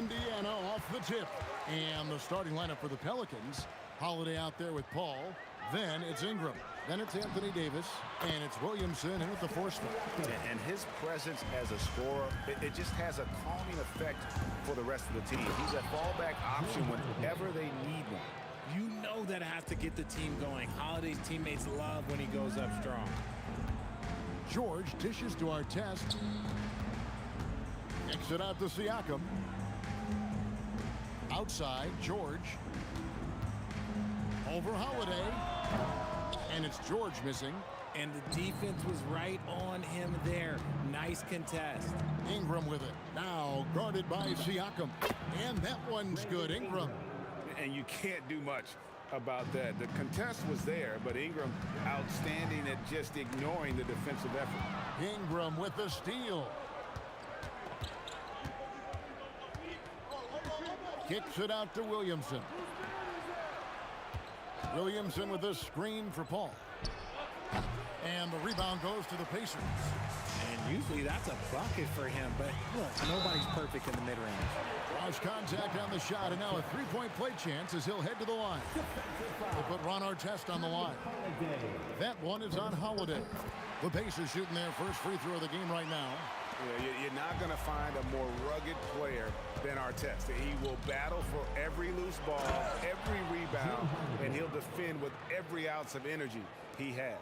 Indiana off the tip. And the starting lineup for the Pelicans. Holiday out there with Paul. Then it's Ingram. Then it's Anthony Davis. And it's Williamson in with the force spot. And his presence as a scorer, it just has a calming effect for the rest of the team. He's a fallback option whenever they need one. You know that has to get the team going. Holiday's teammates love when he goes up strong. George dishes to Artest. Kicks it out to Siakam. Outside, George. Over Holiday. And it's George missing. And the defense was right on him there. Nice contest. Ingram with it. Now guarded by Siakam. And that one's good. Ingram. And you can't do much about that. The contest was there, but Ingram outstanding at just ignoring the defensive effort. Ingram with the steal. Kicks it out to Williamson. Williamson with a screen for Paul. And the rebound goes to the Pacers. And usually that's a bucket for him, but look, nobody's perfect in the mid-range. Cross contact on the shot, and now a three-point play chance as he'll head to the line. They put Ron Artest on the line. That one is on Holiday. The Pacers shooting their first free throw of the game right now. You're not going to find a more rugged player than Artest. He will battle for every loose ball, every rebound, and he'll defend with every ounce of energy he has.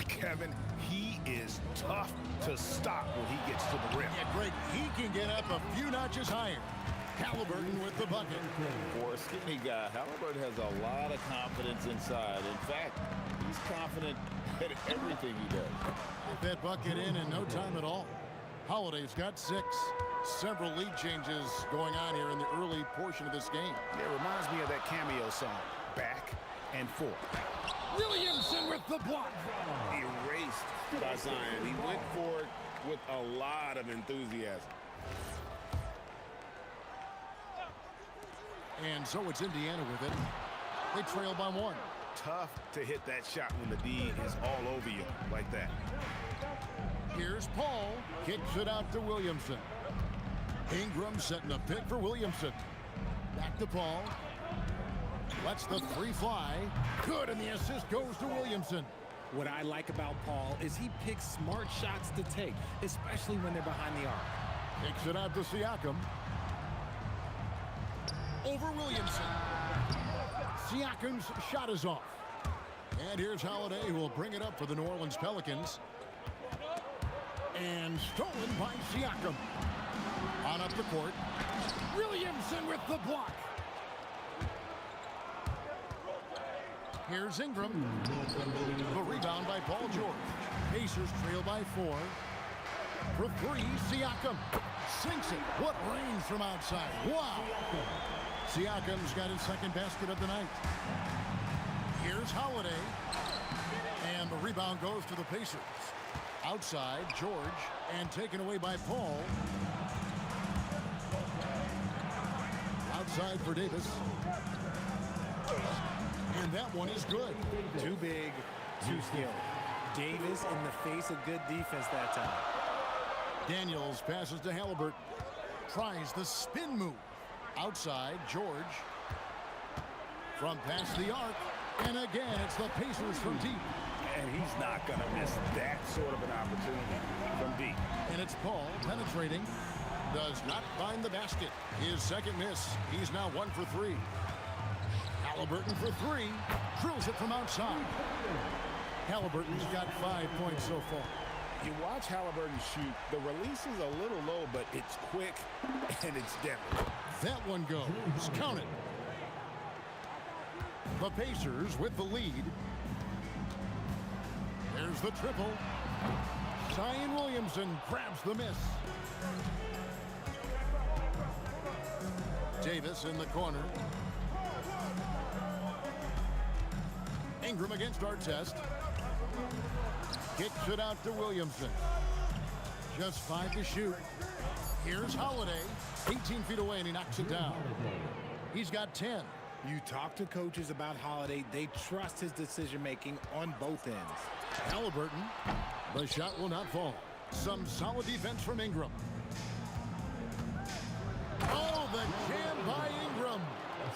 Kevin, he is tough to stop when he gets to the rim. Yeah, Greg, he can get up a few notches higher. Halliburton with the bucket. For a skinny guy, Halliburton has a lot of confidence inside. In fact, he's confident at everything he does. Get that bucket in no time at all. Holiday's got 6. Several lead changes going on here in the early portion of this game. It reminds me of that cameo song, Back and Forth. Williamson with the block. Erased by Zion. He went for it with a lot of enthusiasm. And so it's Indiana with it. They trail by 1. Tough to hit that shot when the D is all over you like that. Here's Paul. Kicks it out to Williamson. Ingram setting a pick for Williamson. Back to Paul. Lets the three fly. Good, and the assist goes to Williamson. What I like about Paul is he picks smart shots to take, especially when they're behind the arc. Kicks it out to Siakam. Over Williamson. Siakam's shot is off. And here's Holiday, who will bring it up for the New Orleans Pelicans. And stolen by Siakam. On up the court. Williamson with the block. Here's Ingram. The rebound by Paul George. Pacers trail by 4. For 3, Siakam. Sinks it. What range from outside. Wow. Siakam's got his second basket of the night. Here's Holiday. And the rebound goes to the Pacers. Outside, George. And taken away by Paul. Outside for Davis. And that one is good. Too big, too skilled. Davis in the face of good defense that time. Daniels passes to Halliburton. Tries the spin move. Outside, George. From past the arc. And again, it's the Pacers from deep. And he's not going to miss that sort of an opportunity from deep. And it's Paul penetrating. Does not find the basket. His second miss. He's now 1 for 3. Halliburton for 3. Drills it from outside. Halliburton's got 5 points so far. You watch Halliburton shoot. The release is a little low, but it's quick and it's deadly. That one goes. Count it. The Pacers with the lead. There's the triple. Zion Williamson grabs the miss. Davis in the corner. Ingram against Artest. Kicks it out to Williamson. Just 5 to shoot. Here's Holiday. 18 feet away, and he knocks it down. He's got 10. You talk to coaches about Holiday, they trust his decision-making on both ends. Halliburton. The shot will not fall. Some solid defense from Ingram. Oh,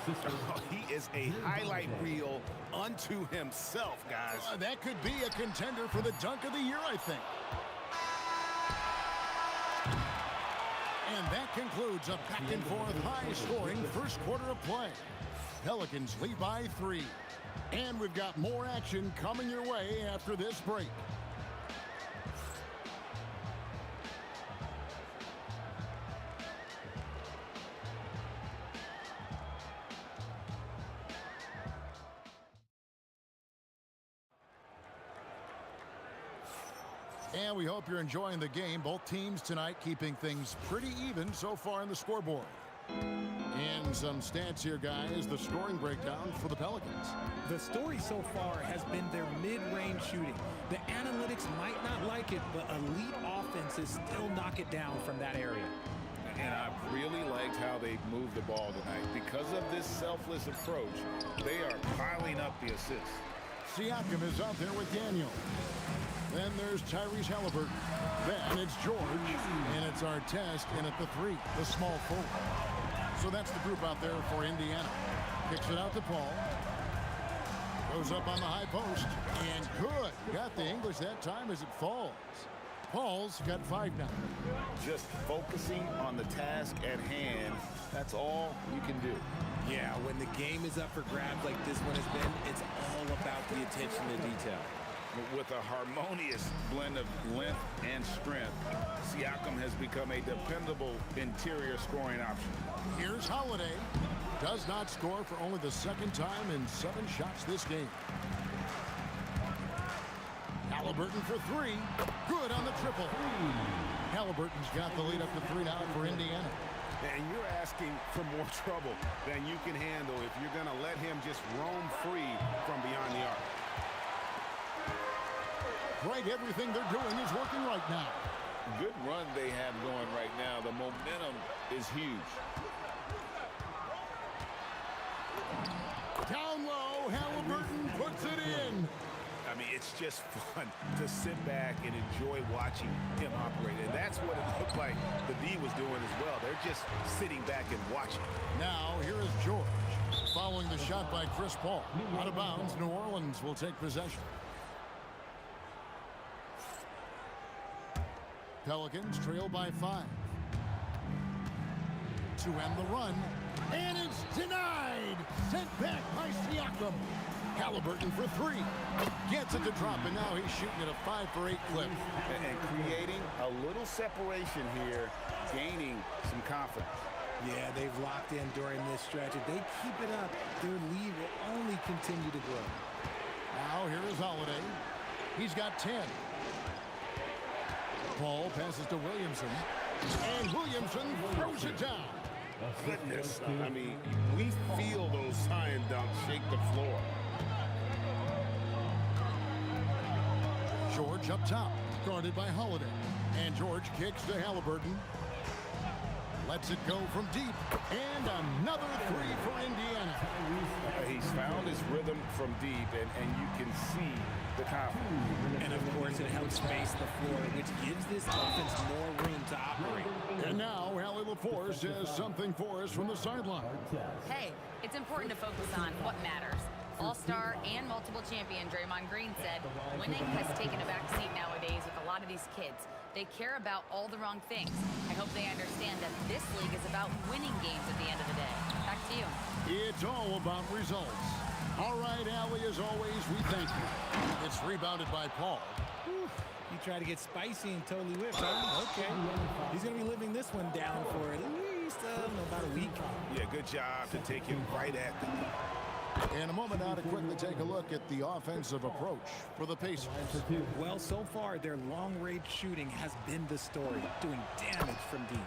Oh, he is a highlight reel unto himself, guys. That could be a contender for the dunk of the year, I think. And that concludes a back-and-forth, high-scoring first quarter of play. Pelicans lead by 3. And we've got more action coming your way after this break. And we hope you're enjoying the game. Both teams tonight keeping things pretty even so far in the scoreboard. And some stats here, guys. The scoring breakdown for the Pelicans. The story so far has been their mid-range shooting. The analytics might not like it, but elite offenses still knock it down from that area. And I really liked how they moved the ball tonight. Because of this selfless approach, they are piling up the assists. Siakam is out there with Daniel. Then there's Tyrese Halliburton. Then it's George. And it's Artest in at the 3, the small forward. So that's the group out there for Indiana. Kicks it out to Paul. Goes up on the high post. And good. Got the English that time as it falls. Paul's got 5 now. Just focusing on the task at hand, that's all you can do. Yeah, when the game is up for grabs like this one has been, it's all about the attention to detail. With a harmonious blend of length and strength, Siakam has become a dependable interior scoring option. Here's Holiday. Does not score for only the second time in 7 shots this game. Halliburton for 3. Good on the triple. Halliburton's got the lead up to 3 now for Indiana. And you're asking for more trouble than you can handle if you're going to let him just roam free from beyond the arc. Right, everything they're doing is working right now. Good run they have going right now. The momentum is huge. Down low, Halliburton puts it in. I mean, it's just fun to sit back and enjoy watching him operate. And that's what it looked like the D was doing as well. They're just sitting back and watching. Now, here is George. Following the shot by Chris Paul. Out of bounds, New Orleans will take possession. Pelicans trail by 5. To end the run. And it's denied. Sent back by Siakam. Halliburton for 3. Gets it to drop, and now he's shooting at a 5-for-8 clip. And creating a little separation here, gaining some confidence. Yeah, they've locked in during this stretch. If they keep it up, their lead will only continue to grow. Now here is Holiday. He's got 10. Paul passes to Williamson. And Williamson throws it down. Goodness, I mean, we feel those science dunks shake the floor. George up top, guarded by Holiday. And George kicks to Halliburton. Lets it go from deep. And another 3 for Indiana. He's found his rhythm from deep, and you can see the confidence. And, of course, it helps space the floor, which gives this offense more room to operate. And now, Allie LaForce has something for us from the sideline. Hey, it's important to focus on what matters. All-star and multiple champion Draymond Green said, winning has taken a backseat nowadays with a lot of these kids. They care about all the wrong things. I hope they understand that this league is about winning games at the end of the day. Back to you. It's all about results. All right, Allie, as always, we thank you. It's rebounded by Paul. He tried to get spicy and totally whipped, huh? Okay. He's going to be living this one down for at least about a week. Yeah, good job to take him right at the knee. In a moment now to quickly take a look at the offensive approach for the Pacers. Well, so far, their long-range shooting has been the story, doing damage from deep.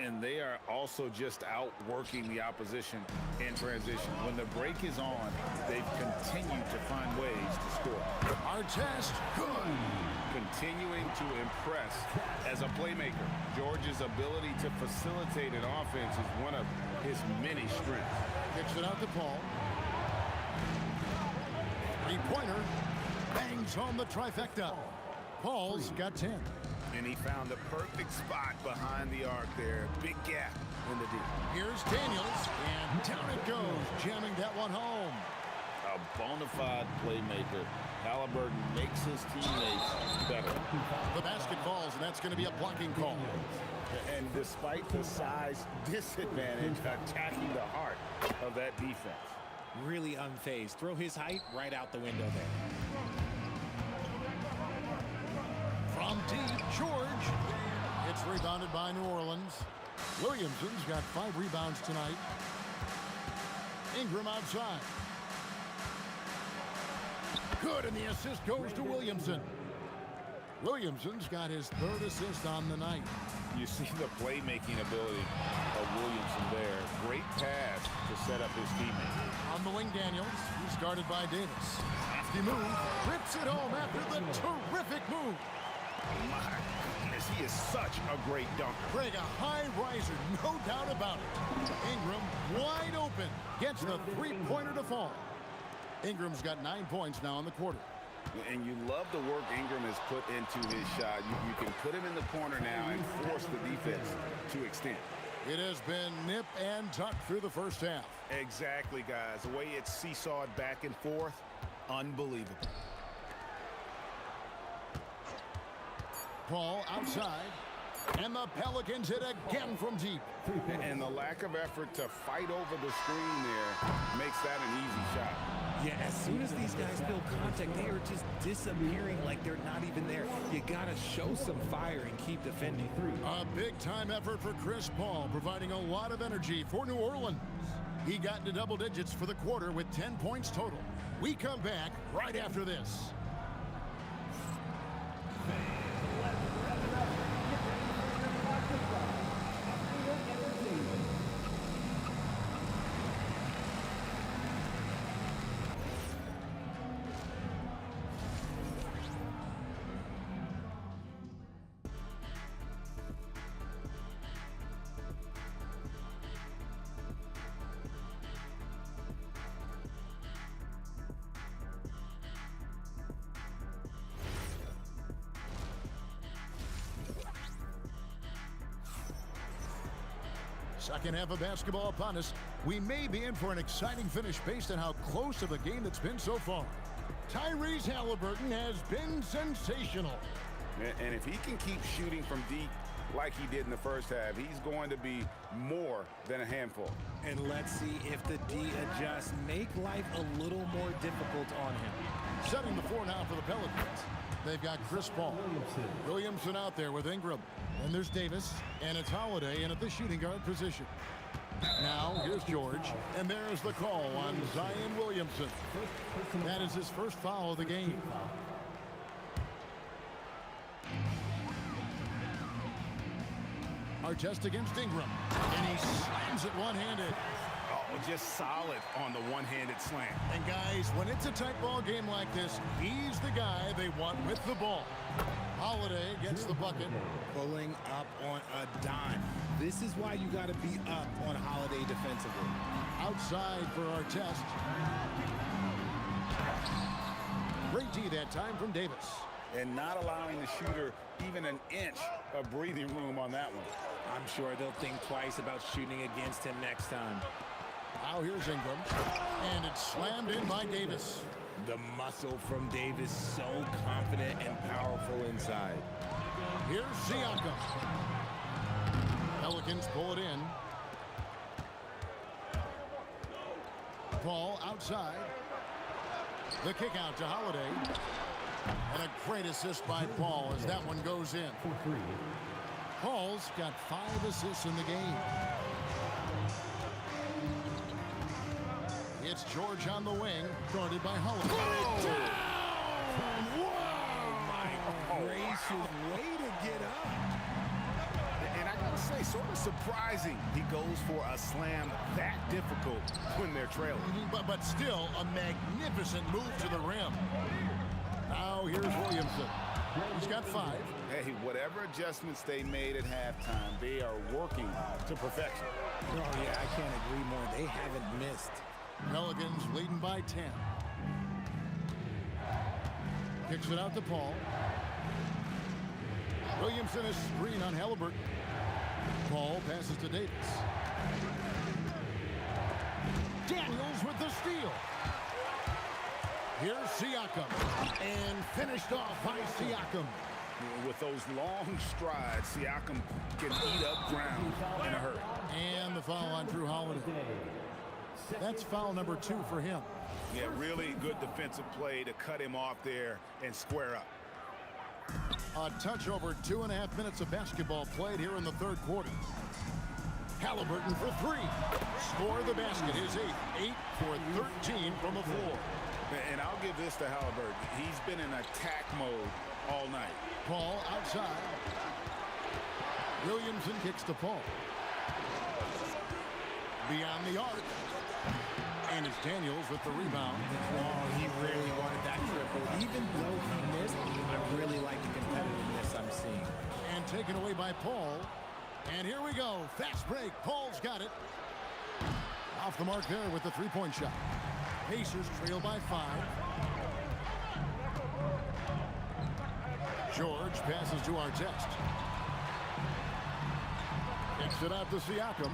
And they are also just outworking the opposition in transition. When the break is on, they've continued to find ways to score. Artest, good. Continuing to impress as a playmaker. George's ability to facilitate an offense is one of his many strengths. Kicks it out to Paul. Three-pointer. Bangs home the trifecta. Paul's got 10. And he found the perfect spot behind the arc there. Big gap. in the deep. Here's Daniels, and down it goes, jamming that one home. A bona fide playmaker. Halliburton makes his teammates better. The basket falls, and that's going to be a blocking call. And despite the size disadvantage, attacking the heart of that defense. Really unfazed. Throw his height right out the window there. From deep, George. It's rebounded by New Orleans. Williamson's got 5 rebounds tonight. Ingram outside. Good, and the assist goes to Williamson. Williamson's got his 3rd assist on the night. You see the playmaking ability of Williamson there. Great pass to set up his teammate. On the wing, Daniels. He's guarded by Davis. Hefty move. Rips it home after the terrific move. My goodness, he is such a great dunker. Greg, a high riser, no doubt about it. Ingram wide open. Gets the 3-pointer to fall. Ingram's got 9 points now in the quarter. And you love the work Ingram has put into his shot. You can put him in the corner now and force the defense to extend. It has been nip and tuck through the first half. Exactly, guys. The way it's seesawed back and forth, unbelievable. Paul outside. And the Pelicans hit again from deep. And the lack of effort to fight over the screen there makes that an easy shot. Yeah, as soon as these guys feel contact, they are just disappearing like they're not even there. You got to show some fire and keep defending. A big-time effort for Chris Paul, providing a lot of energy for New Orleans. He got into double digits for the quarter with 10 points total. We come back right after this. Second half of basketball upon us. We may be in for an exciting finish based on how close of a game it's been so far. Tyrese Halliburton has been sensational. And if he can keep shooting from deep like he did in the first half, he's going to be more than a handful. And let's see if the D adjusts, make life a little more difficult on him. Setting the floor now for the Pelicans. They've got Chris Paul. Williamson out there with Ingram. And there's Davis, and it's Holiday in at the shooting guard position. Now, here's George, and there's the call on Zion Williamson. That is his first foul of the game. Artest against Ingram, and he slams it one-handed. Oh, just solid on the one-handed slam. And guys, when it's a tight ball game like this, he's the guy they want with the ball. Holiday gets the bucket. Pulling up on a dime. This is why you got to be up on Holiday defensively. Outside for Artest. Great D that time from Davis. And not allowing the shooter even an inch of breathing room on that one. I'm sure they'll think twice about shooting against him next time. Now here's Ingram. And it's slammed in by Davis. The muscle from Davis, so confident and powerful inside. Here's Siakam. Pelicans pull it in. Paul outside. The kick out to Holiday. And a great assist by Paul as that one goes in. Paul's got 5 assists in the game. It's George on the wing, guarded by Holiday. Whoa, my gracious, way to get up. And I gotta say, sort of surprising he goes for a slam that difficult when they're trailing. But still a magnificent move to the rim. Now here's Williamson. He's got 5. Hey, whatever adjustments they made at halftime, they are working to perfection. Oh, yeah, I can't agree more. They haven't missed. Pelicans leading by 10. Kicks it out to Paul. Williamson is screen on Halliburton. Paul passes to Davis. Daniels with the steal. Here's Siakam. And finished off by Siakam. With those long strides, Siakam can eat up ground in a hurry. And the foul on Drew Holiday. That's foul number 2 for him. Yeah, really good defensive play to cut him off there and square up. A touch over 2.5 minutes of basketball played here in the third quarter. Halliburton for 3. Score the basket. His 8th. 8 for 13 from the floor. And I'll give this to Halliburton. He's been in attack mode all night. Paul outside. Williamson kicks to Paul. Beyond the arc. And it's Daniels with the rebound. Oh, he really wanted that triple. Even though he missed, I really like the competitiveness I'm seeing. And taken away by Paul. And here we go. Fast break. Paul's got it. Off the mark there with the three-point shot. Pacers trail by 5. George passes to Artest. Kicks it out to Siakam.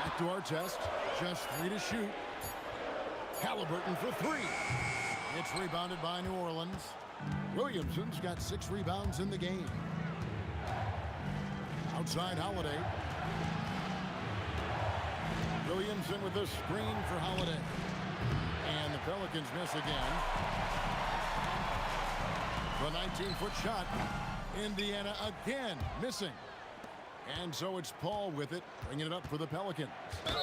Back to Artest. Just 3 to shoot. Halliburton for 3. It's rebounded by New Orleans. Williamson's got 6 rebounds in the game. Outside Holiday. Williamson with a screen for Holiday. And the Pelicans miss again. The 19-foot shot. Indiana again missing. And so it's Paul with it, bringing it up for the Pelicans.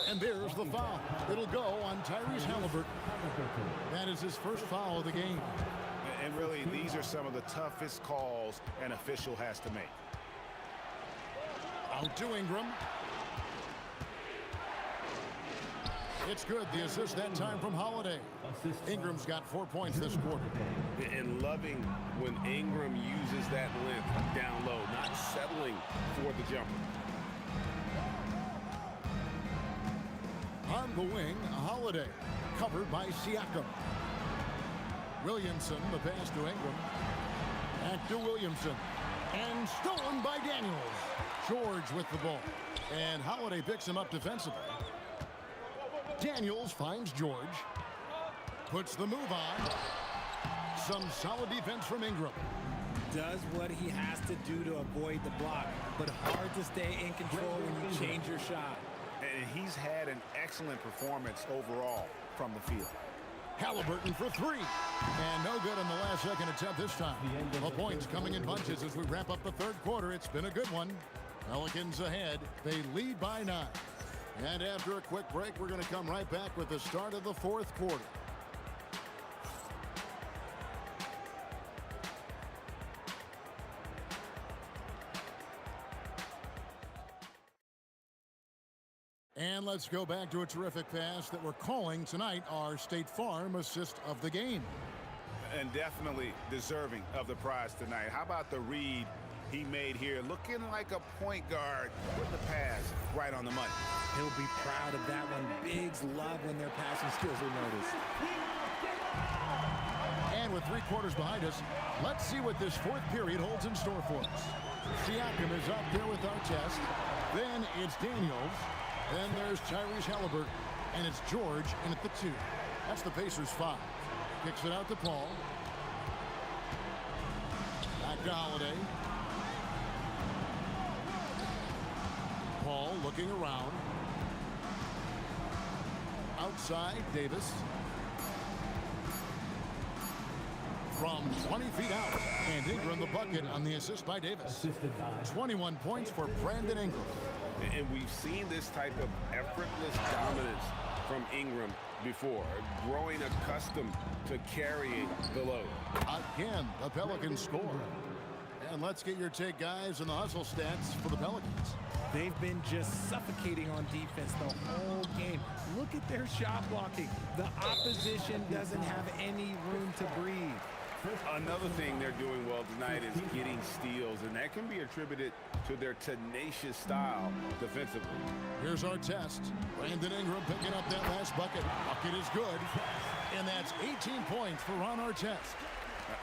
And there's the foul. It'll go on Tyrese Halliburton. That is his first foul of the game. And really, these are some of the toughest calls an official has to make. Out to Ingram. It's good. The assist that time from Holiday. Ingram's got 4 points this quarter. And loving when Ingram uses that length down low, not settling for the jumper. On the wing, Holiday. Covered by Siakam. Williamson, the pass to Ingram. Back to Williamson. And stolen by Daniels. George with the ball. And Holiday picks him up defensively. Daniels finds George. Puts the move on. Some solid defense from Ingram. Does what he has to do to avoid the block, but hard to stay in control when you change your shot. And he's had an excellent performance overall from the field. Halliburton for 3. And no good on the last second attempt this time. The points coming in bunches as we wrap up the third quarter. It's been a good one. Pelicans ahead. They lead by 9. And after a quick break, we're going to come right back with the start of the fourth quarter. And let's go back to a terrific pass that we're calling tonight our State Farm assist of the game. And definitely deserving of the prize tonight. How about the read he made here? Looking like a point guard, putting the pass right on the money. He'll be proud of that one. Bigs love when their passing skills are noticed. And with 3 quarters behind us, let's see what this fourth period holds in store for us. Siakam is up there with Artest. Then it's Daniels. Then there's Tyrese Halliburton. And it's George in at the 2. That's the Pacers' 5. Kicks it out to Paul. Back to Holiday. Paul looking around. Outside, Davis. From 20 feet out. And Ingram the bucket on the assist by Davis. 21 points for Brandon Ingram. And we've seen this type of effortless dominance from Ingram before, growing accustomed to carrying the load. Again, the Pelicans score. And let's get your take, guys, on the hustle stats for the Pelicans. They've been just suffocating on defense the whole game. Look at their shot blocking. The opposition doesn't have any room to breathe. Another thing they're doing well tonight is getting steals, and that can be attributed to their tenacious style defensively. Here's our test. Brandon Ingram picking up that last bucket. Bucket is good. And that's 18 points for Ron Artest.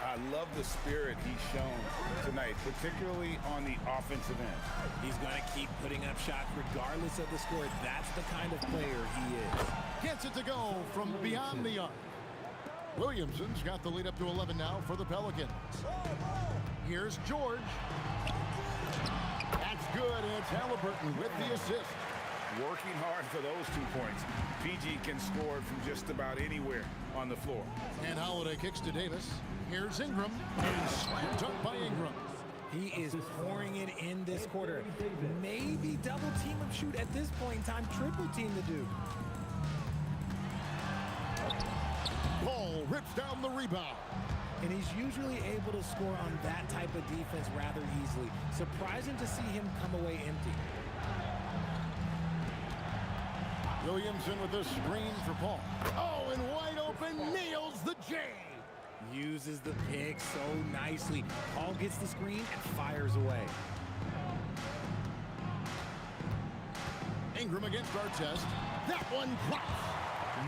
I love the spirit he's shown tonight, particularly on the offensive end. He's going to keep putting up shots regardless of the score. That's the kind of player he is. Gets it to go from beyond the arc. Williamson's got the lead up to 11 now for the Pelicans. Here's George. That's good, and it's Halliburton with the assist. Working hard for those 2 points. PG can score from just about anywhere on the floor. And Holiday kicks to Davis. Here's Ingram, and slam dunk by Ingram. He is pouring it in this quarter. Maybe double team him shoot at this point in time. Triple team the Duke. Paul rips down the rebound. And he's usually able to score on that type of defense rather easily. Surprising to see him come away empty. Williamson with the screen for Paul. Oh, and wide open, nails the J. Uses the pick so nicely. Paul gets the screen and fires away. Ingram against Artest. That one drops.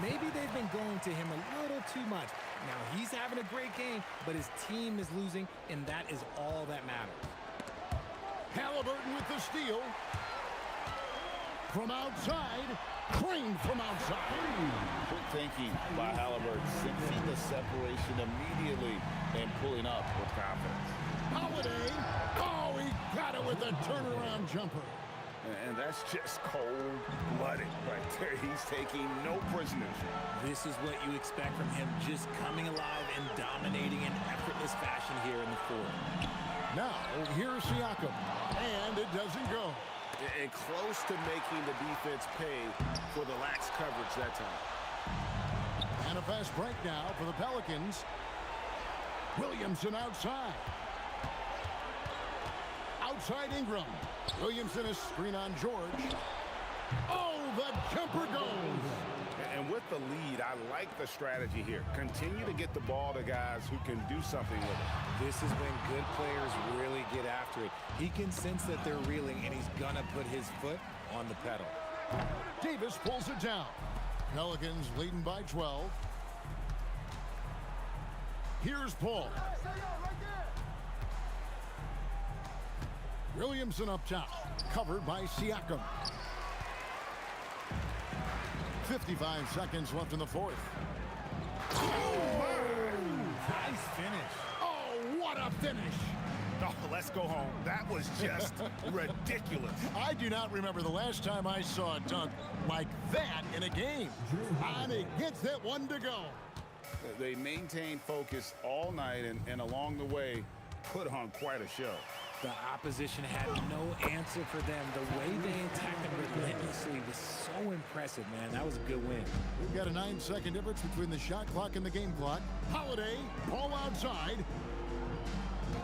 Maybe they've been going to him a little too much. Now he's having a great game, but his team is losing, and that is all that matters. Halliburton with the steal. From outside. Crane from outside. Quick thinking by Halliburton, sensing the separation immediately and pulling up with confidence. Holiday. Oh, he got it with a turnaround jumper. And that's just cold-blooded right there. He's taking no prisoners. This is what you expect from him, just coming alive and dominating in effortless fashion here in the fourth. Now, here's Siakam. And it doesn't go. And close to making the defense pay for the lax coverage that time. And a fast break now for the Pelicans. Williamson outside. Outside Ingram. Williamson is screen on George. Oh, the jumper goes. And with the lead, I like the strategy here. Continue to get the ball to guys who can do something with it. This is when good players really get after it. He can sense that they're reeling, and he's going to put his foot on the pedal. Davis pulls it down. Pelicans leading by 12. Here's Paul. Williamson up top, covered by Siakam. 55 seconds left in the fourth. Nice finish. Oh, what a finish. Oh, let's go home. That was just ridiculous. I do not remember the last time I saw a dunk like that in a game. And he gets that one to go. They maintained focus all night and along the way put on quite a show. The opposition had no answer for them. The way they attacked them relentlessly was so impressive, man. That was a good win. We've got a 9-second difference between the shot clock and the game clock. Holiday, Paul outside.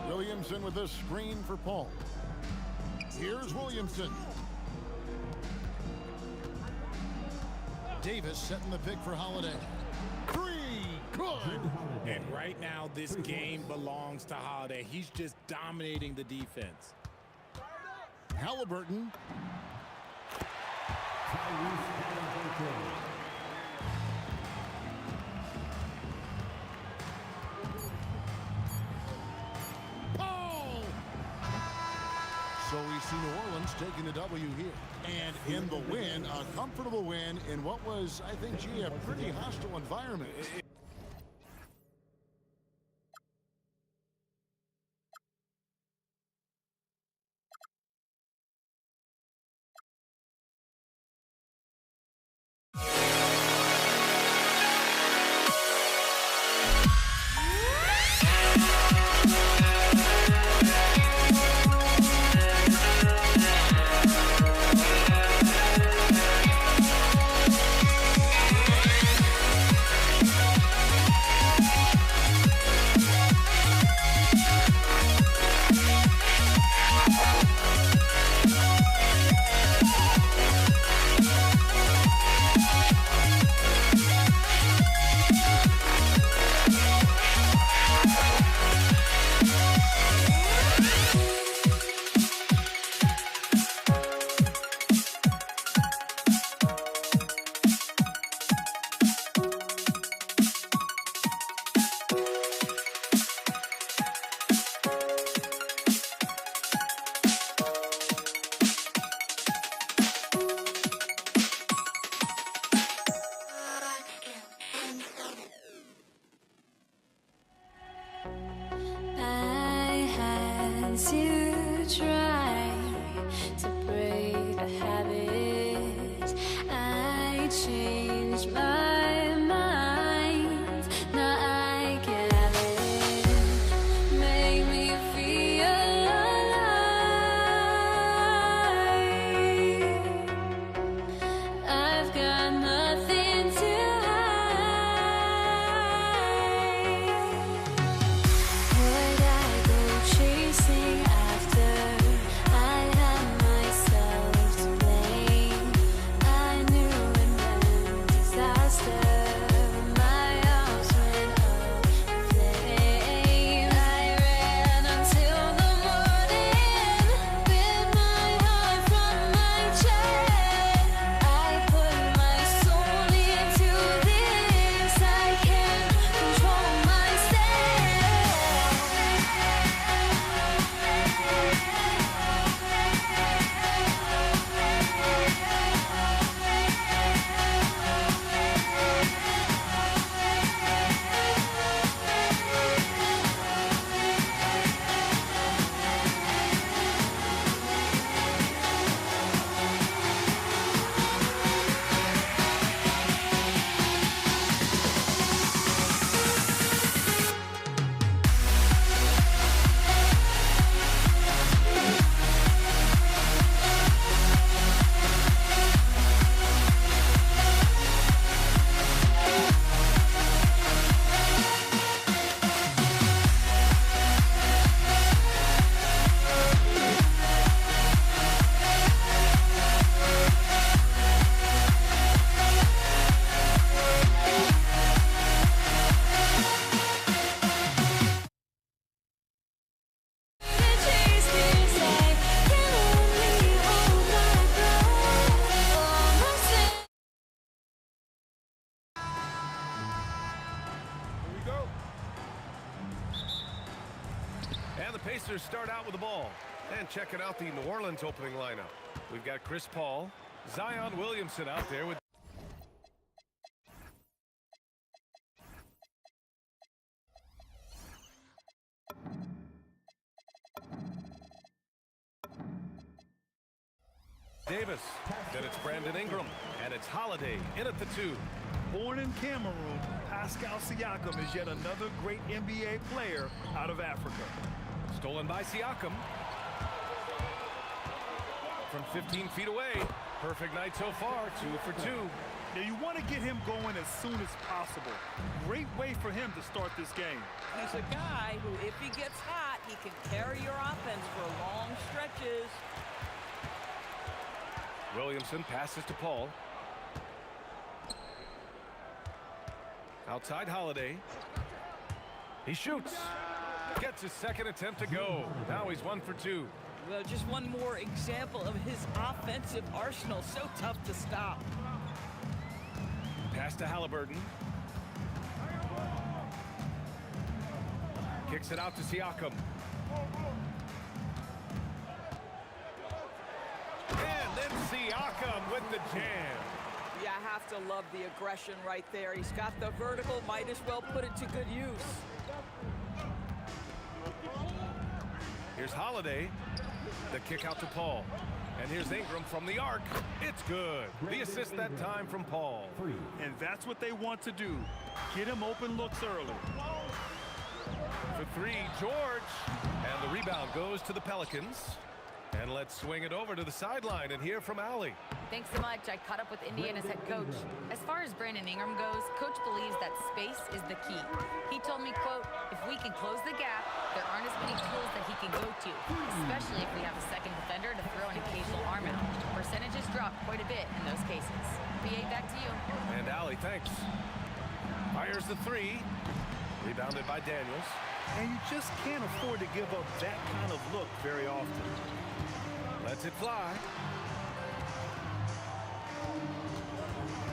Williamson with the screen for Paul. Here's Williamson. Davis setting the pick for Holiday. Three, good. And right now, this game belongs to Holiday. He's just dominating the defense. Halliburton. Oh! So we see New Orleans taking the W here. And in the win, a comfortable win in what was, I think, gee, a pretty hostile environment. Pacers start out with the ball. And checking out the New Orleans opening lineup. We've got Chris Paul, Zion Williamson out there with Davis. Then it's Brandon Ingram. And it's Holiday in at the 2. Born in Cameroon, Pascal Siakam is yet another great NBA player out of Africa. Stolen by Siakam. From 15 feet away. Perfect night so far, 2 for 2. Now you want to get him going as soon as possible. Great way for him to start this game. He's a guy who, if he gets hot, he can carry your offense for long stretches. Williamson passes to Paul. Outside Holiday. He shoots. Gets his second attempt to go. Now he's 1 for 2. Well, just one more example of his offensive arsenal. So tough to stop. Pass to Halliburton. Kicks it out to Siakam. And then Siakam with the jam. Yeah, I have to love the aggression right there. He's got the vertical, might as well put it to good use. Here's Holiday. The kick out to Paul. And here's Ingram from the arc. It's good. The assist that time from Paul. And that's what they want to do. Get him open looks early. For 3, George. And the rebound goes to the Pelicans. And let's swing it over to the sideline and hear from Allie. Thanks so much. I caught up with Indiana's head coach. As far as Brandon Ingram goes, coach believes that space is the key. He told me, quote, if we can close the gap, there aren't as many tools that he can go to, especially if we have a second defender to throw an occasional arm out. Percentages drop quite a bit in those cases. BA, back to you. And Allie, thanks. Fires the 3. Rebounded by Daniels. And you just can't afford to give up that kind of look very often. Lets it fly.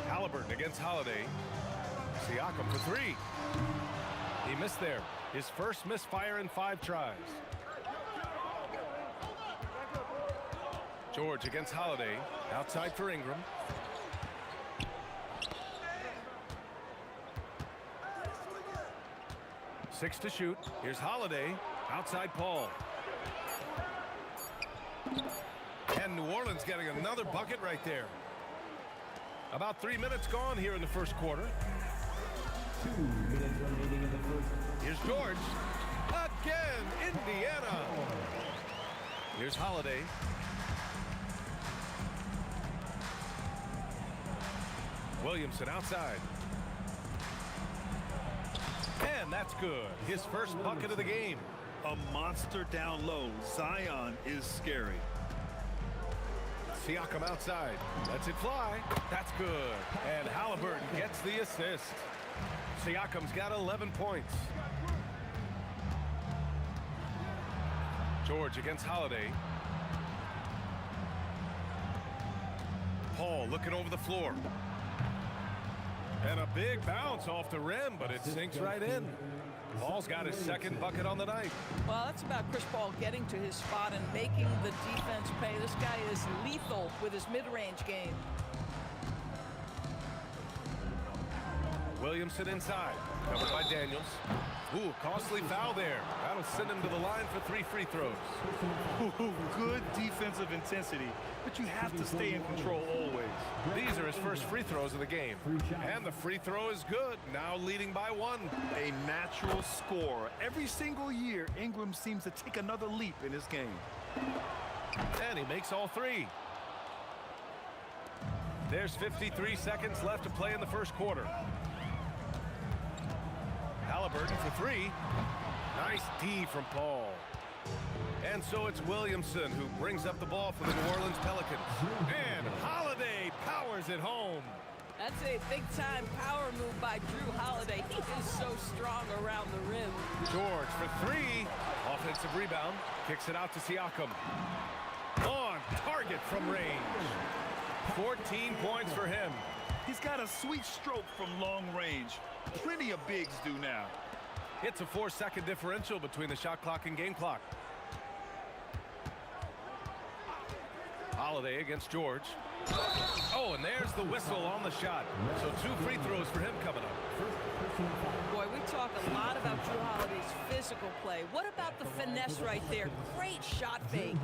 Halliburton against Holiday. Siakam for 3. He missed there. His first misfire in 5 tries. George against Holiday. Outside for Ingram. Six to shoot. Here's Holiday. Outside Paul. And New Orleans getting another bucket right there. About 3 minutes gone here in the first quarter. 2 minutes remaining in the first. Here's George. Again, Indiana. Here's Holiday. Williamson outside. And that's good. His first bucket of the game. A monster down low. Zion is scary. Siakam outside. Lets it fly. That's good. And Halliburton gets the assist. Siakam's got 11 points. George against Holiday. Paul looking over the floor. And a big bounce off the rim, but it sinks right in. Paul's got his second bucket on the night. Well, that's about Chris Paul getting to his spot and making the defense pay. This guy is lethal with his mid-range game. Williamson inside. Covered by Daniels. Ooh, costly foul there. That'll send him to the line for 3 free throws. Ooh, good defensive intensity, but you have to stay in control always. These are his first free throws of the game. And the free throw is good, now leading by 1. A natural scorer. Every single year, Ingram seems to take another leap in his game. And he makes all 3. There's 53 seconds left to play in the first quarter. Halliburton for 3. Nice D from Paul. And so it's Williamson who brings up the ball for the New Orleans Pelicans. And Holiday powers it home. That's a big-time power move by Drew Holiday. He is so strong around the rim. George for 3. Offensive rebound. Kicks it out to Siakam. On target from range. 14 points for him. He's got a sweet stroke from long range. Plenty of bigs do now. It's a 4-second differential between the shot clock and game clock. Holiday against George. Oh, and there's the whistle on the shot. So 2 free throws for him coming up. Boy, we talk a lot about Drew Holiday's physical play. What about the finesse right there? Great shot fake.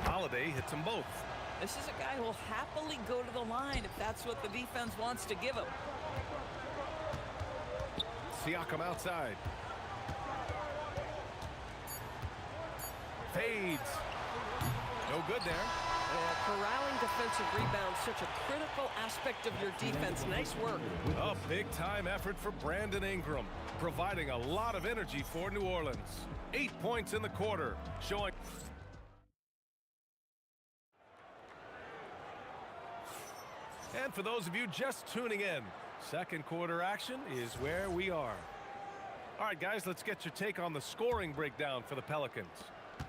Holiday hits them both. This is a guy who will happily go to the line if that's what the defense wants to give him. Siakam outside. Fades. No good there. Corralling defensive rebounds, such a critical aspect of your defense. Nice work. A big-time effort for Brandon Ingram, providing a lot of energy for New Orleans. 8 points in the quarter, showing... And for those of you just tuning in, second quarter action is where we are. All right, guys, let's get your take on the scoring breakdown for the Pelicans.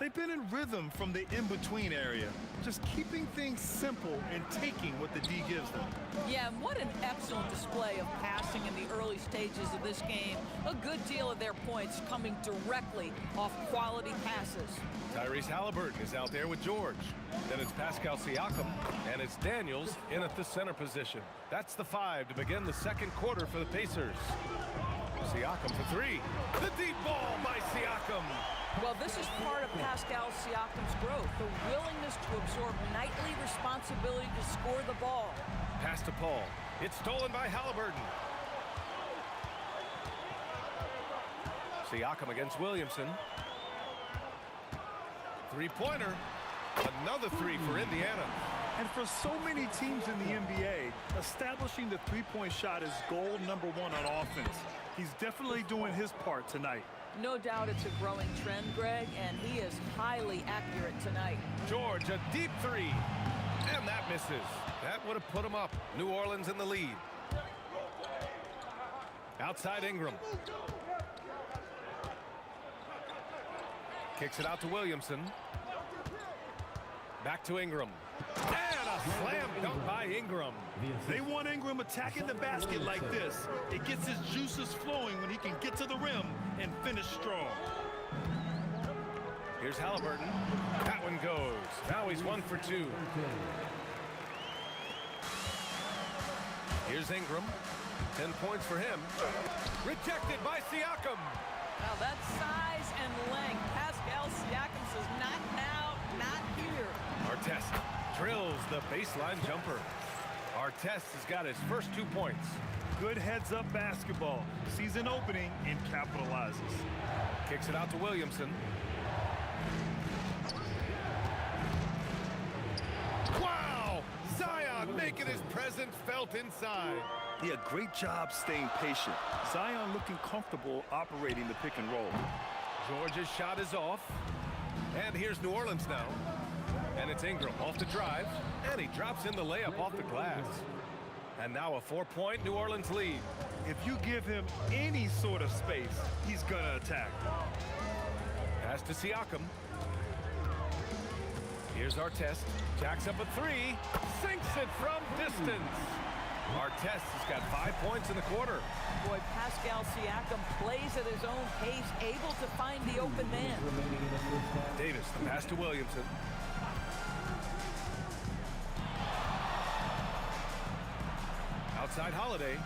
They've been in rhythm from the in-between area, just keeping things simple and taking what the D gives them. Yeah, and what an excellent display of passing in the early stages of this game. A good deal of their points coming directly off quality passes. Tyrese Halliburton is out there with George. Then it's Pascal Siakam, and it's Daniels in at the center position. That's the 5 to begin the second quarter for the Pacers. Siakam for 3. The deep ball by Siakam. Well, this is part of Pascal Siakam's growth, the willingness to absorb nightly responsibility to score the ball. Pass to Paul. It's stolen by Halliburton. Siakam against Williamson. Three-pointer. Another 3 for Indiana. And for so many teams in the NBA, establishing the three-point shot is goal number 1 on offense. He's definitely doing his part tonight. No doubt it's a growing trend, Greg, and he is highly accurate tonight. George, a deep 3. And that misses. That would have put him up. New Orleans in the lead. Outside Ingram. Kicks it out to Williamson. Back to Ingram. And a slam dunk by Ingram. They want Ingram attacking the basket like this. It gets his juices flowing when he can get to the rim and finish strong. Here's Halliburton. That one goes. Now he's 1 for 2. Here's Ingram. 10 points for him. Rejected by Siakam. Now that size and length, Pascal Siakam says not now, not here. Artest drills the baseline jumper. Artest has got his first 2 points. Good heads-up basketball. Sees an opening and capitalizes. Kicks it out to Williamson. Wow! Zion making his presence felt inside. He had a great job staying patient. Zion looking comfortable operating the pick and roll. George's shot is off. And here's New Orleans now. And it's Ingram off the drive. And he drops in the layup off the glass. And now a 4-point New Orleans lead. If you give him any sort of space, he's going to attack. Pass to Siakam. Here's Artest. Jacks up a 3. Sinks it from distance. Artest has got 5 points in the quarter. Boy, Pascal Siakam plays at his own pace, able to find the open man. Davis, the pass to Williamson. Outside Holiday.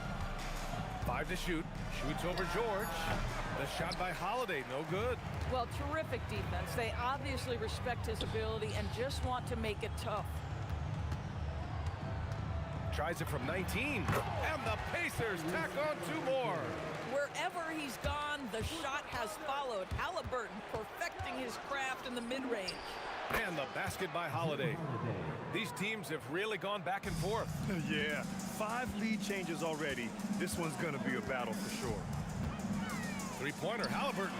5 to shoot. Shoots over George. The shot by Holiday, no good. Well, terrific defense. They obviously respect his ability and just want to make it tough. Tries it from 19. And the Pacers tack on 2 more. Wherever he's gone, the shot has followed. Halliburton perfecting his craft in the mid-range. And the basket by Holiday. These teams have really gone back and forth. Yeah, 5 lead changes already. This one's going to be a battle for sure. 3-pointer, Halliburton.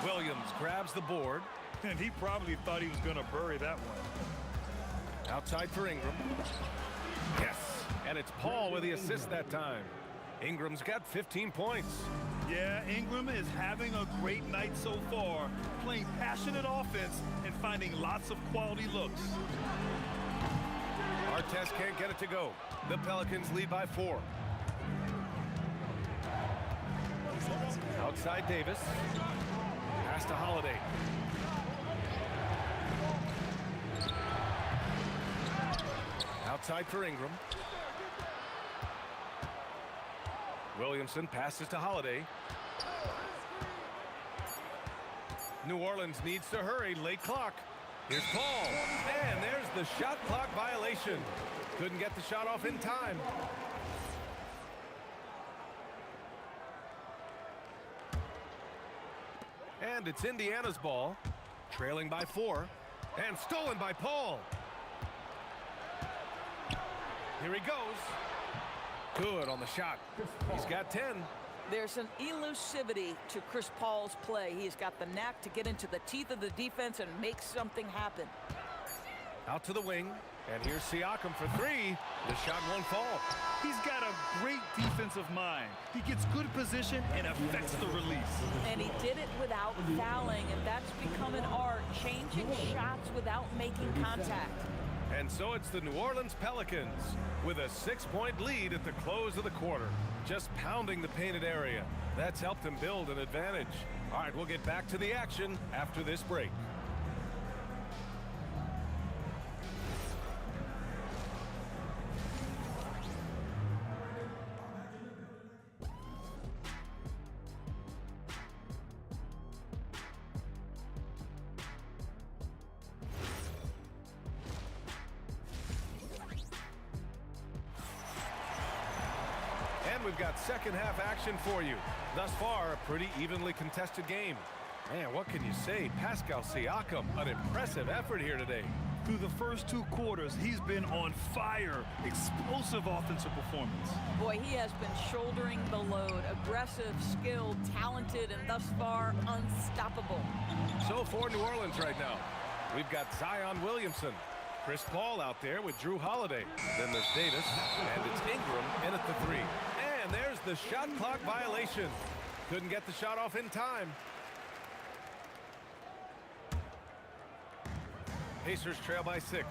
Williams grabs the board. And he probably thought he was going to bury that one. Outside for Ingram. Yes, and it's Paul with the assist that time. Ingram's got 15 points. Yeah, Ingram is having a great night so far, playing passionate offense and finding lots of quality looks. Artest can't get it to go. The Pelicans lead by 4. Outside Davis. Pass to Holiday. Outside for Ingram. Williamson passes to Holiday. New Orleans needs to hurry. Late clock. Here's Paul. And there's the shot clock violation. Couldn't get the shot off in time. And it's Indiana's ball. Trailing by 4. And stolen by Paul. Here he goes. Good on the shot. He's got 10. There's an elusivity to Chris Paul's play. He's got the knack to get into the teeth of the defense and make something happen. Out to the wing. And here's Siakam for 3. The shot won't fall. He's got a great defensive mind. He gets good position and affects the release. And he did it without fouling, and that's become an art, changing shots without making contact. And so it's the New Orleans Pelicans with a 6-point lead at the close of the quarter. Just pounding the painted area. That's helped them build an advantage. All right, we'll get back to the action after this break. We've got second half action for you. Thus far, a pretty evenly contested game. Man, what can you say? Pascal Siakam, an impressive effort here today. Through the first 2 quarters, he's been on fire. Explosive offensive performance. Boy, he has been shouldering the load. Aggressive, skilled, talented, and thus far, unstoppable. So for New Orleans right now, we've got Zion Williamson. Chris Paul out there with Drew Holiday. Then there's Davis, and it's Ingram in at the 3. And there's the shot clock violation. Couldn't get the shot off in time. Pacers trail by 6.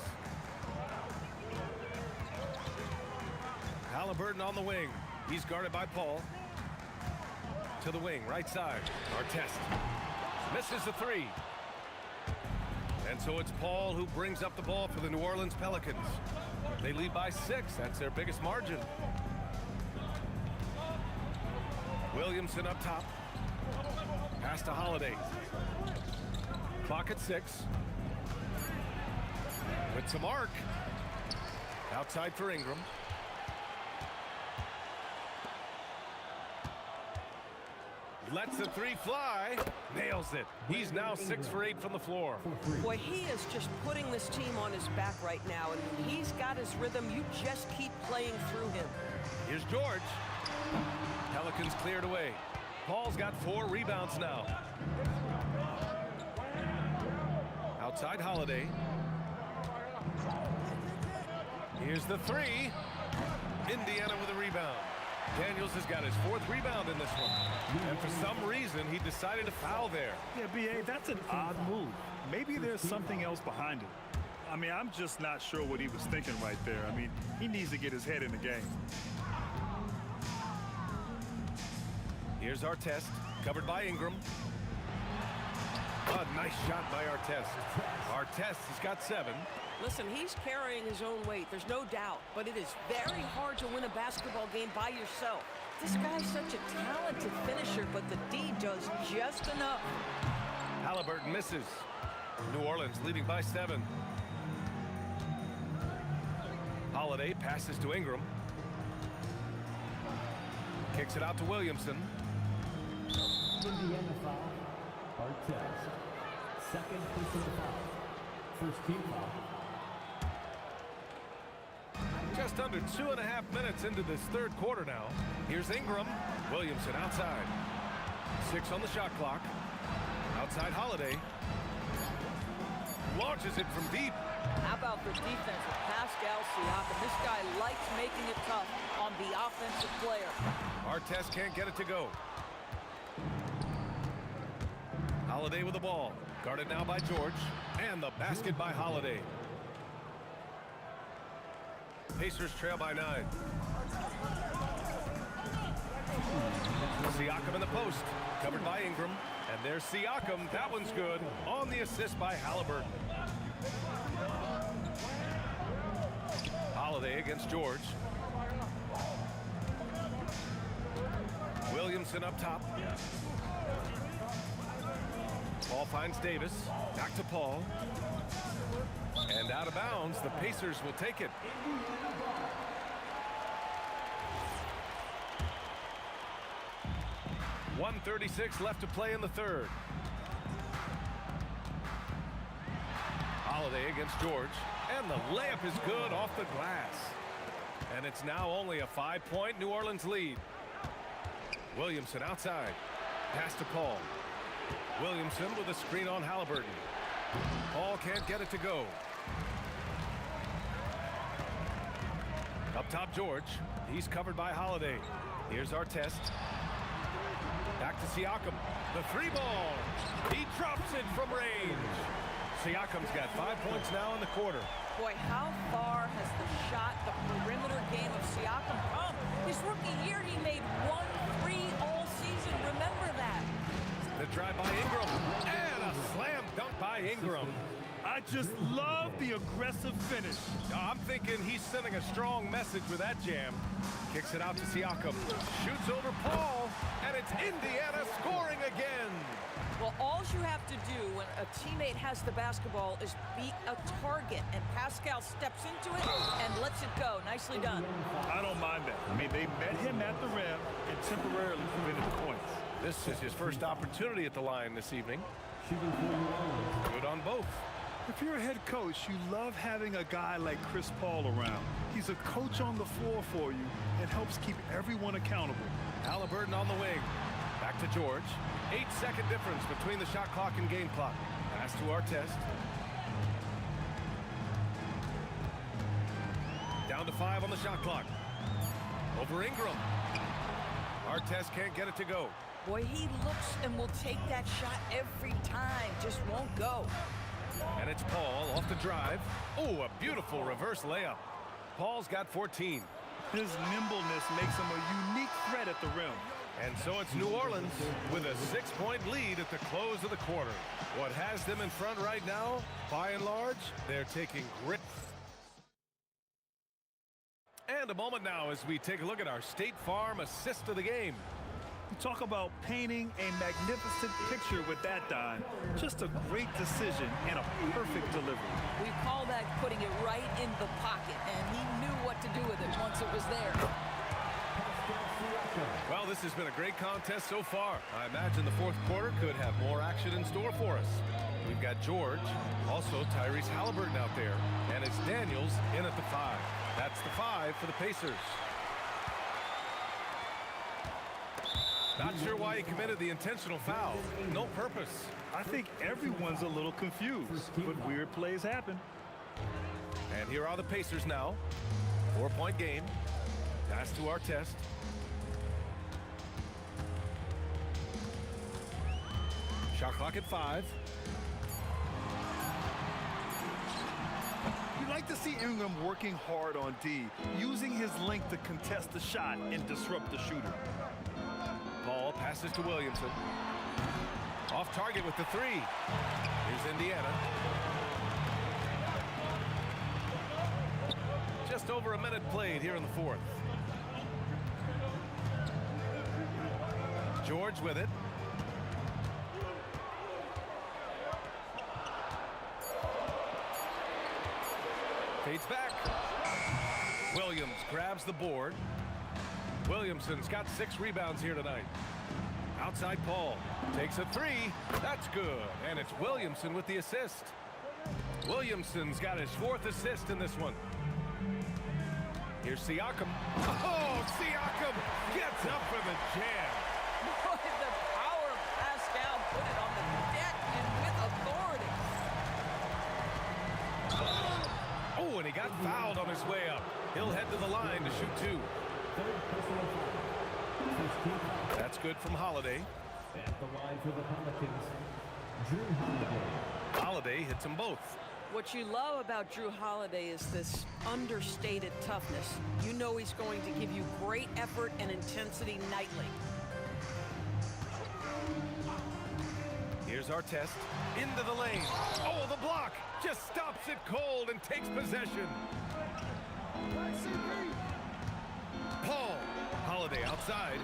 Halliburton on the wing. He's guarded by Paul. To the wing, right side. Artest misses the 3. And so it's Paul who brings up the ball for the New Orleans Pelicans. They lead by 6. That's their biggest margin. Williamson up top. Pass to Holiday. Clock at 6. With some arc. Outside for Ingram. Lets the 3 fly. Nails it. He's now 6 for 8 from the floor. Boy, he is just putting this team on his back right now, and when he's got his rhythm, you just keep playing through him. Here's George. Pelicans cleared away. Paul's got 4 rebounds now. Outside Holiday. Here's the 3. Indiana with a rebound. Daniels has got his 4th rebound in this one. And for some reason, he decided to foul there. Yeah, B.A., that's an odd move. Maybe there's something else behind it. I mean, I'm just not sure what he was thinking right there. I mean, he needs to get his head in the game. Here's Artest, covered by Ingram. A nice shot by Artest. Artest has got 7. Listen, he's carrying his own weight, there's no doubt, but it is very hard to win a basketball game by yourself. This guy's such a talented finisher, but the D does just enough. Halliburton misses. New Orleans leading by 7. Holiday passes to Ingram. Kicks it out to Williamson. Indiana foul. Artest. Second personal foul. First team foul. Just under 2.5 minutes into this 3rd quarter now. Here's Ingram. Williamson outside. 6 on the shot clock. Outside Holiday. Launches it from deep. How about the defense of Pascal Siakam? This guy likes making it tough on the offensive player. Artest can't get it to go. Holiday with the ball. Guarded now by George. And the basket by Holiday. Pacers trail by 9. Siakam in the post. Covered by Ingram. And there's Siakam. That one's good. On the assist by Halliburton. Holiday Holiday against George. Williamson up top. Paul finds Davis. Back to Paul. And out of bounds, the Pacers will take it. .136 left to play in the third. Holiday against George. And the layup is good off the glass. And it's now only a 5-point New Orleans lead. Williamson outside. Pass to Paul. Williamson with a screen on Halliburton. Paul can't get it to go. Up top, George. He's covered by Holiday. Here's Artest. Back to Siakam. The three ball. He drops it from range. Siakam's got 5 points now in the quarter. Boy, how far has the shot, the perimeter game of Siakam come? His rookie year, he made 1 3 all season. Remember that. The drive by Ingram. And a slam dunk by Ingram. I just love the aggressive finish. I'm thinking he's sending a strong message with that jam. Kicks it out to Siakam. Shoots over Paul. And it's Indiana scoring again. Well, all you have to do when a teammate has the basketball is beat a target, and Pascal steps into it and lets it go. Nicely done. I don't mind that. I mean, they met him at the rim and temporarily prevented the points. This is his first opportunity at the line this evening. Good on both. If you're a head coach, you love having a guy like Chris Paul around. He's a coach on the floor for you and helps keep everyone accountable. Halliburton on the wing. Back to George. 8-second difference between the shot clock and game clock. Pass to Artest. Down to 5 on the shot clock. Over Ingram. Artest can't get it to go. Boy, he looks and will take that shot every time. Just won't go. And it's Paul off the drive. Oh, a beautiful reverse layup. Paul's got 14. His nimbleness makes him a unique threat at the rim. And so it's New Orleans with a 6-point lead at the close of the quarter. What has them in front right now, by and large, they're taking grip. And a moment now as we take a look at our State Farm assist of the game. You talk about painting a magnificent picture with that dime. Just a great decision and a perfect delivery. We call that putting it right in the pocket, and he knew what to do with it once it was there. Well, this has been a great contest so far. I imagine the fourth quarter could have more action in store for us. We've got George, also Tyrese Halliburton out there, and it's Daniels in at the 5. That's the 5 for the Pacers. Not sure why he committed the intentional foul. No purpose. I think everyone's a little confused, but weird plays happen. And here are the Pacers now. 4-point game. Pass to Artest. Shot clock at 5. You like to see Ingram working hard on D, using his length to contest the shot and disrupt the shooter. Paul passes to Williamson. Off target with the 3. Here's Indiana. Just over a minute played here in the fourth. George with it. Fades back. Williams grabs the board. Williamson's got 6 rebounds here tonight. Outside Paul. Takes a 3. That's good. And it's Williamson with the assist. Williamson's got his 4th assist in this one. Here's Siakam. Oh, Siakam gets up for the jam. Boy, the power of Pascal put it on the deck and with authority. Oh, and he got fouled on his way up. He'll head to the line to shoot 2. That's good from Holiday. At the line for the Pelicans, Drew Holiday. Holiday hits them both. What you love about Drew Holiday is this understated toughness. You know he's going to give you great effort and intensity nightly. Here's Artest into the lane. Oh, the block just stops it cold and takes possession. Paul. Holiday outside.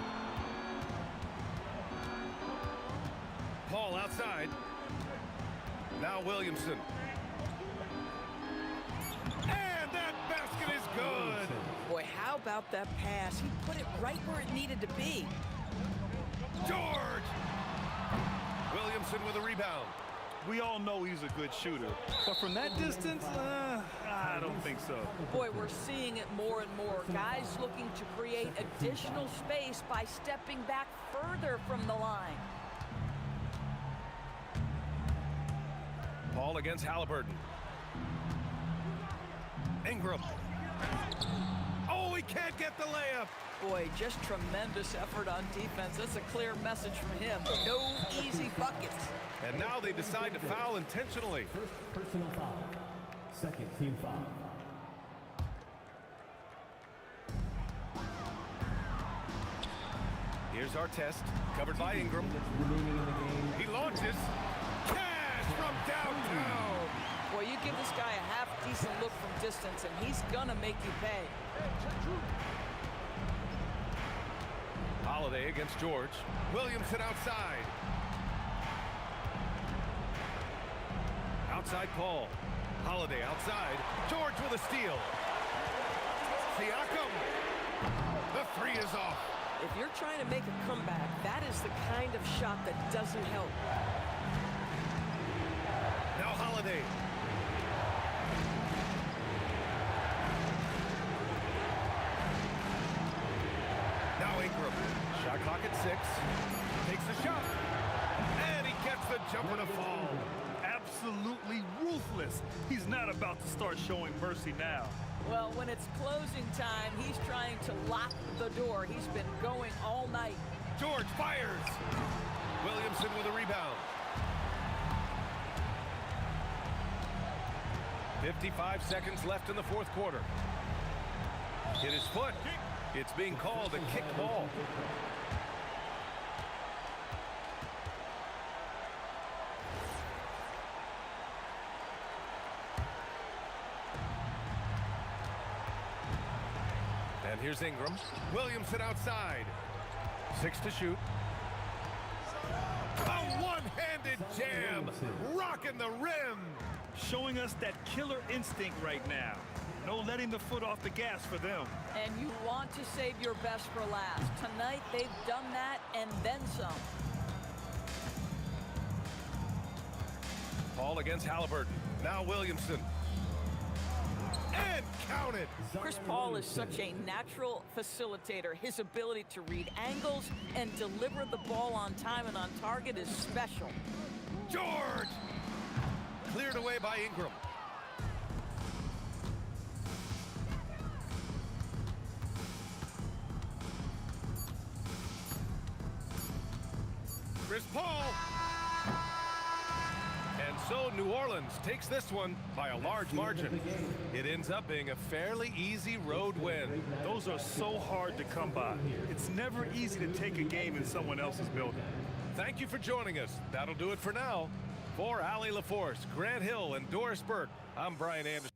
Paul outside. Now Williamson. And that basket is good. Boy, how about that pass? He put it right where it needed to be. George. Williamson with a rebound. We all know he's a good shooter, but from that distance, I don't think so. Boy, we're seeing it more and more. Guys looking to create additional space by stepping back further from the line. Paul against Halliburton. Ingram. Oh, he can't get the layup. Boy, just tremendous effort on defense. That's a clear message from him. No easy buckets. And now they decide to foul intentionally. First personal foul. Second team foul. Here's our test, covered by Ingram. Remaining in the game. He launches. Cash from downtown. Boy, you give this guy a half-decent look from distance, and he's gonna make you pay. Holiday against George. Williamson outside. Outside Paul. Holiday outside. George with a steal. Siakam. The three is off. If you're trying to make a comeback, that is the kind of shot that doesn't help. Now Holiday. Now Ingram. Shot clock at 6. Takes the shot. And he gets the jumper to fall. Absolutely ruthless. He's not about to start showing mercy now. Well, when it's closing time, he's trying to lock the door. He's been going all night. George fires. Williamson with a rebound. 55 seconds left in the fourth quarter. Hit his foot. It's being called a kick ball. And here's Ingram. Williamson outside. 6 to shoot. A one-handed jam. Rocking the rim. Showing us that killer instinct right now. No letting the foot off the gas for them. And you want to save your best for last. Tonight, they've done that and then some. Paul against Halliburton. Now Williamson. And counted. Chris Paul is such a natural facilitator. His ability to read angles and deliver the ball on time and on target is special. George! Cleared away by Ingram. Chris Paul. And so New Orleans takes this one by a large margin. It ends up being a fairly easy road win. Those are so hard to come by. It's never easy to take a game in someone else's building. Thank you for joining us. That'll do it for now. For Allie LaForce, Grant Hill, and Doris Burke, I'm Brian Anderson.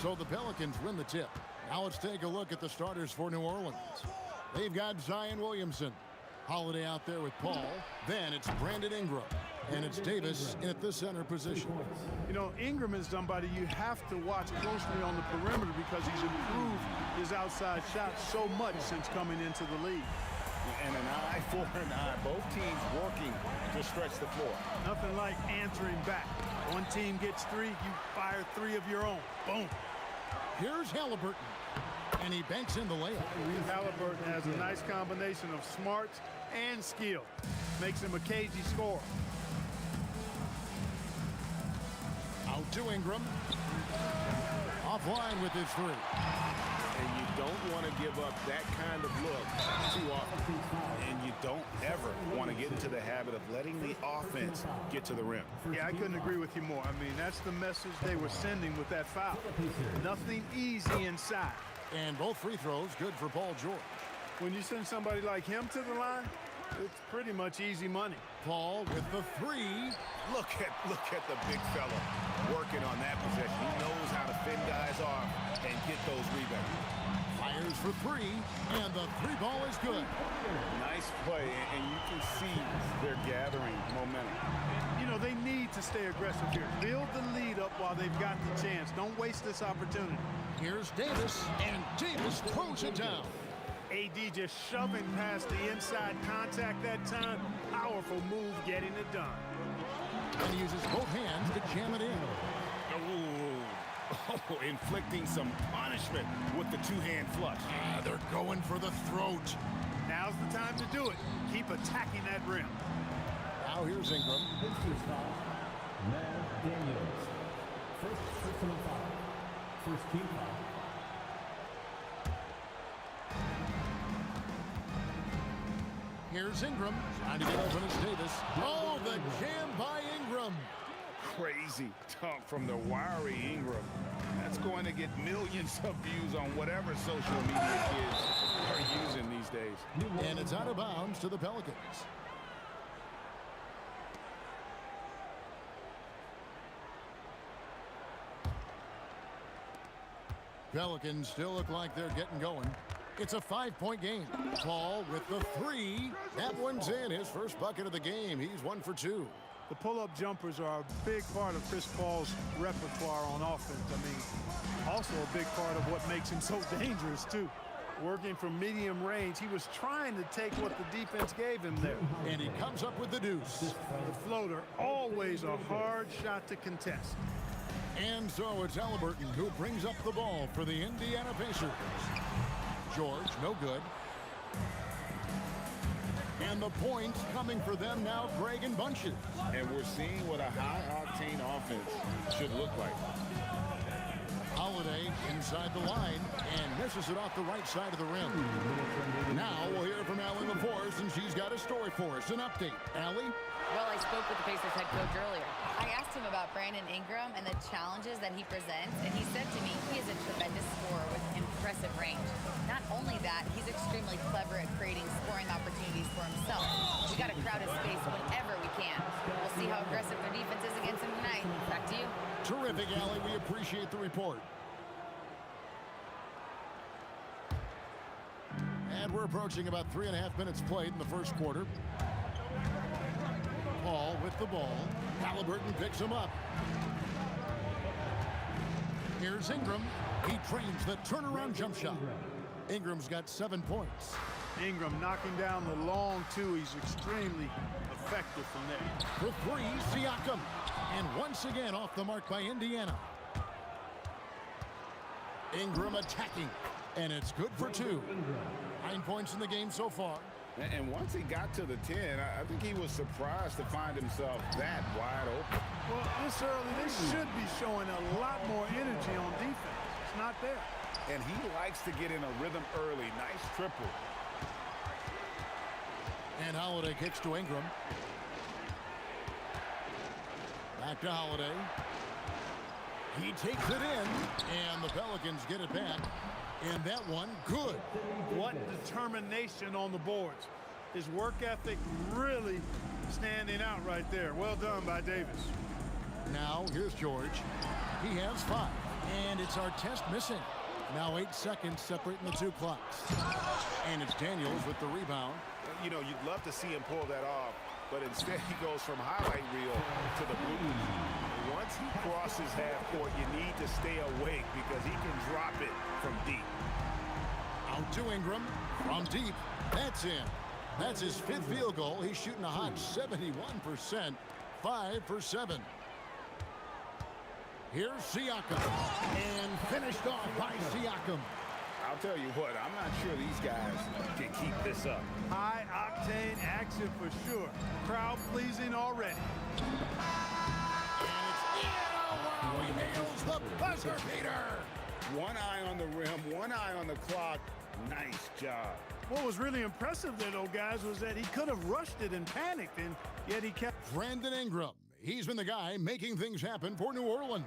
So the Pelicans win the tip. Now let's take a look at the starters for New Orleans. They've got Zion Williamson. Holiday out there with Paul. Then it's Brandon Ingram. And it's Davis at the center position. You know, Ingram is somebody you have to watch closely on the perimeter because he's improved his outside shot so much since coming into the league. And an eye for an eye. Both teams working to stretch the floor. Nothing like answering back. One team gets three, you fire three of your own. Boom. Here's Halliburton. And he banks in the layup. Halliburton has a nice combination of smarts and skill. Makes him a cagey scorer. Out to Ingram. Offline with his three. And you don't want to give up that kind of look too often. And you don't ever want to get into the habit of letting the offense get to the rim. Yeah, I couldn't agree with you more. I mean, that's the message they were sending with that foul. Nothing easy inside. And both free throws good for Paul George. When you send somebody like him to the line, it's pretty much easy money. Paul with the three. Look at the big fella working on that possession. He knows how to fend guys off and get those rebounds. Fires for three, and the three ball is good. Nice play, and you can see they're gathering momentum. You know, they need to stay aggressive here. Build the lead up while they've got the chance. Don't waste this opportunity. Here's Davis, and Davis throws it down. AD just shoving past the inside contact that time. Powerful move getting it done. And he uses both hands to jam it in. Oh, inflicting some punishment with the two-hand flush. They're going for the throat. Now's the time to do it. Keep attacking that rim. Now here's Ingram. Daniels. First personal foul. First team foul. Here's Ingram. Trying to get open as Davis. Oh, the jam by Ingram. Crazy dunk from the wiry Ingram. That's going to get millions of views on whatever social media kids are using these days. And it's out of bounds to the Pelicans. Pelicans still look like they're getting going. It's a 5-point game. Paul with the three. That one's in. His first bucket of the game. He's 1 for 2. The pull-up jumpers are a big part of Chris Paul's repertoire on offense. I mean, also a big part of what makes him so dangerous, too. Working from medium range, he was trying to take what the defense gave him there. And he comes up with the deuce. The floater, always a hard shot to contest. And so it's Halliburton who brings up the ball for the Indiana Pacers. George, no good. And the points coming for them now, Greg, in bunches. And we're seeing what a high-octane offense should look like. Holiday inside the line and misses it off the right side of the rim. Now we'll hear from Allie LaForce, and she's got a story for us. An update. Allie? Well, I spoke with the Pacers head coach earlier. I asked him about Brandon Ingram and the challenges that he presents, and he said to me he is a tremendous scorer with impressive range. Not only that, he's extremely clever at creating scoring opportunities for himself. We got to crowd his space whenever we can. We'll see how aggressive their defense is against him tonight. Back to you. Terrific, Allie. We appreciate the report. And we're approaching about 3.5 minutes played in the first quarter. Paul with the ball. Halliburton picks him up. Here's Ingram. He trains the turnaround jump shot. Ingram's got 7 points. Ingram knocking down the long two. He's extremely effective from there. For 3, Siakam. And once again off the mark by Indiana. Ingram attacking. And it's good for 2. 9 points in the game so far. And once he got to the 10, I think he was surprised to find himself that wide open. Well, this early, they should be showing a lot more energy on defense. It's not there. And he likes to get in a rhythm early. Nice triple. And Holiday kicks to Ingram. Back to Holiday. He takes it in, and the Pelicans get it back. And that one, good. What determination on the boards. His work ethic really standing out right there. Well done by Davis. Now, here's George. He has 5. And it's Artest missing. Now 8 seconds separating the 2 clocks. And it's Daniels with the rebound. You know, you'd love to see him pull that off, but instead he goes from highlight reel to the blue. Once he crosses half court, you need to stay awake because he can drop it from deep. Out to Ingram from deep. That's in. That's his 5th field goal. He's shooting a hot 71%. 5 for 7. Here's Siakam. And finished off by Siakam. I'll tell you what, I'm not sure these guys can keep this up. High octane action for sure. Crowd pleasing already. And it's wow, he nails the buzzer beater. One eye on the rim, one eye on the clock. Nice job. What was really impressive there, though, guys, was that he could have rushed it and panicked, and yet he kept. Brandon Ingram. He's been the guy making things happen for New Orleans.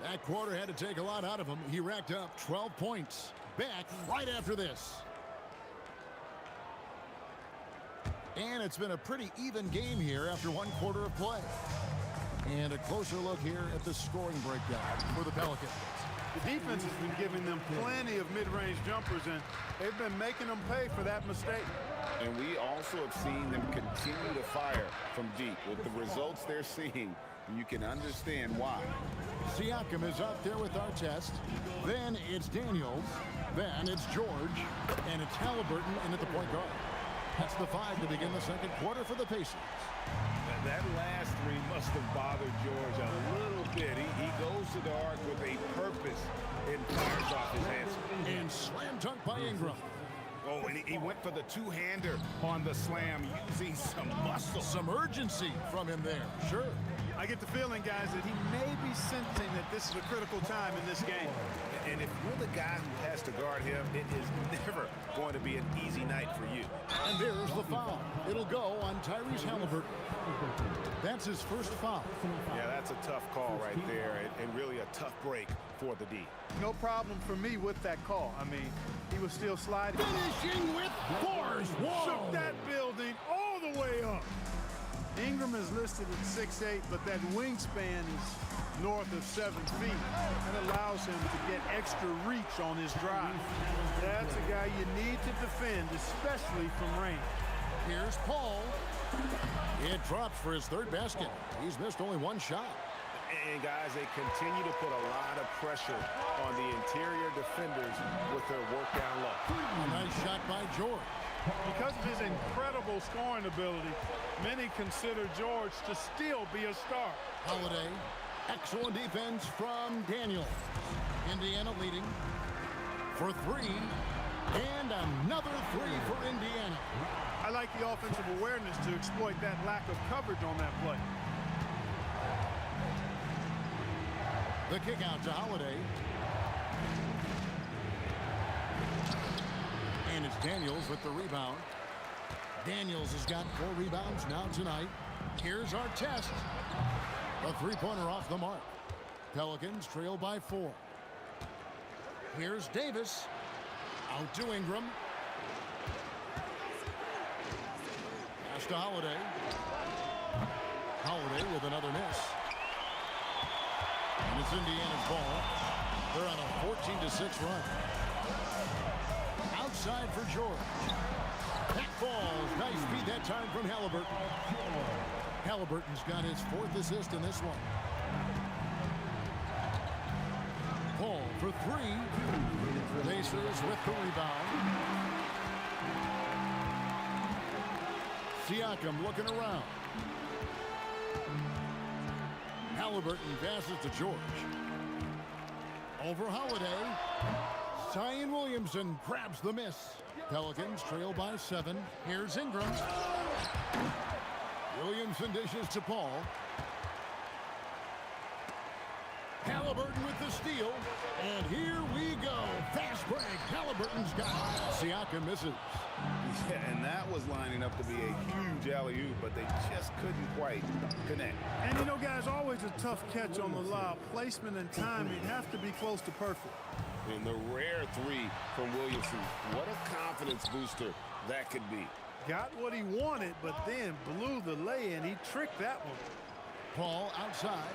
That quarter had to take a lot out of him. He racked up 12 points. Back right after this. And it's been a pretty even game here after 1 quarter of play. And a closer look here at the scoring breakdown for the Pelicans. The defense has been giving them plenty of mid-range jumpers, and they've been making them pay for that mistake. And we also have seen them continue to fire from deep. With the results they're seeing, you can understand why. Siakam is out there with Artest. Then it's Daniels. Then it's George. And it's Halliburton in at the point guard. That's the 5 to begin the second quarter for the Pacers. That last 3 must have bothered George a little bit. He goes to the arc with a purpose and fires off his answer. And slam dunk by Ingram. Oh, and he went for the 2-hander on the slam, using some muscle. Some urgency from him there. Sure. I get the feeling, guys, that he may be sensing that this is a critical time in this game. And if you're the guy who has to guard him, it is never going to be an easy night for you. And there's the foul. It'll go on Tyrese Halliburton. That's his first foul. Yeah, that's a tough call right there, and really a tough break for the D. No problem for me with that call. I mean, he was still sliding. Finishing with force. Whoa. Shook that building all the way up. Ingram is listed at 6'8", but that wingspan is north of 7 feet. That allows him to get extra reach on his drive. That's a guy you need to defend, especially from range. Here's Paul. It drops for his 3rd basket. He's missed only 1 shot. And guys, they continue to put a lot of pressure on the interior defenders with their work down low. A nice shot by George. Because of his incredible scoring ability, many consider George to still be a star. Holiday. Excellent defense from Daniels. Indiana leading for 3. And another 3 for Indiana. I like the offensive awareness to exploit that lack of coverage on that play. The kick out to Holiday. And it's Daniels with the rebound. Daniels has got 4 rebounds now tonight. Here's our test. A three-pointer off the mark. Pelicans trail by 4. Here's Davis. Out to Ingram. Pass to Holiday. Holiday with another miss. And it's Indiana's ball. They're on a 14-6 run. Outside for George. That falls. Nice feed that time from Halliburton. Halliburton's got his 4th assist in this one. Paul for 3. Pacers with the rebound. Siakam looking around. Halliburton passes to George. Over Holiday. Zion Williamson grabs the miss. Pelicans trail by 7. Here's Ingram. Williamson dishes to Paul. Halliburton with the steal. And here we go. Fast break. Halliburton's got it. Siakam misses. Yeah, and that was lining up to be a huge alley-oop, but they just couldn't quite connect. And you know, guys, always a tough catch on the lob. Placement and timing have to be close to perfect. And the rare 3 from Williamson. What a confidence booster that could be. Got what he wanted, but then blew the lay-in. He tricked that one. Paul outside.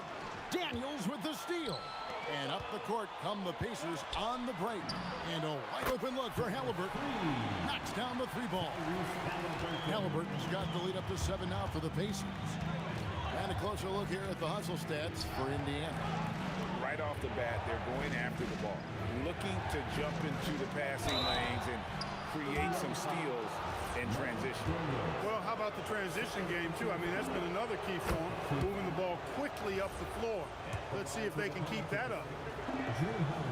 Daniels with the steal. And up the court come the Pacers on the break. And a wide open look for Halliburton. Knocks down the 3-ball. Halliburton's got the lead up to 7 now for the Pacers. And a closer look here at the hustle stats for Indiana. Right off the bat, they're going after the ball, looking to jump into the passing lanes and create some steals in transition. Well, how about the transition game, too? I mean, that's been another key for them, moving the ball quickly up the floor. Let's see if they can keep that up.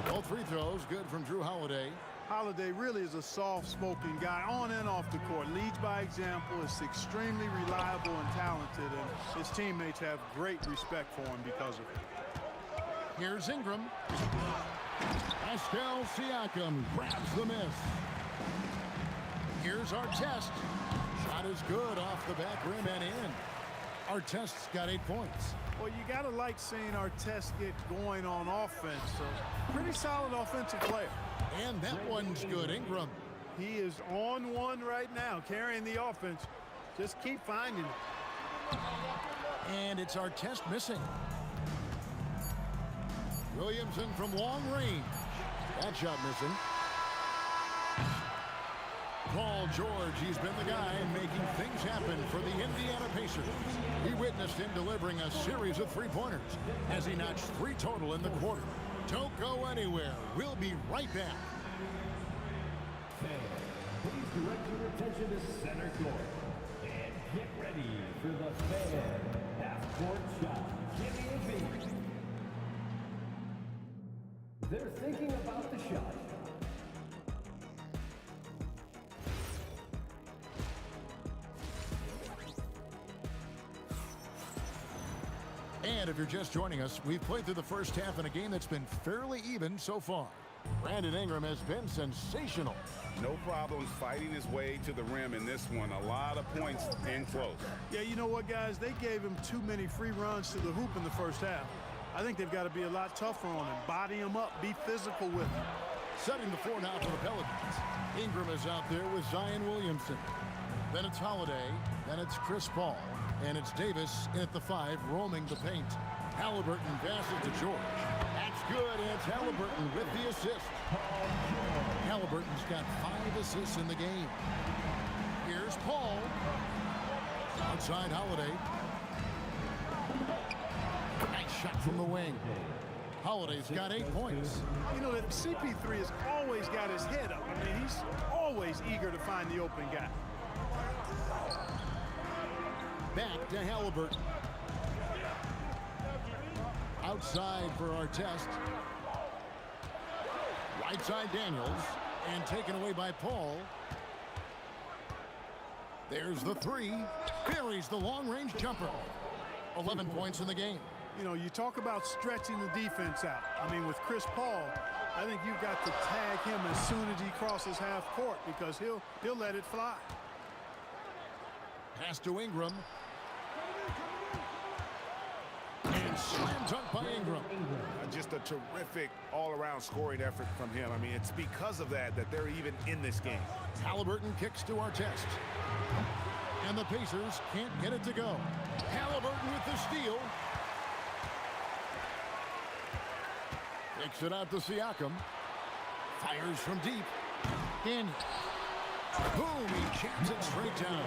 Both free throws good from Drew Holiday. Holiday really is a soft-spoken guy on and off the court. Leads by example, is extremely reliable and talented, and his teammates have great respect for him because of it. Here's Ingram. Pascal Siakam grabs the miss. Here's our test. Shot is good off the back rim and in. Artest's got 8 points. Well, you got to like seeing Artest get going on offense. So pretty solid offensive player. And that one's good. Ingram. He is on one right now, carrying the offense. Just keep finding it. And it's Artest missing. Williamson from long range. That shot missing. Paul George, he's been the guy making things happen for the Indiana Pacers. We witnessed him delivering a series of 3-pointers as he notched 3 total in the quarter. Don't go anywhere. We'll be right back. Fans, please direct your attention to center court. And get ready for the fan half-court shot. Give me a beat. They're thinking about the shot. And if you're just joining us, we've played through the first half in a game that's been fairly even so far. Brandon Ingram has been sensational. No problems fighting his way to the rim in this one. A lot of points in close. Yeah, you know what, guys? They gave him too many free runs to the hoop in the first half. I think they've got to be a lot tougher on him. Body him up. Be physical with him. Setting the floor now for the Pelicans. Ingram is out there with Zion Williamson. Then it's Holiday. Then it's Chris Paul. And it's Davis in at the 5, roaming the paint. Halliburton passes to George. That's good, and it's Halliburton with the assist. Halliburton's got 5 assists in the game. Here's Paul. Outside Holiday. Nice shot from the wing. Holiday's got 8 points. You know, that CP3 has always got his head up. I mean, he's always eager to find the open guy. Back to Halliburton. Outside for our test. Right side Daniels. And taken away by Paul. There's the three. Buries the long-range jumper. 11 points in the game. You know, you talk about stretching the defense out. I mean, with Chris Paul, I think you've got to tag him as soon as he crosses half court because he'll let it fly. Pass to Ingram. And slam dunk by Ingram. Just a terrific all-around scoring effort from him. I mean, it's because of that they're even in this game. Halliburton kicks to Artest. And the Pacers can't get it to go. Halliburton with the steal. Kicks it out to Siakam. Fires from deep. In. Boom, he jams it straight down.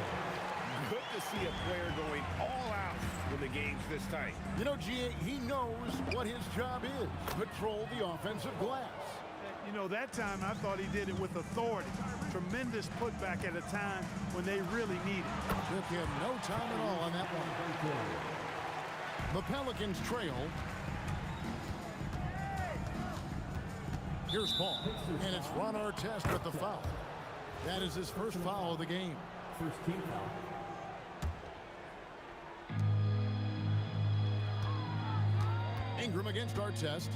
Good to see a player going all out when the game's this tight. You know, G.A., he knows what his job is. Patrol the offensive glass. You know, that time I thought he did it with authority. Tremendous putback at a time when they really need it. Took him no time at all on that one. The Pelicans trail. Here's Paul, and it's Ron Artest with the foul. That is his first foul of the game. First team foul. Ingram against Artest.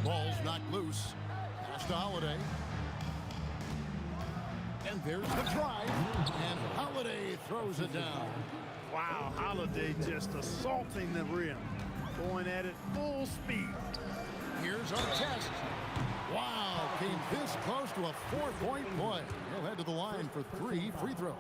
Ball's knocked loose. Pass to Holiday. And there's the drive. And Holiday throws it down. Wow, Holiday just assaulting the rim. Going at it full speed. Here's Artest. Wow, came this close to a 4-point play. He'll head to the line for 3 free throws.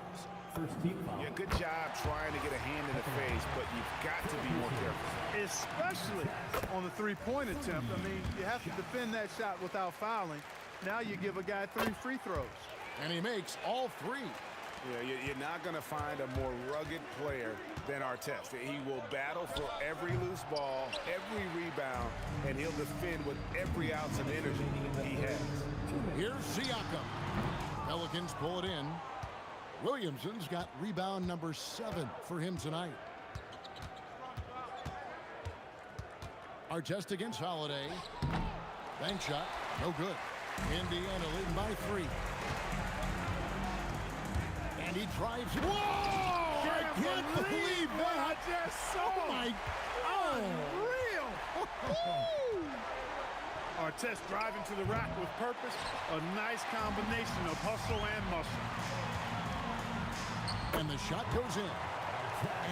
First team foul. Yeah, good job trying to get a hand in the face, but you've got to be more careful. Especially on the three-point attempt. I mean, you have to defend that shot without fouling. Now you give a guy 3 free throws. And he makes all 3. Yeah, you're not going to find a more rugged player than Artest. He will battle for every loose ball, every rebound, and he'll defend with every ounce of energy he has. Here's Siakam. Pelicans pull it in. Williamson's got rebound number 7 for him tonight. Artest against Holiday. Bank shot, no good. Indiana leading by 3. And he drives. Whoa! I can't believe that! I just saw. Oh my! Unreal! Artest driving to the rack with purpose. A nice combination of hustle and muscle. And the shot goes in.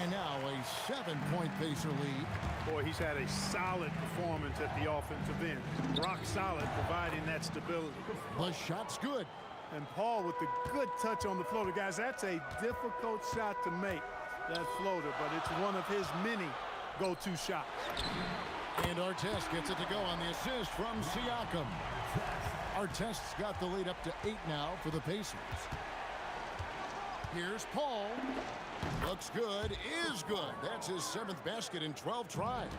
And now a 7-point Pacer lead. Boy, he's had a solid performance at the offensive end. Rock solid, providing that stability. The shot's good. And Paul with the good touch on the floater. Guys, that's a difficult shot to make, that floater, but it's one of his many go-to shots. And Artest gets it to go on the assist from Siakam. Artest's got the lead up to 8 now for the Pacers. Here's Paul. Looks good, is good. That's his 7th basket in 12 tries.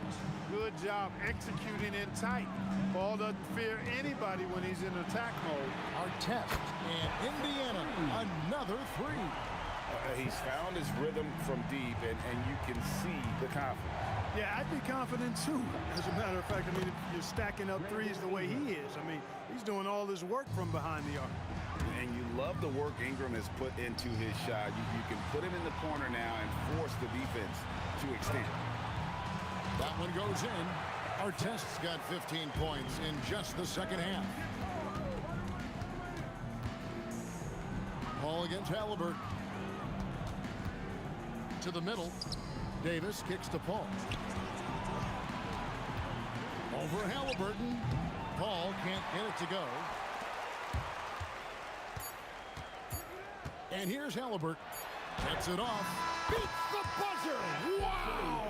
Good job executing in tight. Paul doesn't fear anybody when he's in attack mode. Artest and Indiana, another 3. He's found his rhythm from deep, and you can see the confidence. Yeah, I'd be confident too. As a matter of fact, I mean, if you're stacking up threes the way he is, I mean, he's doing all his work from behind the arc. And you love the work Ingram has put into his shot. You can put him in the corner now and force the defense to extend. That one goes in. Artest's got 15 points in just the second half. Paul against Halliburton. To the middle. Davis kicks to Paul. Over Halliburton. Paul can't get it to go. And here's Halliburton. Gets it off. Beats the buzzer. Wow!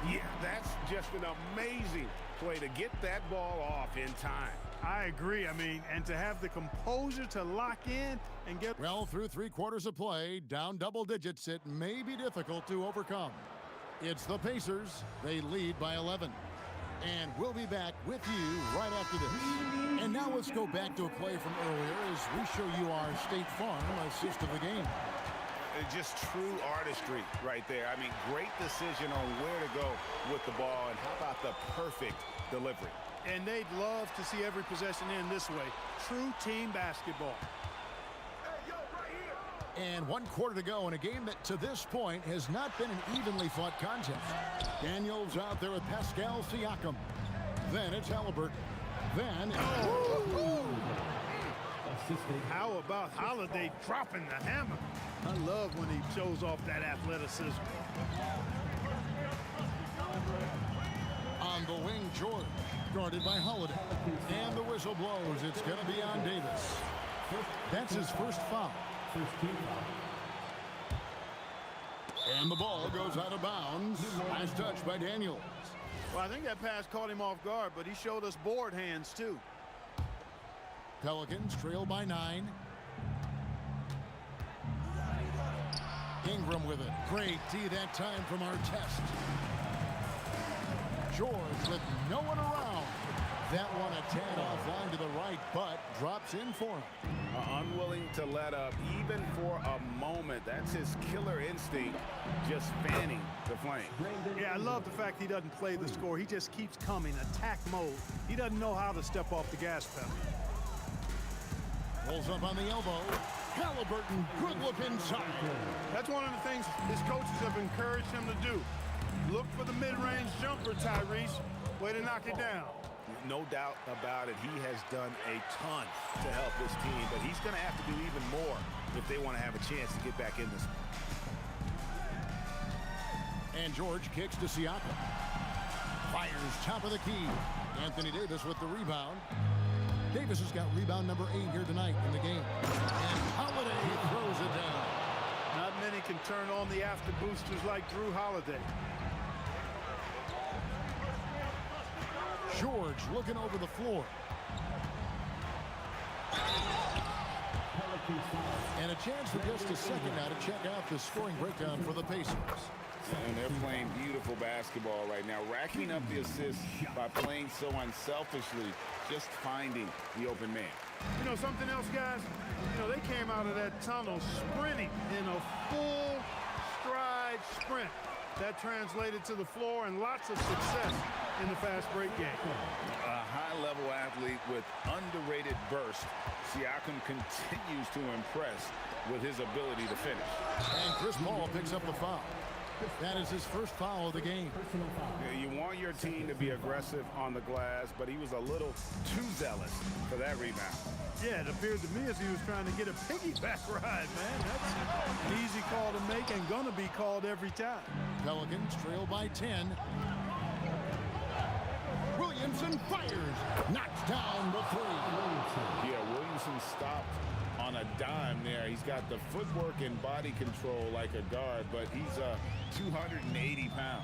Yeah, that's just an amazing play to get that ball off in time. I agree. I mean, and to have the composure to lock in and get... Well, through 3 quarters of play, down double digits, it may be difficult to overcome. It's the Pacers. They lead by 11. And we'll be back with you right after this. And now let's go back to a play from earlier as we show you our State Farm assist of the game. Just true artistry right there. I mean, great decision on where to go with the ball, and how about the perfect delivery. And they'd love to see every possession end this way. True team basketball. Hey, yo, right here. And 1 quarter to go in a game that to this point has not been an evenly fought contest. Daniels out there with Pascal Siakam. Then it's Halliburton. Then How about Holiday dropping the hammer? I love when he shows off that athleticism. on the wing, George, guarded by Holiday. And the whistle blows. It's going to be on Davis. That's his first foul. And the ball goes out of bounds. Last touch by Daniels. Well, I think that pass caught him off guard, but he showed us board hands, too. Pelicans trail by 9. Ingram with it. Great D that time from Artest. George with no one around. That one a tad offline to the right, but drops in for him. Unwilling to let up even for a moment. That's his killer instinct, just fanning the flame. Yeah, I love the fact he doesn't play the score. He just keeps coming, attack mode. He doesn't know how to step off the gas pedal. Pulls up on the elbow. Halliburton, good look inside. That's one of the things his coaches have encouraged him to do. Look for the mid-range jumper, Tyrese. Way to knock it down. No doubt about it. He has done a ton to help his team, but he's going to have to do even more if they want to have a chance to get back in this. And George kicks to Siakam. Fires top of the key. Anthony Davis with the rebound. Davis has got rebound number 8 here tonight in the game. And Holiday throws it down. Not many can turn on the after boosters like Drew Holiday. George looking over the floor. And a chance for just a second now to check out the scoring breakdown for the Pacers. And they're playing beautiful basketball right now, racking up the assists by playing so unselfishly, just finding the open man. You know something else, guys? You know, they came out of that tunnel sprinting in a full stride sprint. That translated to the floor and lots of success in the fast break game. A high-level athlete with underrated burst. Siakam continues to impress with his ability to finish. And Chris Paul picks up the foul. That is his first foul of the game. Yeah, you want your team to be aggressive on the glass, but he was a little too zealous for that rebound. Yeah, it appeared to me as he was trying to get a piggyback ride, man. That's an easy call to make and gonna be called every time. Pelicans trail by 10. Williamson fires. Knocks down the 3. Yeah, Williamson stopped on a dime there. He's got the footwork and body control like a guard, but he's 280 pounds.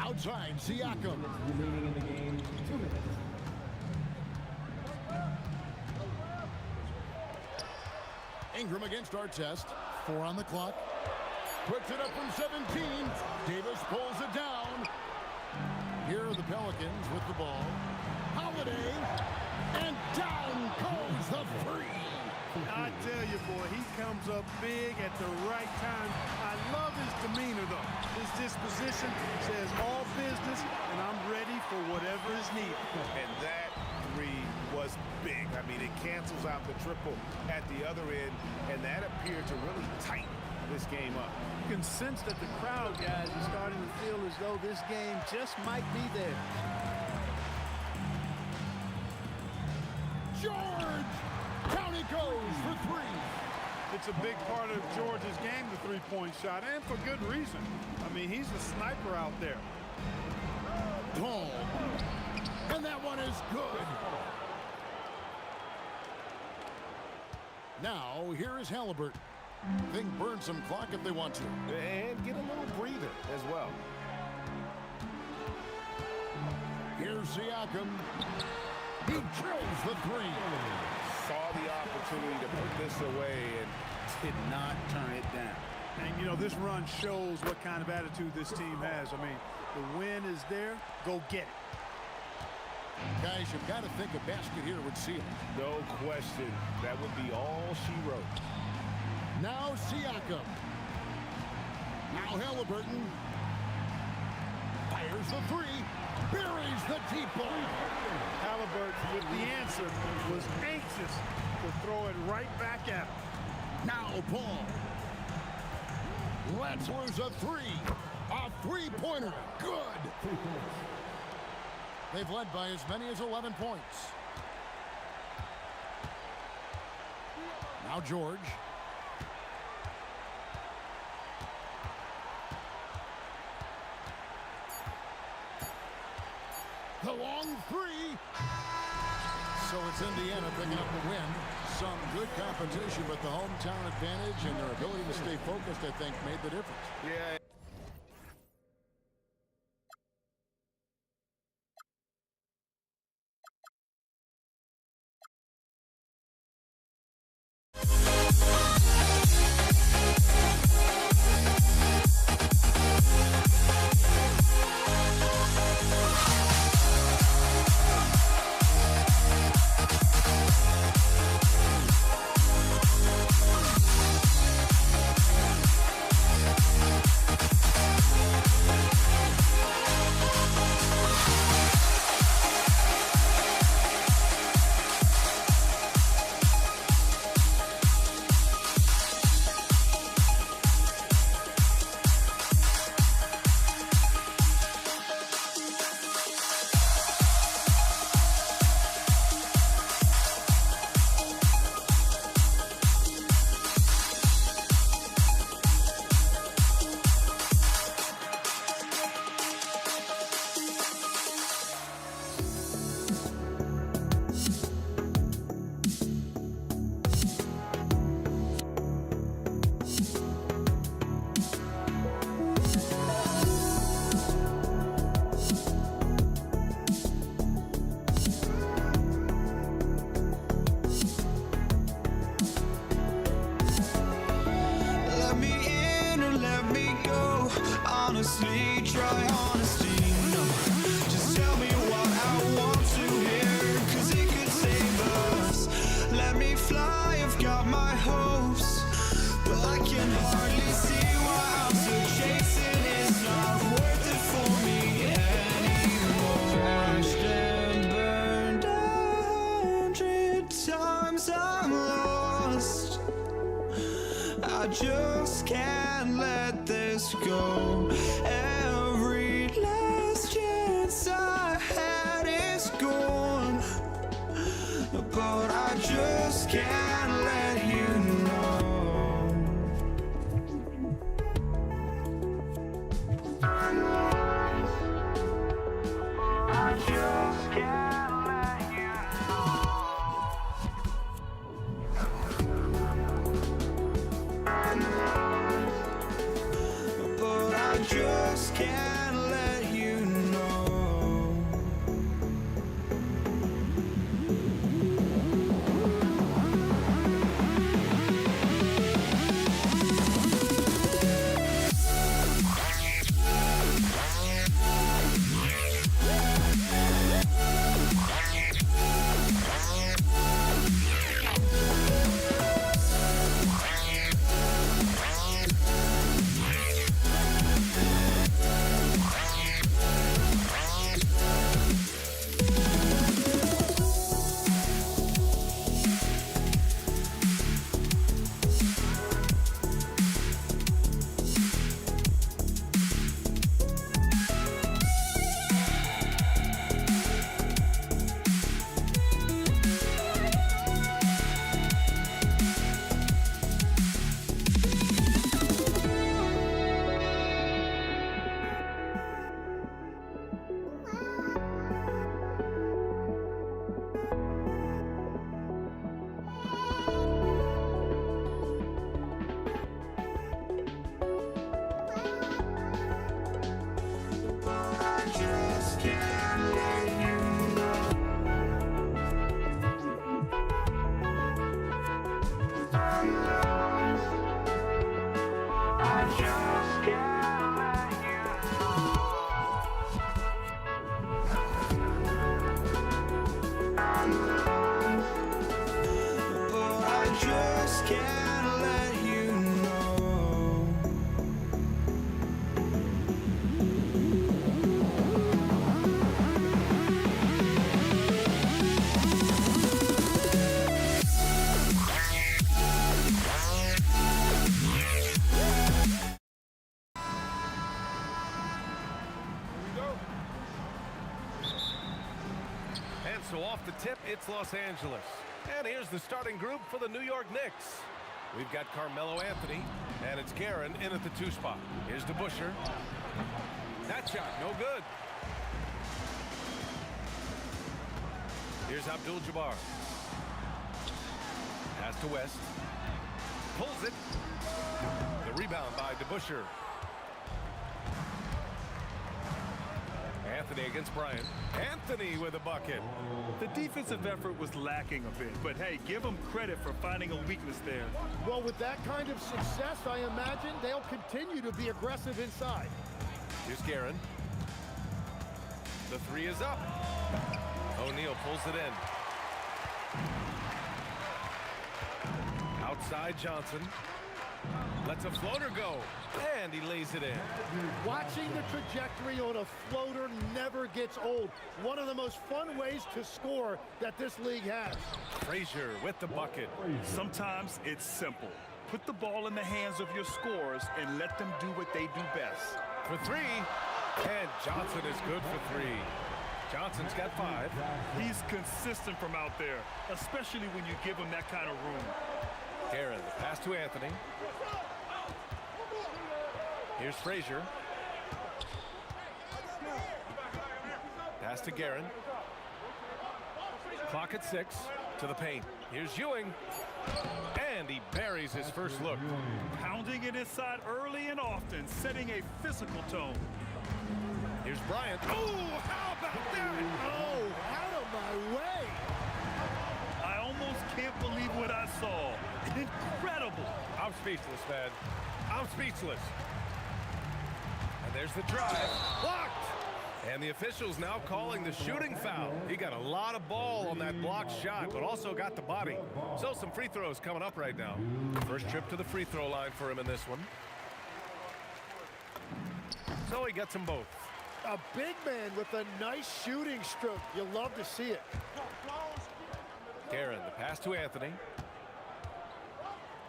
Outside, Siakam. Remaining in the game, 2 minutes. Ingram against Artest. 4 on the clock. Puts it up from 17. Davis pulls it down. Here are the Pelicans with the ball. Holiday. And down goes the 3. I tell you, boy, he comes up big at the right time. I love his demeanor, though. His disposition says all business, and I'm ready for whatever is needed. And that 3 was big. I mean, it cancels out the triple at the other end, and that appeared to really tighten this game up. You can sense that the crowd, guys, is starting to feel as though this game just might be there. George! Down he goes for 3. It's a big part of George's game, the three-point shot, and for good reason. I mean, he's a sniper out there. Paul. And that one is good. Now, here is Halliburton. They can burn some clock if they want to. And get a little breather as well. Here's Siakam. He drills the 3. Saw the opportunity to put this away and did not turn it down. And, you know, this run shows what kind of attitude this team has. I mean, the win is there. Go get it. Guys, you've got to think a basket here would seal it. No question. That would be all she wrote. Now Siakam. Now Halliburton. Fires the 3. Buries the deep ball. Halliburton, with the answer, was anxious to throw it right back at him. Now Paul. answers a three. A three-pointer. Good. They've led by as many as 11 points. Now George. The long three. So it's Indiana picking up the win. Some good competition, but the hometown advantage and their ability to stay focused, I think, made the difference. Yeah. Honestly, try honesty, no. Just tell me what I want to hear, 'cause it could save us. Let me fly, I've got my hopes, but I can hardly see why I'm still chasing. It's not worth it for me anymore. Crashed and burned 100 times, I'm lost. I just can't let this go. Every last chance I had is gone, but I just can't let you know. I just can't let you know. But I just can't let you know. so off the tip, it's Los Angeles. And here's the starting group for the New York Knicks. We've got Carmelo Anthony, and it's Guerin in at the 2 spot. Here's DeBusschere. That shot, no good. Here's Abdul-Jabbar. Pass to West. Pulls it. The rebound by DeBusschere. Anthony against Bryant. Anthony with a bucket. The defensive effort was lacking a bit, but hey, give them credit for finding a weakness there. Well, with that kind of success, I imagine they'll continue to be aggressive inside. Here's Guerin. The 3 is up. O'Neal pulls it in. Outside Johnson. Lets a floater go. And he lays it in. Watching the trajectory on a floater never gets old. One of the most fun ways to score that this league has. Frazier with the bucket. Sometimes it's simple. Put the ball in the hands of your scorers and let them do what they do best. For 3. And Johnson is good for 3. Johnson's got 5. He's consistent from out there, especially when you give him that kind of room. Guerin, the pass to Anthony. Here's Frazier. Pass to Guerin. Clock at 6. To the paint. Here's Ewing. And he buries his first look. Pounding it inside early and often, setting a physical tone. Here's Bryant. Oh, how about that? Oh, out of my way. I almost can't believe what I saw. Incredible. I'm speechless, man. I'm speechless. And there's the drive. Blocked. And the officials now calling the shooting foul. He got a lot of ball on that blocked shot, but also got the body. So some free throws coming up right now. First trip to the free throw line for him in this one. So he gets them both. A big man with a nice shooting stroke. You'll love to see it. Guerin, the pass to Anthony.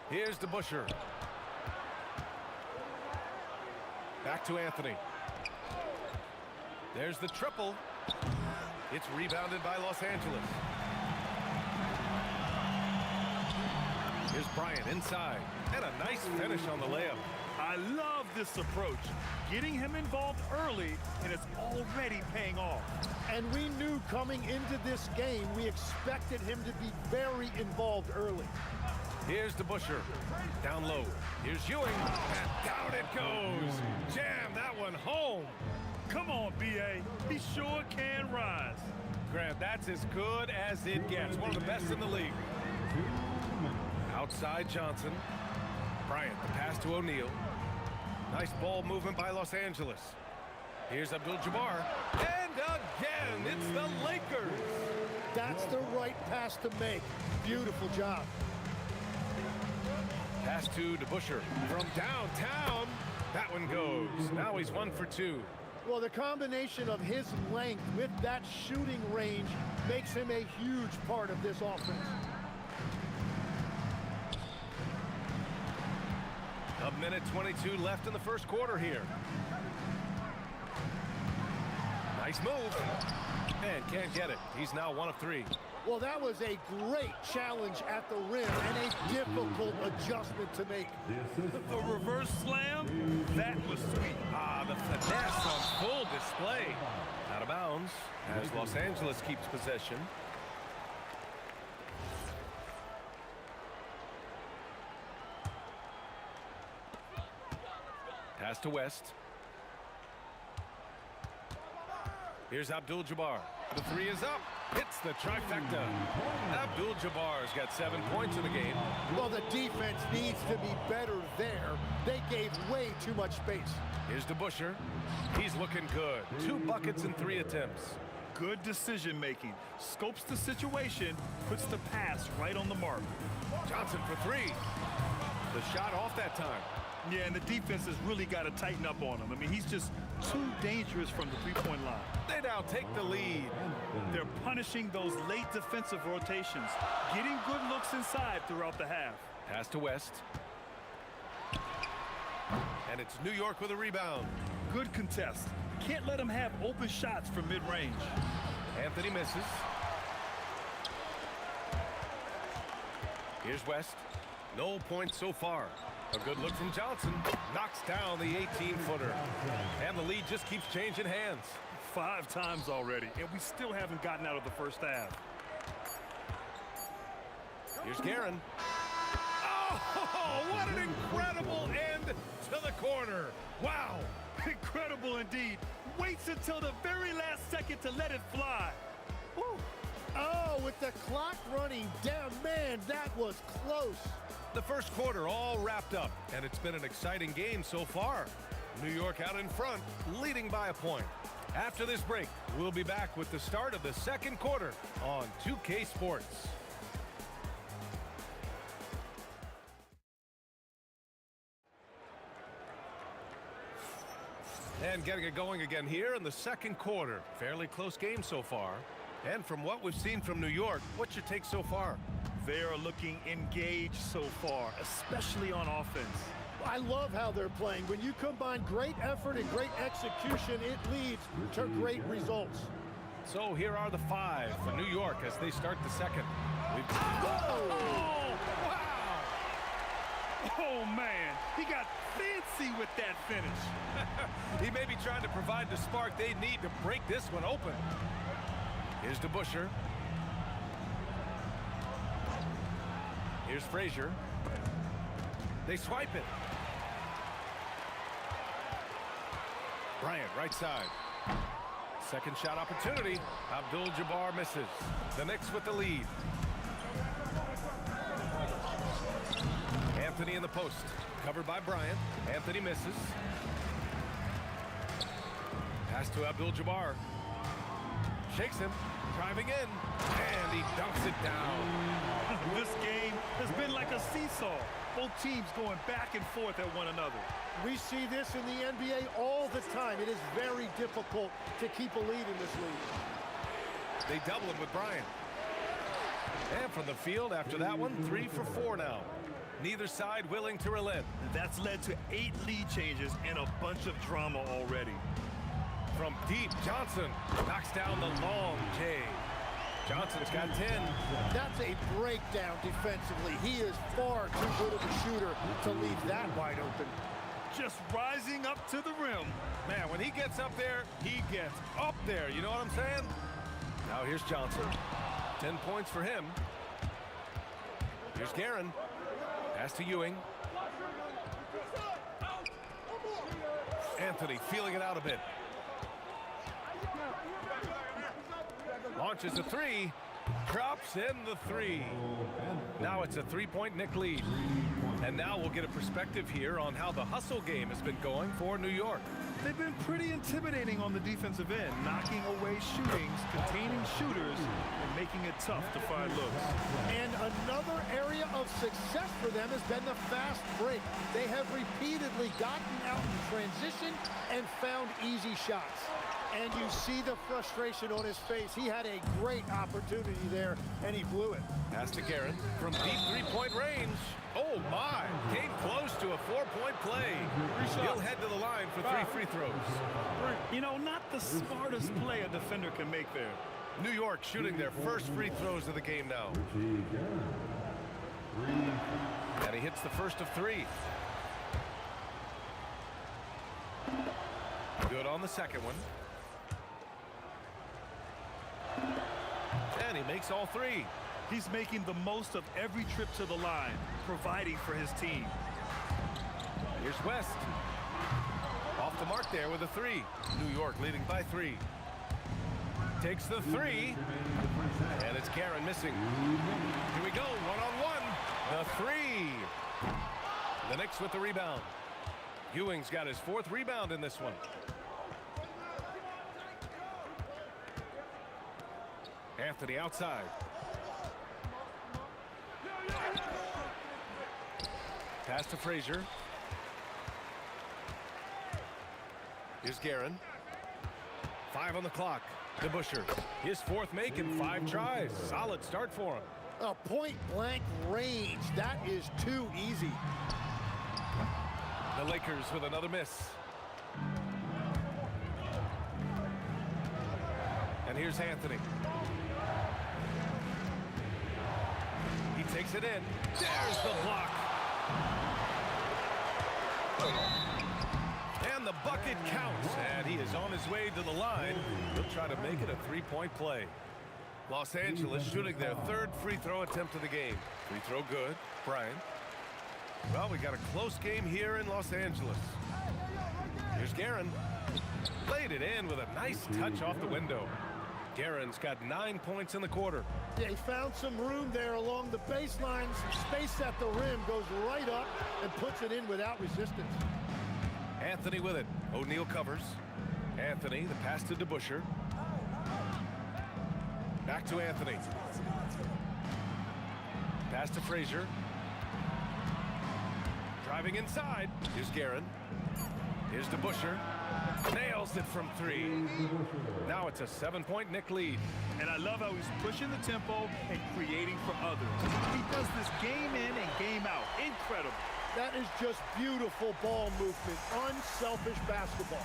Here's DeBusschere. Back to Anthony. There's the triple. It's rebounded by Los Angeles. Here's Bryant inside. And a nice finish on the layup. I love this approach. Getting him involved early, and it's already paying off. And we knew coming into this game, we expected him to be very involved early. Here's DeBusschere. Down low. Here's Ewing. And down it goes. Jam that one home. Come on, B.A. He sure can rise. Grant, that's as good as it gets. One of the best in the league. Outside Johnson. Bryant, the pass to O'Neal. Nice ball movement by Los Angeles. Here's Abdul-Jabbar. And again, it's the Lakers. That's the right pass to make. Beautiful job. Pass to DeBusschere from downtown. That one goes. Now he's 1 for 2. Well, the combination of his length with that shooting range makes him a huge part of this offense. A minute 22 left in the first quarter here. Nice move. And can't get it. He's now 1 of 3. Well, that was a great challenge at the rim and a difficult adjustment to make. The reverse slam, that was sweet. Ah, the finesse on full display. Out of bounds as Los Angeles keeps possession. Pass to West. Here's Abdul-Jabbar. The 3 is up. Hits the trifecta. Abdul-Jabbar's got 7 points in the game. Well, the defense needs to be better there. They gave way too much space. Here's DeBusschere. He's looking good. 2 buckets in 3 attempts. Good decision making. Scopes the situation, puts the pass right on the mark. Johnson for 3. The shot off that time. Yeah, and the defense has really got to tighten up on him. I mean, he's just too dangerous from the three-point line. They now take the lead. They're punishing those late defensive rotations, getting good looks inside throughout the half. Pass to West. And it's New York with a rebound. Good contest. Can't let him have open shots from mid-range. Anthony misses. Here's West. No points so far. A good look from Johnson. Knocks down the 18-footer. And the lead just keeps changing hands. 5 times already, and we still haven't gotten out of the first half. Here's Guerin. Oh, what an incredible end to the corner. Wow. Incredible indeed. Waits until the very last second to let it fly. Woo. Oh, with the clock running down, man, that was close. The first quarter all wrapped up, and it's been an exciting game so far. New York out in front, leading by a point. After this break, we'll be back with the start of the second quarter on 2K Sports. And getting it going again here in the second quarter. Fairly close game so far. And from what we've seen from New York, what's your take so far? They are looking engaged so far, especially on offense. I love how they're playing. When you combine great effort and great execution, it leads to great results. So here are the 5 for New York as they start the second. Oh, wow! Oh, man, he got fancy with that finish. He may be trying to provide the spark they need to break this one open. Here's DeBuscher. Here's Frazier. They swipe it. Bryant, right side. Second shot opportunity. Abdul-Jabbar misses. The Knicks with the lead. Anthony in the post. Covered by Bryant. Anthony misses. Pass to Abdul-Jabbar. Shakes him. Driving in. And he dunks it down. This game has been like a seesaw. Both teams going back and forth at one another. We see this in the NBA all the time. It is very difficult to keep a lead in this league. They double him with Bryant. And from the field after that one, 3 for 4 now. Neither side willing to relent. That's led to 8 lead changes and a bunch of drama already. From deep, Johnson knocks down the long J. Johnson's got 10. That's a breakdown defensively. He is far too good of a shooter to leave that wide open. Just rising up to the rim. Man, when he gets up there, he gets up there. You know what I'm saying? Now here's Johnson. 10 points for him. Here's Guerin. Pass to Ewing. Anthony feeling it out a bit. Launches a 3. Drops in the 3. Now it's a 3-point Knick lead. And now we'll get a perspective here on how the hustle game has been going for New York. They've been pretty intimidating on the defensive end, knocking away shootings, containing shooters, and making it tough to find looks. And another area of success for them has been the fast break. They have repeatedly gotten out in transition and found easy shots. And you see the frustration on his face. He had a great opportunity there, and he blew it. Pass to Guerin from deep 3-point range. Oh, my. Came close to a 4-point play. He'll head to the line for 3 free throws. You know, not the smartest play a defender can make there. New York shooting their first free throws of the game now. And he hits the first of 3. Good on the second one. And he makes all 3. He's making the most of every trip to the line, providing for his team. Here's West. Off the mark there with a 3. New York leading by 3. Takes the 3. And it's Guerin missing. Here we go, one-on-one. The 3. The Knicks with the rebound. Ewing's got his 4th rebound in this one. Anthony outside. Pass to Frazier. Here's Guerin. 5 on the clock. DeBuscher. His 4th make in 5 tries. Solid start for him. A point-blank range. That is too easy. The Lakers with another miss. And here's Anthony. He takes it in. There's the block. And the bucket counts, and he is on his way to the line. He'll try to make it a three-point play. Los Angeles shooting their third free throw attempt of the game. Free throw good. Bryant. Well, we got a close game here in Los Angeles. Here's Guerin. Played it in with a nice touch off the window. Guerin's got 9 points in the quarter. Yeah, he found some room there along the baseline. Space at the rim, goes right up and puts it in without resistance. Anthony with it. O'Neal covers. Anthony, the pass to DeBusschere. Back to Anthony. Pass to Frazier. Driving inside. Here's Guerin. Here's DeBusschere. Nails it from three. Now it's a 7-point Knick lead. And I love how he's pushing the tempo and creating for others. He does this game in and game out. Incredible. That is just beautiful ball movement. Unselfish basketball.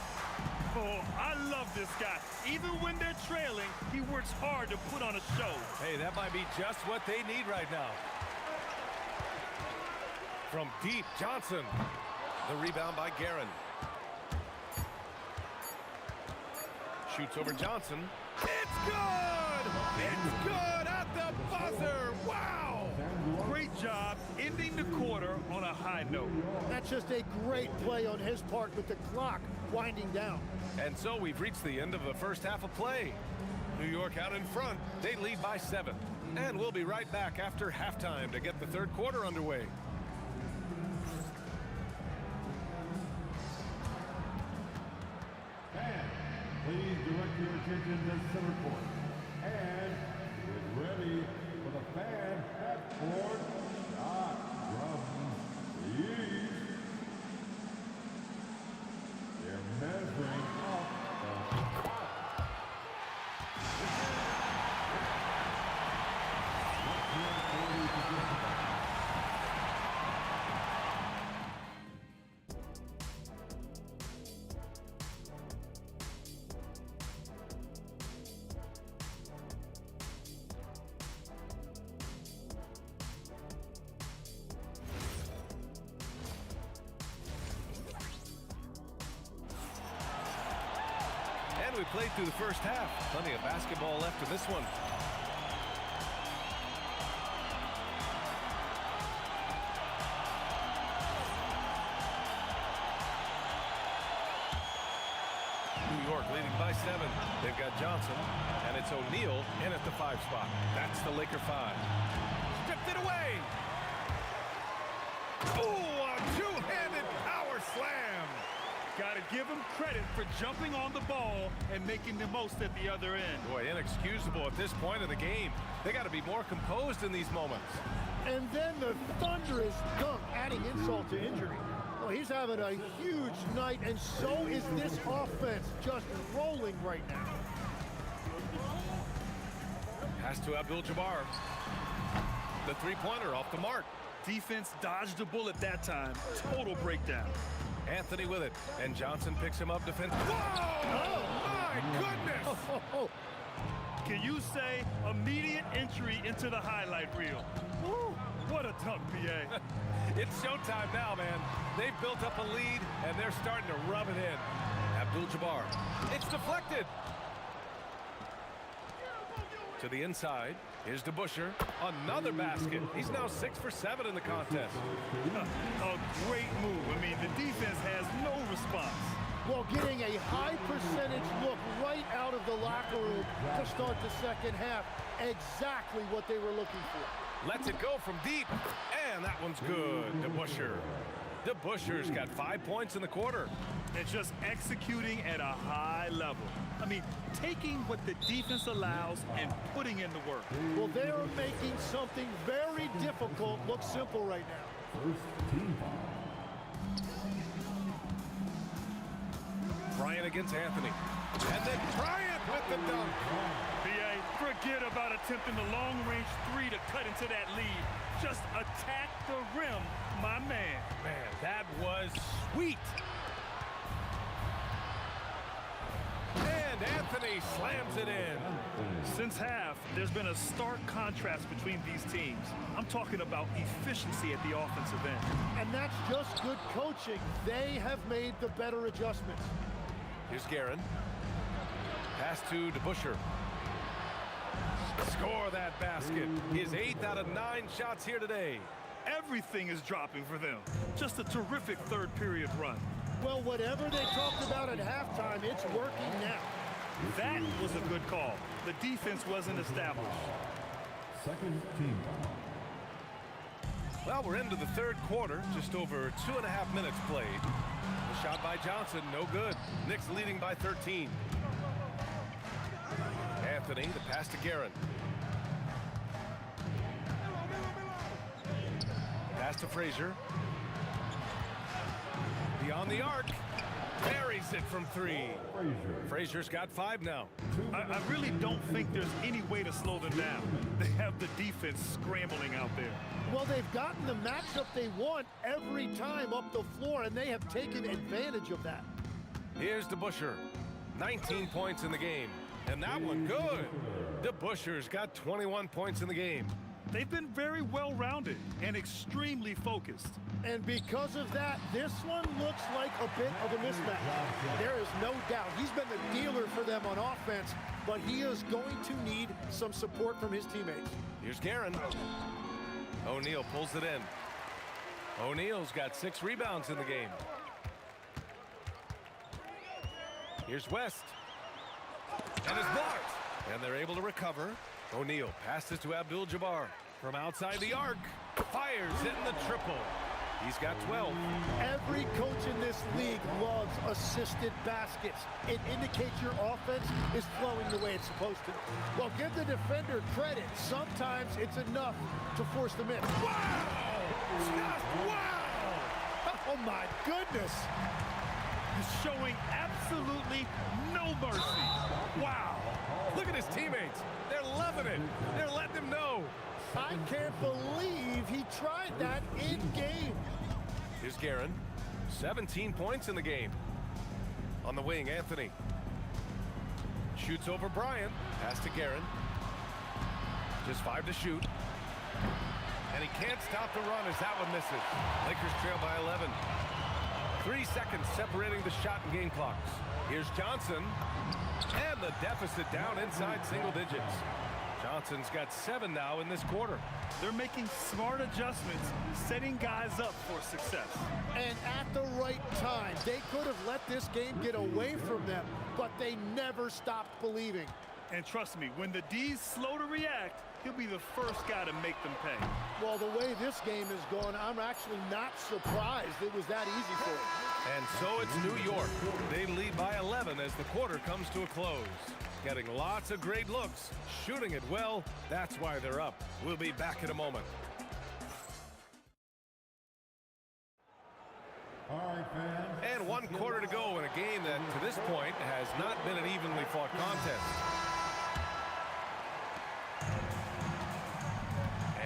Oh, I love this guy. Even when they're trailing, he works hard to put on a show. Hey, that might be just what they need right now. From deep, Johnson. The rebound by Guerin. Shoots over Johnson. It's good! It's good at the buzzer! Wow! Great job ending the quarter on a high note. That's just a great play on his part with the clock winding down. And so we've reached the end of the first half of play. New York out in front. They lead by 7. And we'll be right back after halftime to get the third quarter underway. Please direct your attention to center court. And get ready for the fan half-court shot from the east. They're measuring up the spot. And we played through the first half. Plenty of basketball left in this one. New York leading by 7. They've got Johnson, and it's O'Neal in at the 5 spot. That's the Laker 5. Stripped it away. Ooh, a two-handed power slam. Got to give him credit for jumping on the ball and making the most at the other end. Boy, inexcusable at this point of the game. They got to be more composed in these moments. And then the thunderous dunk, adding insult to injury. Well, he's having a huge night, and so is this offense, just rolling right now. Pass to Abdul-Jabbar. The three-pointer off the mark. Defense dodged the bullet that time. Total breakdown. Anthony with it, and Johnson picks him up defense. Whoa! Oh, my goodness! Can you say immediate entry into the highlight reel? Woo, what a dunk, PA. It's showtime now, man. They've built up a lead, and they're starting to rub it in. Abdul-Jabbar. It's deflected. To the inside. Here's DeBusschere. Another basket. He's now 6 for 7 in the contest. A great move. I mean, the defense has no response. Well, getting a high percentage look right out of the locker room to start the second half. Exactly what they were looking for. Lets it go from deep. And that one's good. DeBusschere. DeBusschere's got 5 points in the quarter. And just executing at a high level. I mean, taking what the defense allows and putting in the work. Well, they are making something very difficult look simple right now. First team foul. Bryant against Anthony. And then Bryant with the dunk. BA, forget about attempting the long-range 3 to cut into that lead. Just attack the rim, my man. Man, that was sweet. And Anthony slams it in. Since half, There's been a stark contrast between these teams. I'm talking about efficiency at the offensive end. And that's just good coaching. They have made the better adjustments. Here's Guerin. Pass to DeBusschere. Score that basket. His 8th out of 9 shots here today. Everything is dropping for them. Just a terrific third period run. Well, whatever they talked about at halftime, it's working now. That was a good call. The defense wasn't established. Second team foul. Well, we're into the third quarter. Just over 2.5 minutes played. The shot by Johnson, no good. Knicks leading by 13. Anthony, the pass to Guerin. Pass to Frazier. Beyond the arc. Buries it from 3. Frazier's got 5 now. I really don't think there's any way to slow them down. They have the defense scrambling out there. Well, they've gotten the matchup they want every time up the floor, and they have taken advantage of that. Here's DeBusschere. 19 points in the game. And that one good. DeBusschere's got 21 points in the game. They've been very well-rounded and extremely focused. And because of that, this one looks like a bit of a mismatch. There is no doubt he's been the dealer for them on offense, but he is going to need some support from his teammates. Here's Guerin. O'Neal pulls it in. O'Neal's got 6 rebounds in the game. Here's West. And it's blocked. And they're able to recover. O'Neal passes to Abdul-Jabbar. From outside the arc. Fires in the triple. He's got 12. Every coach in this league loves assisted baskets. It indicates your offense is flowing the way it's supposed to. Well, give the defender credit. Sometimes it's enough to force them in. Wow! Just wow! Oh, my goodness. He's showing absolutely no mercy. Wow. Look at his teammates. They're loving it. They're letting him know. I can't believe he tried that in game. Here's Guerin. 17 points in the game. On the wing, Anthony. Shoots over Bryant. Pass to Guerin. Just 5 to shoot. And he can't stop the run as that one misses. Lakers trail by 11. 3 seconds separating the shot and game clocks. Here's Johnson. And the deficit down inside single digits. Johnson's got 7 now in this quarter. They're making smart adjustments, setting guys up for success. And at the right time, they could have let this game get away from them, but they never stopped believing. And trust me, when the D's slow to react, he'll be the first guy to make them pay. Well, the way this game is going, I'm actually not surprised it was that easy for them. And so it's New York. They lead by 11 as the quarter comes to a close. Getting lots of great looks, shooting it well. That's why they're up. We'll be back in a moment. All right, fans. And 1 quarter to go in a game that, to this point, has not been an evenly fought contest.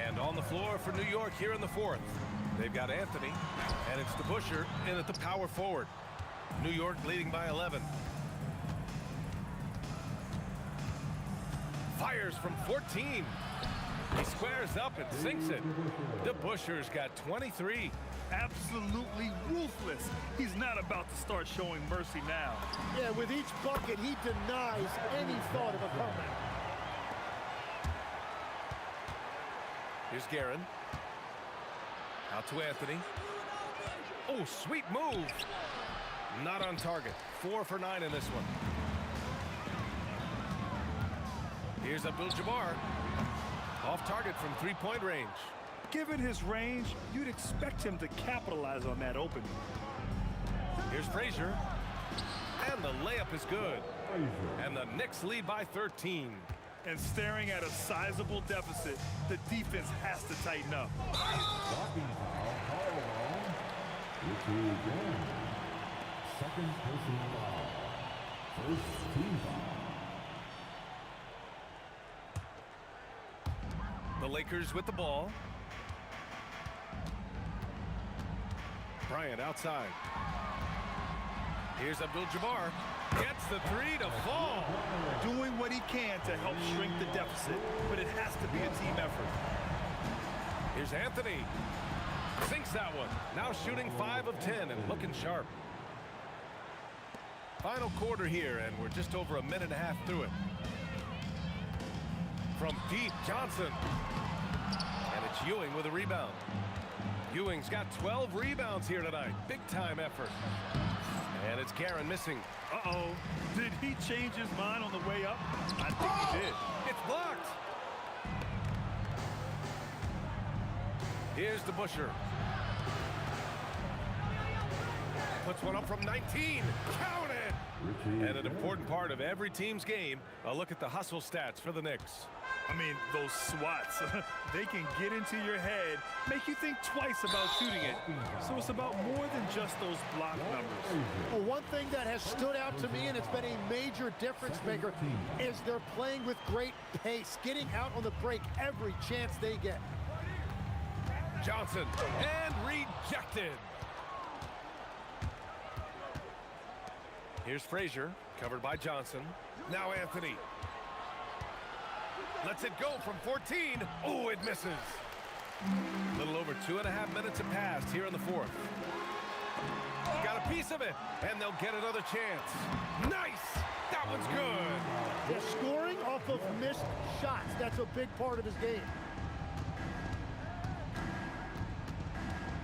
And on the floor for New York here in the 4th. They've got Anthony, and it's DeBusschere in at the power forward. New York leading by 11. Fires from 14. He squares up and sinks it. DeBusschere's got 23. Absolutely ruthless. He's not about to start showing mercy now. Yeah, with each bucket, he denies any thought of a comeback. Here's Guerin. Out to Anthony. Oh, sweet move. Not on target. 4 for 9 in this one. Here's Abdul-Jabbar. Off target from 3-point range. Given his range, you'd expect him to capitalize on that opening. Here's Frazier. And the layup is good. And the Knicks lead by 13. And staring at a sizable deficit, the defense has to tighten up. Blocking foul, call on Ricky again. Second personal foul. First team foul. The Lakers with the ball. Bryant outside. Here's Abdul-Jabbar. Gets the three to fall. Doing what he can to help shrink the deficit, but it has to be a team effort. Here's Anthony. Sinks that one. Now shooting 5 of 10 and looking sharp. Final quarter here, and we're just over a minute and a half through it. From deep, Johnson. And it's Ewing with a rebound. Ewing's got 12 rebounds here tonight. Big time effort. And it's Guerin missing. Uh-oh. Did he change his mind on the way up? I think he did. It's blocked. Here's the Busher. Puts one up from 19. Count it! And an important part of every team's game, a look at the hustle stats for the Knicks. I mean, those swats, they can get into your head, make you think twice about shooting it. So it's about more than just those block numbers. Well, one thing that has stood out to me, and it's been a major difference maker, is they're playing with great pace, getting out on the break every chance they get. Johnson, and rejected. Here's Frazier, covered by Johnson. Now Anthony. Lets it go from 14. Oh, it misses. A little over 2.5 minutes have passed here in the fourth. Got a piece of it, and they'll get another chance. Nice! That one's good. They're scoring off of missed shots. That's a big part of his game.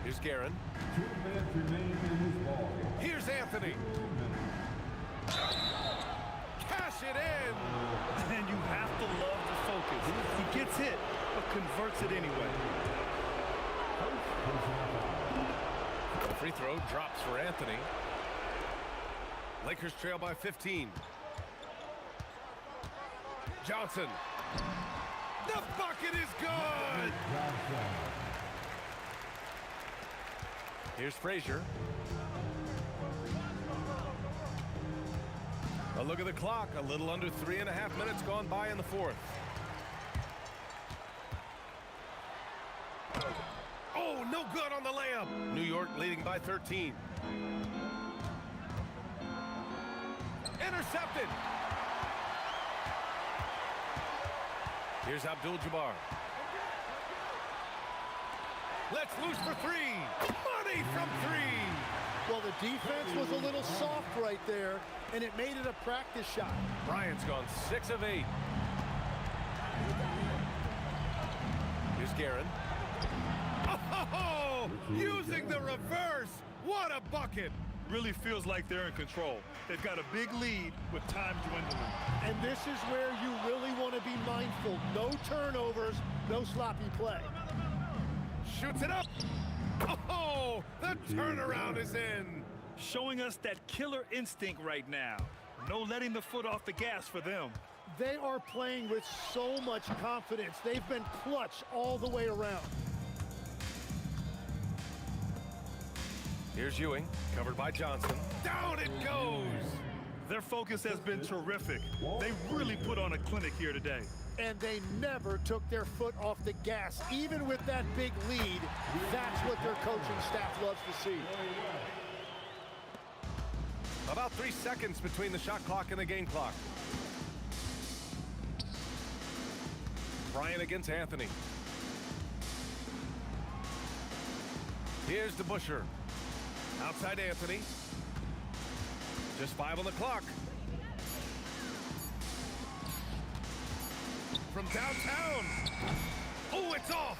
Here's Guerin. 2 minutes remaining in this ball game. Here's Anthony. Cash it in. And you have to love the focus. He gets hit, but converts it anyway. The free throw drops for Anthony. Lakers trail by 15. Johnson. The bucket is good. Here's Frazier. A look at the clock. A little under 3.5 minutes gone by in the fourth. Oh, no good on the layup. New York leading by 13. Intercepted. Here's Abdul-Jabbar. Let's loose for three. Money from three. Well, the defense was a little soft right there, and it made it a practice shot. Bryant's gone 6 of 8. Here's Guerin. Oh, using the reverse. What a bucket. Really feels like they're in control. They've got a big lead with time dwindling. And this is where you really want to be mindful. No turnovers, no sloppy play. Shoots it up. Oh, the turnaround is in. Showing us that killer instinct right now. No letting the foot off the gas for them. They are playing with so much confidence. They've been clutch all the way around. Here's Ewing, covered by Johnson. Down it goes. Their focus has been terrific. They really put on a clinic here today. And they never took their foot off the gas. Even with that big lead, that's what their coaching staff loves to see. About 3 seconds between the shot clock and the game clock. Bryant against Anthony. Here's the Busher. Outside Anthony. Just 5 on the clock. From downtown. Oh, it's off.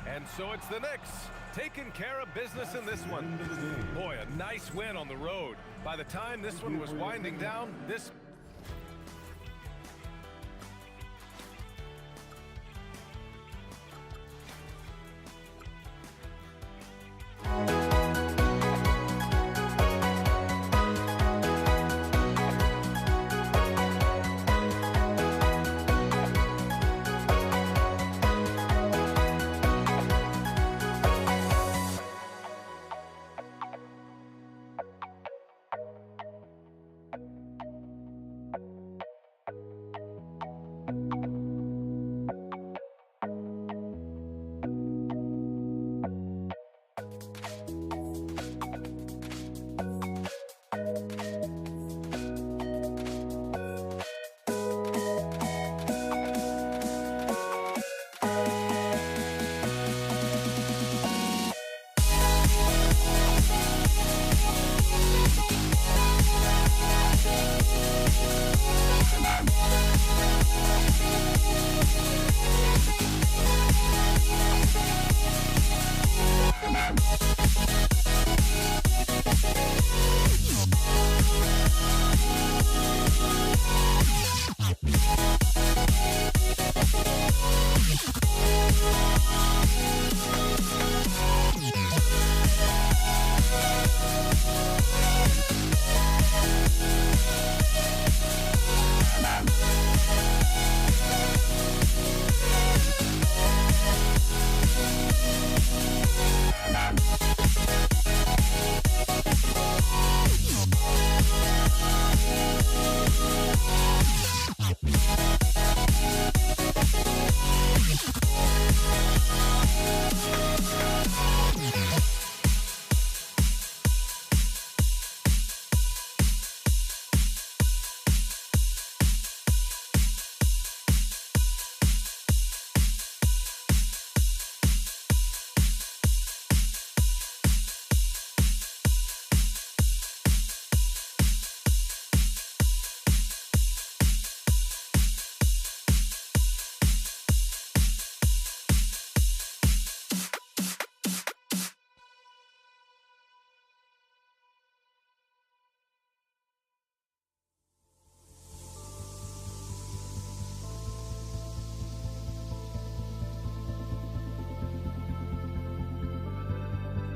And so it's the Knicks taking care of business in this one. Boy, a nice win on the road. By the time this one was winding down, this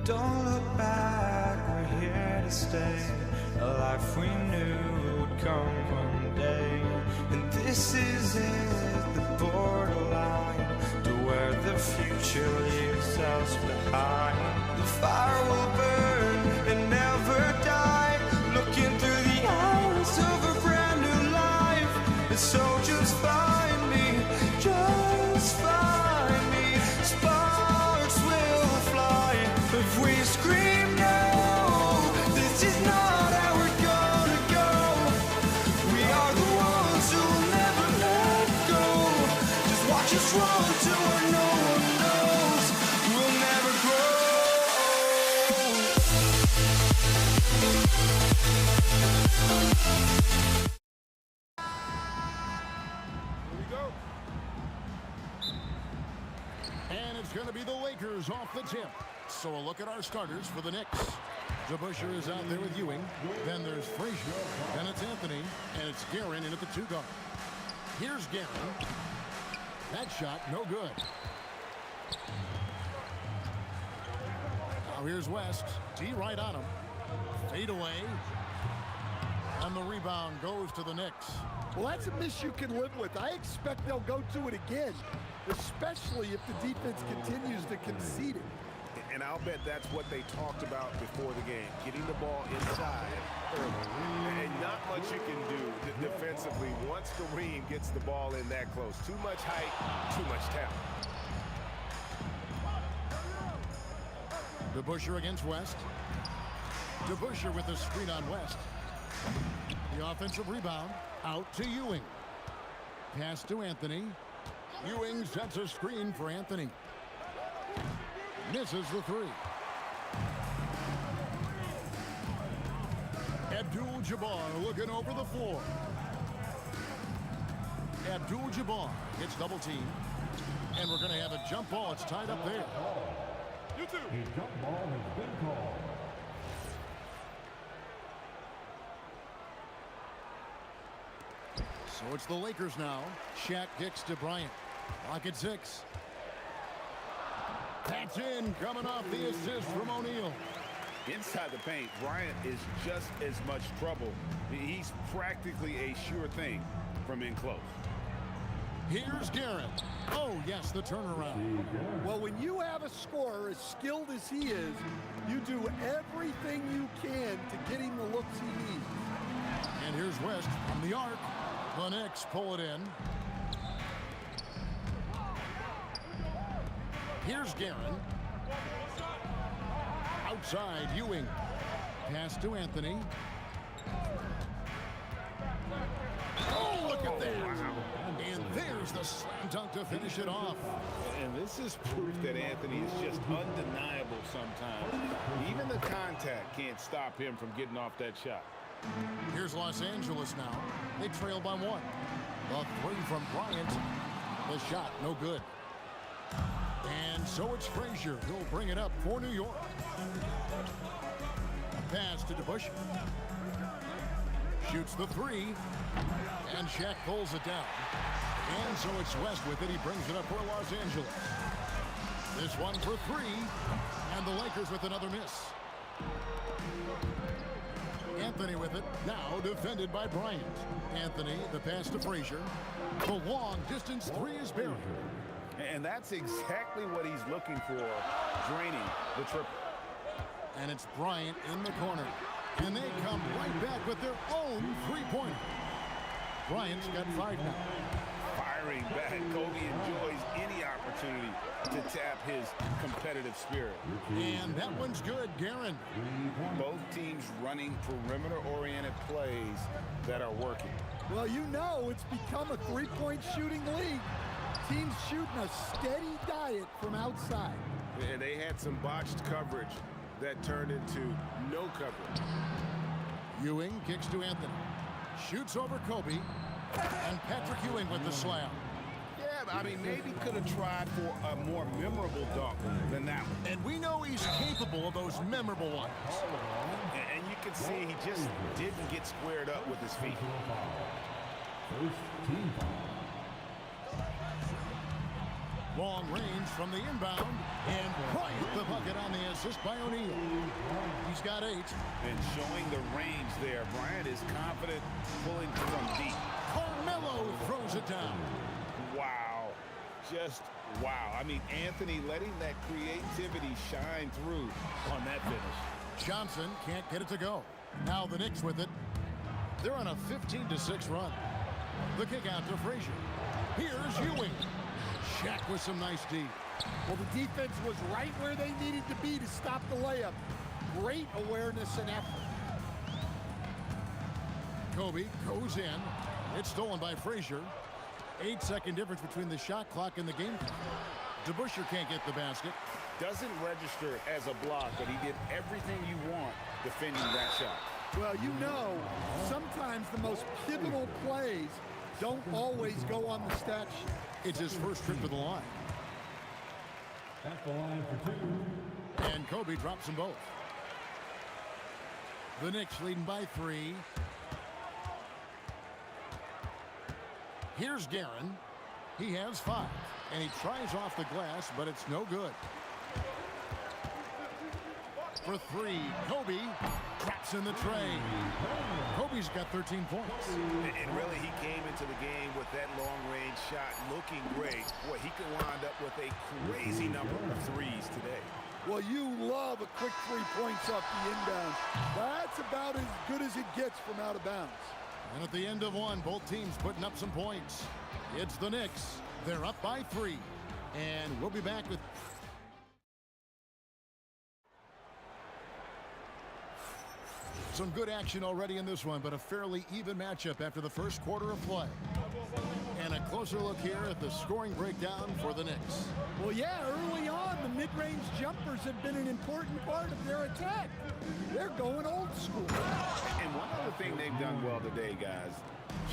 Don't look back, we're here to stay. A life we knew would come one day. And this is it, the borderline to where the future leaves us behind. The fire will burn and never die, looking through the eyes of a brand new life. And so just find me, just find me. Sparks will fly if we scream no. This is not how we're gonna go. We are the ones who'll never let go. Just watch us run to where no one knows. We'll never grow. Here we go. And it's going to be the Lakers off the tip. So a look at our starters for the Knicks. DeBusschere is out there with Ewing. Then there's Frazier. Then it's Anthony. And it's Guerin in at the 2 guard. Here's Guerin. That shot, no good. Now here's West. D right on him. Fade away. And the rebound goes to the Knicks. Well, that's a miss you can live with. I expect they'll go to it again, especially if the defense continues to concede it. And I'll bet that's what they talked about before the game, getting the ball inside early. And not much you can do defensively once Kareem gets the ball in that close. Too much height, too much talent. DeBusschere against West. DeBusschere with the screen on West. The offensive rebound out to Ewing. Pass to Anthony. Ewing sets a screen for Anthony. Misses the 3. Abdul-Jabbar looking over the floor. Abdul-Jabbar gets double teamed. And we're going to have a jump ball. It's tied up there. A jump ball has been called. So it's the Lakers now. Shaq kicks to Bryant. Clock at 6. That's in, coming off the assist from O'Neal. Inside the paint, Bryant is just as much trouble. He's practically a sure thing from in close. Here's Guerin. Oh, yes, the turnaround. Well, when you have a scorer as skilled as he is, you do everything you can to get him the looks he needs. And here's West from the arc. The Knicks pull it in. Here's Guerin. Outside, Ewing. Pass to Anthony. Oh, look at that. And there's the slam dunk to finish it off. And this is proof that Anthony is just undeniable sometimes. Even the contact can't stop him from getting off that shot. Here's Los Angeles now. They trail by 1. The 3 from Bryant. The shot, no good. And so it's Frazier who'll bring it up for New York. Pass to DeBusschere. Shoots the 3. And Shaq pulls it down. And so it's West with it. He brings it up for Los Angeles. This one for 3. And the Lakers with another miss. Anthony with it. Now defended by Bryant. Anthony, the pass to Frazier. The long distance three is buried. And that's exactly what he's looking for, draining the triple. And it's Bryant in the corner. And they come right back with their own three-pointer. Bryant's got 5 now. Firing back, Kobe enjoys any opportunity to tap his competitive spirit. And that one's good, Guerin. Both teams running perimeter-oriented plays that are working. Well, you know it's become a three-point shooting league. Teams shooting a steady diet from outside. And they had some botched coverage that turned into no coverage. Ewing kicks to Anthony. Shoots over Kobe. And Patrick Ewing with the slam. Yeah, I mean, maybe could have tried for a more memorable dunk than that one. And we know he's capable of those memorable ones. And you can see he just didn't get squared up with his feet. Long range from the inbound. And Bryant the bucket on the assist by O'Neal. He's got 8. And showing the range there, Bryant is confident pulling from deep. Carmelo throws it down. Wow. Just wow. I mean, Anthony letting that creativity shine through on that finish. Johnson can't get it to go. Now the Knicks with it. They're on a 15-6 run. The kick out to Frazier. Here's Ewing. Shaq with some nice D. Well, the defense was right where they needed to be to stop the layup. Great awareness and effort. Kobe goes in. It's stolen by Frazier. 8-second difference between the shot clock and the game. DeBusschere can't get the basket. Doesn't register as a block, but he did everything you want defending that shot. Well, you know, sometimes the most pivotal plays don't always go on the stat sheet. It's his first trip to the line. At the line for 2. And Kobe drops them both. The Knicks leading by 3. Here's Guerin. He has 5. And he tries off the glass, but it's no good. For 3, Kobe traps in the tray. Kobe's got 13 points. And really, he came into the game with that long-range shot looking great. Boy, he could wind up with a crazy number of threes today. Well, you love a quick 3 points off the inbound. That's about as good as it gets from out of bounds. And at the end of one, both teams putting up some points. It's the Knicks. They're up by 3. And we'll be back with... some good action already in this one, but a fairly even matchup after the first quarter of play. And a closer look here at the scoring breakdown for the Knicks. Well, yeah, early on, the mid-range jumpers have been an important part of their attack. They're going old school. And one other thing they've done well today, guys,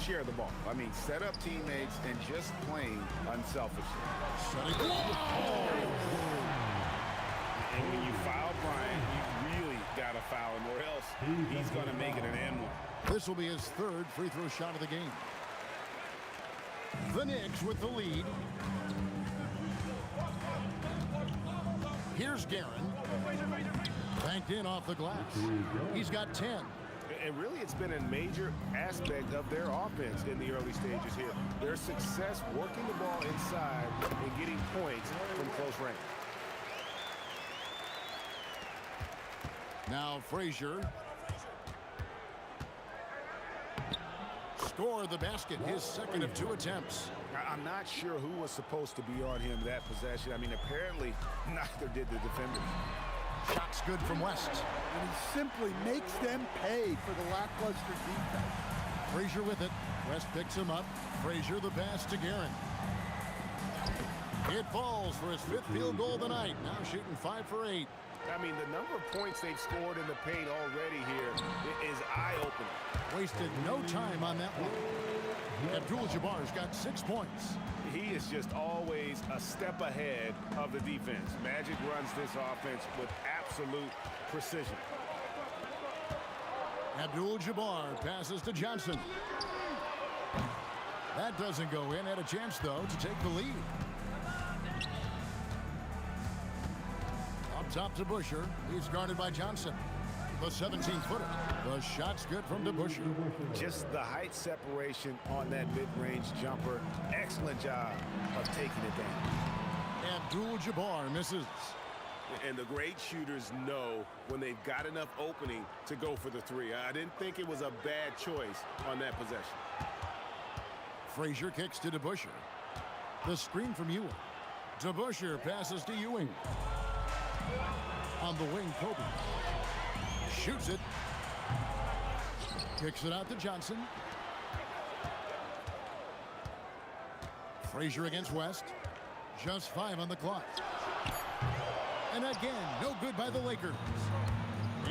share the ball. I mean, set up teammates and just playing unselfishly. And when you foul Bryant, you really got to foul him, or else he's going to make it an and 1. This will be his 3rd free throw shot of the game. The Knicks with the lead. Here's Guerin. Banked in off the glass. He's got 10. And really, it's been a major aspect of their offense in the early stages here. Their success working the ball inside and getting points from close range. Now Frazier. Scored the basket, his 2nd of 2 attempts. I'm not sure who was supposed to be on him that possession. I mean, apparently neither did the defenders. Shot's good from West. And he simply makes them pay for the lackluster defense. Frazier with it. West picks him up. Frazier the pass to Guerin. It falls for his 5th field goal of the night. Now shooting 5 for 8. I mean, the number of points they've scored in the paint already here is eye-opening. Wasted no time on that one. Abdul-Jabbar's got 6 points. He is just always a step ahead of the defense. Magic runs this offense with absolute precision. Abdul-Jabbar passes to Johnson. That doesn't go in. Had a chance, though, to take the lead. Up top to Busher. He's guarded by Johnson. The 17-footer. The shot's good from DeBusschere. Just the height separation on that mid-range jumper. Excellent job of taking it down. Abdul-Jabbar misses. And the great shooters know when they've got enough opening to go for the three. I didn't think it was a bad choice on that possession. Frazier kicks to DeBusschere. The screen from Ewing. DeBusschere passes to Ewing. On the wing, Kobe. Shoots it. Kicks it out to Johnson. Frazier against West. Just 5 on the clock. And again, no good by the Lakers.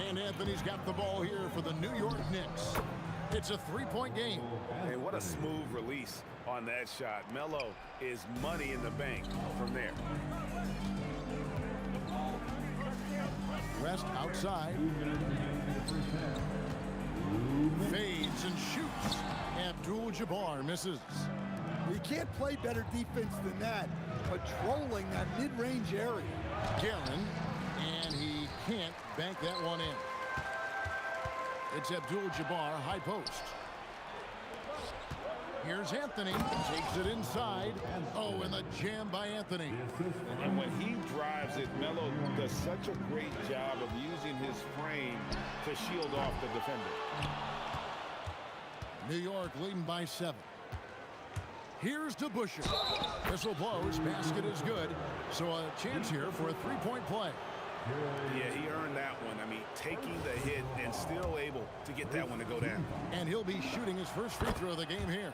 And Anthony's got the ball here for the New York Knicks. It's a 3-point game. And what a smooth release on that shot. Melo is money in the bank from there. West outside. Fades and shoots. Abdul-Jabbar misses. You can't play better defense than that, patrolling that mid-range area. Guerin, and he can't bank that one in. It's Abdul-Jabbar, high post. Here's Anthony, takes it inside. Oh, and the jam by Anthony. And when he drives it, Melo does such a great job of using his frame to shield off the defender. New York leading by 7. Here's DeBusschere. Whistle blows, basket is good. So a chance here for a 3-point play. Yeah, he earned that one. I mean, taking the hit and still able to get that one to go down. And he'll be shooting his first free throw of the game here.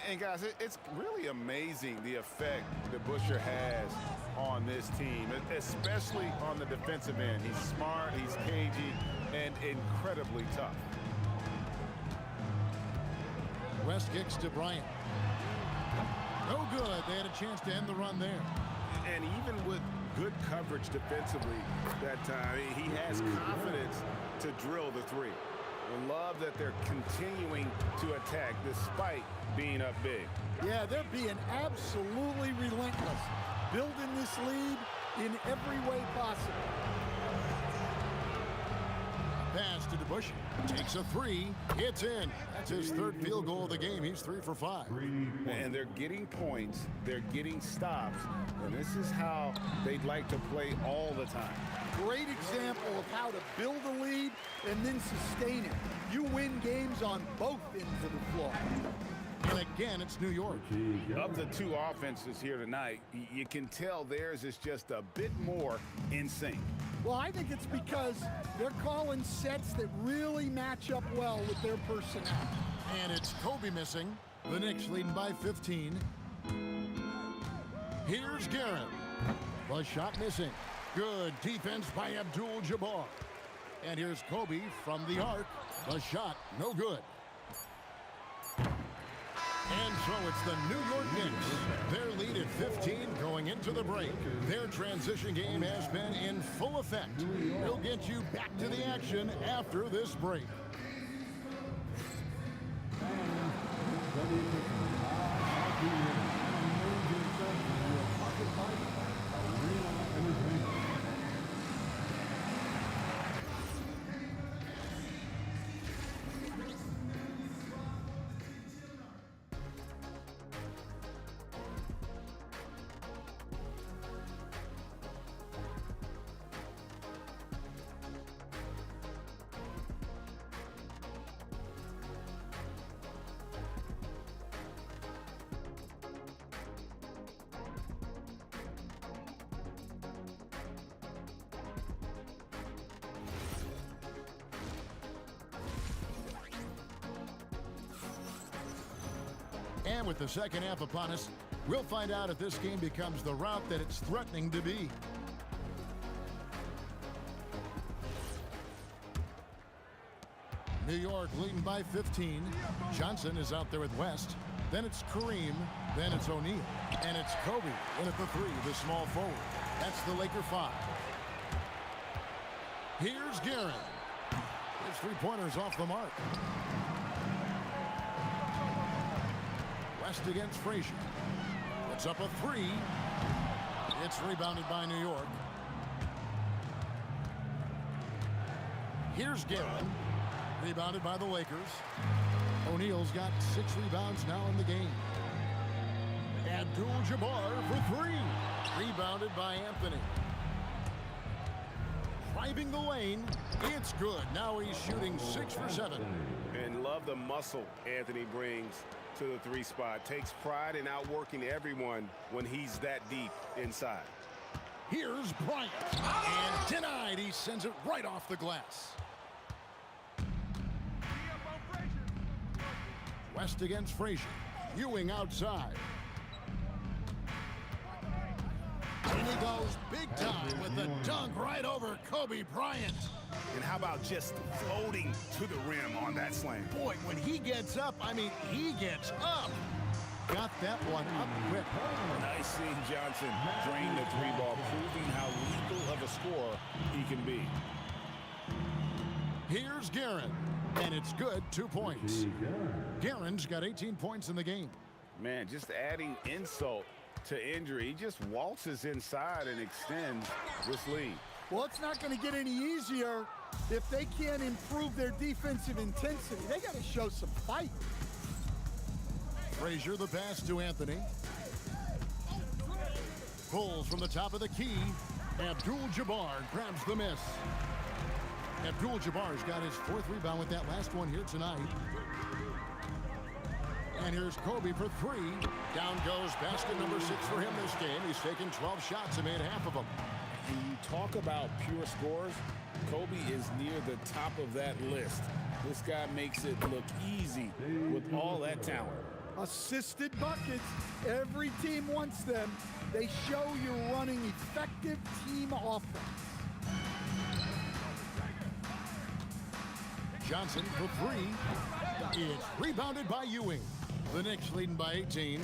And guys, it's really amazing the effect DeBusschere has on this team, especially on the defensive end. He's smart, he's cagey, and incredibly tough. West kicks to Bryant. No good. They had a chance to end the run there. And even with good coverage defensively that time, he has confidence to drill the three. I love that they're continuing to attack despite being up big. Yeah, they're being absolutely relentless, building this lead in every way possible. Pass to DeBusschere. Takes a 3. It's in. That's his 3rd field goal of the game. He's 3 for 5. And they're getting points. They're getting stops. And this is how they'd like to play all the time. Great example of how to build a lead and then sustain it. You win games on both ends of the floor. And again, it's New York. Of the two offenses here tonight, you can tell theirs is just a bit more in sync. Well, I think it's because they're calling sets that really match up well with their personnel. And it's Kobe missing. The Knicks leading by 15. Here's Guerin. The shot missing. Good defense by Abdul-Jabbar. And here's Kobe from the arc. The shot, no good. And so it's the New York Knicks. Their lead at 15 going into the break. Their transition game has been in full effect. We'll get you back to the action after this break. And with the second half upon us, we'll find out if this game becomes the route that it's threatening to be. New York leading by 15. Johnson is out there with West. Then it's Kareem. Then it's O'Neal. And it's Kobe in at the 3, the small forward. That's the Laker 5. Here's Guerin. His 3-pointers off the mark. West against Frazier. Puts up a 3. It's rebounded by New York. Here's Guerin. Rebounded by the Lakers. O'Neal's got 6 rebounds now in the game. Abdul-Jabbar for 3. Rebounded by Anthony. Driving the lane. It's good. Now he's shooting 6 for 7. And love the muscle Anthony brings to the 3 spot. Takes pride in outworking everyone when he's that deep inside. Here's Bryant. And denied. He sends it right off the glass. West against Frazier. Ewing outside. And he goes big time with the dunk right over Kobe Bryant. And how about just floating to the rim on that slam? Boy, when he gets up, I mean, he gets up. Got that one up quick. Nice seeing Johnson drain the 3-ball, proving how lethal of a scorer he can be. Here's Guerin, and it's good. 2 points. Guerin's got 18 points in the game. Man, just adding insult to injury. He just waltzes inside and extends this lead. Well, it's not going to get any easier if they can't improve their defensive intensity. They got to show some fight. Frazier, the pass to Anthony. Pulls from the top of the key. Abdul-Jabbar grabs the miss. Abdul-Jabbar's got his 4th rebound with that last one here tonight. And here's Kobe for 3. Down goes basket number 6 for him this game. He's taken 12 shots and made half of them. When you talk about pure scores, Kobe is near the top of that list. This guy makes it look easy with all that talent. Assisted buckets. Every team wants them. They show you're running effective team offense. Johnson for 3. It's rebounded by Ewing. The Knicks leading by 18.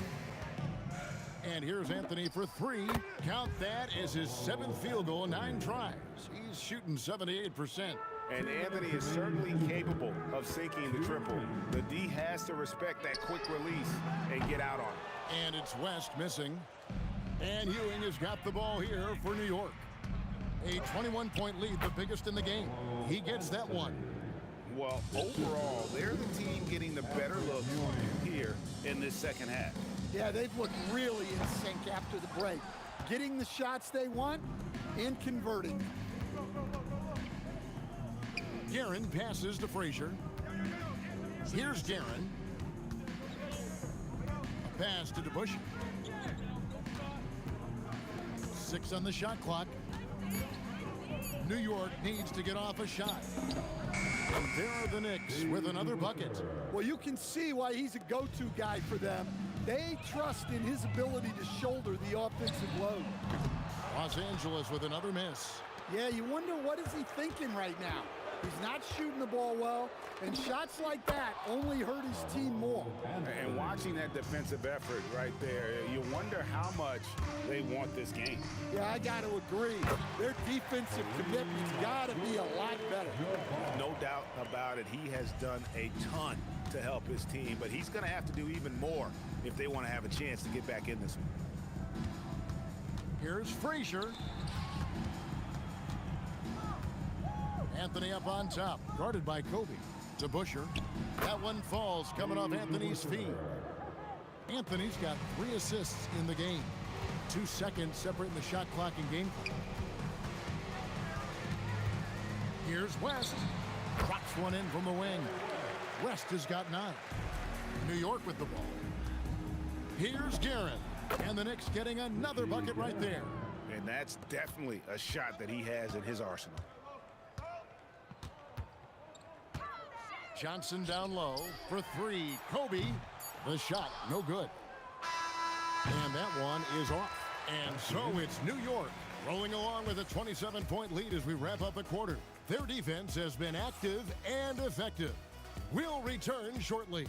And here's Anthony for 3. Count that as his 7th field goal, 9 tries. He's shooting 78%. And Anthony is certainly capable of sinking the triple. The D has to respect that quick release and get out on it. And it's West missing. And Ewing has got the ball here for New York. A 21-point lead, the biggest in the game. He gets that one. Well, overall, they're the team getting the better looks here in this second half. Yeah, they've looked really in sync after the break. Getting the shots they want and converting. Guerin passes to Frazier. Here's Guerin. A pass to DeBusschere. 6 on the shot clock. New York needs to get off a shot. And there are the Knicks with another bucket. Well, you can see why he's a go-to guy for them. They trust in his ability to shoulder the offensive load. Los Angeles with another miss. Yeah, you wonder what is he thinking right now. He's not shooting the ball well, and shots like that only hurt his team more. And watching that defensive effort right there, you wonder how much they want this game. Yeah, I got to agree. Their defensive commitment's got to be a lot better. No doubt about it. He has done a ton to help his team, but he's going to have to do even more if they want to have a chance to get back in this one. Here's Frazier. Anthony up on top, guarded by Kobe. To Busher. That one falls, coming off Anthony's feet. Anthony's got 3 assists in the game. 2 seconds separating the shot clock and game clock. Here's West. Drops one in from the wing. West has got 9. New York with the ball. Here's Guerin. And the Knicks getting another bucket right there. And that's definitely a shot that he has in his arsenal. Johnson down low for 3. Kobe. The shot, no good. And that one is off. And so it's New York rolling along with a 27-point lead as we wrap up the quarter. Their defense has been active and effective. We'll return shortly.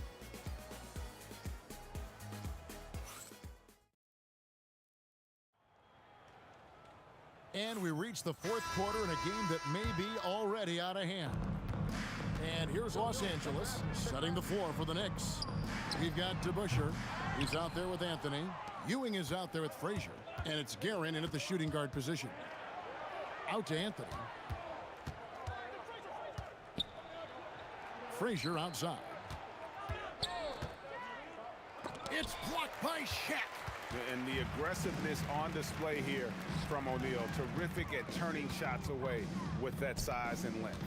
And we reach the 4th quarter in a game that may be already out of hand. And here's Los Angeles setting the floor for the Knicks. We've got DeBusschere. He's out there with Anthony. Ewing is out there with Frazier. And it's Guerin in at the shooting guard position. Out to Anthony. Frazier outside. It's blocked by Shaq. And the aggressiveness on display here from O'Neal. Terrific at turning shots away with that size and length.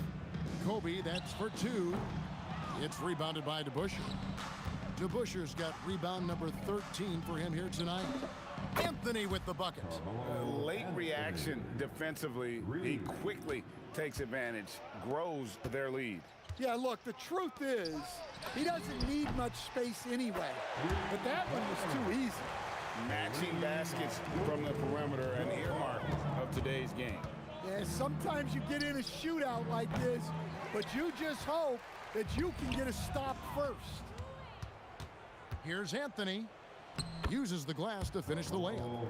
Kobe, that's for 2. It's rebounded by DeBusschere. DeBusschere's got rebound number 13 for him here tonight. Anthony with the bucket. Late reaction defensively. He quickly takes advantage, grows their lead. Yeah, look, the truth is, he doesn't need much space anyway. But that one was too easy. Matching baskets from the perimeter, an earmark of today's game. Yeah, sometimes you get in a shootout like this, but you just hope that you can get a stop first. Here's Anthony. Uses the glass to finish the layup.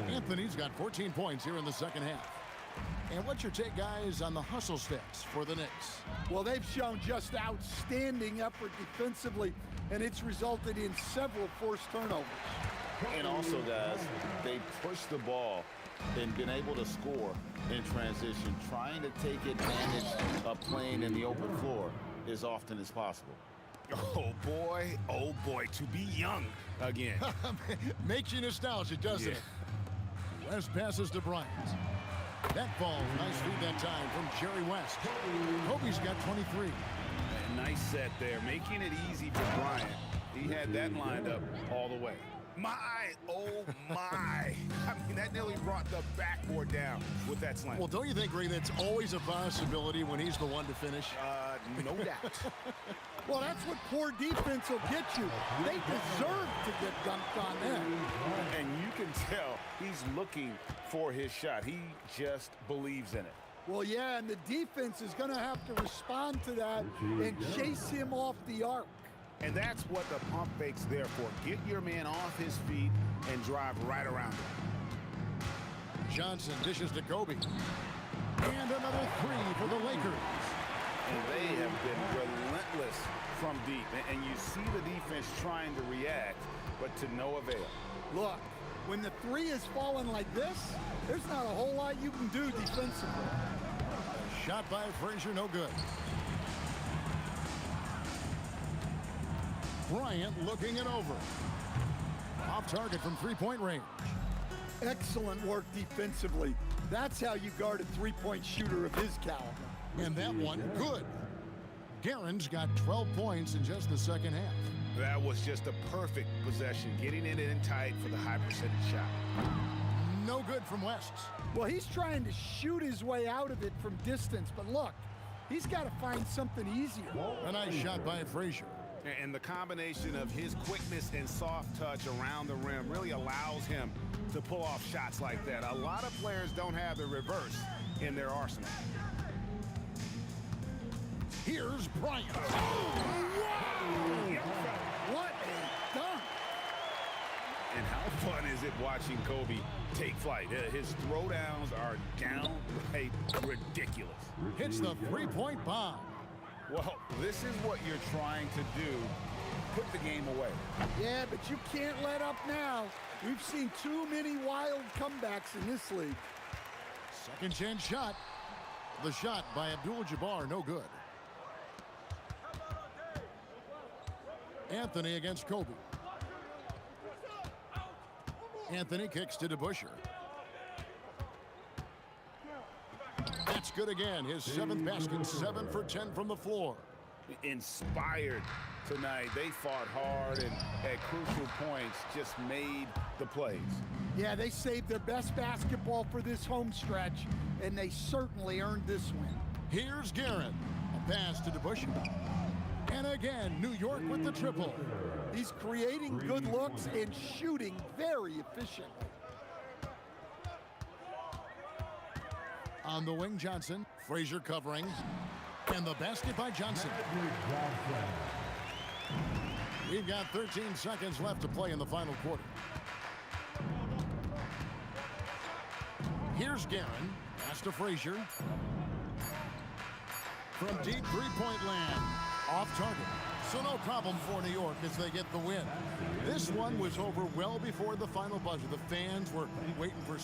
Anthony's got 14 points here in the second half. And what's your take, guys, on the hustle stats for the Knicks? Well, they've shown just outstanding effort defensively, and it's resulted in several forced turnovers. And also, guys, they pushed the ball and been able to score in transition, trying to take advantage of playing in the open floor as often as possible. Oh boy, to be young again. Makes you nostalgic, doesn't it? West passes to Bryant. That ball, nice feed that time from Jerry West. Kobe's got 23. Nice set there, making it easy for Bryant. He had that lined up all the way. Oh my. I mean, that nearly brought the backboard down with that slam. Well, don't you think, Ray, that's always a possibility when he's the one to finish? No doubt. Well, that's what poor defense will get you. They deserve to get dunked on them. And you can tell he's looking for his shot. He just believes in it. Well, yeah, and the defense is going to have to respond to that and chase him off the arc. And that's what the pump fake's there for. Get your man off his feet and drive right around him. Johnson dishes to Kobe. And another 3 for the Lakers. And they have been relentless from deep. And you see the defense trying to react, but to no avail. Look, when the 3 is falling like this, there's not a whole lot you can do defensively. A shot by Frazier, no good. Bryant looking it over. Off target from three-point range. Excellent work defensively. That's how you guard a three-point shooter of his caliber. And that one, good. Guerin's got 12 points in just the second half. That was just a perfect possession, getting it in tight for the high percentage shot. No good from West. Well, he's trying to shoot his way out of it from distance, but look, he's got to find something easier. A nice shot by Frazier. And the combination of his quickness and soft touch around the rim really allows him to pull off shots like that. A lot of players don't have the reverse in their arsenal. Here's Bryant. Oh, wow! What a dunk! And how fun is it watching Kobe take flight? His throwdowns are downright ridiculous. Hits the three-point bomb. Well, this is what you're trying to do. Put the game away. Yeah, but you can't let up now. We've seen too many wild comebacks in this league. Second chance shot. The shot by Abdul-Jabbar, no good. Anthony against Kobe. Anthony kicks to DeBusschere. That's good again. His 7th basket, 7 for 10 from the floor. Inspired tonight. They fought hard and at crucial points just made the plays. Yeah, they saved their best basketball for this home stretch, and they certainly earned this win. Here's Guerin. A pass to DeBusschere. And again, New York with the triple. He's creating good looks and shooting very efficiently. On the wing, Johnson. Frazier covering. And the basket by Johnson. We've got 13 seconds left to play in the final quarter. Here's Guerin. Pass to Frazier. From deep three-point land. Off target. So no problem for New York as they get the win. This one was over well before the final buzzer. The fans were waiting for...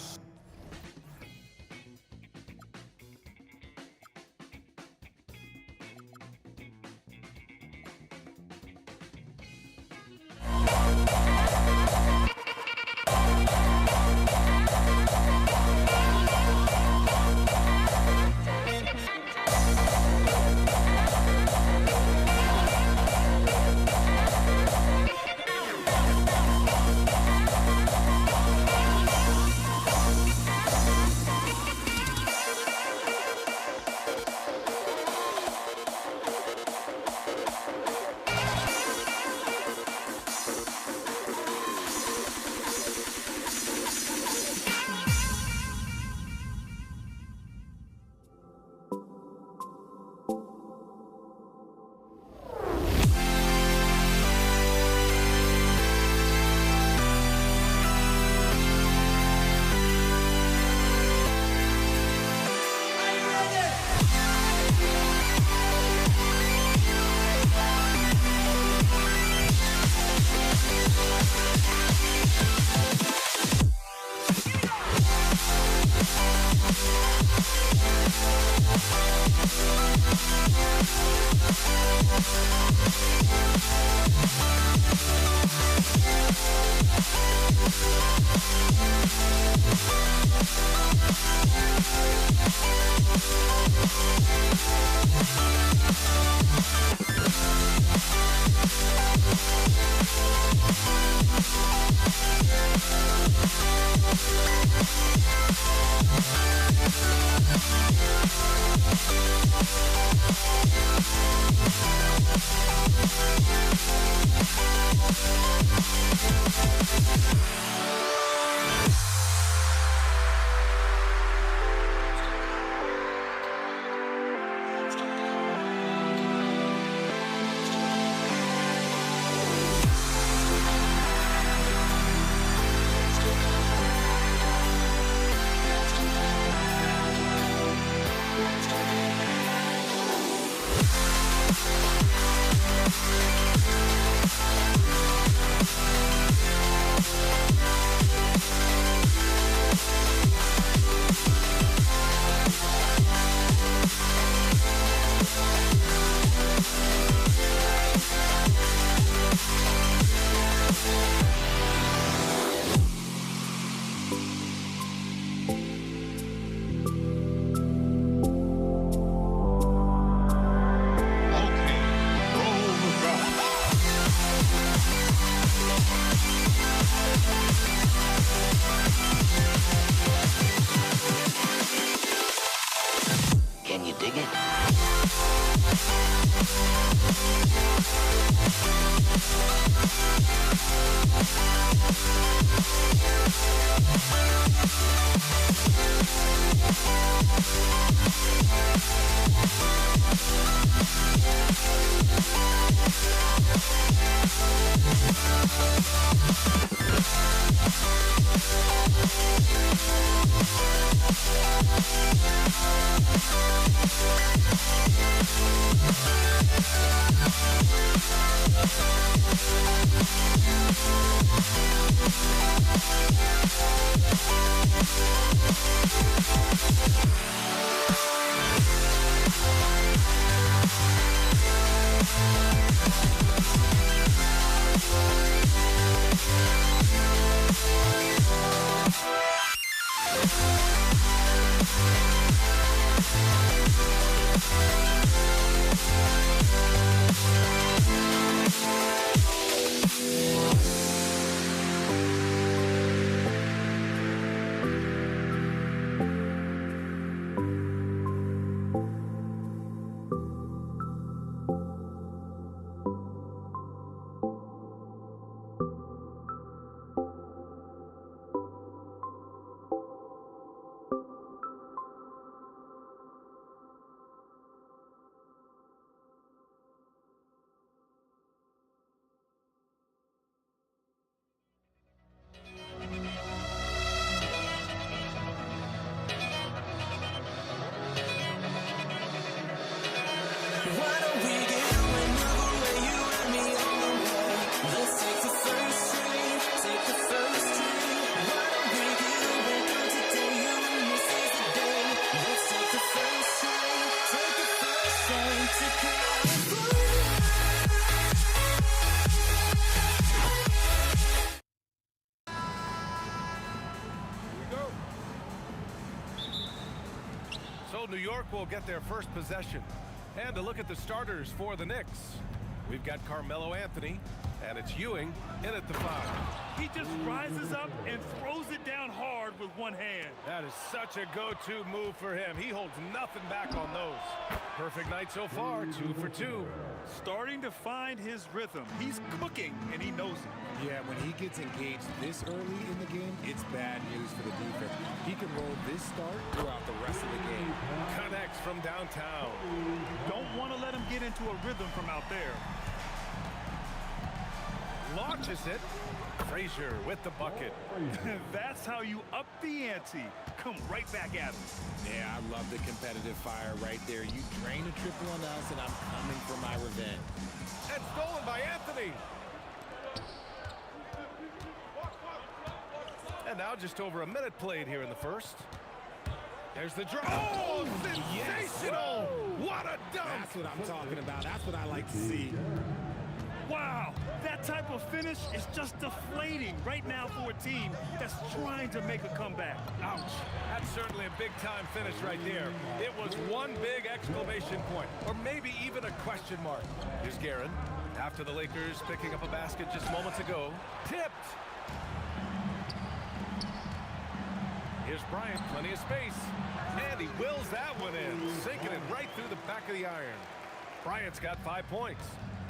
So New York will get their first possession. And to look at the starters for the Knicks, we've got Carmelo Anthony, and it's Ewing in at the 5. He just rises up and throws it down hard with one hand. That is such a go-to move for him. He holds nothing back on those. Perfect night so far, 2 for 2. Starting to find his rhythm. He's cooking, and he knows it. Yeah, when he gets engaged this early in the game, it's bad news for the defense. He can roll this start throughout the rest of the game. Connects from downtown. Don't want to let him get into a rhythm from out there. Launches it. Frazier with the bucket. That's how you up the ante. Come right back at him. Yeah, I love the competitive fire right there. You drain a triple on us, and I'm coming for my revenge. And stolen by Anthony. And now just over a minute played here in the first. There's the draw. Oh, sensational! What a dunk! That's what I'm talking about. That's what I like to see. Wow, that type of finish is just deflating right now for a team that's trying to make a comeback. Ouch. That's certainly a big-time finish right there. It was one big exclamation point, or maybe even a question mark. Here's Guerin. After the Lakers picking up a basket just moments ago. Tipped. Here's Bryant, plenty of space. And he wills that one in, sinking it right through the back of the iron. Bryant's got 5 points.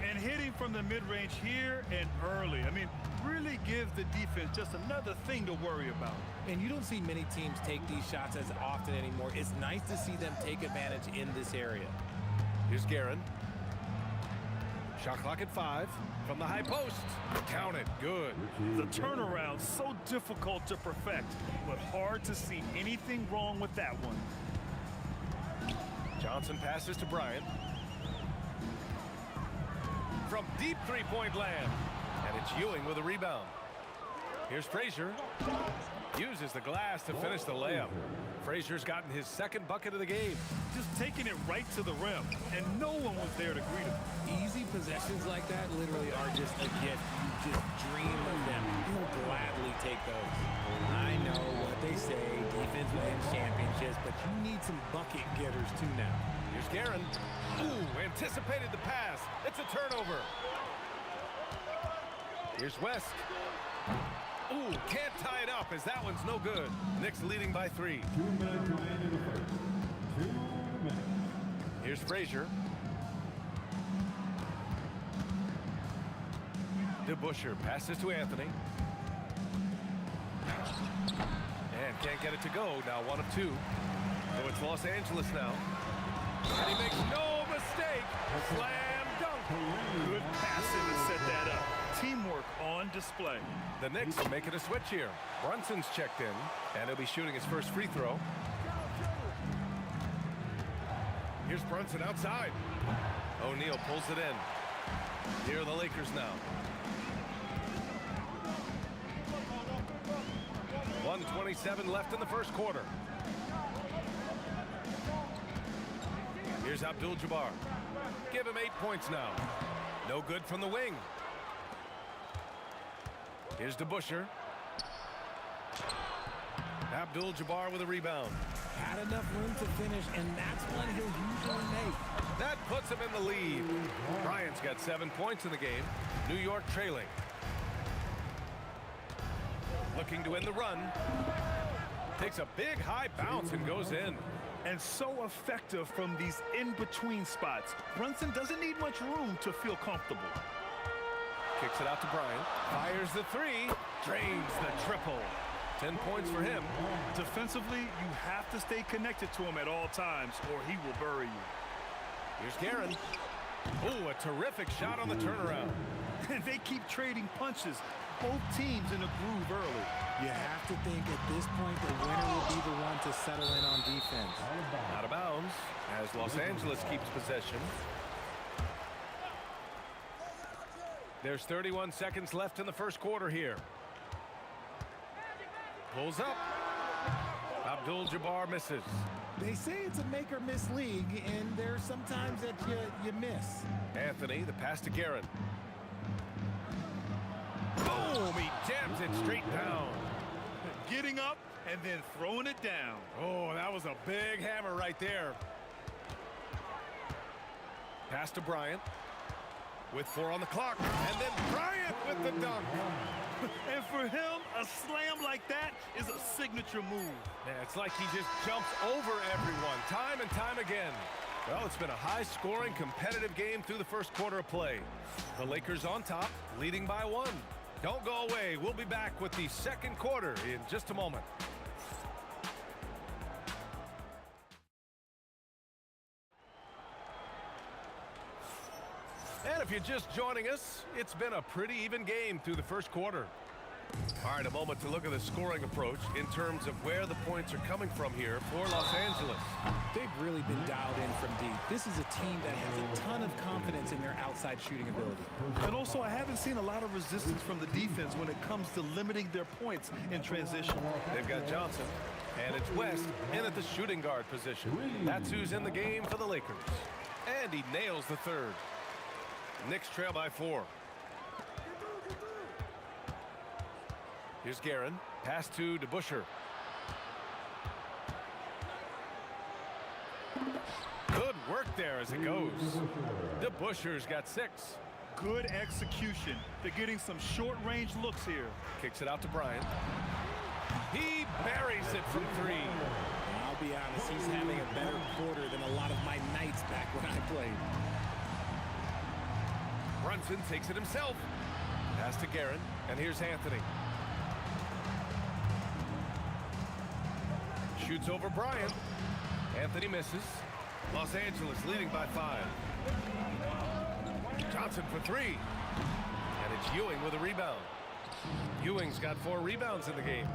And hitting from the mid-range here and early. I mean, really gives the defense just another thing to worry about. And you don't see many teams take these shots as often anymore. It's nice to see them take advantage in this area. Here's Guerin. Shot clock at 5 from the high post. Count it. Good. The turnaround so difficult to perfect, but hard to see anything wrong with that one. Johnson passes to Bryant. From deep three-point land. And it's Ewing with a rebound. Here's Frazier. Uses the glass to finish the layup. Frazier's gotten his second bucket of the game. Just taking it right to the rim, and no one was there to greet him. Easy possessions like that literally are just a gift. You just dream of them. You'll gladly take those. I know what they say, defense wins championships, but you need some bucket getters too now. Here's Guerin. Ooh, anticipated the pass. It's a turnover. Here's West. Ooh, can't tie it up as that one's no good. Knicks leading by 3. 2 minutes remaining in the first. 2 minutes. Here's Frazier. DeBusschere passes to Anthony. And can't get it to go. Now 1 of 2. So it's Los Angeles now. And he makes no mistake. Slam dunk. Good passing to set that up. Teamwork on display. The Knicks are making a switch here. Brunson's checked in, and he'll be shooting his first free throw. Here's Brunson outside. O'Neal pulls it in. Here are the Lakers now. 1:27 left in the first quarter. Here's Abdul-Jabbar. Give him 8 points now. No good from the wing. Here's DeBusschere. Abdul-Jabbar with a rebound. Had enough room to finish, and that's one he'll usually make. That puts him in the lead. Bryant's got 7 points in the game. New York trailing. Looking to end the run. Takes a big high bounce and goes in. And so effective from these in-between spots. Brunson doesn't need much room to feel comfortable. Kicks it out to Bryant. Fires the 3. Drains the triple. 10 points for him. Defensively, you have to stay connected to him at all times, or he will bury you. Here's Guerin. Ooh, a terrific shot on the turnaround. And they keep trading punches. Both teams in a groove early. You have to think at this point the winner will be the one to settle in on defense. Out of bounds as Los Angeles keeps possession. There's 31 seconds left in the first quarter here. Pulls up. Abdul-Jabbar misses. They say it's a make-or-miss league, and there's sometimes that you miss. Anthony, the pass to Guerin. Boom! He jams it straight down. Getting up and then throwing it down. Oh, that was a big hammer right there. Pass to Bryant. With 4 on the clock. And then Bryant with the dunk. And for him, a slam like that is a signature move. Yeah, it's like he just jumps over everyone time and time again. Well, it's been a high-scoring, competitive game through the first quarter of play. The Lakers on top, leading by 1. Don't go away. We'll be back with the second quarter in just a moment. And if you're just joining us, it's been a pretty even game through the first quarter. All right, a moment to look at the scoring approach in terms of where the points are coming from here for Los Angeles. They've really been dialed in from deep. This is a team that has a ton of confidence in their outside shooting ability. And also, I haven't seen a lot of resistance from the defense when it comes to limiting their points in transition. They've got Johnson. And it's West in at the shooting guard position. That's who's in the game for the Lakers. And he nails the third. Knicks trail by 4. Here's Guerin. Pass to DeBusschere. Good work there as it goes. DeBusschere's got 6. Good execution. They're getting some short-range looks here. Kicks it out to Bryant. He buries it from 3. I'll be honest, he's having a better quarter than a lot of my nights back when I played. Brunson takes it himself. Pass to Guerin, and here's Anthony. Shoots over Bryant. Anthony misses. Los Angeles leading by 5. Johnson for 3. And it's Ewing with a rebound. Ewing's got 4 rebounds in the game.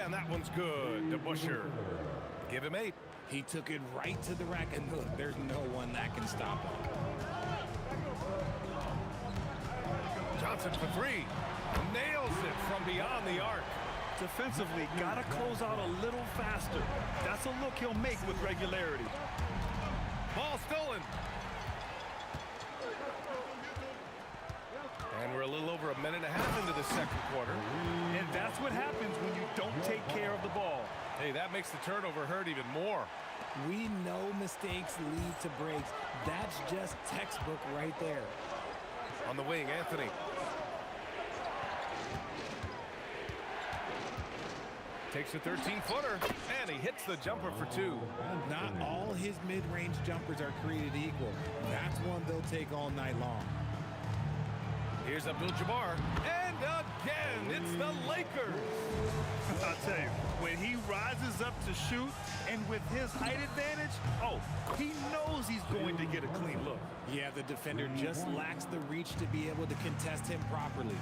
And that one's good. DeBusschere. Give him 8. He took it right to the rack, and look, there's no one that can stop him. Johnson for 3. Nails it from beyond the arc. Defensively, got to close out a little faster. That's a look he'll make with regularity. Ball stolen. And we're a little over a minute and a half into the second quarter. And that's what happens when you don't take care of the ball. Hey, that makes the turnover hurt even more. We know mistakes lead to breaks. That's just textbook right there. On the wing, Anthony. Takes a 13-footer, and he hits the jumper for 2. Not all his mid-range jumpers are created equal. That's one they'll take all night long. Here's Abdul-Jabbar, and again, it's the Lakers. I'll tell you, when he rises up to shoot, and with his height advantage, oh, he knows he's going to get a clean look. Yeah, the defender just lacks the reach to be able to contest him properly.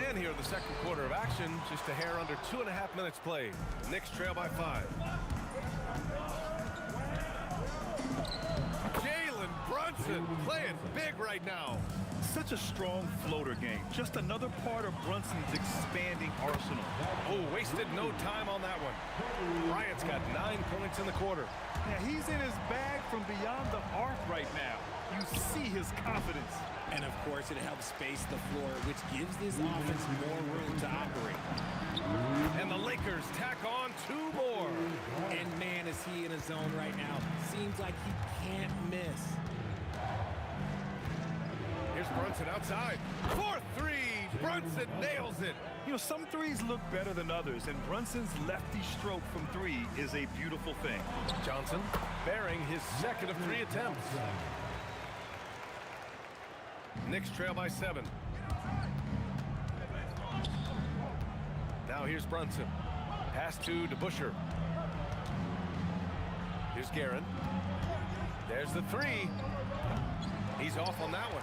And here in the second quarter of action, just a hair under 2.5 minutes played. The Knicks trail by 5. Jalen Brunson playing big right now. Such a strong floater game. Just another part of Brunson's expanding arsenal. Oh, wasted no time on that one. Bryant's got 9 points in the quarter. Yeah, he's in his bag from beyond the arc right now. You see his confidence. And of course, it helps space the floor, which gives this offense more room to operate. And the Lakers tack on 2 more. And man, is he in a zone right now. Seems like he can't miss. Here's Brunson outside. 4-3. Brunson nails it. You know, some threes look better than others, and Brunson's lefty stroke from 3 is a beautiful thing. Johnson bearing his second of 3 attempts. Knicks trail by 7. Now here's Brunson. Pass to DeBusschere. Here's Guerin. There's the 3. He's off on that one.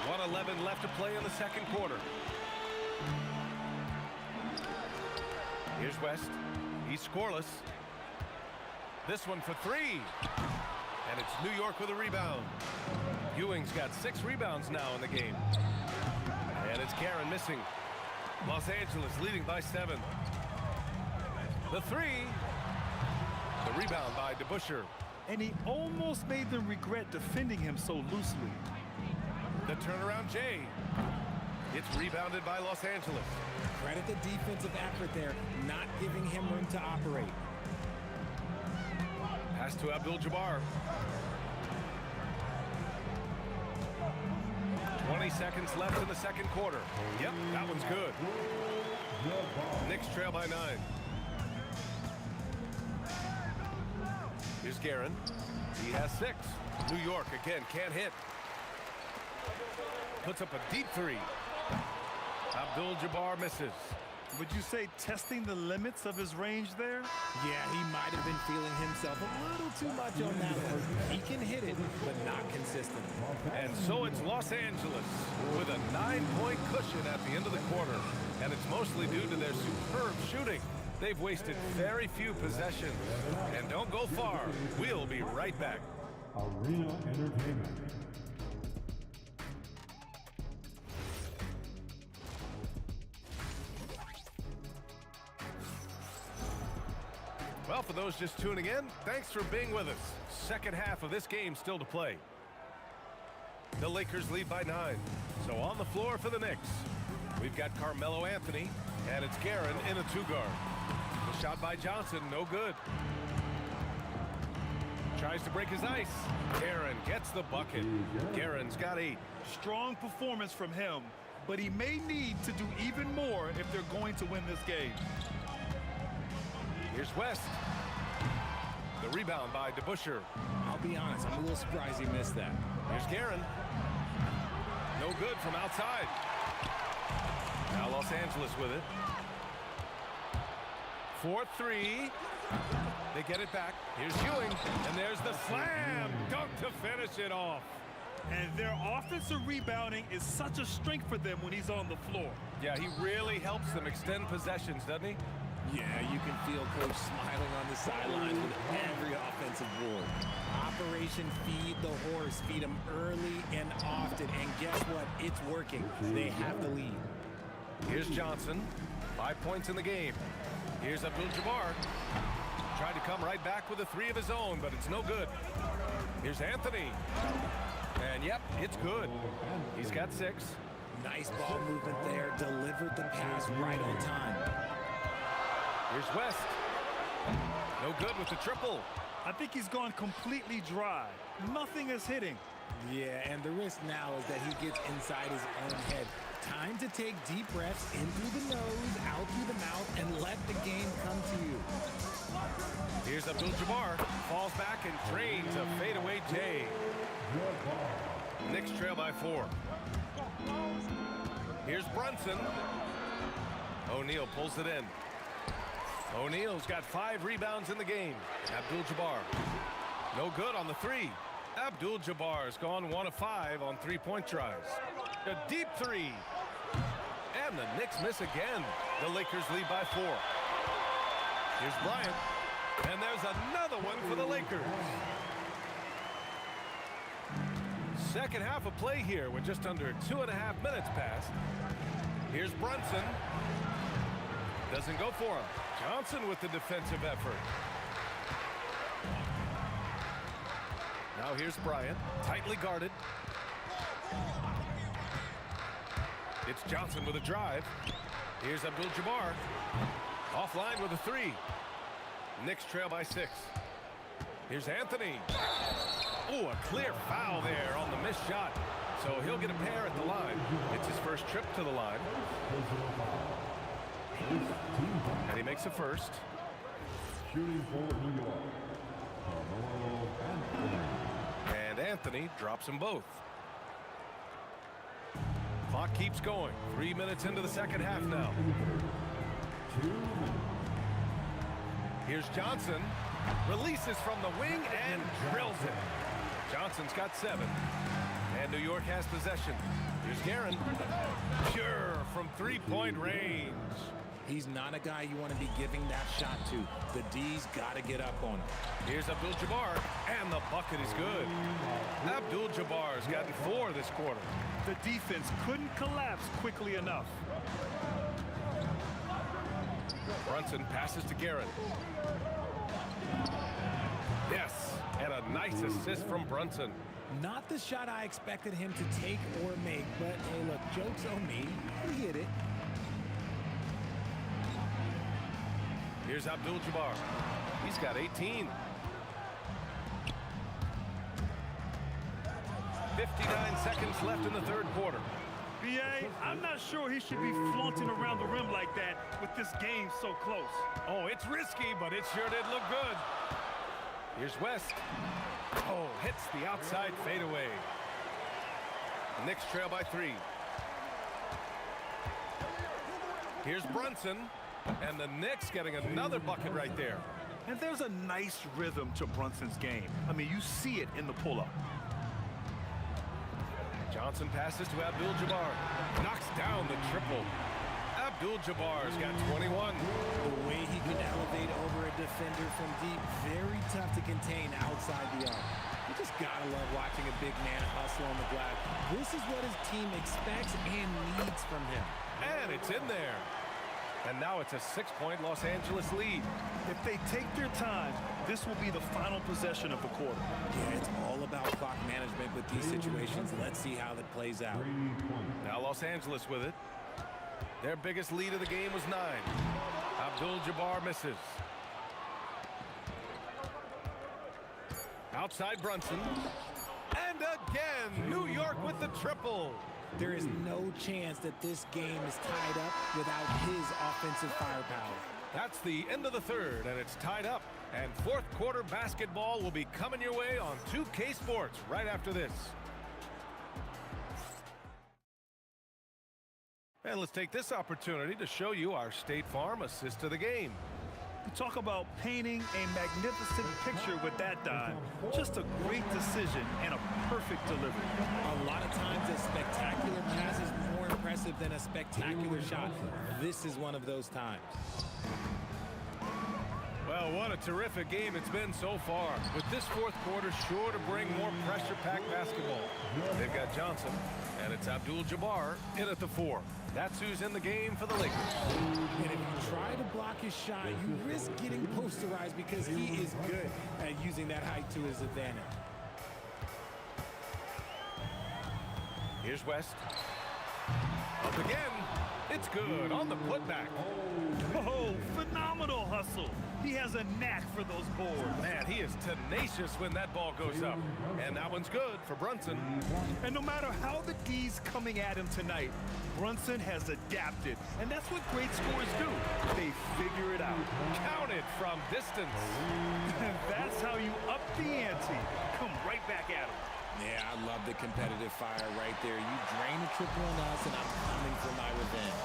1:11 left to play in the second quarter. Here's West. He's scoreless. This one for 3. And it's New York with a rebound. Ewing's got 6 rebounds now in the game. And it's Guerin missing. Los Angeles leading by 7. The 3. The rebound by DeBusschere. And he almost made them regret defending him so loosely. The turnaround Jay. It's rebounded by Los Angeles. Credit the defensive effort there, not giving him room to operate. Pass to Abdul-Jabbar. 20 seconds left in the second quarter. Yep, that one's good. Knicks trail by 9. Here's Guerin. He has 6. New York again can't hit. Puts up a deep 3. Abdul-Jabbar misses. Would you say testing the limits of his range there? Yeah, he might have been feeling himself a little too much on that one. He can hit it, but not consistent. And so it's Los Angeles with a 9-point cushion at the end of the quarter. And it's mostly due to their superb shooting. They've wasted very few possessions. And don't go far. We'll be right back. Arena Entertainment. Well, for those just tuning in, thanks for being with us. Second half of this game still to play. The Lakers lead by 9. So on the floor for the Knicks, we've got Carmelo Anthony, and it's Guerin in a 2-guard. The shot by Johnson, no good. Tries to break his ice. Guerin gets the bucket. Guerin's got 8. Strong performance from him, but he may need to do even more if they're going to win this game. Here's West. The rebound by DeBusschere. I'll be honest, I'm a little surprised he missed that. Here's Guerin. No good from outside. Now Los Angeles with it. 4-3. They get it back. Here's Ewing. And there's the slam dunk to finish it off. And their offensive rebounding is such a strength for them when he's on the floor. Yeah, he really helps them extend possessions, doesn't he? Yeah, you can feel Coach smiling on the sidelines with every offensive board. Operation Feed the Horse. Feed them early and often. And guess what? It's working. They have the lead. Here's Johnson. 5 points in the game. Here's Abdul-Jabbar. Tried to come right back with a 3 of his own, but it's no good. Here's Anthony. And yep, it's good. He's got 6. Nice ball movement there. Delivered the pass right on time. Here's West. No good with the triple. I think he's gone completely dry. Nothing is hitting. Yeah, and the risk now is that he gets inside his own head. Time to take deep breaths in through the nose, out through the mouth, and let the game come to you. Here's Abdul-Jabbar. Falls back and trains a fadeaway J. Knicks trail by 4. Here's Brunson. O'Neal pulls it in. O'Neal's got 5 rebounds in the game. Abdul-Jabbar. No good on the 3. Abdul-Jabbar's gone 1 of 5 on 3-point tries. A deep 3. And the Knicks miss again. The Lakers lead by 4. Here's Bryant. And there's another one for the Lakers. Second half of play here with just under 2.5 minutes passed. Here's Brunson. Doesn't go for him. Johnson with the defensive effort. Now here's Bryant, tightly guarded. It's Johnson with a drive. Here's Abdul-Jabbar. Offline with a 3. Knicks trail by 6. Here's Anthony. Oh, a clear foul there on the missed shot. So he'll get a pair at the line. It's his first trip to the line. And he makes a first. Shooting for New York, Carmelo Anthony. And Anthony drops them both. Clock keeps going. 3 minutes into the second half now. Here's Johnson. Releases from the wing and drills it. Johnson's got 7. And New York has possession. Here's Guerin. Pure from 3-point range. He's not a guy you want to be giving that shot to. The D's got to get up on him. Here's Abdul-Jabbar, and the bucket is good. Abdul-Jabbar's gotten 4 this quarter. The defense couldn't collapse quickly enough. Brunson passes to Guerin. Yes, and a nice assist from Brunson. Not the shot I expected him to take or make, but hey, look, joke's on me. He hit it. Here's Abdul-Jabbar. He's got 18. 59 seconds left in the third quarter. B.A., I'm not sure he should be flaunting around the rim like that with this game so close. Oh, it's risky, but it sure did look good. Here's West. Oh, hits the outside fadeaway. Knicks trail by 3. Here's Brunson. And the Knicks getting another bucket right there. And there's a nice rhythm to Brunson's game. I mean, you see it in the pull-up. Johnson passes to Abdul-Jabbar. Knocks down the triple. Abdul-Jabbar's got 21. The way he can elevate over a defender from deep, very tough to contain outside the arc. You just gotta love watching a big man hustle on the glass. This is what his team expects and needs from him. And it's in there. And now it's a 6-point Los Angeles lead. If they take their time, this will be the final possession of the quarter. Yeah, it's all about clock management with these situations. Let's see how that plays out. Now Los Angeles with it. Their biggest lead of the game was 9. Abdul-Jabbar misses. Outside Brunson. And again, New York with the triple. There is no chance that this game is tied up without his offensive firepower. That's the end of the third, and it's tied up. And fourth quarter basketball will be coming your way on 2K Sports right after this. And let's take this opportunity to show you our State Farm assist to the game. You talk about painting a magnificent picture with that dive. Just a great decision and a perfect delivery. A lot of times a spectacular pass is more impressive than a spectacular shot. This is one of those times. Well, what a terrific game it's been so far. With this fourth quarter sure to bring more pressure-packed basketball. They've got Johnson, and it's Abdul-Jabbar in at the 4. That's who's in the game for the Lakers. And if you try to block his shot, you risk getting posterized because he is good at using that height to his advantage. Here's West. Up again. It's good on the putback. Oh, phenomenal hustle. He has a knack for those boards. Man, he is tenacious when that ball goes up. And that one's good for Brunson. And no matter how the D's coming at him tonight, Brunson has adapted. And that's what great scorers do. They figure it out. Counted from distance. And that's how you up the ante. Come right back at him. Yeah, I love the competitive fire right there. You drain a triple on us, and I'm coming for my revenge.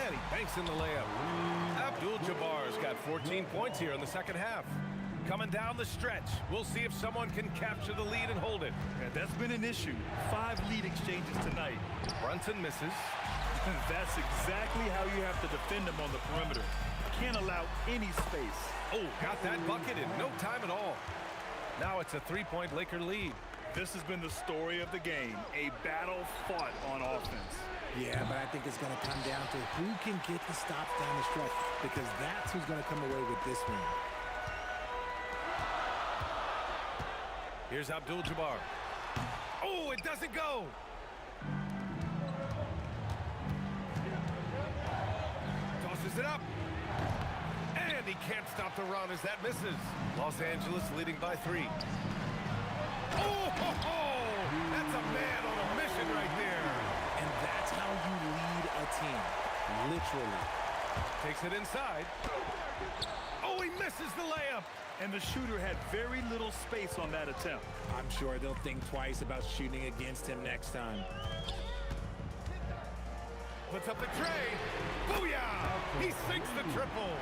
And he banks in the layup. Abdul-Jabbar's got 14 points here in the second half. Coming down the stretch. We'll see if someone can capture the lead and hold it. Yeah, that's been an issue. 5 lead exchanges tonight. Brunson misses. That's exactly how you have to defend him on the perimeter. Can't allow any space. Oh, got that bucket in no time at all. Now it's a 3-point Laker lead. This has been the story of the game. A battle fought on offense. Yeah, but I think it's going to come down to who can get the stops down the stretch, because that's who's going to come away with this win. Here's Abdul-Jabbar. Oh, it doesn't go. Tosses it up. And he can't stop the run as that misses. Los Angeles leading by 3. Oh, ho, ho! That's a man on a mission right there. And that's how you lead a team, literally. Takes it inside. Oh, he misses the layup. And the shooter had very little space on that attempt. I'm sure they'll think twice about shooting against him next time. Puts up the tray. Booyah! He sinks the triple.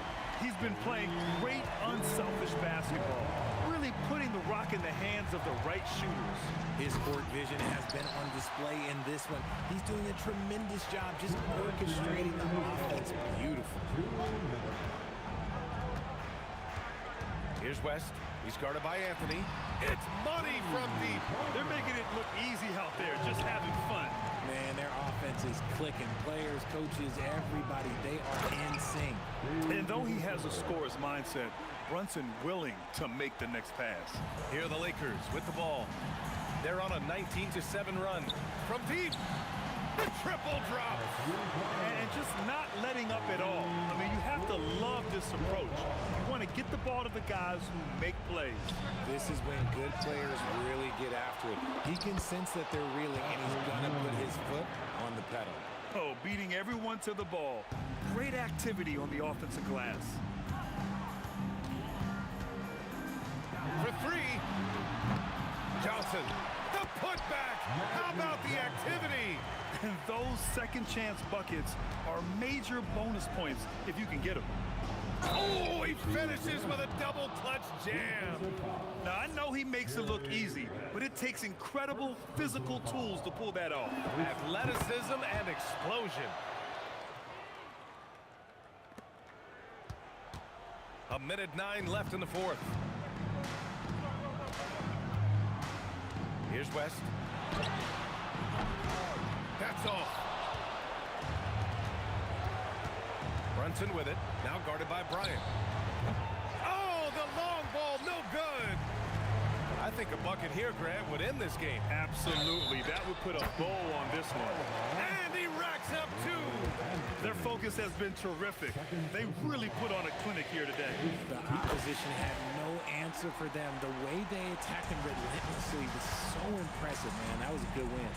He's been playing great, unselfish basketball, really putting the rock in the hands of the right shooters. His court vision has been on display in this one. He's doing a tremendous job just orchestrating the offense. Beautiful. Here's West. He's guarded by Anthony. It's money from deep. They're making it look easy out there, just having fun. Man, their offense is clicking. Players, coaches, everybody, they are in sync. And though he has a scorer's mindset, Brunson willing to make the next pass. Here are the Lakers with the ball. They're on a 19-7 run. From deep, the triple drop. And just not letting up at all. I mean, you have to love this approach. You want to get the ball to the guys who make plays. This is when good players really get after it. He can sense that they're reeling, and he's going to put his foot on the pedal. Oh, beating everyone to the ball. Great activity on the offensive glass. For 3. Johnson, the putback. How about the activity? And those second chance buckets are major bonus points if you can get them. Oh, he finishes with a double clutch jam. Now, I know he makes it look easy, but it takes incredible physical tools to pull that off. Athleticism and explosion. 1:09 left in the fourth. Here's West. That's off. Brunson with it. Now guarded by Bryant. Oh, the long ball, no good. I think a bucket here, Grant, would end this game. Absolutely. That would put a bow on this one. And he racks up two. Their focus has been terrific. They really put on a clinic here today. The opposition had no answer for them. The way they attacked them relentlessly was so impressive, man. That was a good win.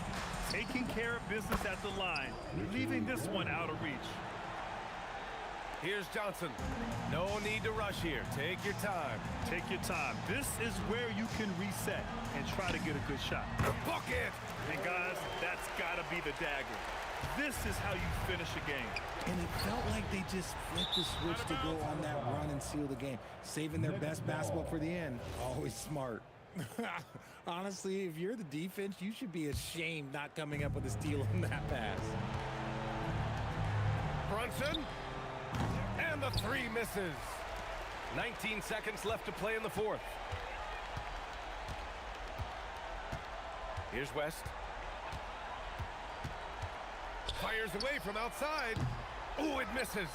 Taking care of business at the line, leaving this one out of reach. Here's Johnson. No need to rush here. Take your time. Take your time. This is where you can reset and try to get a good shot. Bucket! And guys, that's got to be the dagger. This is how you finish a game. And it felt like they just flipped the switch to go on that run and seal the game. Saving their best basketball for the end. Always smart. Honestly, if you're the defense, you should be ashamed not coming up with a steal on that pass. Brunson. And the three misses. 19 seconds left to play in the fourth. Here's West. Fires away from outside. Oh, it misses.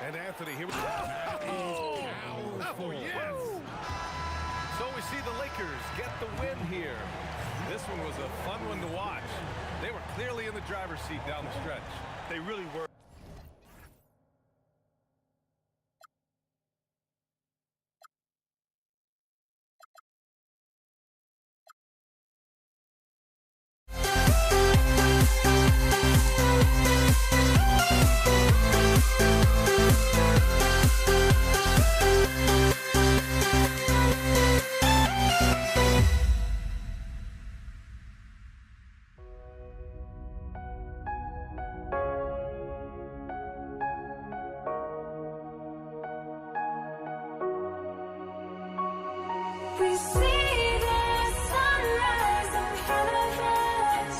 And Anthony here. Oh, yes. So we see the Lakers get the win here. This one was a fun one to watch. They were clearly in the driver's seat down the stretch. They really were. We see the sunrise in front of us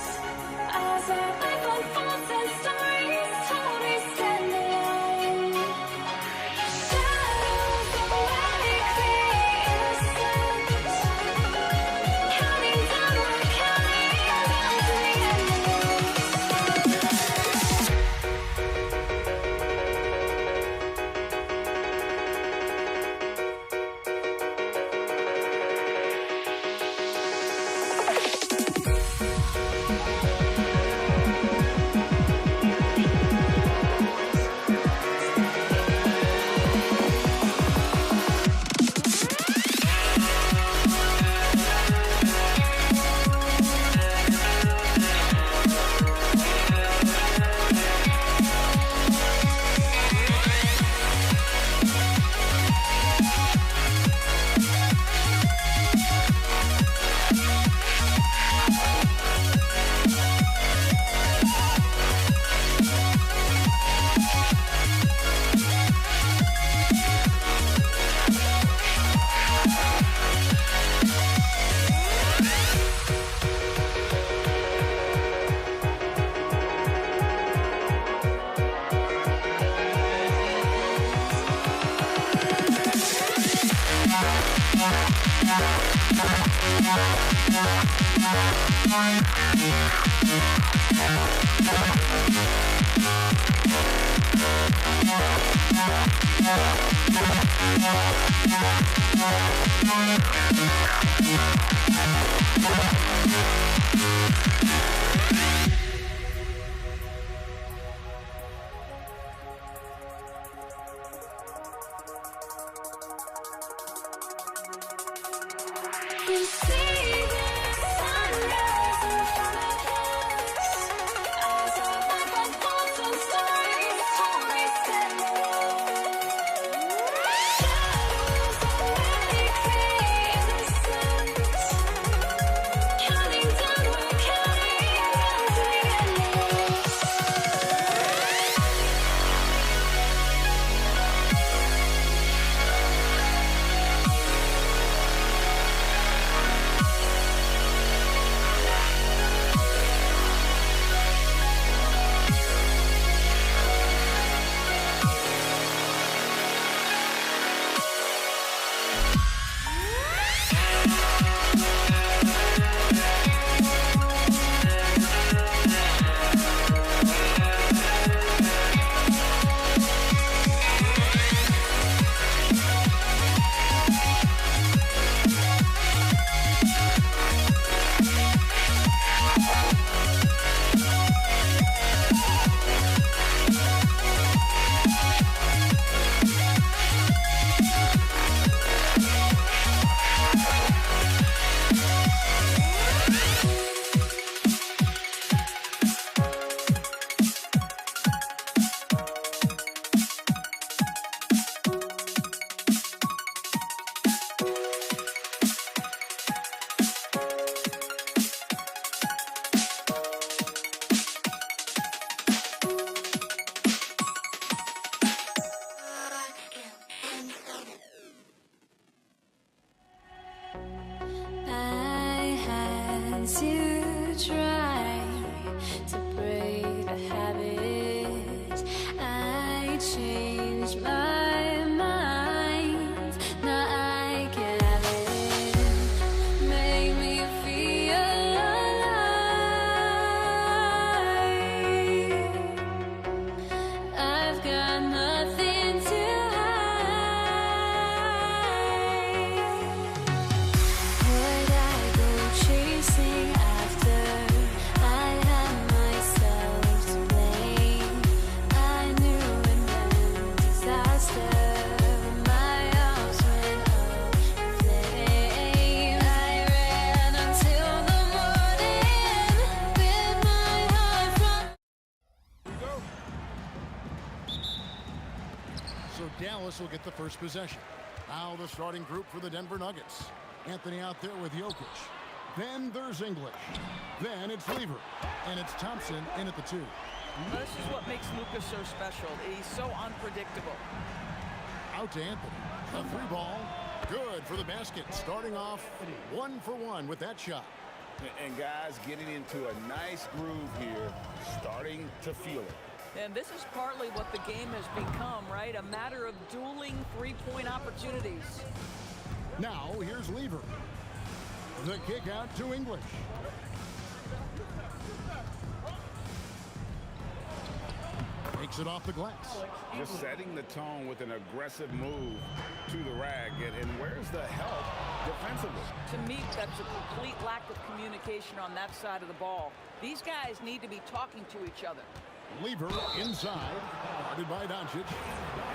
as our life unfolds and stories told we stand alone. Shadows awake the innocence, counting down, we're counting down to the end of we see the sunrise in front of us as our life unfolds and stories told we stand alone. Shadows awake the innocence, since you tried to break the habit, I changed my mind. Now I can have it. Make me feel alive. I've got nothing to would I go chasing after? I had myself to blame. I knew it meant disaster. My arms went up in flames. I ran until the morning with my heart from. So Dallas will get the first possession. Now the starting group for the Denver Nuggets. Anthony out there with Jokic. Then there's English. Then it's Lever. And it's Thompson in at the 2. This is what makes Luka so special. He's so unpredictable. Out to Anthony. A 3 ball. Good for the basket. Starting off 1 for 1 with that shot. And guys getting into a nice groove here, starting to feel it. And this is partly what the game has become, right? A matter of dueling three-point opportunities. Now here's Lever. The kick out to English. Takes it off the glass. Just setting the tone with an aggressive move to the rag. And where's the help defensively? To me, that's a complete lack of communication on that side of the ball. These guys need to be talking to each other. Lever inside, guarded by Doncic.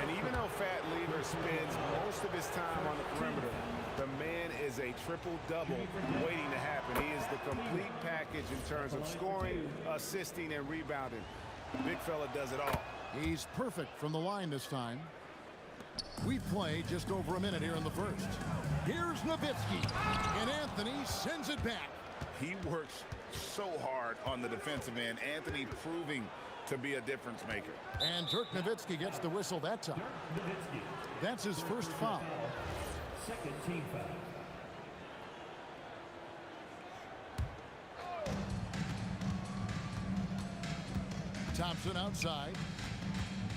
And even though Fat Lever spends most of his time on the perimeter, the man is a triple-double waiting to happen. He is the complete package in terms of scoring, assisting, and rebounding. Big fella does it all. He's perfect from the line this time. We play just over a minute here in the first. Here's Nowitzki, and Anthony sends it back. He works so hard on the defensive end. Anthony proving to be a difference maker. And Dirk Nowitzki gets the whistle that time. That's his first foul. Second team foul. Thompson outside.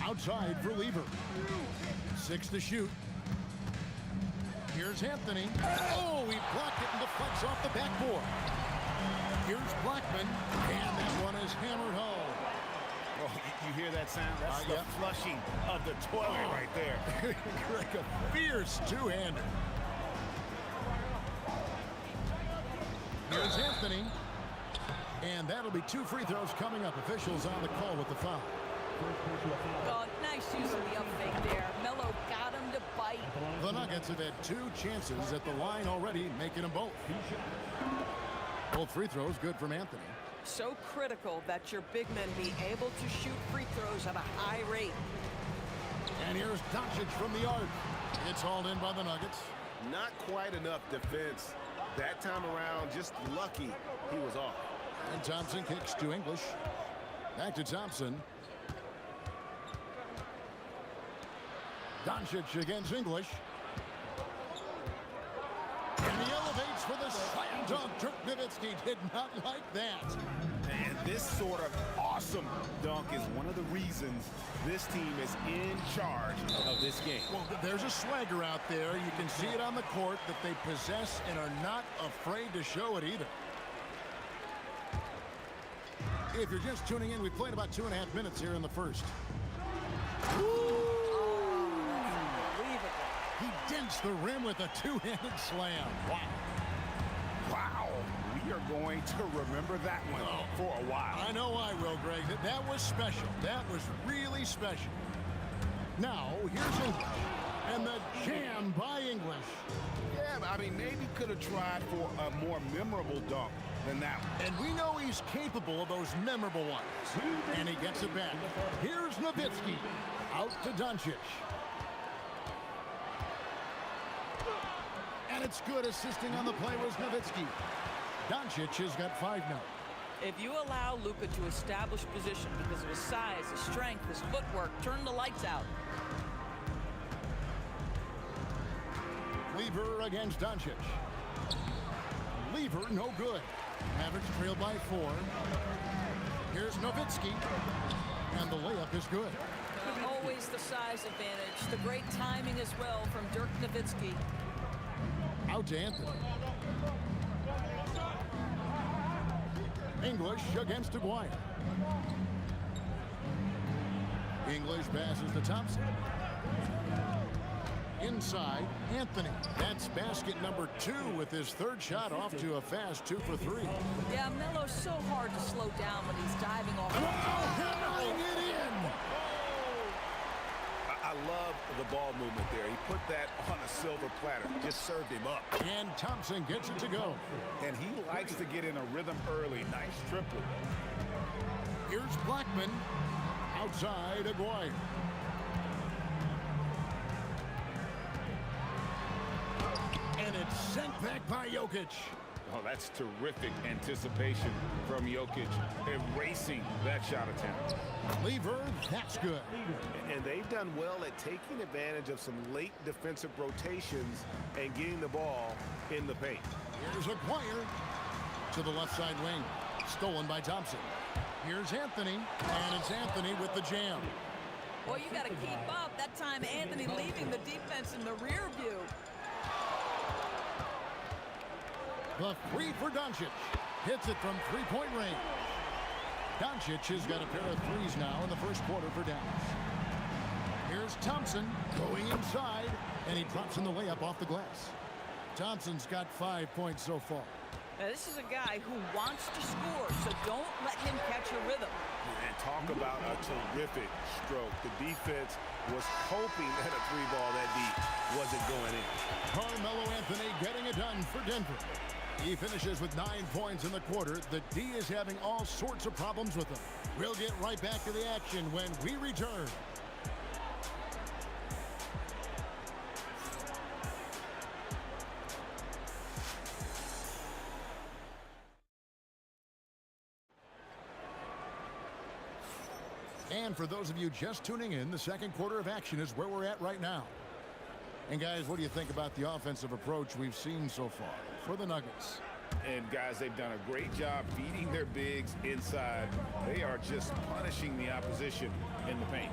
Outside for Lever. 6 to shoot. Here's Anthony. Oh, he blocked it and deflects off the backboard. Here's Blackman, and that one is hammered home. Oh, you hear that sound? That's the flushing of the toilet right there. Like a fierce two-hander. Here's Anthony. And that'll be 2 free throws coming up. Officials on the call with the foul. Oh, nice use of the up fake there. Melo got him to bite. The Nuggets have had 2 chances at the line already, making them both. Both free throws good from Anthony. So critical that your big men be able to shoot free throws at a high rate. And here's Doncic from the arc. It's hauled in by the Nuggets. Not quite enough defense that time around. Just lucky he was off. And Thompson kicks to English. Back to Thompson. Doncic against English. And he elevates for the slam dunk. Dirk Nowitzki did not like that. And this sort of awesome dunk is one of the reasons this team is in charge of this game. Well, there's a swagger out there. You can see it on the court that they possess and are not afraid to show it either. If you're just tuning in, we played about 2.5 minutes here in the first. He dents the rim with a 2-handed slam. Wow. Wow. We are going to remember that one for a while. I know I will, Greg. That was special. That was really special. Now, here's English. And the jam by English. Yeah, but I mean, maybe could have tried for a more memorable dunk than that one. And we know he's capable of those memorable ones. And he gets it back. Here's Nowitzki. Out to Doncic. And it's good. Assisting on the play was Nowitzki. Doncic has got 5 now. If you allow Luka to establish position because of his size, his strength, his footwork, turn the lights out. Lever against Doncic. Lever no good. Mavericks trail by 4. Here's Nowitzki. And the layup is good. Always the size advantage. The great timing as well from Dirk Nowitzki. Out to Anthony. English against Aguirre. English passes to Thompson. Inside, Anthony. That's basket number 2 with his third shot off to a fast 2 for 3. Yeah, Melo's so hard to slow down when he's diving off. Hammering it in! I love the ball movement there. He put that on a silver platter. Just served him up. And Thompson gets it to go. And he likes to get in a rhythm early. Nice triple. Here's Blackman. Outside Aguirre. And it's sent back by Jokic. Oh, that's terrific anticipation from Jokic, erasing that shot attempt. Lever, that's good. And they've done well at taking advantage of some late defensive rotations and getting the ball in the paint. Here's Aguirre to the left side wing. Stolen by Thompson. Here's Anthony, and it's Anthony with the jam. Boy, you got to keep up. That time, Anthony leaving the defense in the rear view. The 3 for Doncic. Hits it from 3-point range. Doncic has got a pair of 3s now in the first quarter for Dallas. Here's Thompson going inside, and he drops in the layup off the glass. Thompson's got 5 points so far. Now, this is a guy who wants to score, so don't let him catch a rhythm. And talk about a terrific stroke. The defense was hoping that a 3-ball that deep wasn't going in. Carmelo Anthony getting it done for Denver. He finishes with 9 points in the quarter. The D is having all sorts of problems with him. We'll get right back to the action when we return. And for those of you just tuning in, the second quarter of action is where we're at right now. And guys, what do you think about the offensive approach we've seen so far for the Nuggets? And guys, they've done a great job feeding their bigs inside. They are just punishing the opposition in the paint.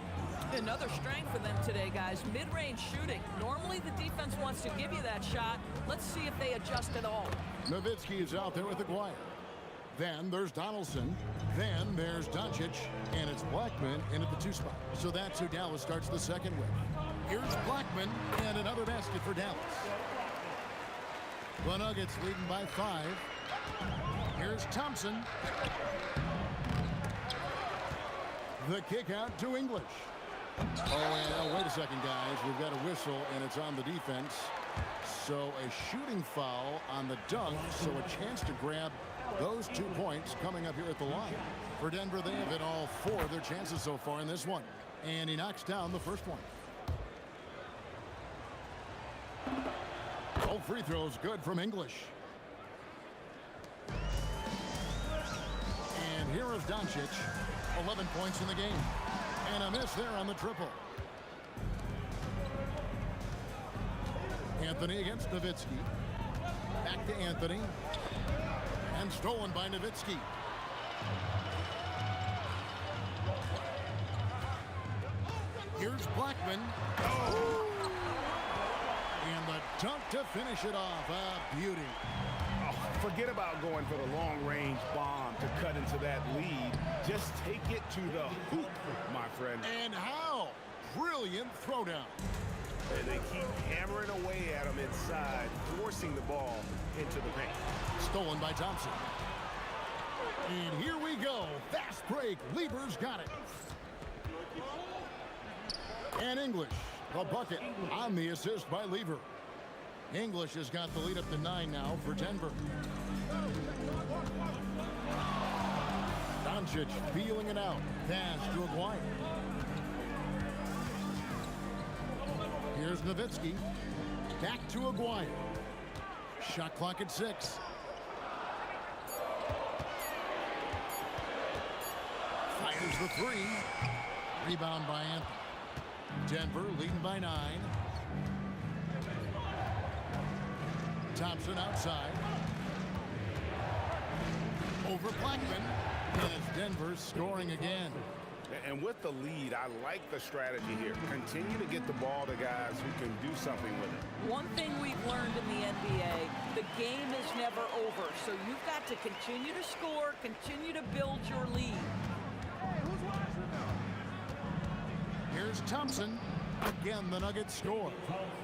Another strength for them today, guys. Mid-range shooting. Normally the defense wants to give you that shot. Let's see if they adjust at all. Nowitzki is out there with Aguirre. Then there's Donaldson. Then there's Doncic. And it's Blackman in at the 2 spot. So that's who Dallas starts the second with. Here's Blackman and another basket for Dallas. The Nuggets leading by 5. Here's Thompson. The kick out to English. Oh, wait a second, guys. We've got a whistle, and it's on the defense. So a shooting foul on the dunk, so a chance to grab those 2 points coming up here at the line. For Denver, they have hit all 4 of their chances so far in this one. And he knocks down the first one. All free throws good from English. And here is Doncic. 11 points in the game. And a miss there on the triple. Anthony against Nowitzki. Back to Anthony. And stolen by Nowitzki. Here's Blackman. Oh! And the dunk to finish it off. A beauty. Oh, forget about going for the long-range bomb to cut into that lead. Just take it to the hoop, my friend. And how? Brilliant throwdown. And they keep hammering away at him inside, forcing the ball into the paint. Stolen by Thompson. And here we go. Fast break. Lever's got it. And English, the bucket on the assist by Lever. English has got the lead up to 9 now for Denver. Doncic feeling it out. Pass to Aguirre. Here's Nowitzki. Back to Aguirre. Shot clock at 6. Fires the 3. Rebound by Anthony. Denver leading by 9. Thompson outside. over Blackman. And it's Denver scoring again. And with the lead, I like the strategy here. Continue to get the ball to guys who can do something with it. One thing we've learned in the NBA, the game is never over. So you've got to continue to score, continue to build your lead. Here's Thompson. Again, the Nuggets score.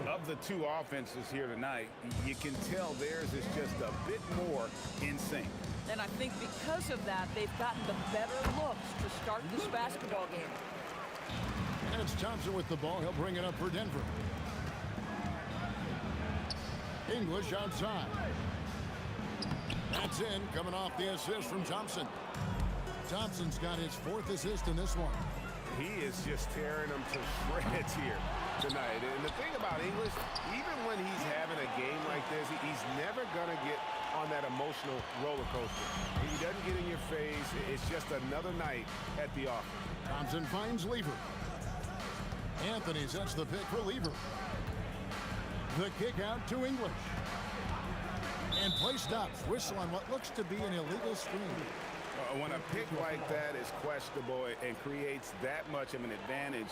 Of the two offenses here tonight, you can tell theirs is just a bit more in sync. And I think because of that, they've gotten the better looks to start this basketball game. And it's Thompson with the ball. He'll bring it up for Denver. English outside. That's in, coming off the assist from Thompson. Thompson's got his 4th assist in this one. He is just tearing them to shreds here tonight. And the thing about English, even when he's having a game like this, he's never going to get on that emotional roller coaster. He doesn't get in your face. It's just another night at the office. Thompson finds Lever. Anthony sets the pick for Lever. The kick out to English. And play stops. Whistle on what looks to be an illegal screen. When a pick like that is questionable and creates that much of an advantage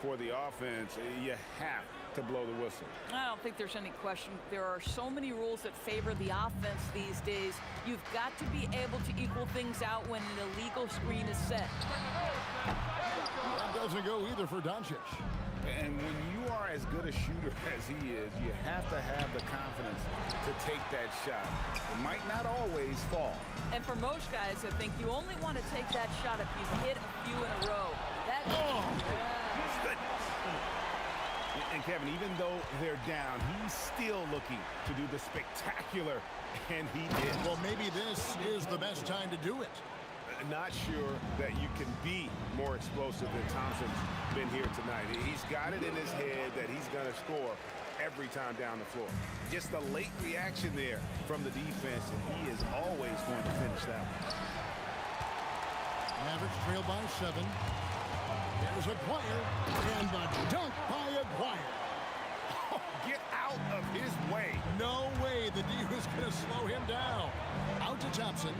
for the offense, you have to blow the whistle. I don't think there's any question. There are so many rules that favor the offense these days. You've got to be able to equal things out when an illegal screen is set. That doesn't go either for Doncic. And when you are as good a shooter as he is, you have to have the confidence to take that shot. It might not always fall. And for most guys, I think you only want to take that shot if you've hit a few in a row. And Kevin, even though they're down, he's still looking to do the spectacular, and he did. Well, maybe this is the best time to do it. Not sure that you can be more explosive than Thompson's been here tonight. He's got it in his head that he's going to score every time down the floor. Just a late reaction there from the defense, and he is always going to finish that one. Mavericks trail by 7. There's Aguirre, and the dunk by Aguirre. Oh, get out of his way. No way the D was going to slow him down. Out to Thompson.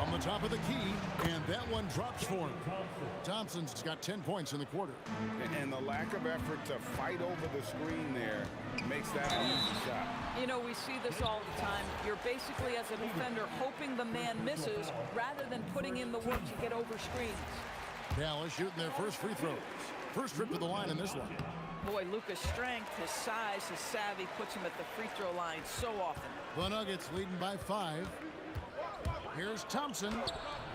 On the top of the key, and that one drops for him. Thompson's got 10 points in the quarter. And the lack of effort to fight over the screen there makes that an easy shot. You know, we see this all the time. You're basically, as a defender, hoping the man misses rather than putting in the work to get over screens. Dallas shooting their first free throws. First trip to the line in this one. Boy, Luka's strength, his size, his savvy puts him at the free throw line so often. The Nuggets leading by 5. Here's Thompson.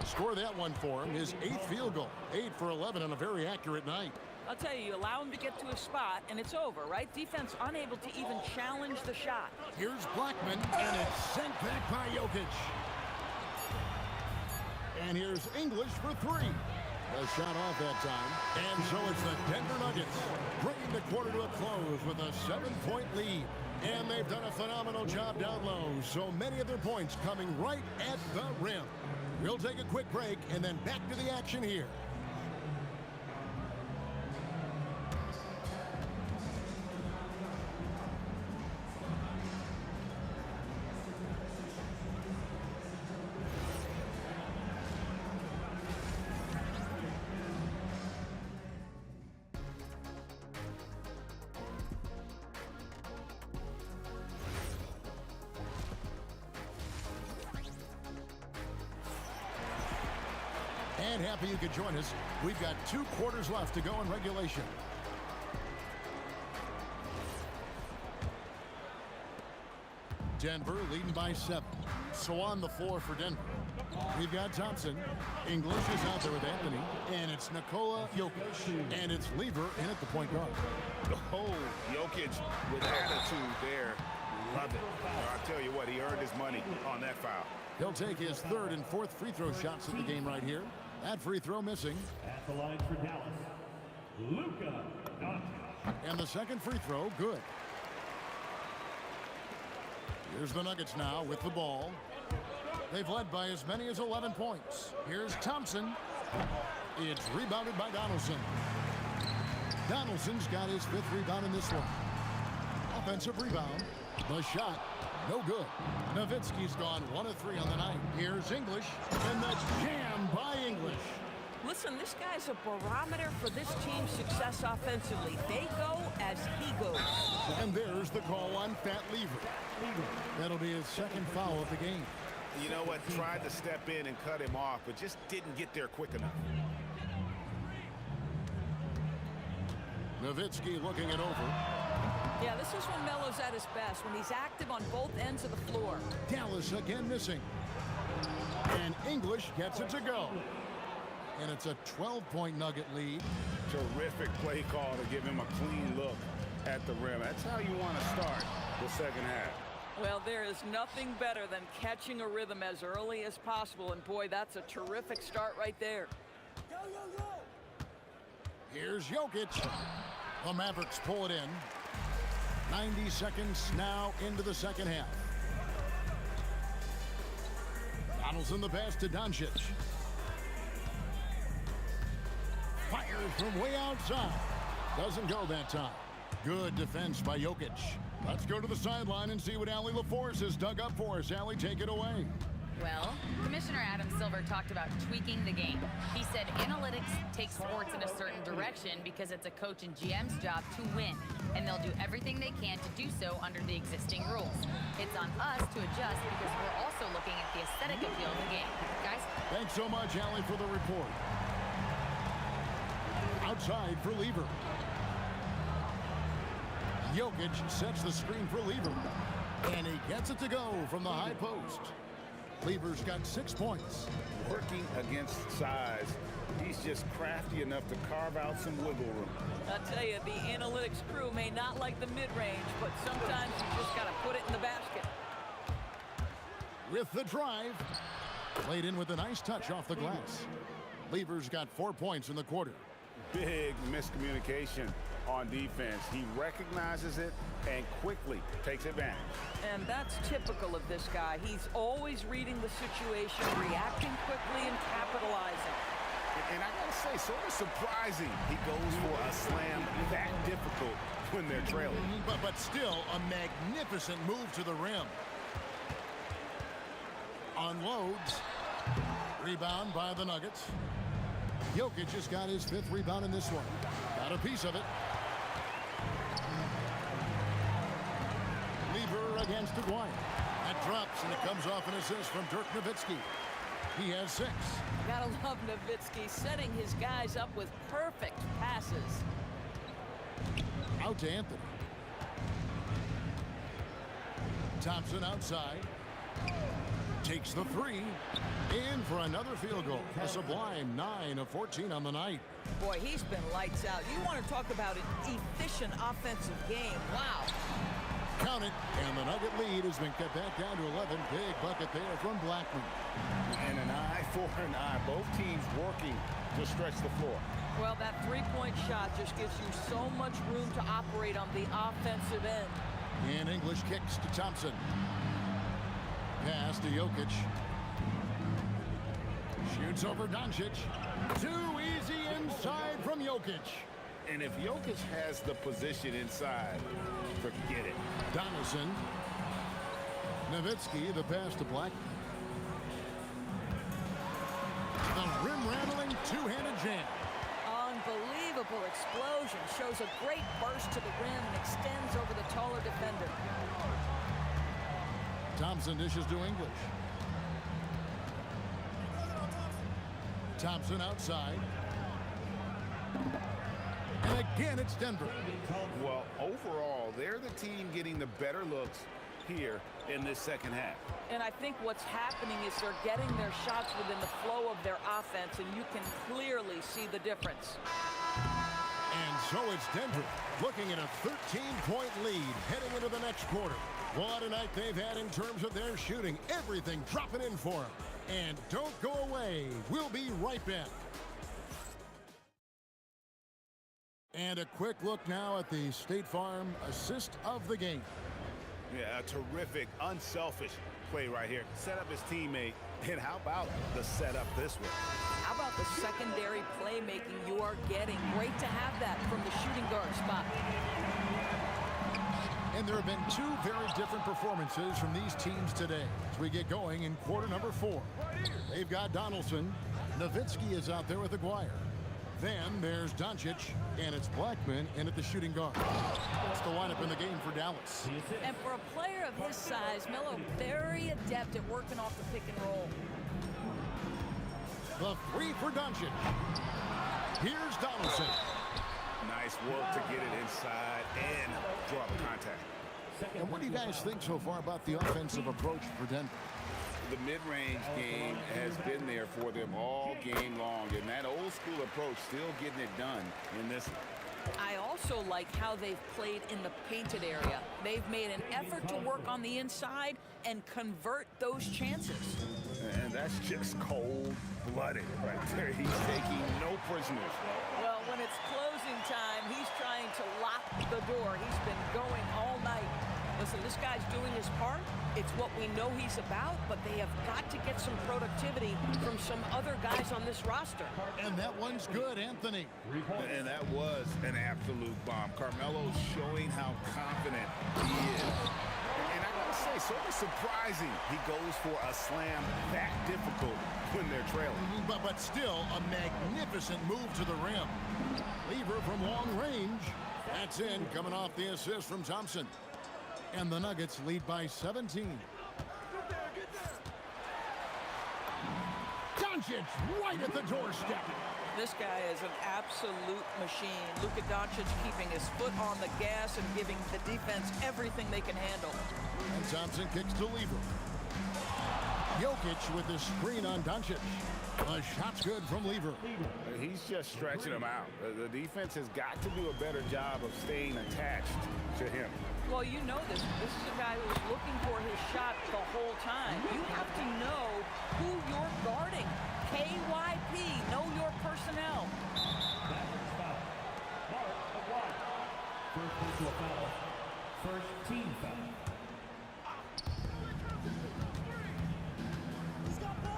Score that one for him. His 8th field goal. 8 for 11 on a very accurate night. I'll tell you, allow him to get to a spot, and it's over, right? Defense unable to even challenge the shot. Here's Blackman, and it's sent back by Jokic. And here's English for 3. A shot off that time. And so it's the Denver Nuggets bringing the quarter to a close with a 7-point lead. And they've done a phenomenal job down low. So many of their points coming right at the rim. We'll take a quick break and then back to the action here. And happy you could join us. We've got 2 quarters left to go in regulation. Denver leading by 7. So on the floor for Denver, we've got Thompson. English is out there with Anthony. And it's Nikola Jokic. And it's Lever in at the point guard. Oh, Jokic with attitude there. Love it. I'll tell you what, he earned his money on that foul. He'll take his 3rd and 4th free throw shots of the game right here. That free throw missing. At the line for Dallas, Luka Doncic. And the 2nd free throw, good. Here's the Nuggets now with the ball. They've led by as many as 11 points. Here's Thompson. It's rebounded by Donaldson. Donaldson's got his 5th rebound in this one. Offensive rebound. The shot No good. Nowitzki's gone 1 of 3 on the night. Here's English, and that's jammed by English. Listen, this guy's a barometer for this team's success offensively. They go as he goes. And there's the call on Fat Lever. That'll be his second foul of the game. You know what? Tried to step in and cut him off, but just didn't get there quick enough. Nowitzki looking it over. Yeah, this is when Melo's at his best, when he's active on both ends of the floor. Dallas again missing. And English gets it to go. And it's a 12-point Nugget lead. Terrific play call to give him a clean look at the rim. That's how you want to start the second half. Well, there is nothing better than catching a rhythm as early as possible, and boy, that's a terrific start right there. Go, go, go! Here's Jokic. The Mavericks pull it in. 90 seconds now into the second half. Donaldson the pass to Doncic. Fires from way outside. Doesn't go that time. Good defense by Jokic. Let's go to the sideline and see what Allie LaForce has dug up for us. Allie, take it away. Well, Commissioner Adam Silver talked about tweaking the game. He said analytics take sports in a certain direction because it's a coach and GM's job to win, and they'll do everything they can to do so under the existing rules. It's on us to adjust because we're also looking at the aesthetic appeal of the game. Guys? Thanks so much, Allie, for the report. Outside for Lever. Jokic sets the screen for Lever. And he gets it to go from the high post. Lever's got 6 points. Working against size, he's just crafty enough to carve out some wiggle room. I'll tell you, the analytics crew may not like the mid-range, but sometimes you just got to put it in the basket. With the drive. Played in with a nice touch off the glass. Lever's got 4 points in the quarter. Big miscommunication on defense. He recognizes it and quickly takes advantage. And that's typical of this guy. He's always reading the situation, reacting quickly, and capitalizing. And I gotta say, sort of surprising he goes for a slam that difficult when they're trailing. But still a magnificent move to the rim. Unloads. Rebound by the Nuggets. Jokic just got his 5th rebound in this one. Got a piece of it. Lever against Dwyer. That drops, and it comes off an assist from Dirk Nowitzki. He has 6. Gotta love Nowitzki setting his guys up with perfect passes. Out to Anthony. Thompson outside. Takes the 3. In for another field goal. A sublime 9 of 14 on the night. Boy, he's been lights out. You want to talk about an efficient offensive game. Wow. Count it. And the Nugget lead has been cut back down to 11. Big bucket there from Blackman. And an eye for an eye. Both teams working to stretch the floor. Well, that 3-point shot just gives you so much room to operate on the offensive end. And English kicks to Thompson. Pass to Jokic. Shoots over Doncic. Too easy inside from Jokic. And if Jokic has the position inside, forget it. Donaldson. Nowitzki, the pass to Black. The rim-rattling two-handed jam. Unbelievable explosion. Shows a great burst to the rim and extends over the taller defender. Thompson dishes to English. Thompson outside. And again, it's Denver. Well, overall, they're the team getting the better looks here in this second half. And I think what's happening is they're getting their shots within the flow of their offense, and you can clearly see the difference. And so it's Denver looking at a 13-point lead heading into the next quarter. What a night they've had in terms of their shooting. Everything dropping in for them. And don't go away. We'll be right back. And a quick look now at the State Farm assist of the game. Yeah, a terrific, unselfish play right here. Set up his teammate. And how about the setup this way? How about the secondary playmaking you are getting? Great to have that from the shooting guard spot. And there have been two very different performances from these teams today as we get going in quarter number 4. They've got Donaldson. Nowitzki is out there with Aguirre. Then there's Doncic, and it's Blackman in at the shooting guard. That's the lineup in the game for Dallas. And for a player of his size, Melo very adept at working off the pick and roll. The 3 for Doncic. Here's Donaldson. Nice work to get it inside and draw the contact. And what do you guys think so far about the offensive approach for Denver? The mid-range game has been there for them all game long, and that old-school approach still getting it done in this one. I also like how they've played in the painted area. They've made an effort to work on the inside and convert those chances. And that's just cold-blooded right there. He's taking no prisoners. Well, when it's closing time, he's trying to lock the door. He's been going all night. Listen, this guy's doing his part. It's what we know he's about, but they have got to get some productivity from some other guys on this roster. And that one's good, Anthony. And that was an absolute bomb. Carmelo's showing how confident he is. And I gotta say, sort of surprising he goes for a slam that difficult when they're trailing. But still, a magnificent move to the rim. Lever from long range. That's in, coming off the assist from Thompson. And the Nuggets lead by 17. Doncic right at the doorstep. This guy is an absolute machine. Luka Doncic keeping his foot on the gas and giving the defense everything they can handle. And Thompson kicks to Lever. Jokic with the screen on Doncic. The shot's good from Lever. He's just stretching him out. The defense has got to do a better job of staying attached to him. Well, you know this. This is a guy who's looking for his shot the whole time. You have to know who you're guarding. KYP, know your personnel. First personal foul. First team foul.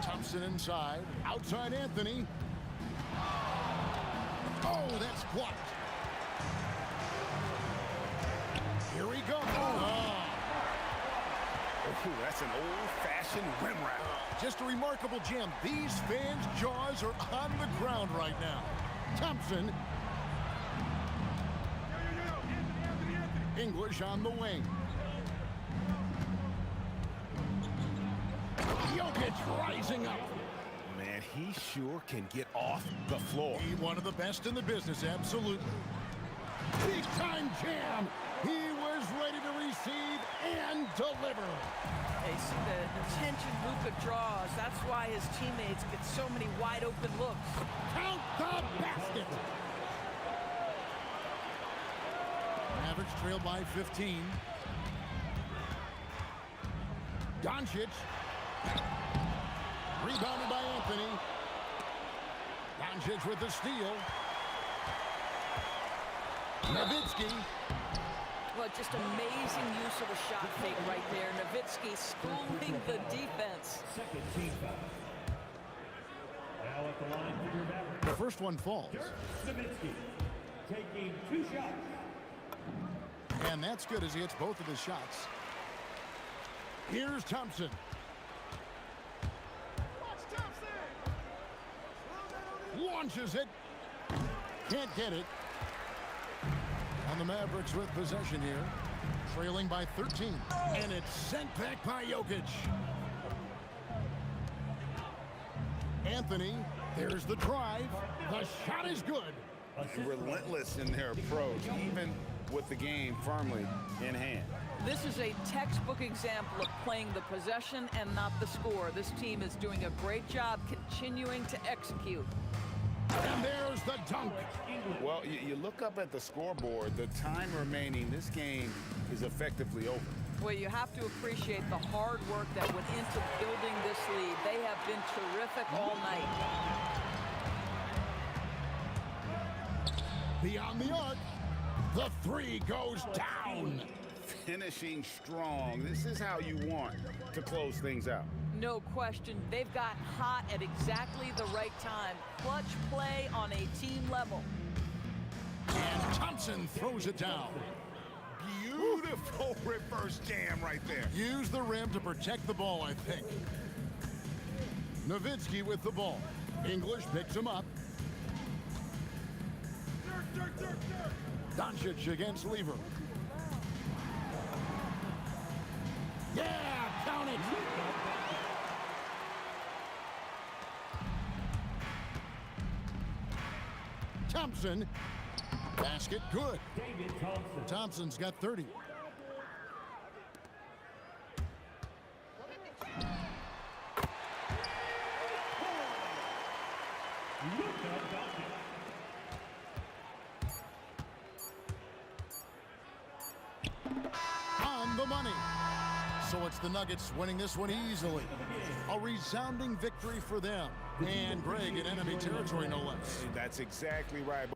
Thompson inside. Outside Anthony. Oh, that's blocked. Here we go. Oh. Ooh, that's an old-fashioned rim wrap. Just a remarkable jam. These fans' jaws are on the ground right now. Thompson. English on the wing. Jokic rising up. Man, he sure can get off the floor. He one of the best in the business, absolutely. Big time jam. He was ready to receive and deliver. They see the attention Luka draws. That's why his teammates get so many wide open looks. Count the basket. Mavericks trail by 15. Doncic. Rebounded by Anthony. Doncic with the steal. Nowitzki. Well, just amazing use of a shot fake right there. Nowitzki schooling the defense. Second team foul. Now at the line for your Mavericks. The first one falls. Nowitzki taking 2 shots. And that's good as he hits both of his shots. Here's Thompson. Launches it. Can't get it. And the Mavericks with possession here. Trailing by 13. And it's sent back by Jokic. Anthony, there's the drive. The shot is good. Relentless in their approach, even with the game firmly in hand. This is a textbook example of playing the possession and not the score. This team is doing a great job continuing to execute. And there's the dunk. Well, you look up at the scoreboard, the time remaining, this game is effectively over. Well, you have to appreciate the hard work that went into building this lead. They have been terrific all night. Beyond the arc, the 3 goes down. Finishing strong. This is how you want to close things out. No question. They've got hot at exactly the right time. Clutch play on a team level. And Thompson throws it down. Beautiful reverse jam right there. Use the rim to protect the ball, I think. Nowitzki with the ball. English picks him up. Doncic against Lever. Yeah, count it. Thompson. Basket good. Thompson's got 30. On the money. So it's the Nuggets winning this one easily. A resounding victory for them. And Greg in enemy territory, no less. That's exactly right.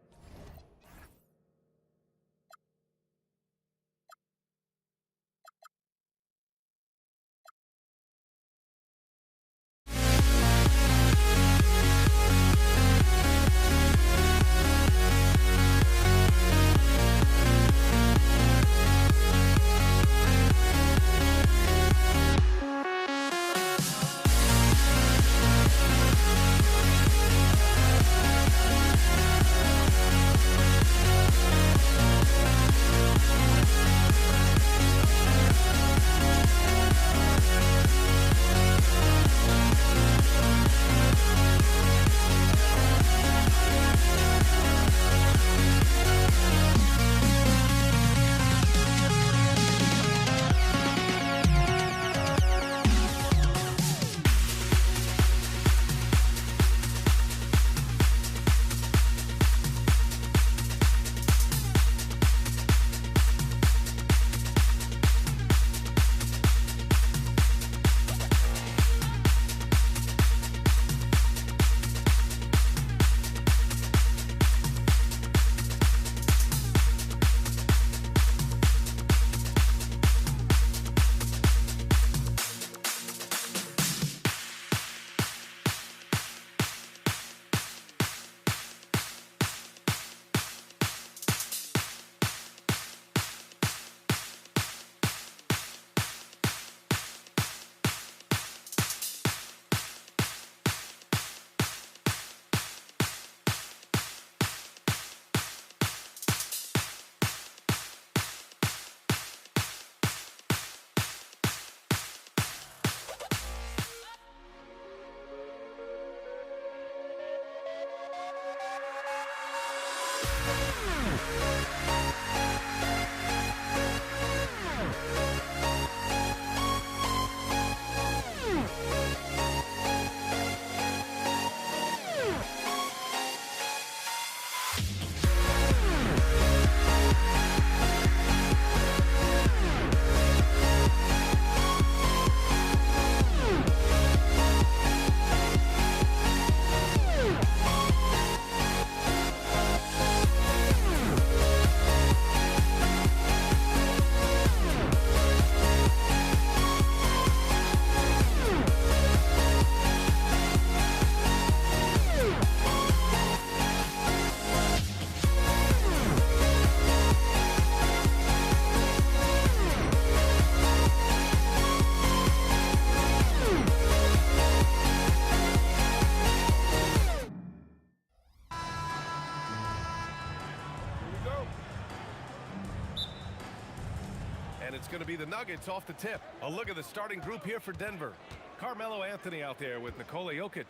It's going to be the Nuggets off the tip. A look at the starting group here for Denver. Carmelo Anthony out there with Nikola Jokic.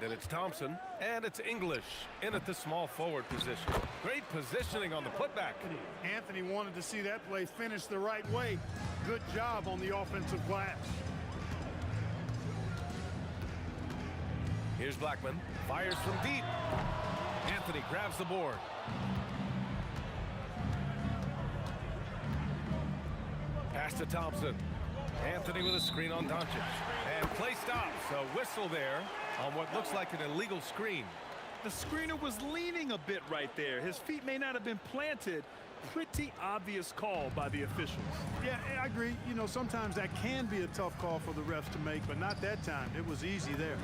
Then it's Thompson, and it's English in at the small forward position. Great positioning on the putback. Anthony wanted to see that play finish the right way. Good job on the offensive glass. Here's Blackman. Fires from deep. Anthony grabs the board. Pass to Thompson. Anthony with a screen on Doncic. And play stops. A whistle there on what looks like an illegal screen. The screener was leaning a bit right there. His feet may not have been planted. Pretty obvious call by the officials. Yeah, I agree. You know, sometimes that can be a tough call for the refs to make, but not that time. It was easy there.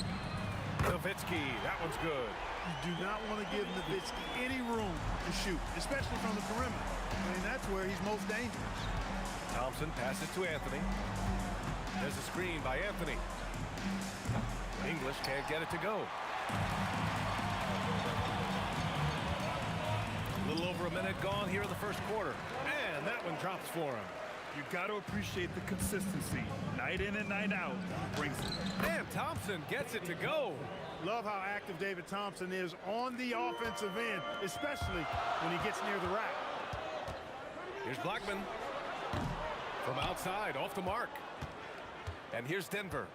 Nowitzki, that one's good. You do not want to give Nowitzki any room to shoot, especially from the perimeter. I mean, that's where he's most dangerous. Thompson passes to Anthony. There's a screen by Anthony. English can't get it to go. A little over a minute gone here in the first quarter. And that one drops for him. You got to appreciate the consistency. Night in and night out, brings it. And Thompson gets it to go. Love how active David Thompson is on the offensive end, especially when he gets near the rack. Here's Blackman. From outside, off the mark. And here's Denver.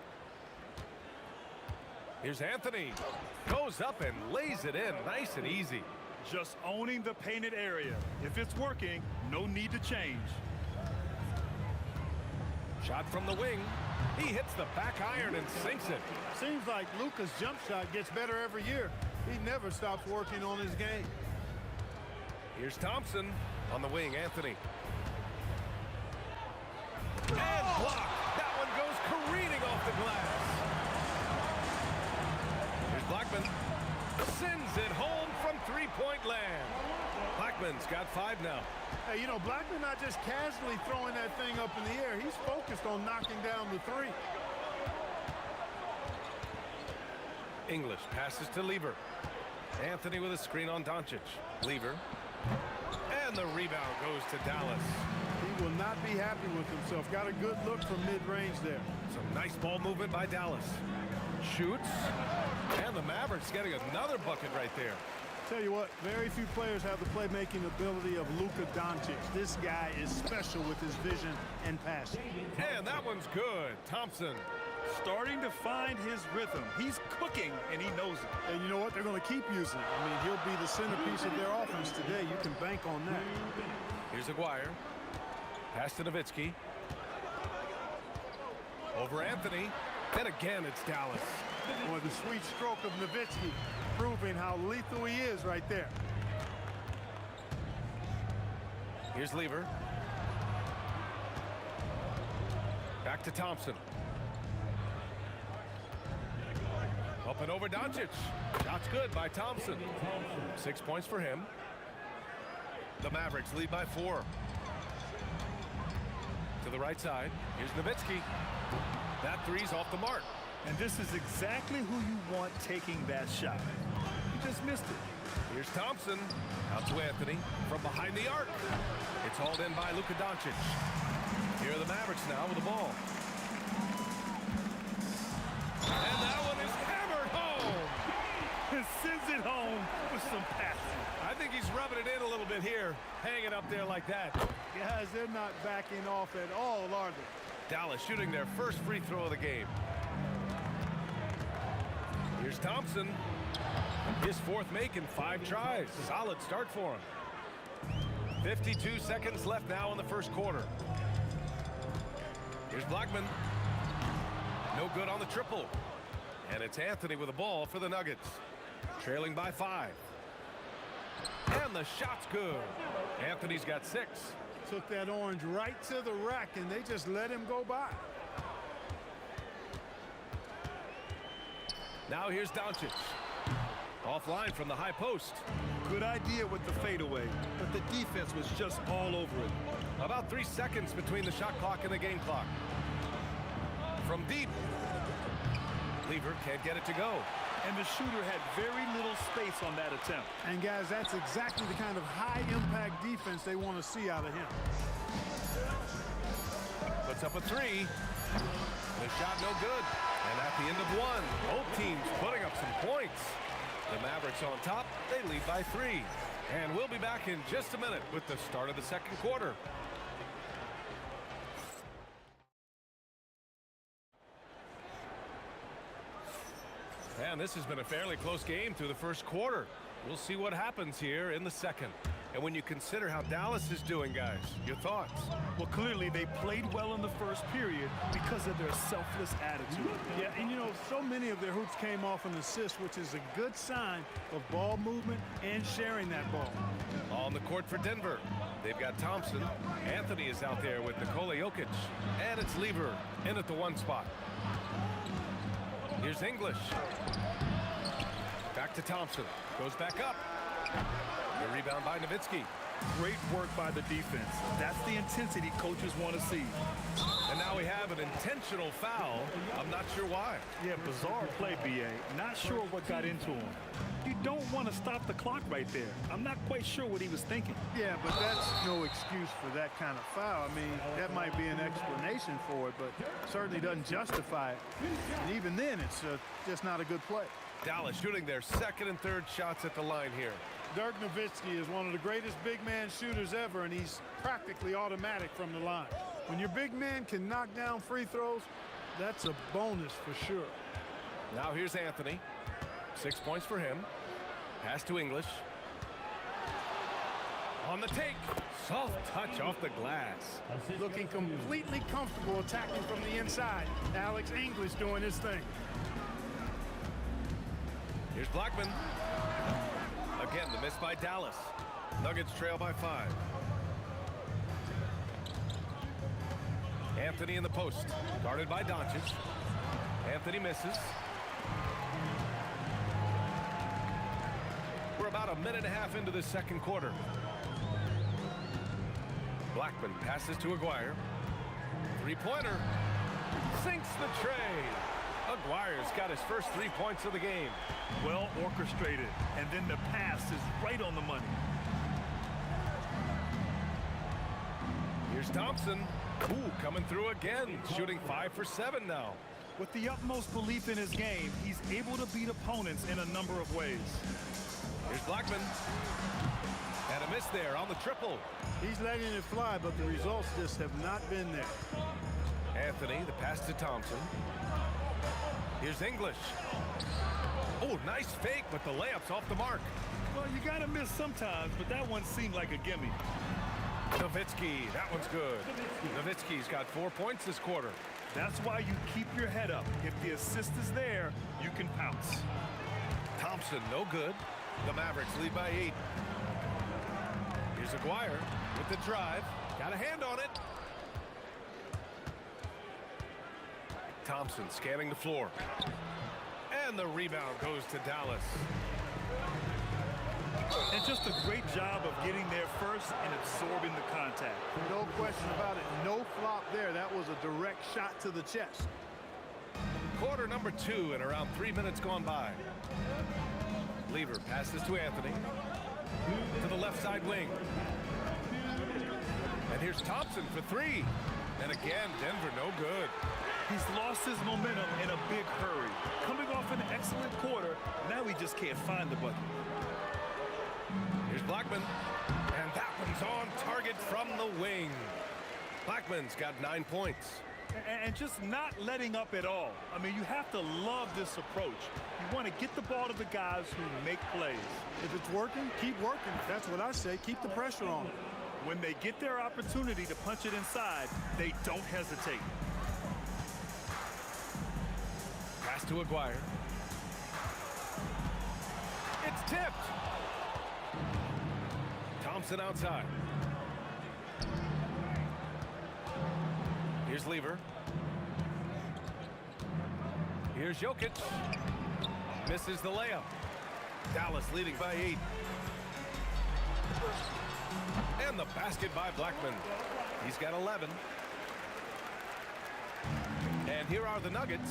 Here's Anthony. Goes up and lays it in nice and easy. Just owning the painted area. If it's working, no need to change. Shot from the wing. He hits the back iron and sinks it. Seems like Luka's jump shot gets better every year. He never stops working on his game. Here's Thompson. On the wing, Anthony. And blocked. That one goes careening off the glass. Here's Blackman. Sends it home from three-point land. Blackman's got 5 now. Hey, you know, Blackman not just casually throwing that thing up in the air. He's focused on knocking down the three. English passes to Lever. Anthony with a screen on Doncic. Lever. And the rebound goes to Dallas. He will not be happy with himself. Got a good look from mid-range there. Some nice ball movement by Dallas. Shoots. And the Mavericks getting another bucket right there. Tell you what, very few players have the playmaking ability of Luka Doncic. This guy is special with his vision and passing. And that one's good. Thompson. Starting to find his rhythm. He's cooking, and he knows it. And you know what? They're going to keep using it. I mean, he'll be the centerpiece of their offense today. You can bank on that. Here's Aguirre. Pass to Nowitzki. Over Anthony. And again, it's Dallas. Boy, the sweet stroke of Nowitzki proving how lethal he is right there. Here's Lever. Back to Thompson. Up and over Doncic. Shot's good by Thompson. 6 points for him. The Mavericks lead by 4. To the right side. Here's Nowitzki. That three's off the mark. And this is exactly who you want taking that shot. He just missed it. Here's Thompson. Out to Anthony. From behind the arc. It's hauled in by Luka Doncic. Here are the Mavericks now with the ball. And that one is hammered home. Sends it home with some passing. I think he's rubbing it in a little bit here. Hanging up there like that. Guys, they're not backing off at all, are they? Dallas shooting their first free throw of the game. Here's Thompson. His 4th make in 5 tries. Solid start for him. 52 seconds left now in the first quarter. Here's Blackman. No good on the triple. And it's Anthony with the ball for the Nuggets. Trailing by 5. And the shot's good. Anthony's got 6. Took that orange right to the rack, and they just let him go by. Now here's Doncic. Offline from the high post. Good idea with the fadeaway, but the defense was just all over it. About 3 seconds between the shot clock and the game clock. From deep. Lever can't get it to go. And the shooter had very little space on that attempt. And guys, that's exactly the kind of high-impact defense they want to see out of him. Puts up a 3. The shot no good. And at the end of 1, both teams putting up some points. The Mavericks on top. They lead by 3. And we'll be back in just a minute with the start of the second quarter. And this has been a fairly close game through the first quarter. We'll see what happens here in the second. And when you consider how Dallas is doing, guys, your thoughts? Well, clearly they played well in the first period because of their selfless attitude. Yeah, and you know, so many of their hoops came off an assist, which is a good sign of ball movement and sharing that ball. On the court for Denver, they've got Thompson. Anthony is out there with Nikola Jokic. And it's Lever in at the 1 spot. Here's English. Back to Thompson. Goes back up. The rebound by Nowitzki. Great work by the defense. That's the intensity coaches want to see. And now we have an intentional foul. I'm not sure why. Yeah, bizarre play, B.A. Not sure what got into him. You don't want to stop the clock right there. I'm not quite sure what he was thinking. Yeah, but that's no excuse for that kind of foul. I mean, that might be an explanation for it, but certainly doesn't justify it. And even then, it's just not a good play. Dallas shooting their second and third shots at the line here. Dirk Nowitzki is one of the greatest big man shooters ever, and he's practically automatic from the line. When your big man can knock down free throws, that's a bonus for sure. Now here's Anthony. 6 points for him. Pass to English. On the take. Soft touch off the glass. Looking completely comfortable attacking from the inside. Alex English doing his thing. Here's Blackman. Again, the miss by Dallas. Nuggets trail by 5. Anthony in the post. Guarded by Doncic. Anthony misses. We're about a minute and a half into the second quarter. Blackman passes to Aguirre. Three-pointer. Sinks the tray. Aguirre's got his first 3 points of the game. Well orchestrated, and then the pass is right on the money. Here's Thompson. Ooh, coming through again, shooting 5 for 7 now. With the utmost belief in his game, he's able to beat opponents in a number of ways. Here's Blackman. And a miss there on the triple. He's letting it fly, but the results just have not been there. Anthony, the pass to Thompson. Here's English. Oh, nice fake, but the layup's off the mark. Well, you gotta miss sometimes, but that one seemed like a gimme. Nowitzki, that one's good. Nowitzki's got 4 points this quarter. That's why you keep your head up. If the assist is there, you can pounce. Thompson, no good. The Mavericks lead by 8. Here's Aguirre with the drive. Got a hand on it. Thompson scanning the floor. And the rebound goes to Dallas. And just a great job of getting there first and absorbing the contact. No question about it. No flop there. That was a direct shot to the chest. Quarter number 2 and around 3 minutes gone by. Lever passes to Anthony. To the left side wing. And here's Thompson for 3. And again, Denver no good. He's lost his momentum in a big hurry. Coming off an excellent quarter, now he just can't find the bucket. Here's Blackman. And that one's on target from the wing. Blackman's got 9 points. And just not letting up at all. I mean, you have to love this approach. You want to get the ball to the guys who make plays. If it's working, keep working. That's what I say. Keep the pressure on. When they get their opportunity to punch it inside, they don't hesitate. Pass to Aguirre. It's tipped. Thompson outside. Here's Lever. Here's Jokic. Misses the layup. Dallas leading by 8. And the basket by Blackman. He's got 11. And here are the Nuggets.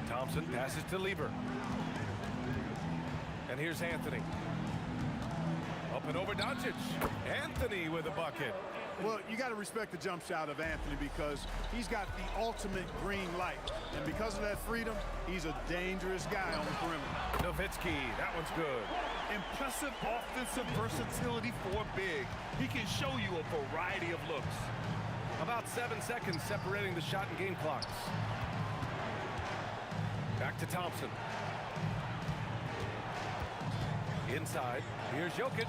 Thompson passes to Lever. And here's Anthony. Up and over Doncic. Anthony with a bucket. Well, you got to respect the jump shot of Anthony because he's got the ultimate green light. And because of that freedom, he's a dangerous guy on the perimeter. Nowitzki, that one's good. Impressive offensive versatility for big. He can show you a variety of looks. About 7 seconds separating the shot and game clocks. Back to Thompson. Inside, here's Jokic.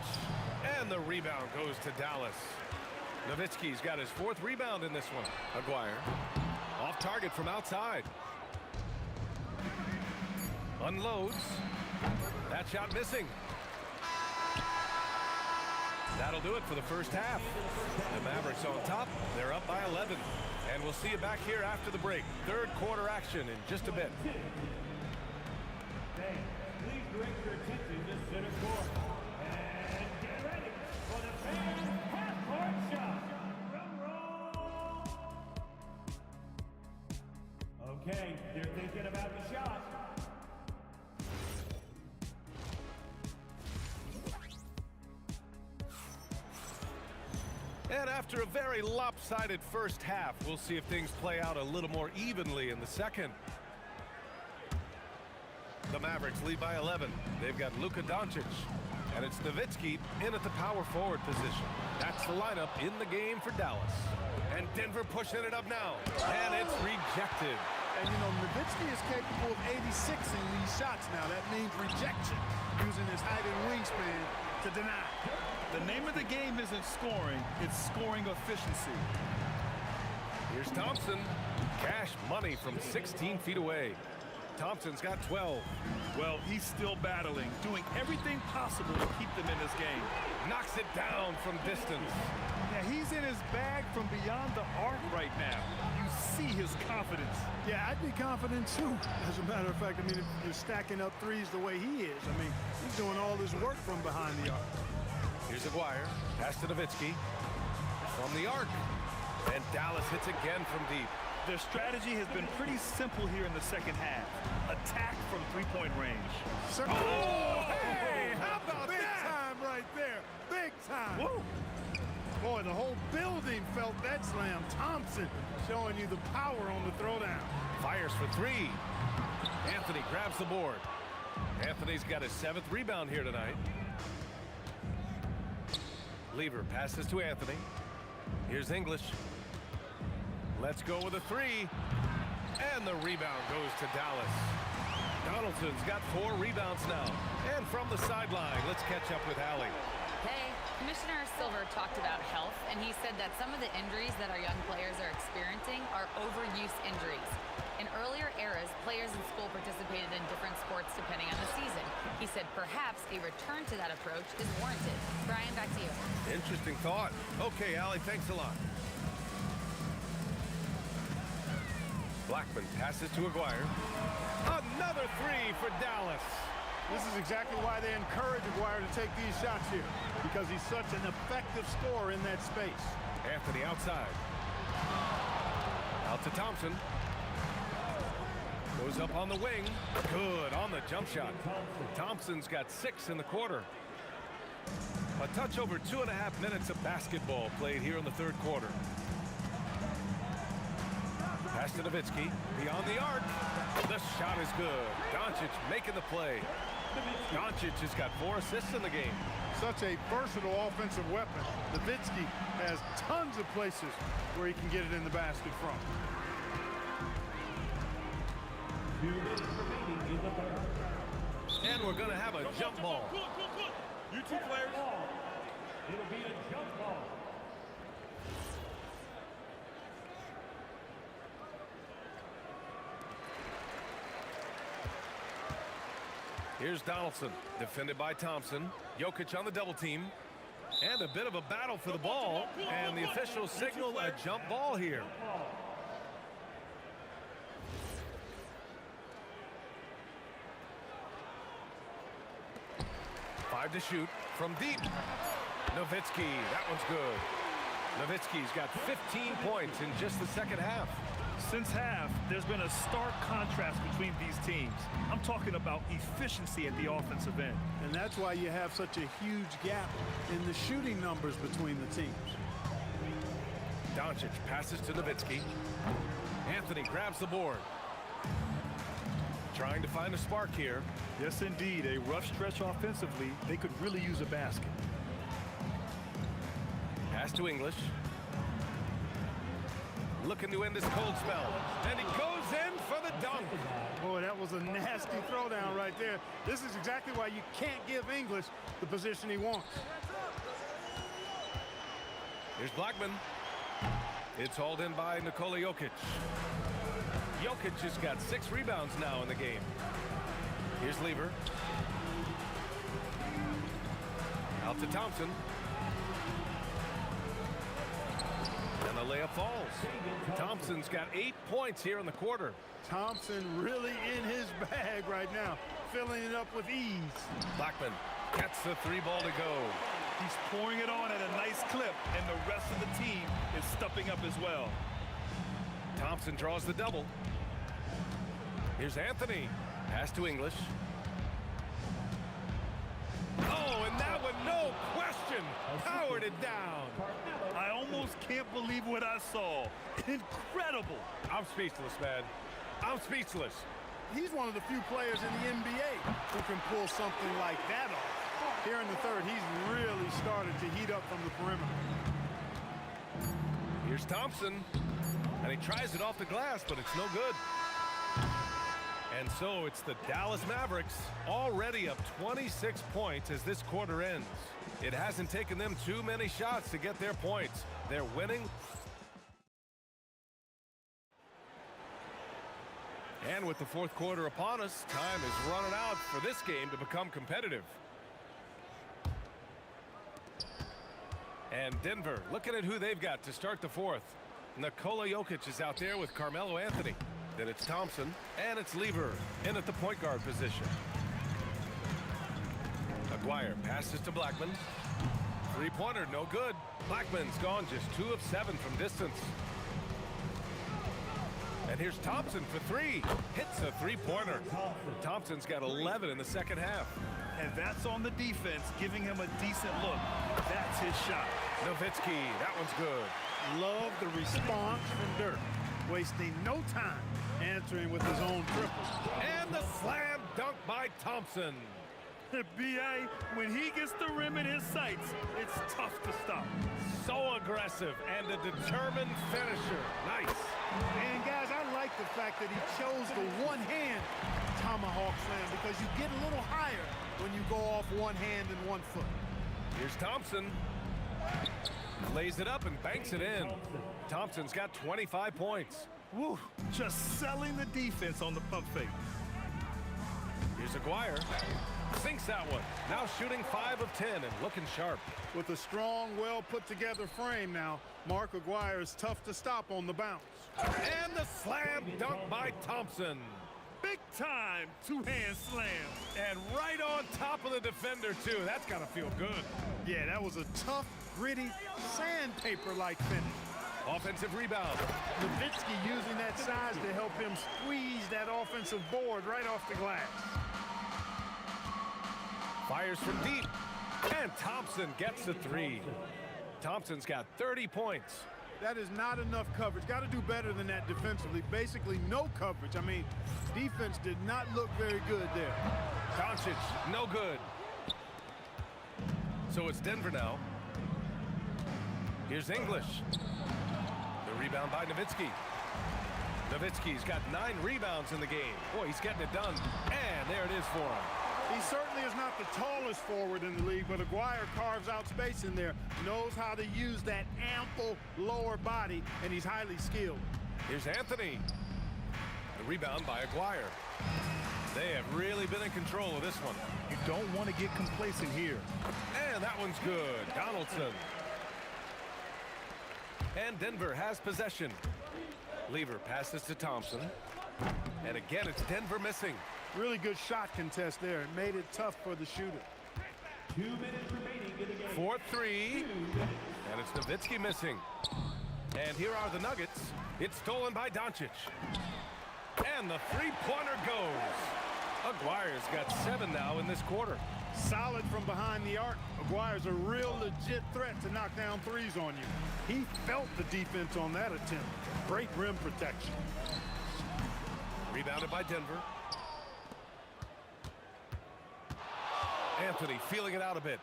And the rebound goes to Dallas. Nowitzki's got his 4th rebound in this one. Aguirre. Off target from outside. Unloads. That shot missing. That'll do it for the first half. The Mavericks on top. They're up by 11. And we'll see you back here after the break. Third quarter action in just a bit. Please direct your attention to center court. And get ready for the fan half-court shot. Drum roll. Okay, they're thinking about the shot. And after a very lopsided first half, we'll see if things play out a little more evenly in the second. The Mavericks lead by 11. They've got Luka Doncic, and it's Nowitzki in at the power forward position. That's the lineup in the game for Dallas. And Denver pushing it up now, and it's rejected. And, you know, Nowitzki is capable of 86ing these shots now. That means rejection, using his height and wingspan to deny. The name of the game isn't scoring, it's scoring efficiency. Here's Thompson. Cash money from 16 feet away. Thompson's got 12. Well, he's still battling, doing everything possible to keep them in this game. Knocks it down from distance. Yeah, he's in his bag from beyond the arc right now. You see his confidence. Yeah, I'd be confident too. As a matter of fact, I mean, if you're stacking up threes the way he is, I mean, he's doing all his work from behind the arc. Here's Aguirre. Pass to Nowitzki. From the arc. And Dallas hits again from deep. Their strategy has been pretty simple here in the second half. Attack from three-point range. Oh, hey, how about that? Big time right there. Big time. Woo. Boy, the whole building felt that slam. Thompson showing you the power on the throwdown. Fires for three. Anthony grabs the board. Anthony's got his 7th rebound here tonight. Lever passes to Anthony. Here's English. Let's go with a three. And the rebound goes to Dallas. Donaldson's got 4 rebounds now. And from the sideline, let's catch up with Allie. Hey, Commissioner Silver talked about health, and he said that some of the injuries that our young players are experiencing are overuse injuries. In earlier eras, players in school participated in different sports depending on the season. He said perhaps a return to that approach is warranted. Brian, back to you. Interesting thought. Okay, Allie, thanks a lot. Blackman passes to Aguirre. Another three for Dallas. This is exactly why they encourage Aguirre to take these shots here, because he's such an effective scorer in that space. Anthony outside. Out to Thompson. Goes up on the wing. Good on the jump shot. Thompson's got 6 in the quarter. A touch over 2.5 minutes of basketball played here in the third quarter. Pass to Nowitzki. Beyond the arc. The shot is good. Doncic making the play. Doncic has got 4 assists in the game. Such a versatile offensive weapon. Nowitzki has tons of places where he can get it in the basket from. 2 minutes remaining in the third. And we're going to have a jump ball. You two players. It'll be a jump ball. Here's Donaldson, defended by Thompson. Jokic on the double team. And a bit of a battle for the ball. And the officials signal a jump ball here. Five to shoot from deep. Nowitzki, that one's good. Nowitzki's got 15 points in just the second half. Since half, there's been a stark contrast between these teams. I'm talking about efficiency at the offensive end. And that's why you have such a huge gap in the shooting numbers between the teams. Doncic passes to Nowitzki. Anthony grabs the board. Trying to find a spark here. Yes, indeed. A rough stretch offensively. They could really use a basket. Pass to English. Looking to end this cold spell. And he goes in for the dunk. Boy, that was a nasty throwdown right there. This is exactly why you can't give English the position he wants. Here's Blackman. It's hauled in by Nikola Jokic. Jokic has got 6 rebounds now in the game. Here's Lever. Out to Thompson. And the layup falls. Thompson's got 8 points here in the quarter. Thompson really in his bag right now. filling it up with ease. Blackman gets the 3 ball to go. He's pouring it on at a nice clip, and the rest of the team is stepping up as well. Thompson draws the double. Here's Anthony. Pass to English. Oh, and that one, no question, powered it down. I almost can't believe what I saw. Incredible. I'm speechless, man. I'm speechless. He's one of the few players in the NBA who can pull something like that off. Here in the third, he's really started to heat up from the perimeter. Here's Thompson, and he tries it off the glass, but it's no good. And so it's the Dallas Mavericks already up 26 points as this quarter ends. It hasn't taken them too many shots to get their points. They're winning. And with the fourth quarter upon us, time is running out for this game to become competitive. And Denver looking at who they've got to start the fourth. Nikola Jokic is out there with Carmelo Anthony. Then it's Thompson, and it's Lever in at the point guard position. Aguirre passes to Blackman. 3-pointer, no good. Blackman's gone just 2 of 7 from distance. And here's Thompson for 3. Hits a 3-pointer. Thompson's got 11 in the second half. And that's on the defense, giving him a decent look. That's his shot. Nowitzki, that one's good. Love the response from Dirk, wasting no time answering with his own triple. And the slam dunk by Thompson. B.A., when he gets the rim in his sights, it's tough to stop. So aggressive and a determined finisher. Nice. And guys, I like the fact that he chose the one-hand tomahawk slam because you get a little higher when you go off one hand and 1 foot. Here's Thompson. Lays it up and banks it in. Thompson's got 25 points. Woo, just selling the defense on the pump fake. Here's Aguirre. Sinks that one. Now shooting 5 of 10 and looking sharp. With a strong, well-put-together frame now, Mark Aguirre is tough to stop on the bounce. And the slam dunk by Thompson. Big time two-hand slam. And right on top of the defender, too. That's got to feel good. Yeah, that was a tough, gritty, sandpaper-like finish. Offensive rebound. Nowitzki using that size to help him squeeze that offensive board right off the glass. Fires from deep. And Thompson gets the 3. Thompson's got 30 points. That is not enough coverage. Got to do better than that defensively. Basically no coverage. I mean, defense did not look very good there. Doncic, no good. So it's Denver now. Here's English. The rebound by Nowitzki. Nowitzki's got 9 rebounds in the game. Boy, he's getting it done. And there it is for him. He certainly is not the tallest forward in the league, but Aguirre carves out space in there, knows how to use that ample lower body, and he's highly skilled. Here's Anthony. The rebound by Aguirre. They have really been in control of this one. You don't want to get complacent here. And that one's good. Donaldson. And Denver has possession. Lever passes to Thompson. And again, it's Denver missing. Really good shot contest there. It made it tough for the shooter. 2 minutes remaining in the game. 4-3. And it's Nowitzki missing. And here are the Nuggets. It's stolen by Doncic. And the 3-pointer goes. Aguirre's got 7 now in this quarter. Solid from behind the arc. Aguirre's a real legit threat to knock down threes on you. He felt the defense on that attempt. Great rim protection. Rebounded by Denver. Anthony feeling it out a bit.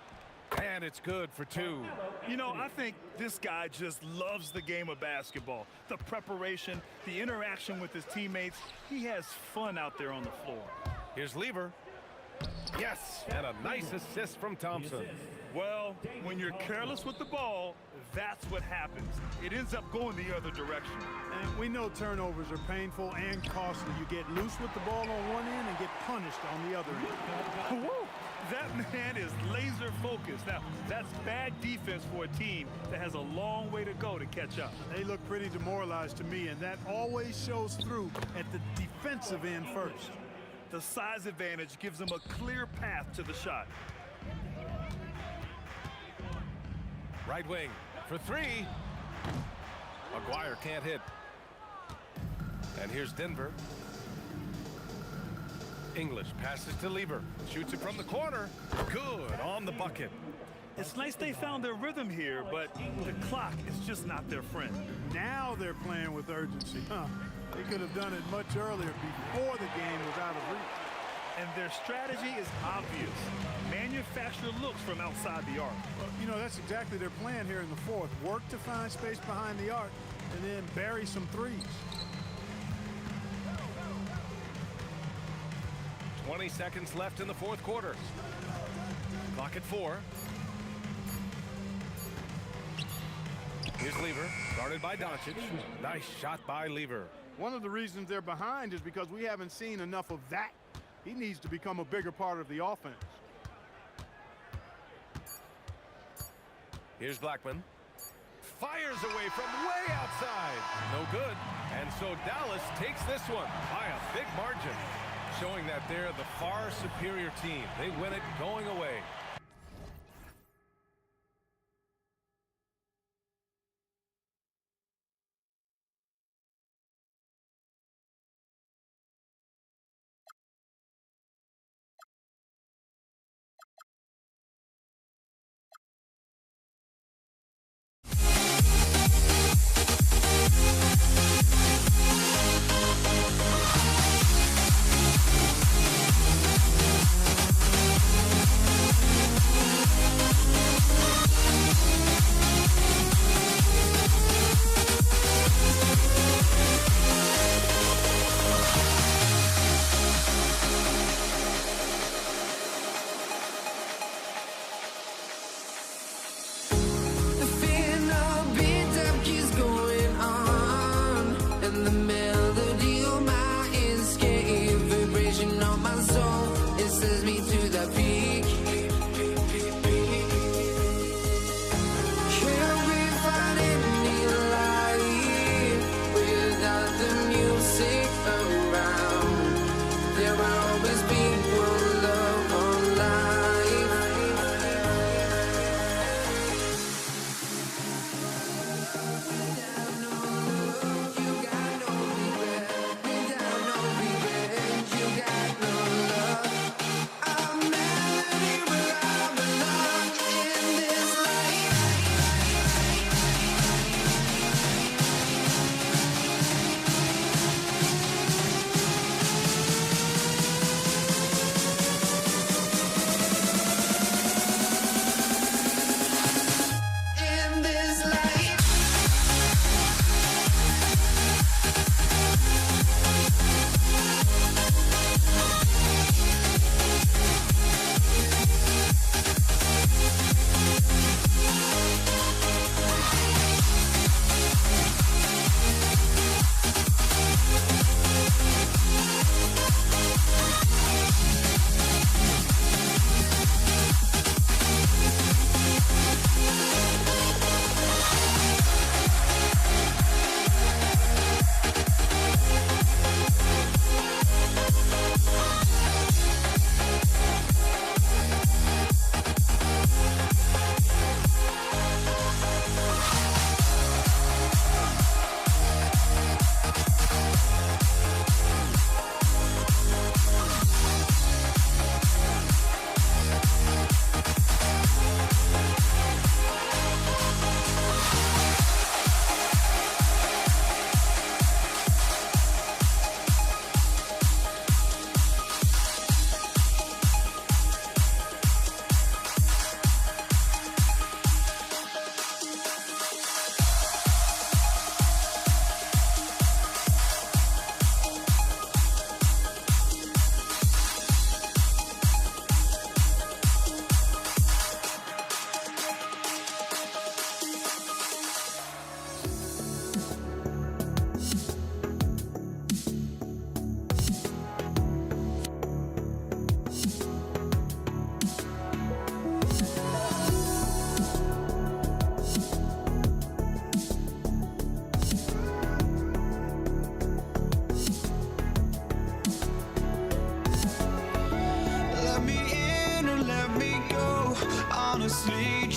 And it's good for 2. You know, I think this guy just loves the game of basketball. The preparation, the interaction with his teammates. He has fun out there on the floor. Here's Lever. Yes, and a nice assist from Thompson. Well, when you're careless with the ball, that's what happens. It ends up going the other direction. And we know turnovers are painful and costly. You get loose with the ball on one end and get punished on the other end. Woo! That man is laser focused. Now, that's bad defense for a team that has a long way to go to catch up. They look pretty demoralized to me, and that always shows through at the defensive end first. The size advantage gives them a clear path to the shot. Right wing for three. Maguire can't hit. And here's Denver. English passes to Lieber. Shoots it from the corner. Good on the bucket. It's nice they found their rhythm here, but the clock is just not their friend. Now they're playing with urgency. They could have done it much earlier before the game was out of reach. And their strategy is obvious. Manufacture looks from outside the arc. Well, you know, that's exactly their plan here in the fourth. Work to find space behind the arc and then bury some threes. 20 seconds left in the fourth quarter. Clock at 4. Here's Lieber, guarded by Doncic. Nice shot by Lieber. One of the reasons they're behind is because we haven't seen enough of that. He needs to become a bigger part of the offense. Here's Blackman. Fires away from way outside. No good. And so Dallas takes this one by a big margin, showing that they're the far superior team. They win it going away. I'm mad.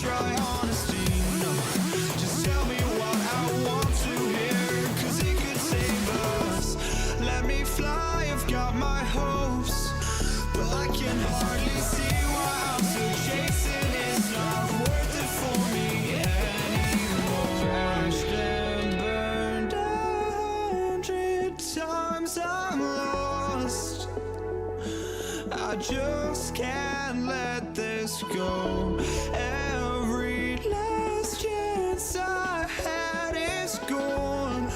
try honesty, no. Just tell me what I want to hear, 'cause it could save us. Let me fly, I've got my hopes, but I can hardly see why I'm still chasing. It's not worth it for me anymore. Crashed and burned 100 times, I'm lost. I just can't let this go. Every last chance I had is gone,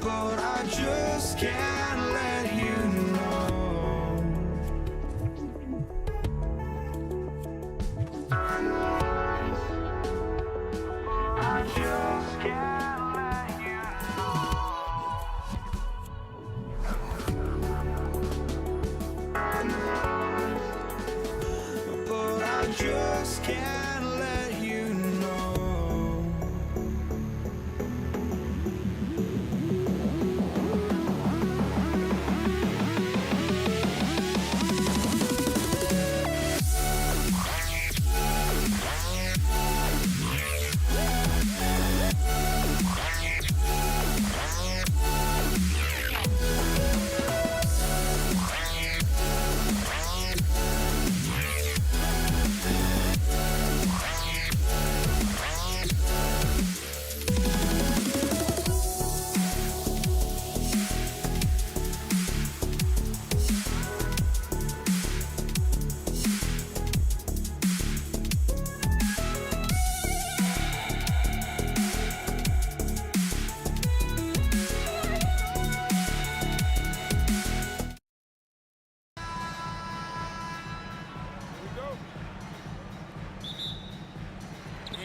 but I just can't let you know. I just can't let you know. But I just can't let you know.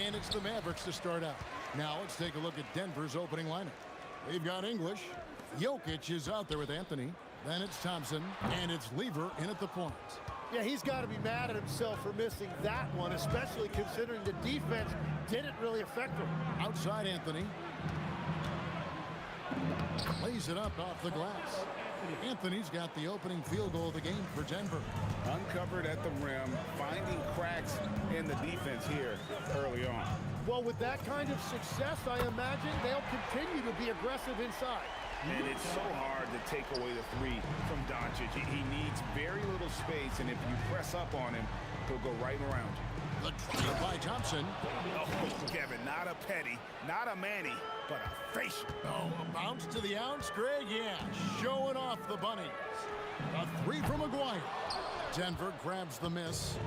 And it's the Mavericks to start out. Now let's take a look at Denver's opening lineup. They've got English. Jokic is out there with Anthony. Then it's Thompson. And it's Lever in at the point. Yeah, he's got to be mad at himself for missing that one, especially considering the defense didn't really affect him. Outside Anthony. Lays it up off the glass. Anthony's got the opening field goal of the game for Denver. Uncovered at the rim, finding cracks in the defense here early on. Well, with that kind of success, I imagine they'll continue to be aggressive inside. And it's so hard to take away the three from Doncic. He needs very little space, and if you press up on him, he'll go right around you. The drive by Thompson. Oh, Kevin, not a petty, not a Manny, but a facial. Oh, a bounce to the ounce, Greg. Yeah, showing off the bunnies. A three from Maguire. Denver grabs the miss.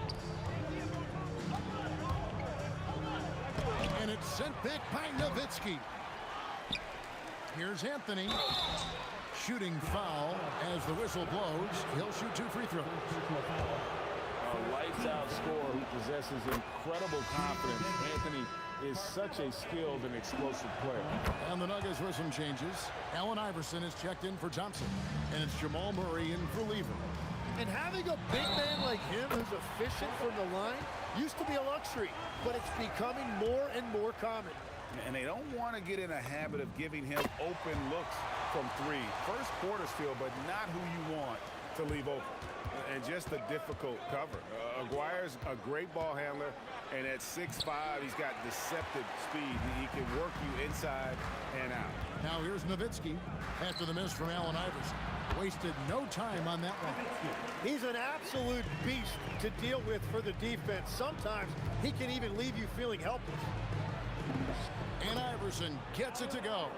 And it's sent back by Nowitzki. Here's Anthony. Shooting foul as the whistle blows. He'll shoot 2 free throws. A lights-out scorer who possesses incredible confidence. Anthony is such a skilled and explosive player. And the Nuggets with some changes. Allen Iverson is checked in for Thompson. And it's Jamal Murray in for Lever. And having a big man like him who's efficient from the line used to be a luxury, but it's becoming more and more common. And they don't want to get in a habit of giving him open looks from three. First quarter still, but not who you want to leave open. And just a difficult cover. Aguirre's a great ball handler, and at 6'5", he's got deceptive speed. He can work you inside and out. Now here's Nowitzki after the miss from Allen Iverson. Wasted no time on that one. He's an absolute beast to deal with for the defense. Sometimes he can even leave you feeling helpless. And Iverson gets it to go.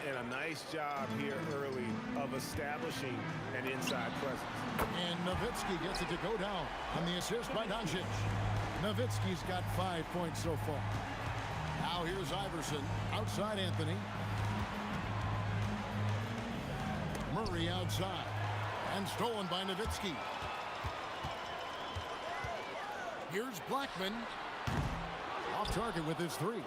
And a nice job here early of establishing an inside presence. And Nowitzki gets it to go down on the assist by Doncic. Nowitzki's got 5 points so far. Now here's Iverson outside Anthony. Murray outside and stolen by Nowitzki. Here's Blackman off target with his three.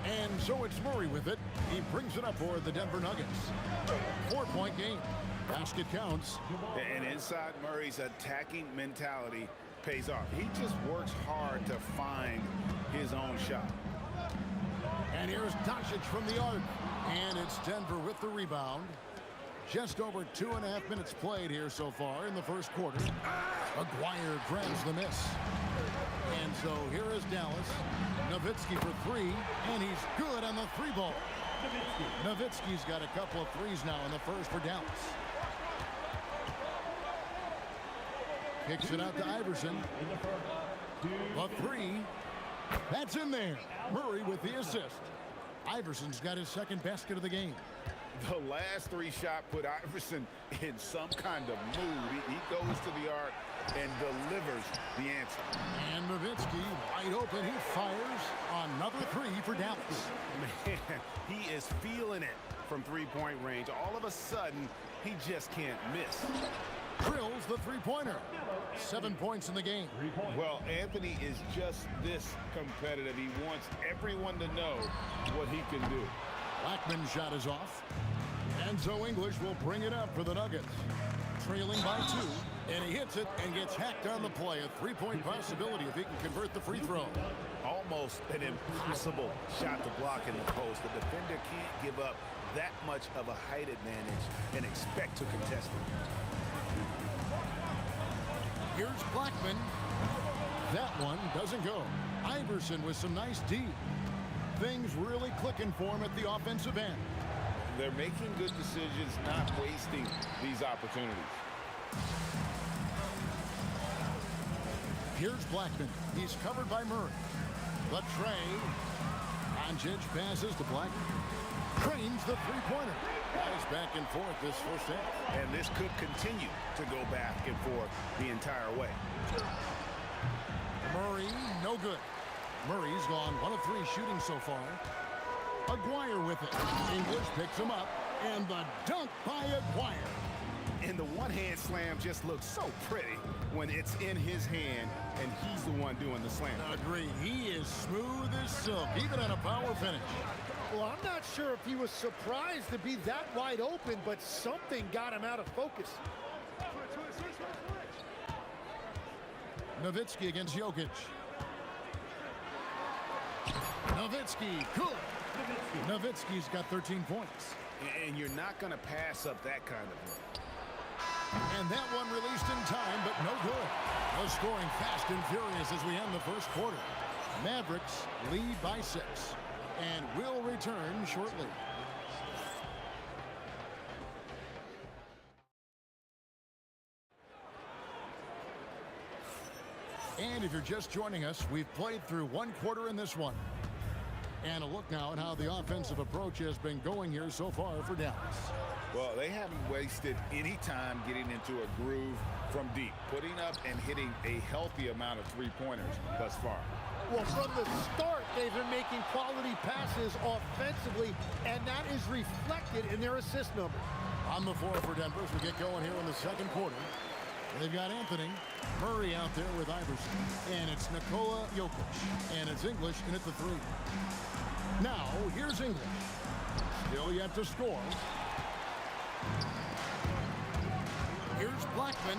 And so it's Murray with it. He brings it up for the Denver Nuggets. 4-point game. Basket counts. And inside Murray's attacking mentality pays off. He just works hard to find his own shot. And here's Doncic from the arc. And it's Denver with the rebound. Just over 2.5 minutes played here so far in the first quarter. Aguirre grabs the miss. And so here is Dallas. Nowitzki for three, and he's good on the three ball. Nowitzki's got a couple of threes now in the first for Dallas. Kicks it out to Iverson. A three. That's in there. Murray with the assist. Iverson's got his second basket of the game. The last three shot put Iverson in some kind of mood. He goes to the arc and delivers the answer. And Nowitzki wide open. He fires another three for Dallas. Man, he is feeling it from three-point range. All of a sudden, he just can't miss. Drills the three-pointer. 7 points in the game. Well, Anthony is just this competitive. He wants everyone to know what he can do. Blackman's shot is off. Enzo English will bring it up for the Nuggets. Trailing by 2, and he hits it and gets hacked on the play. A three-point possibility if he can convert the free throw. Almost an impossible shot to block in the post. The defender can't give up that much of a height advantage and expect to contest it. Here's Blackman. That one doesn't go. Iverson with some nice D. Things really clicking for him at the offensive end. They're making good decisions, not wasting these opportunities. Here's Blackman. He's covered by Murray. The tray. Doncic passes to Blackman. Trains the three-pointer. Guys back and forth this first half. And this could continue to go back and forth the entire way. Murray, no good. Murray's gone 1 of 3 shooting so far. Aguirre with it. English picks him up. And the dunk by Aguirre. And the one-hand slam just looks so pretty when it's in his hand and he's the one doing the slam. Agreed. He is smooth as silk, even on a power finish. Well, I'm not sure if he was surprised to be that wide open, but something got him out of focus. Nowitzki against Jokic. Nowitzki, good. Nowitzki's got 13 points. And you're not going to pass up that kind of one. And that one released in time, but no good. No scoring fast and furious as we end the first quarter. Mavericks lead by 6 and will return shortly. And if you're just joining us, we've played through 1 quarter in this one. And a look now at how the offensive approach has been going here so far for Dallas. Well, they haven't wasted any time getting into a groove from deep, putting up and hitting a healthy amount of three-pointers thus far. Well, from the start, they've been making quality passes offensively, and that is reflected in their assist number. On the floor for Denver as we get going here in the second quarter. They've got Anthony, Murray out there with Iverson, and it's Nikola Jokic, and it's English in at the 3. Now, here's English. Still yet to score. Here's Blackman.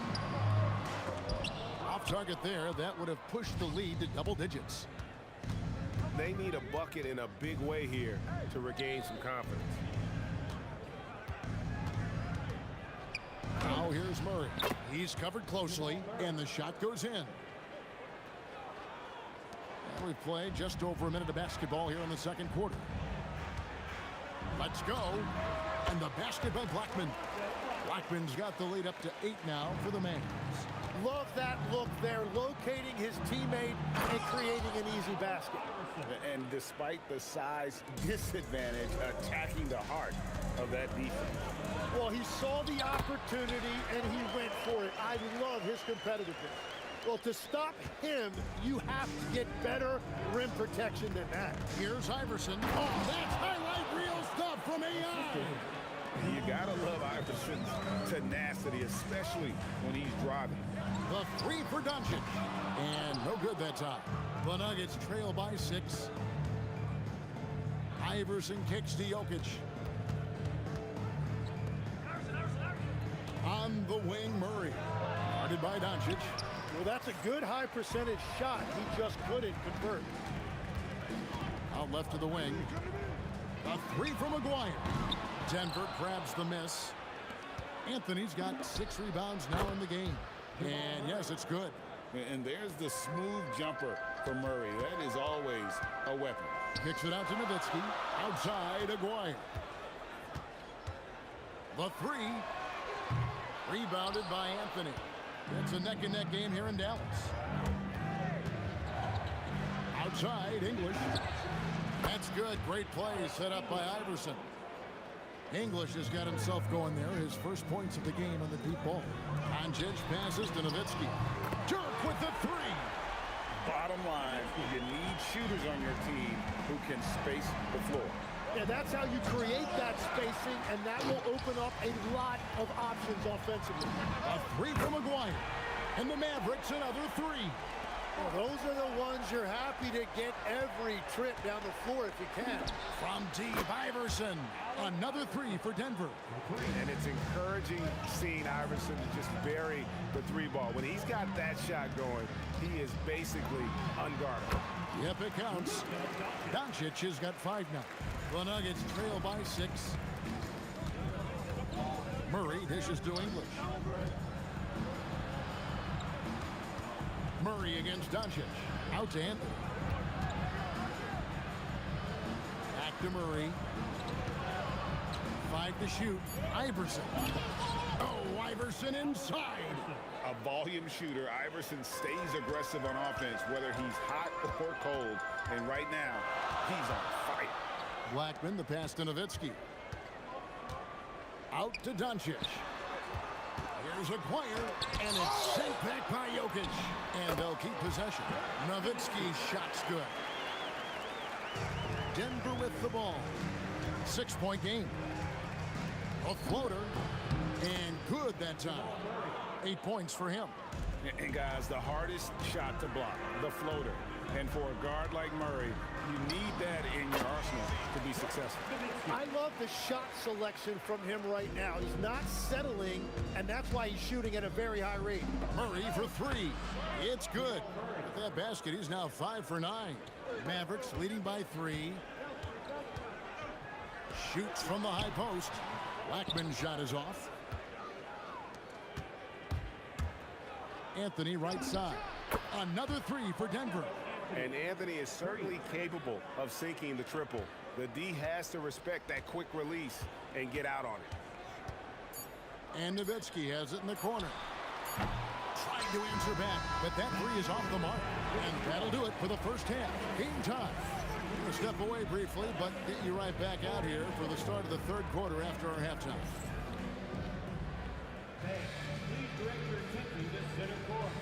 Off target there. That would have pushed the lead to double digits. They need a bucket in a big way here to regain some confidence. Now here's Murray. He's covered closely, and the shot goes in. We've played just over a minute of basketball here in the second quarter. Let's go. And the basket by Blackman. Blackman's got the lead up to 8 now for the Mavs. Love that look there, locating his teammate and creating an easy basket. And despite the size disadvantage, attacking the heart of that defense. Well, he saw the opportunity and he went for it. I love his competitiveness. Well, to stop him, you have to get better rim protection than that. Here's Iverson. Oh, that's highlight reel stuff from AI. You gotta love Iverson's tenacity, especially when he's driving. The 3 for Doncic. And no good that time. The Nuggets trail by 6. Iverson kicks to Jokic. On the wing, Murray. Guarded by Doncic. Well, that's a good high percentage shot. He just couldn't convert. Out left to the wing. A 3 from Aguirre. Denver grabs the miss. Anthony's got 6 rebounds now in the game. And yes, it's good. And there's the smooth jumper for Murray. That is always a weapon. Kicks it out to Nowitzki. Outside, Aguirre. The three. Rebounded by Anthony. It's a neck-and-neck game here in Dallas. Outside, English. That's good. Great play set up by Iverson. English has got himself going there. His first points of the game on the deep ball. Doncic passes to Nowitzki. Dirk with the three. Bottom line, you need shooters on your team who can space the floor. Yeah, that's how you create that spacing, and that will open up a lot of options offensively. A three from Aguirre. And the Mavericks another three. Well, those are the ones you're happy to get every trip down the floor if you can. From deep, Iverson. Another three for Denver. And it's encouraging seeing Iverson to just bury the three ball. When he's got that shot going, he is basically unguardable. Yep, it counts. Doncic has got 5 now. The Nuggets trail by 6. Murray dishes to English. Murray against Doncic. Out to Anthony. Back to Murray. 5 to shoot. Iverson. Oh, Iverson inside. A volume shooter, Iverson stays aggressive on offense, whether he's hot or cold. And right now, he's on fire. Blackman, the pass to Nowitzki. Out to Doncic. Here's Aguirre, and it's sent back by Jokic. And they'll keep possession. Nowitzki's shot's good. Denver with the ball. 6-point game. A floater, and good that time. 8 points for him. And guys, the hardest shot to block, the floater. And for a guard like Murray, you need that in your arsenal to be successful. I love the shot selection from him right now. He's not settling, and that's why he's shooting at a very high rate. Murray for 3. It's good. With that basket, he's now 5 for 9. Mavericks leading by 3. Shoots from the high post. Blackman's shot is off. Anthony right side. Another 3 for Denver. And Anthony is certainly capable of sinking the triple. The D has to respect that quick release and get out on it. And Nowitzki has it in the corner. Trying to answer back, but that 3 is off the mark. And that'll do it for the first half. Game time. We're going to step away briefly, but get you right back out here for the start of the third quarter after our halftime. Please direct your attention to center court.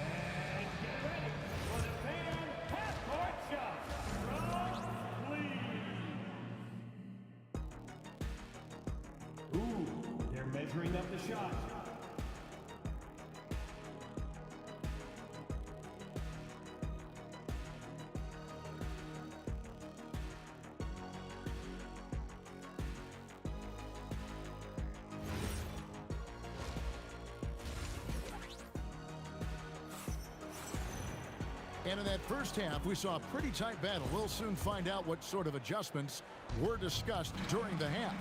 And get ready for the fan half-court shot from Cleveland. Ooh, they're measuring up the shot. And in that first half, we saw a pretty tight battle. We'll soon find out what sort of adjustments were discussed during the half.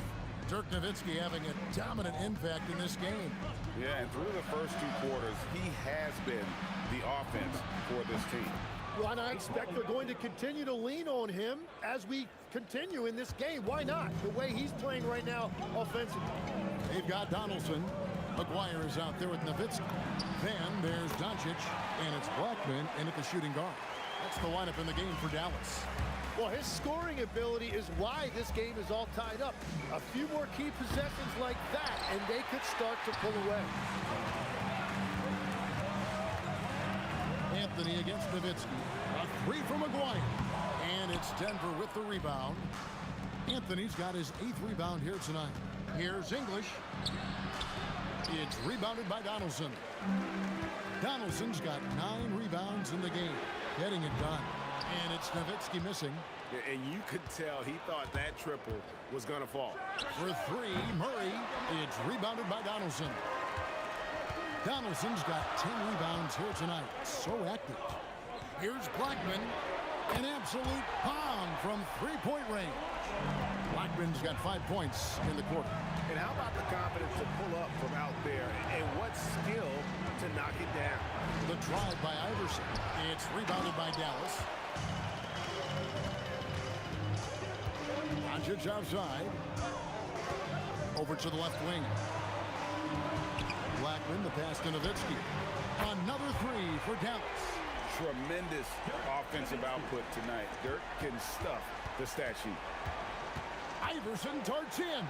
Dirk Nowitzki having a dominant impact in this game. Yeah, and through the first 2 quarters, he has been the offense for this team. Well, and I expect they're going to continue to lean on him as we continue in this game. Why not? The way he's playing right now offensively. They've got Donaldson. Aguirre is out there with Nowitzki. Then there's Doncic, and it's Blackman in at the shooting guard. That's the lineup in the game for Dallas. Well, his scoring ability is why this game is all tied up. A few more key possessions like that, and they could start to pull away. Anthony against Nowitzki. A 3 from Aguirre. And it's Denver with the rebound. Anthony's got his 8th rebound here tonight. Here's English. It's rebounded by Donaldson. Donaldson's got 9 rebounds in the game, getting it done. And it's Nowitzki missing. And you could tell he thought that triple was going to fall. For 3, Murray. It's rebounded by Donaldson. Donaldson's got 10 rebounds here tonight. So active. Here's Blackman. An absolute bomb from 3-point range. Blackman's got 5 points in the quarter. And how how about the confidence to pull up from out there, and what skill to knock it down. The drive by Iverson. It's rebounded by Dallas. Doncic outside. Over to the left wing. Blackman, the pass to Nowitzki. Another three for Dallas. Tremendous offensive output tonight. Dirk can stuff the stat sheet. Iverson darts in.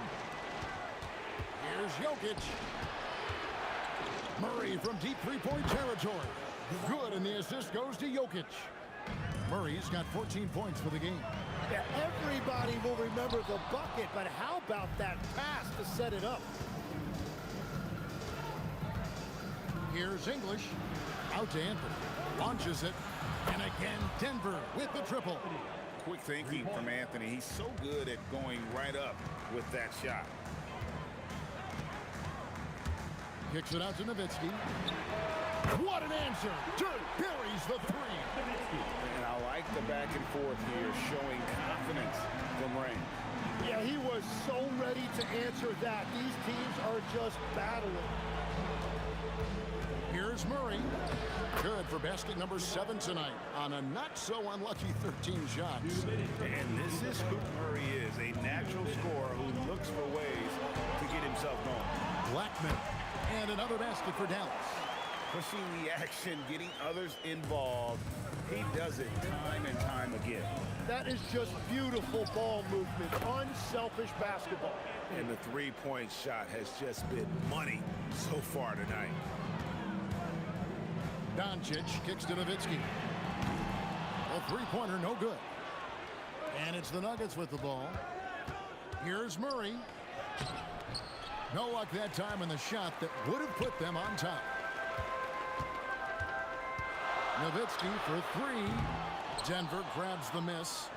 Here's Jokic. Murray from deep three-point territory. Good, and the assist goes to Jokic. Murray's got 14 points for the game. Yeah, everybody will remember the bucket, but how about that pass to set it up? Here's English. Out to Anthony. Launches it. And again, Denver with the triple. Quick thinking from Anthony. He's so good at going right up with that shot. Kicks it out to Nowitzki. What an answer! Dirk buries the three. And I like the back and forth here, showing confidence from Rain. Yeah, he was so ready to answer that. These teams are just battling. Here's Murray. Good for basket number 7 tonight on a not-so-unlucky 13 shots. And this is who Murray is, a natural scorer who looks for ways to get himself going. Blackman. And another basket for Dallas. Pushing the action, getting others involved. He does it time and time again. That is just beautiful ball movement, unselfish basketball. And the three-point shot has just been money so far tonight. Doncic kicks to Nowitzki. A three-pointer, no good. And it's the Nuggets with the ball. Here's Murray. No luck that time in the shot that would have put them on top. Nowitzki for three. Denver grabs the miss.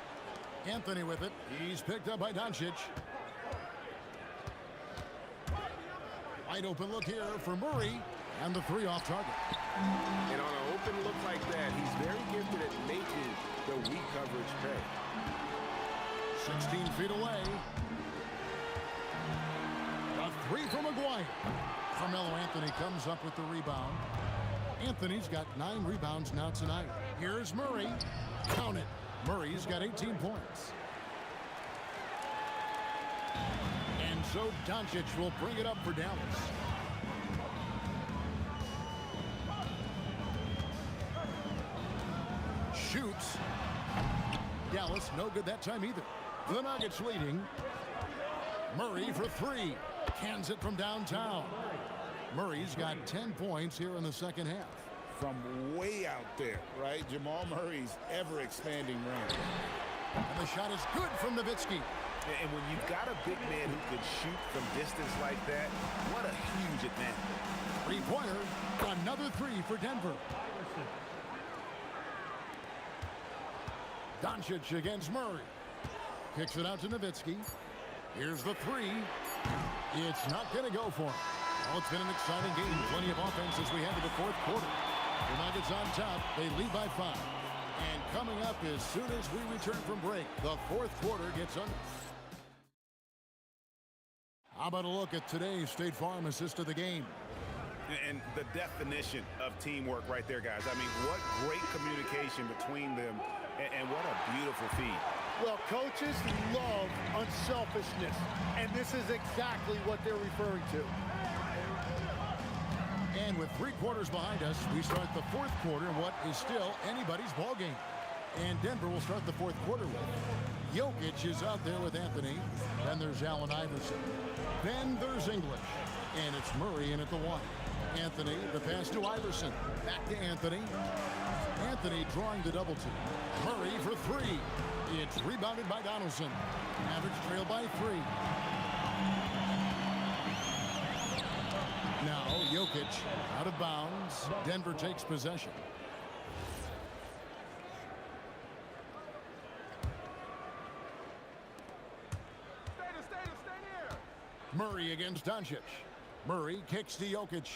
Anthony with it. He's picked up by Doncic. Wide open look here for Murray. And the three off target. And on an open look like that, he's very gifted at making the weak coverage pay. 16 feet away. A three from Maguire. Carmelo Anthony comes up with the rebound. Anthony's got 9 rebounds now tonight. Here's Murray. Count it. Murray's got 18 points. And so Doncic will bring it up for Dallas. Shoots. Dallas no good that time either. The Nuggets leading. Murray for three. Cans it from downtown. Murray's got 10 points here in the second half. From way out there, right? Jamal Murray's ever-expanding range. And the shot is good from Nowitzki. And when you've got a big man who can shoot from distance like that, what a huge advantage. Three-pointer. Another three for Denver. Doncic against Murray. Kicks it out to Nowitzki. Here's the three. It's not going to go for him. Well, it's been an exciting game. Plenty of offense as we head to the fourth quarter. The Nuggets on top. They lead by 5. And coming up as soon as we return from break, the fourth quarter gets under. How about a look at today's State Farm assist of the game? And the definition of teamwork right there, guys. I mean, what great communication between them, and what a beautiful feed. Well, coaches love unselfishness, and this is exactly what they're referring to. And with 3 quarters behind us, we start the fourth quarter in what is still anybody's ball game. And Denver will start the fourth quarter with Jokic is out there with Anthony. Then there's Allen Iverson. Then there's English. And it's Murray in at the 1. Anthony, the pass to Iverson. Back to Anthony. Anthony drawing the double team. Murray for 3. It's rebounded by Donaldson. Mavericks trail by 3. Now Jokic out of bounds. Denver takes possession. Murray against Doncic. Murray kicks to Jokic.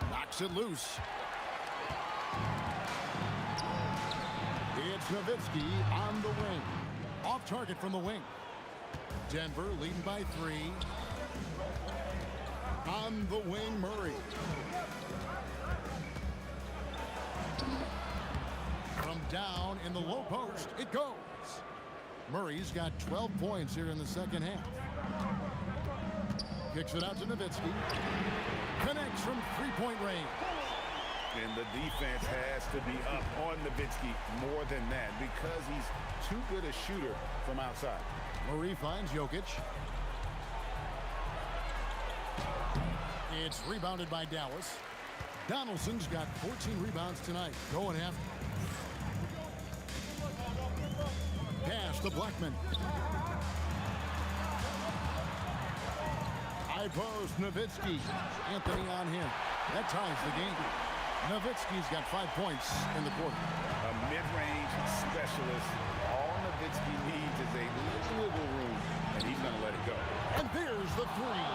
Knocks it loose. It's Nowitzki on the wing. Off target from the wing. Denver leading by 3. On the wing, Murray. From down in the low post, it goes. Murray's got 12 points here in the second half. Kicks it out to Nowitzki. Connects from three-point range. And the defense has to be up on Nowitzki more than that because he's too good a shooter from outside. Murray finds Jokic. It's rebounded by Dallas. Donaldson's got 14 rebounds tonight. Going after. Pass to Blackman. High post, Nowitzki. Anthony on him. That ties the game. Nowitzki's got 5 points in the quarter. A mid-range specialist. All Nowitzki needs is a little wiggle room, and he's going to let it go. And there's the three.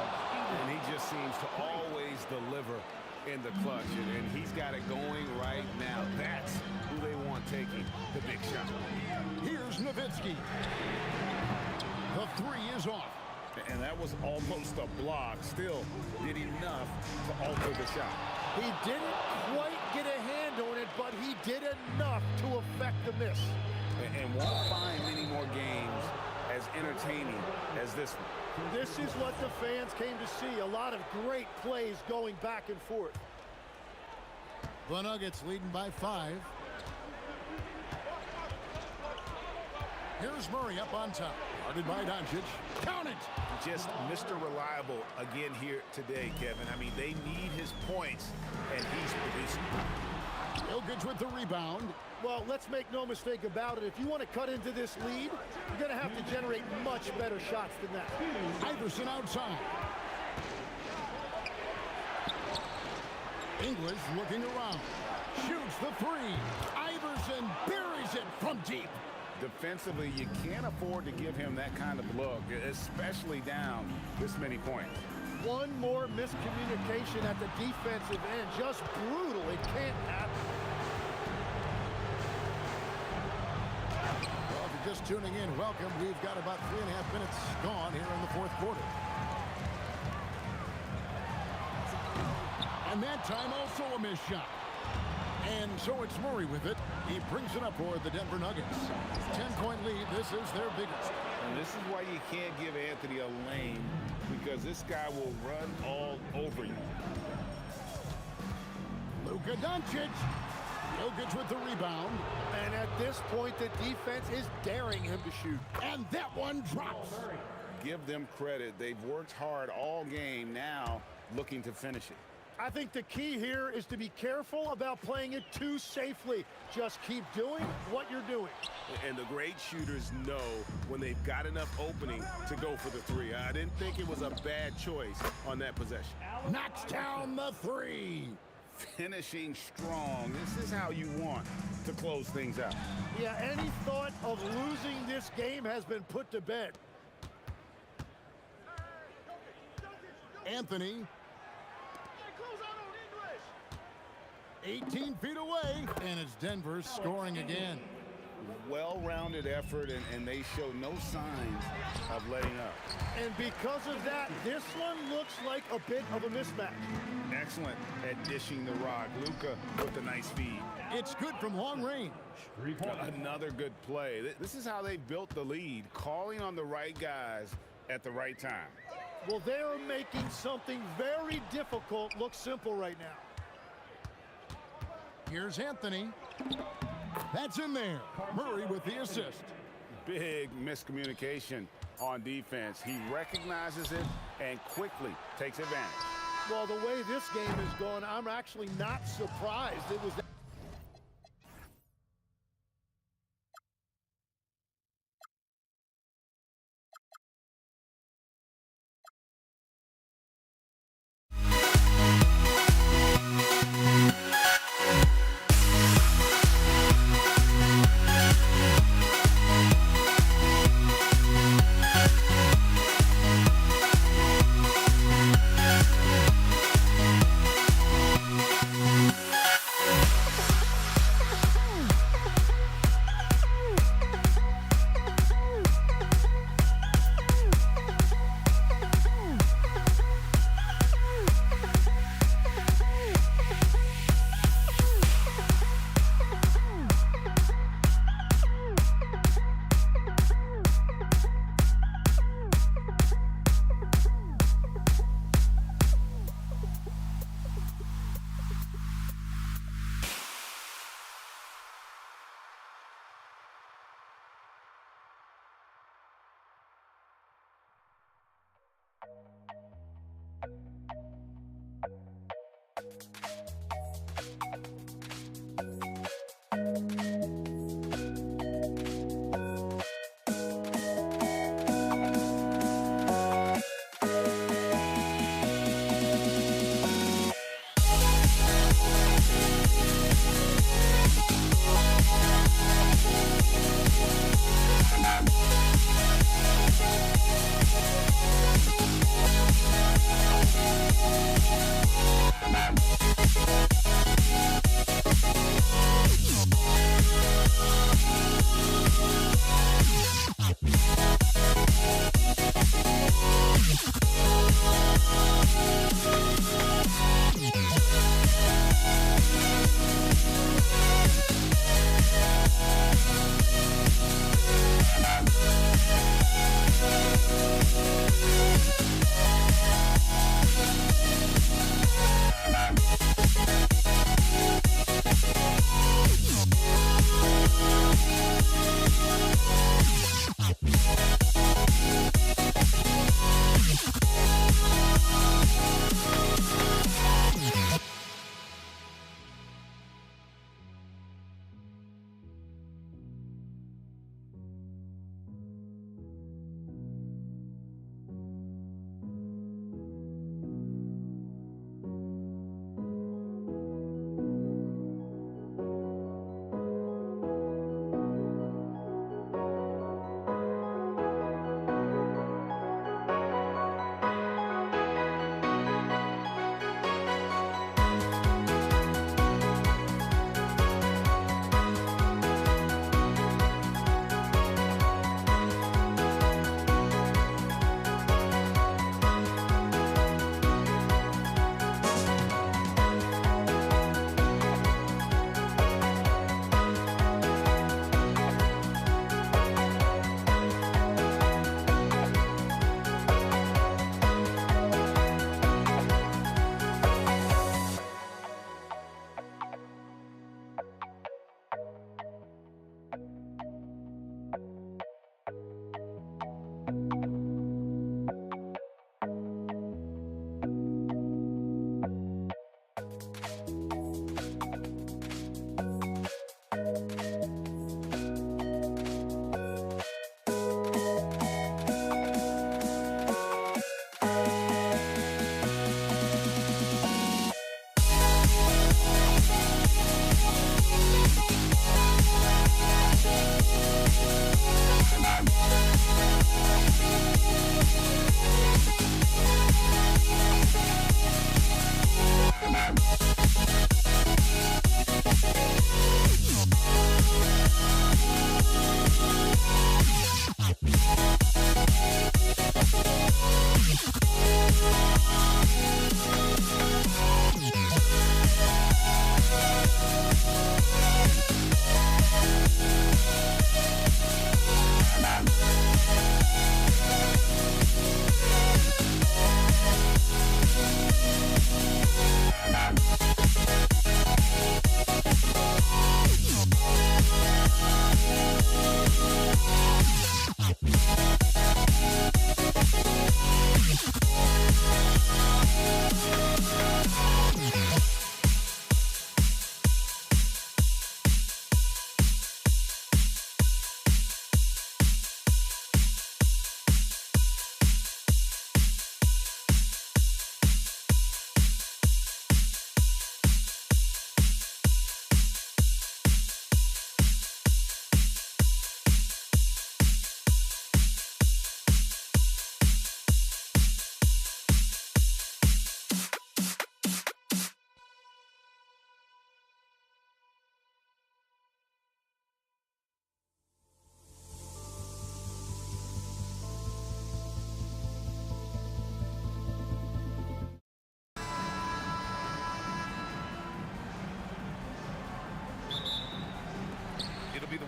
And he just seems to always deliver in the clutch, and he's got it going right now. That's who they want taking the big shot. Here's Nowitzki. The three is off. And that was almost a block. Still did enough to alter the shot. He didn't quite get a hand on it, but he did enough to affect the miss. And won't find many more games as entertaining as this one. This is what the fans came to see. A lot of great plays going back and forth. The Nuggets leading by 5. Here's Murray up on top. Guarded by Doncic. Count it! Just Mr. Reliable again here today, Kevin. I mean, they need his points, and he's producing. Jokic with the rebound. Well, let's make no mistake about it. If you want to cut into this lead, you're going to have to generate much better shots than that. Iverson outside. Inglis looking around. Shoots the three. Iverson buries it from deep. Defensively, you can't afford to give him that kind of look, especially down this many points. One more miscommunication at the defensive end. Just brutal. It can't happen. Well, if you're just tuning in, welcome. We've got about 3.5 minutes gone here in the fourth quarter. And that time also a missed shot. And so it's Murray with it. He brings it up for the Denver Nuggets. 10-point lead. This is their biggest. And this is why you can't give Anthony a lane, because this guy will run all over you. Luka Doncic. Jokic with the rebound. And at this point, the defense is daring him to shoot. And that one drops. Give them credit. They've worked hard all game, now looking to finish it. I think the key here is to be careful about playing it too safely. Just keep doing what you're doing. And the great shooters know when they've got enough opening to go for the three. I didn't think it was a bad choice on that possession. Knocks down the three. Finishing strong. This is how you want to close things out. Yeah, any thought of losing this game has been put to bed. Anthony. 18 feet away, and it's Denver scoring again. Well-rounded effort, and they show no signs of letting up. And because of that, this one looks like a bit of a mismatch. Excellent at dishing the rock. Luka with a nice feed. It's good from long range. Another good play. This is how they built the lead, calling on the right guys at the right time. Well, they're making something very difficult look simple right now. Here's Anthony. That's in there. Murray with the assist. Big miscommunication on defense. He recognizes it and quickly takes advantage. Well, the way this game is going, I'm actually not surprised. It was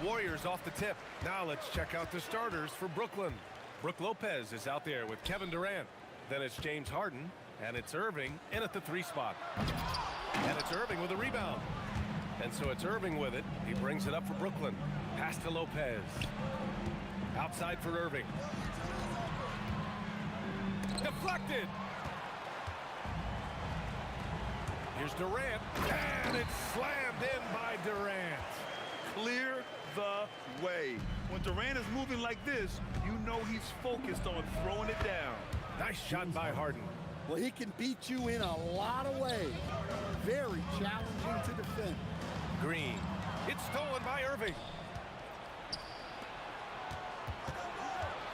Warriors off the tip. Now let's check out the starters for Brooklyn. Brook Lopez is out there with Kevin Durant. Then it's James Harden, and it's Irving in at the 3 spot. And it's Irving with a rebound. And so it's Irving with it. He brings it up for Brooklyn. Pass to Lopez. Outside for Irving. Deflected. Here's Durant, and it's slammed in by Durant. Clear the way. When Durant is moving like this, you know he's focused on throwing it down. Nice shot by Harden. Well, he can beat you in a lot of ways. Very challenging to defend. Green. It's stolen by Irving.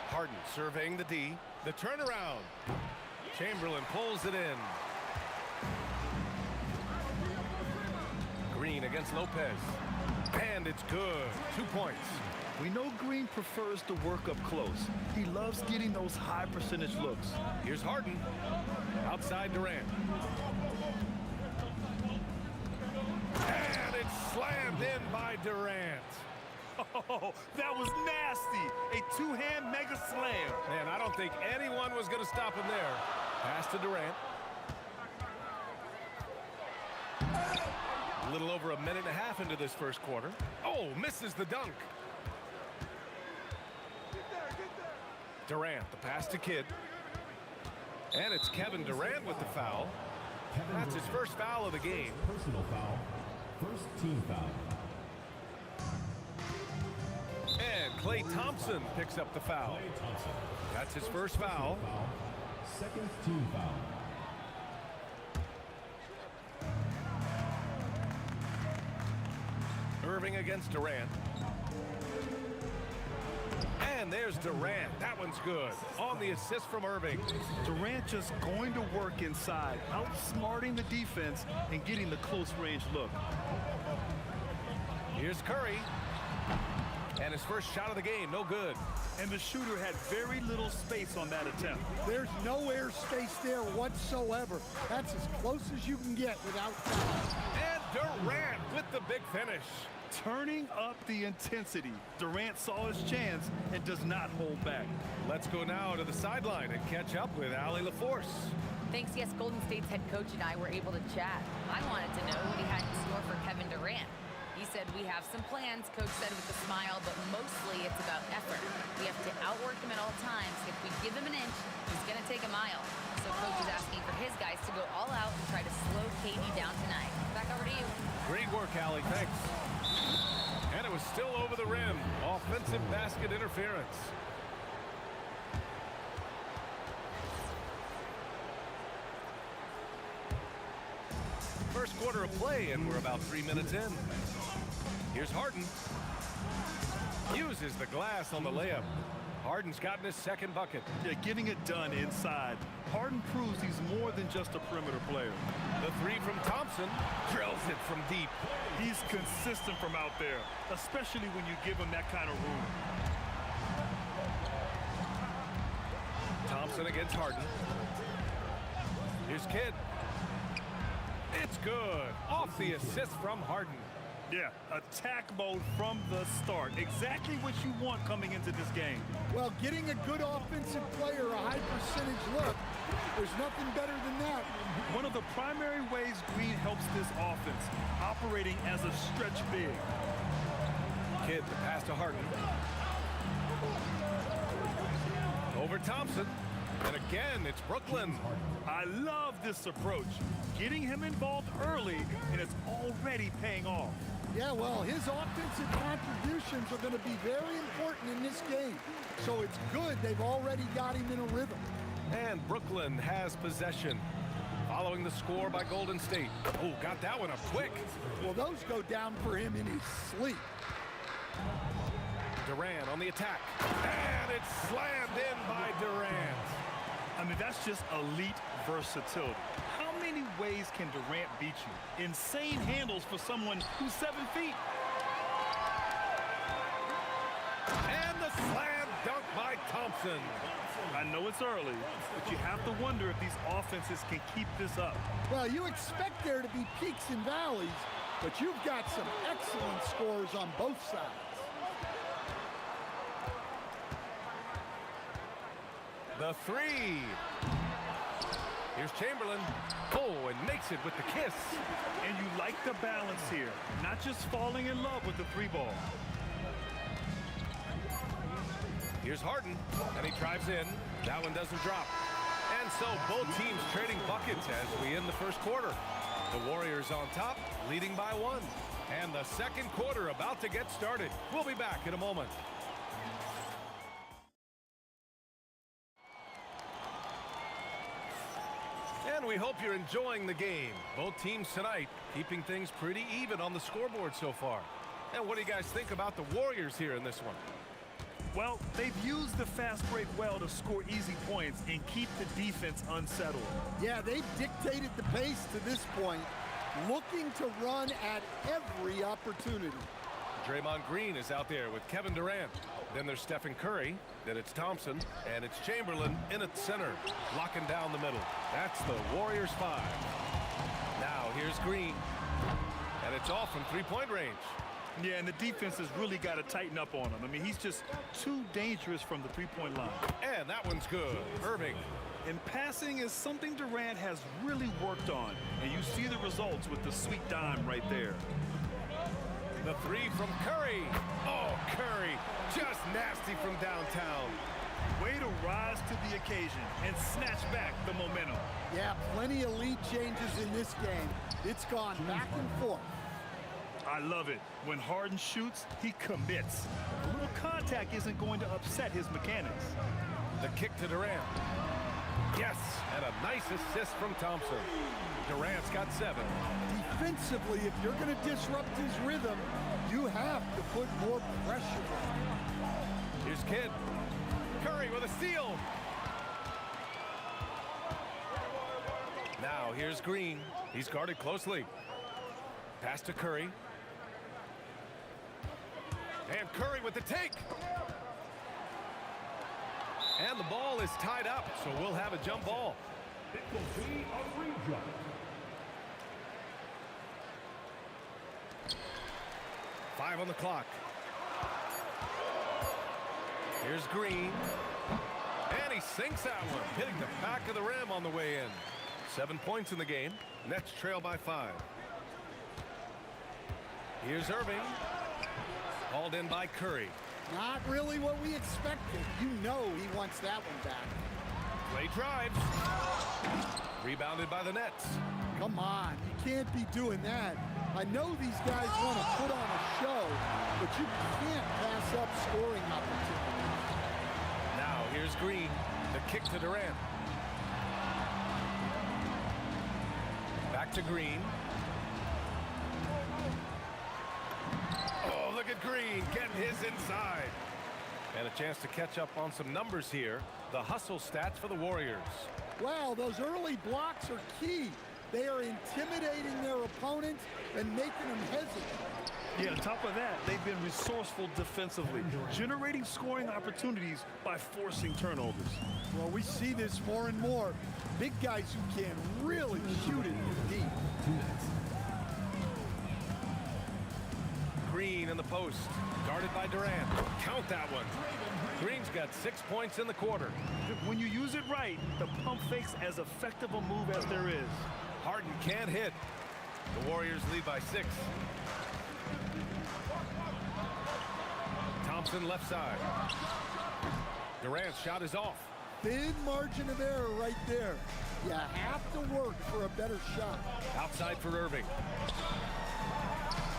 Harden surveying the D. The turnaround. Chamberlain pulls it in. Green against Lopez. And it's good. 2 points. We know Green prefers to work up close. He loves getting those high percentage looks. Here's Harden. Outside Durant. And it's slammed in by Durant. Oh, that was nasty. A two-hand mega slam. Man, I don't think anyone was going to stop him there. Pass to Durant. A little over a minute and a half into this first quarter. Oh, misses the dunk. Durant, the pass to Kidd. And it's Kevin Durant with the foul. That's his first foul of the game. Personal foul. First team foul. And Klay Thompson picks up the foul. That's his first foul. Second team foul. Irving against Durant. And there's Durant. That one's good. On the assist from Irving. Durant just going to work inside, outsmarting the defense and getting the close range look. Here's Curry. And his first shot of the game, no good. And the shooter had very little space on that attempt. There's no air space there whatsoever. That's as close as you can get without foul. And Durant with the big finish. Turning up the intensity. Durant saw his chance and does not hold back. Let's go now to the sideline and catch up with Allie LaForce. Thanks, yes, Golden State's head coach and I were able to chat. I wanted to know what he had in store for Kevin Durant. He said, we have some plans, Coach said with a smile, but mostly it's about effort. We have to outwork him at all times. If we give him an inch, he's going to take a mile. So Coach is asking for his guys to go all out and try to slow KD down tonight. Back over to you. Great work, Allie. Thanks. And it was still over the rim. Offensive basket interference. First quarter of play, and we're about 3 minutes in. Here's Harden. Uses the glass on the layup. Harden's gotten his second bucket. Yeah, getting it done inside. Harden proves he's more than just a perimeter player. The three from Thompson drills it from deep. He's consistent from out there, especially when you give him that kind of room. Thompson against Harden. Here's Kidd. It's good. Off the assist from Harden. Yeah, attack mode from the start. Exactly what you want coming into this game. Well, getting a good offensive player a high percentage look, there's nothing better than that. One of the primary ways Green helps this offense, operating as a stretch big. Kidd, the pass to Harden. Over Thompson. And again, it's Brooklyn. I love this approach. Getting him involved early, and it's already paying off. Yeah, well, his offensive contributions are going to be very important in this game. So it's good they've already got him in a rhythm. And Brooklyn has possession. Following the score by Golden State. Oh, got that one up quick. Well, those go down for him in his sleep. Durant on the attack. And it's slammed in by Durant. I mean, that's just elite versatility. How many ways can Durant beat you? Insane handles for someone who's 7 feet. And the slam dunk by Thompson. I know it's early, but you have to wonder if these offenses can keep this up. Well, you expect there to be peaks and valleys, but you've got some excellent scores on both sides. The three. Here's Chamberlain. Oh, and makes it with the kiss. And you like the balance here, not just falling in love with the three ball. Here's Harden, and he drives in. That one doesn't drop. And so both teams trading buckets as we end the first quarter. The Warriors on top, leading by 1. And the second quarter about to get started. We'll be back in a moment. And we hope you're enjoying the game. Both teams tonight keeping things pretty even on the scoreboard so far. And what do you guys think about the Warriors here in this one? Well, they've used the fast break well to score easy points and keep the defense unsettled. Yeah, they've dictated the pace to this point, looking to run at every opportunity. Draymond Green is out there with Kevin Durant. Then there's Stephen Curry. Then it's Thompson. And it's Chamberlain in at center, locking down the middle. That's the Warriors 5. Now here's Green. And it's off from three-point range. Yeah, and the defense has really got to tighten up on him. I mean, he's just too dangerous from the three-point line. And that one's good. Irving. And passing is something Durant has really worked on. And you see the results with the sweet dime right there. The three from Curry. Oh, Curry. Just nasty from downtown. Way to rise to the occasion and snatch back the momentum. Yeah, plenty of lead changes in this game. It's gone back and forth. I love it. When Harden shoots, he commits. A little contact isn't going to upset his mechanics. The kick to Durant. Yes, and a nice assist from Thompson. Durant's got 7. Defensively, if you're going to disrupt his rhythm, you have to put more pressure on. Here's Kidd. Curry with a steal. Now here's Green. He's guarded closely. Pass to Curry. And Curry with the take. And the ball is tied up, so we'll have a jump ball. It will be a re-jump. 5 on the clock. Here's Green. And he sinks that one, hitting the back of the rim on the way in. 7 points in the game. Nets trail by 5. Here's Irving. Hauled in by Curry. Not really what we expected. You know he wants that one back. Clay drives. Rebounded by the Nets. Come on, you can't be doing that. I know these guys want to put on a show, but you can't pass up scoring opportunities. Now here's Green. The kick to Durant. Back to Green. Oh, look at Green getting his inside. And a chance to catch up on some numbers here. The hustle stats for the Warriors. Wow, those early blocks are key. They are intimidating their opponent and making them hesitate. Yeah, on top of that, they've been resourceful defensively, generating scoring opportunities by forcing turnovers. Well, we see this more and more. Big guys who can really shoot it from deep. Green in the post, guarded by Durant. Count that one. Green's got 6 points in the quarter. When you use it right, the pump fake's as effective a move as there is. Harden can't hit. The Warriors lead by 6. Thompson left side. Durant's shot is off. Thin margin of error right there. You have to work for a better shot. Outside for Irving.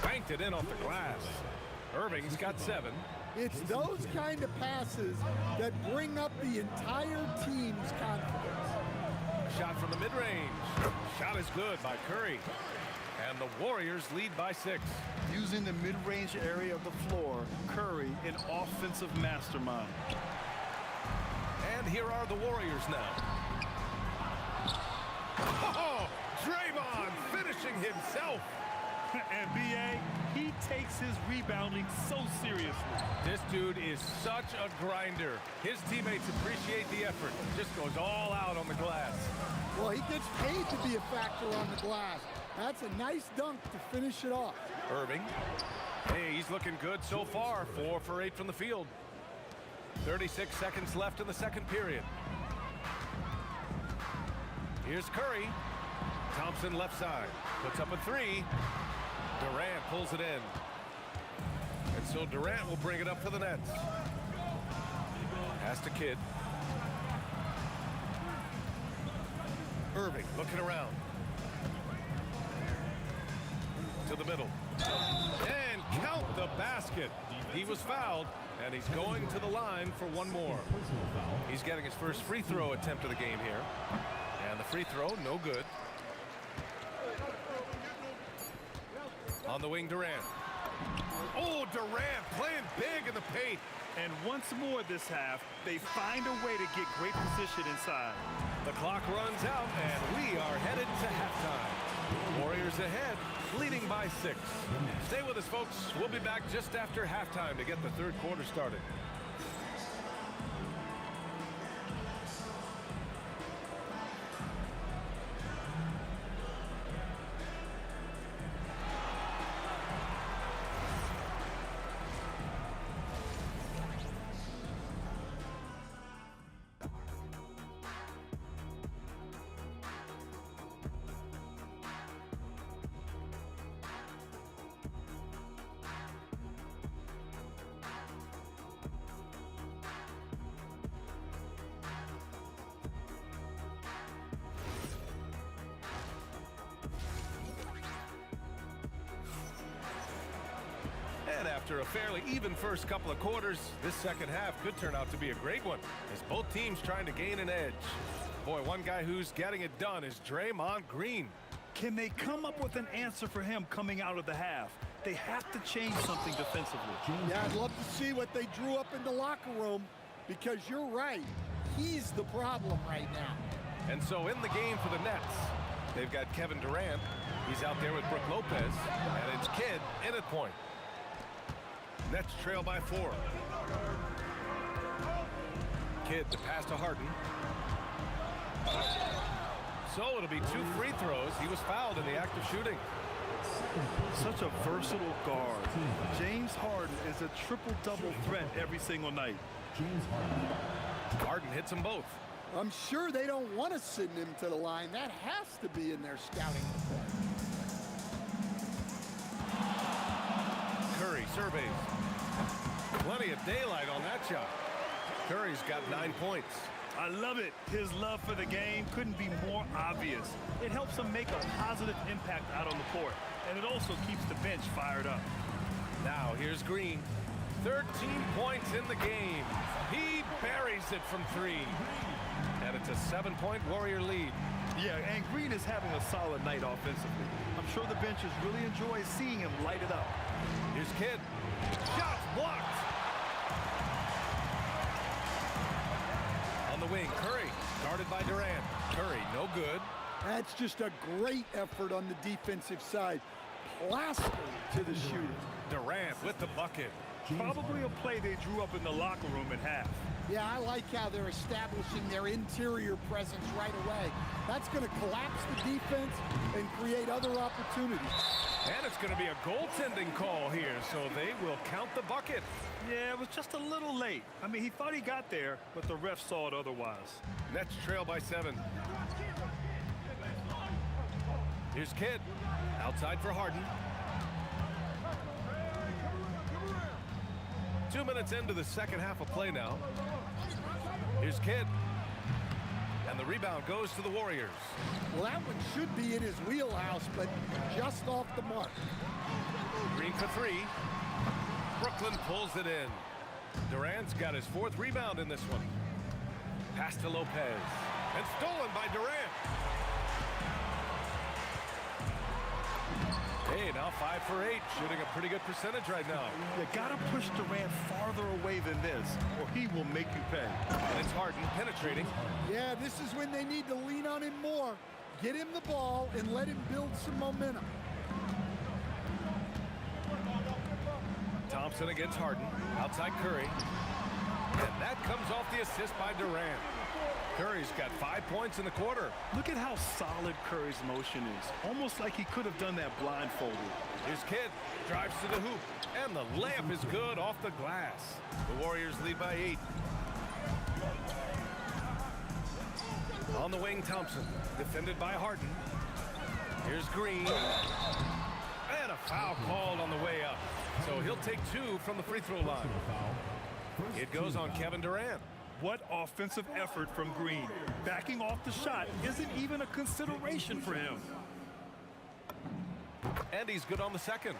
Banked it in off the glass. Irving's got 7. It's those kind of passes that bring up the entire team's confidence. Shot from the mid-range. Shot is good by Curry. And the Warriors lead by 6. Using the mid-range area of the floor, Curry, an offensive mastermind. And here are the Warriors now. Oh, Draymond finishing himself. And B.A., he takes his rebounding so seriously. This dude is such a grinder. His teammates appreciate the effort. Just goes all out on the glass. Well, he gets paid to be a factor on the glass. That's a nice dunk to finish it off. Irving. Hey, he's looking good so far. 4 for 8 from the field. 36 seconds left in the second period. Here's Curry. Thompson left side. Puts up a three. Durant pulls it in. And so Durant will bring it up for the Nets. Pass to Kidd. Irving looking around. To the middle. And count the basket. He was fouled, and he's going to the line for one more. He's getting his first free throw attempt of the game here. And the free throw, no good. On the wing, Durant. Oh, Durant playing big in the paint. And once more this half, they find a way to get great position inside. The clock runs out, and we are headed to halftime. Warriors ahead, leading by 6. Stay with us, folks. We'll be back just after halftime to get the third quarter started. And after a fairly even first couple of quarters, this second half could turn out to be a great one, as both teams trying to gain an edge. Boy, one guy who's getting it done is Draymond Green. Can they come up with an answer for him coming out of the half? They have to change something defensively. Yeah, I'd love to see what they drew up in the locker room, because you're right. He's the problem right now. And so in the game for the Nets, they've got Kevin Durant. He's out there with Brook Lopez, and it's Kidd in at point. Nets trail by 4. Kidd to pass to Harden. So it'll be 2 free throws. He was fouled in the act of shooting. Such a versatile guard. James Harden is a triple-double threat every single night. Harden hits them both. I'm sure they don't want to send him to the line. That has to be in their scouting report. Curry surveys. Plenty of daylight on that shot. Curry's got 9 points. I love it. His love for the game couldn't be more obvious. It helps him make a positive impact out on the court, and it also keeps the bench fired up. Now here's Green. 13 points in the game. He buries it from 3. And it's a 7-point Warrior lead. Yeah, and Green is having a solid night offensively. I'm sure the benches really enjoy seeing him light it up. Here's Kidd. Shots blocked. On the wing, Curry, guarded by Durant. Curry, no good. That's just a great effort on the defensive side. Plastered to the shooter. Durant with the bucket. Probably a play they drew up in the locker room at half. Yeah, I like how they're establishing their interior presence right away. That's going to collapse the defense and create other opportunities. And it's going to be a goaltending call here, so they will count the bucket. Yeah, it was just a little late. I mean, he thought he got there, but the ref saw it otherwise. Nets trail by 7. Here's Kidd. Outside for Harden. 2 minutes into the second half of play now. Here's Kidd. And the rebound goes to the Warriors. Well, that one should be in his wheelhouse, but just off the mark. Green for 3. Brooklyn pulls it in. Durant's got his 4th rebound in this one. Pass to Lopez. And stolen by Durant. Hey, now 5 for 8, shooting a pretty good percentage right now. You gotta push Durant farther away than this, or he will make you pay. And it's Harden penetrating. Yeah, this is when they need to lean on him more. Get him the ball and let him build some momentum. Thompson against Harden, outside Curry. And that comes off the assist by Durant. Curry's got 5 points in the quarter. Look at how solid Curry's motion is. Almost like he could have done that blindfolded. Here's Kidd, drives to the hoop, and the layup is good off the glass. The Warriors lead by 8. On the wing, Thompson, defended by Harden. Here's Green. And a foul called on the way up. So he'll take 2 from the free throw line. It goes on Kevin Durant. What offensive effort from Green. Backing off the shot isn't even a consideration for him. And he's good on the second.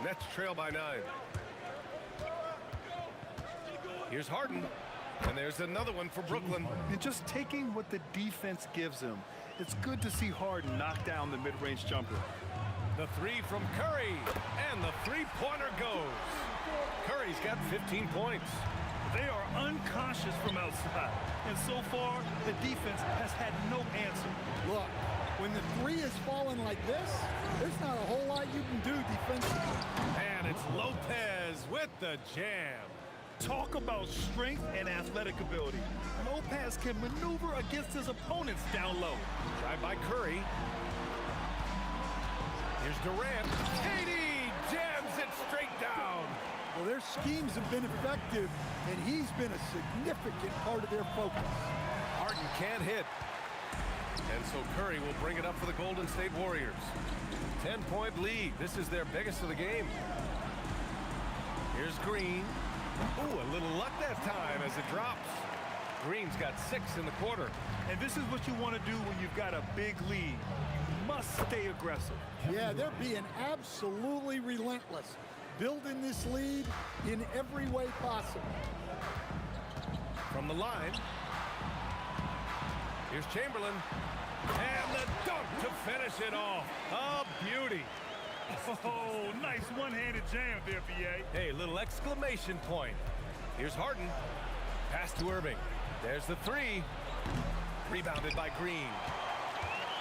Nets trail by 9. Here's Harden. And there's another one for Brooklyn. And just taking what the defense gives him. It's good to see Harden knock down the mid-range jumper. The 3 from Curry. And the three-pointer goes. Curry's got 15 points. They are unconscious from outside. And so far, the defense has had no answer. Look, when the 3 is falling like this, there's not a whole lot you can do defensively. And it's Lopez with the jam. Talk about strength and athletic ability. Lopez can maneuver against his opponents down low. Drive by Curry. Here's Durant. KD jams it straight down. Well, their schemes have been effective, and he's been a significant part of their focus. Harden can't hit. And so Curry will bring it up for the Golden State Warriors. 10-point lead. This is their biggest of the game. Here's Green. Ooh, a little luck that time as it drops. Green's got 6 in the quarter. And this is what you want to do when you've got a big lead. You must stay aggressive. Yeah, they're being absolutely relentless, building this lead in every way possible. From the line, here's Chamberlain. And the dunk to finish it off. A beauty. Oh, nice one-handed jam there, B.A. Hey, little exclamation point. Here's Harden. Pass to Irving. There's the 3. Rebounded by Green.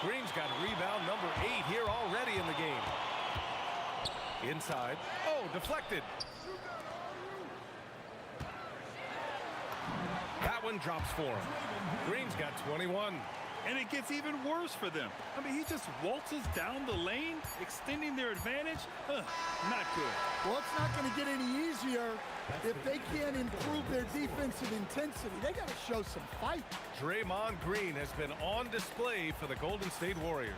Green's got rebound number 8 here already in the game. Inside. Oh, deflected. That one drops for him. Green's got 21. And it gets even worse for them. I mean, he just waltzes down the lane, extending their advantage. Not good. Well, it's not going to get any easier if they can't improve their defensive intensity. They got to show some fight. Draymond Green has been on display for the Golden State Warriors.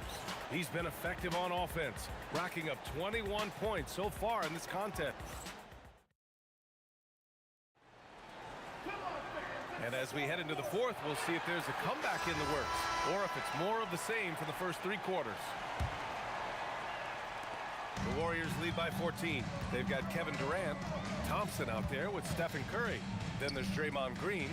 He's been effective on offense, racking up 21 points so far in this contest. And as we head into the fourth, we'll see if there's a comeback in the works or if it's more of the same for the first 3 quarters. The Warriors lead by 14. They've got Kevin Durant, Thompson out there with Stephen Curry. Then there's Draymond Green,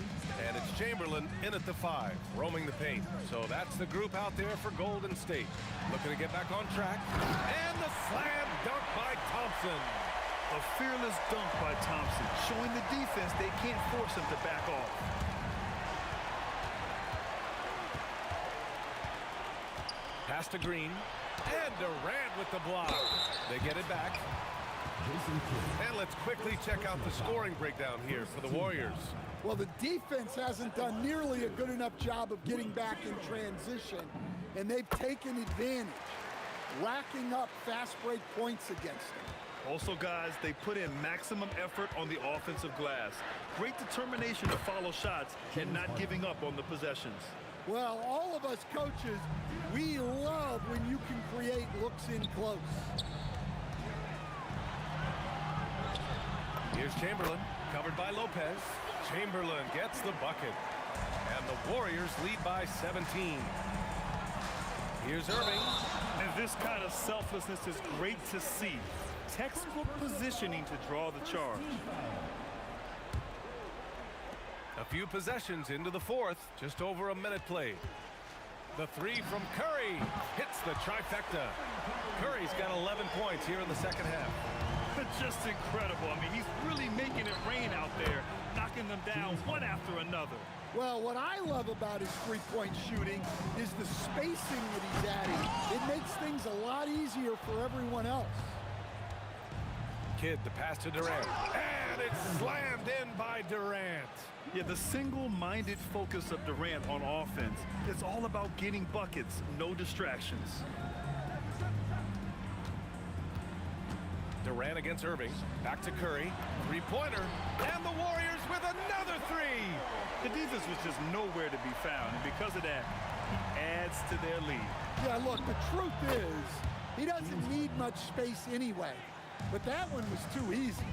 and it's Chamberlain in at the 5, roaming the paint. So that's the group out there for Golden State. Looking to get back on track. And the slam dunk by Thompson. A fearless dunk by Thompson, showing the defense they can't force him to back off. Pass to Green. And Durant with the block. They get it back. And let's quickly check out the scoring breakdown here for the Warriors. Well, the defense hasn't done nearly a good enough job of getting back in transition, and they've taken advantage, racking up fast break points against them. Also, guys, they put in maximum effort on the offensive glass. Great determination to follow shots and not giving up on the possessions. Well, all of us coaches, we love when you can create looks in close. Here's Chamberlain, covered by Lopez. Chamberlain gets the bucket. And the Warriors lead by 17. Here's Irving. And this kind of selflessness is great to see. Textbook positioning to draw the charge. A few possessions into the fourth, just over a minute played. The 3 from Curry hits the trifecta. Curry's got 11 points here in the second half. Just incredible. I mean, he's really making it rain out there, knocking them down one after another. Well, what I love about his three-point shooting is the spacing that he's adding. It makes things a lot easier for everyone else. Kidd, the pass to Durant. And it's slammed in by Durant. Yeah, the single-minded focus of Durant on offense. It's all about getting buckets, no distractions. Durant against Irving. Back to Curry. Three-pointer. And the Warriors with another three. The defense was just nowhere to be found, and because of that, he adds to their lead. Yeah, look, the truth is, he doesn't need much space anyway. But that one was too easy.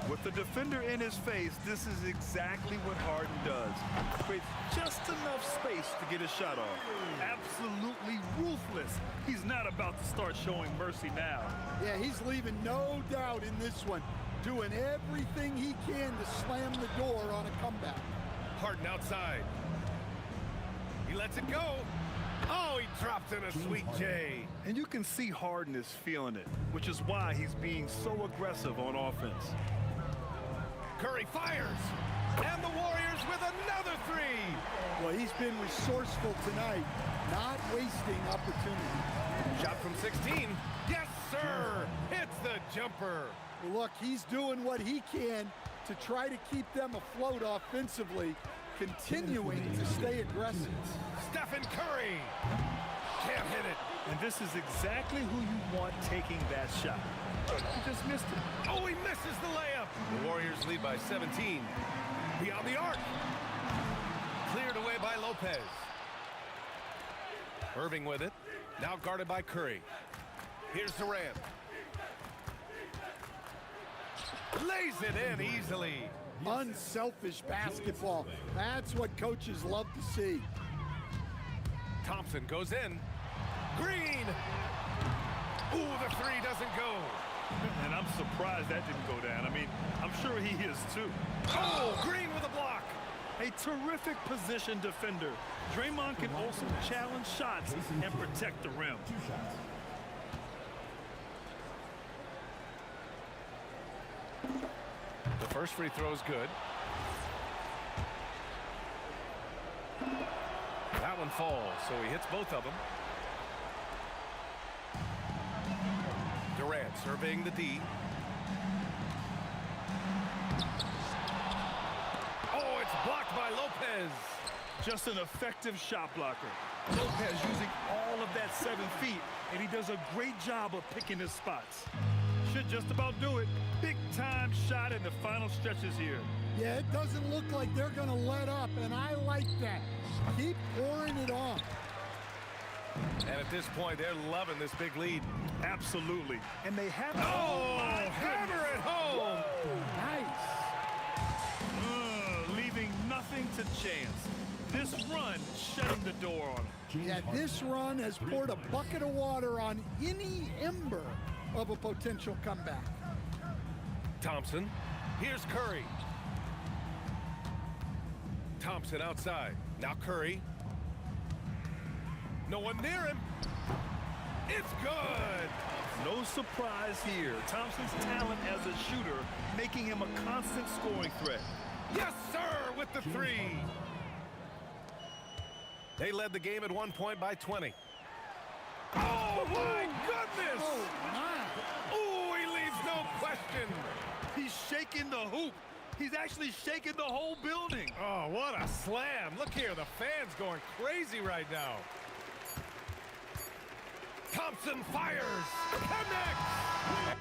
With the defender in his face, this is exactly what Harden does. Creates just enough space to get his shot off. Absolutely ruthless. He's not about to start showing mercy now. Yeah, he's leaving no doubt in this one. Doing everything he can to slam the door on a comeback. Harden outside. He lets it go. Oh, he dropped in a sweet J. And you can see Harden is feeling it, which is why he's being so aggressive on offense. Curry fires. And the Warriors with another three. Well, he's been resourceful tonight, not wasting opportunity. Shot from 16. Yes, sir. Hits the jumper. Well, look, he's doing what he can to try to keep them afloat offensively, continuing to stay aggressive. Stephen Curry. Can't hit it. And this is exactly who you want taking that shot. He just missed it. Oh, he misses the layup. The Warriors lead by 17. Beyond the arc. Cleared away by Lopez. Irving with it. Now guarded by Curry. Here's Durant. Lays it in easily. Unselfish basketball. That's what coaches love to see. Thompson goes in. Green. Ooh, the three doesn't go. And I'm surprised that didn't go down. I mean, I'm sure he is too. Oh, Green with a block. A terrific position defender. Draymond can also challenge shots and protect the rim. The first free throw is good. That one falls, so he hits both of them. Durant surveying the D. Oh, it's blocked by Lopez. Just an effective shot blocker. Lopez using all of that 7 feet, and he does a great job of picking his spots. Should just about do it. Big time shot in the final stretches here. Yeah, it doesn't look like they're going to let up, and I like that. Keep pouring it on. And at this point, they're loving this big lead. Absolutely. And they have... Oh, hammer it home. Nice. Leaving nothing to chance. This run shutting the door on him. Yeah, this run has poured a bucket of water on any ember of a potential comeback. Thompson. Here's Curry. Thompson outside. Now Curry. No one near him. It's good. No surprise here. Thompson's talent as a shooter making him a constant scoring threat. Yes, sir, with the three. They led the game at 1 point by 20. Oh, my goodness. Oh, my. Oh, he leaves no question. He's shaking the hoop. He's actually shaking the whole building. Oh, what a slam. Look here, the fans going crazy right now. Thompson fires. Connects. We'll be right back.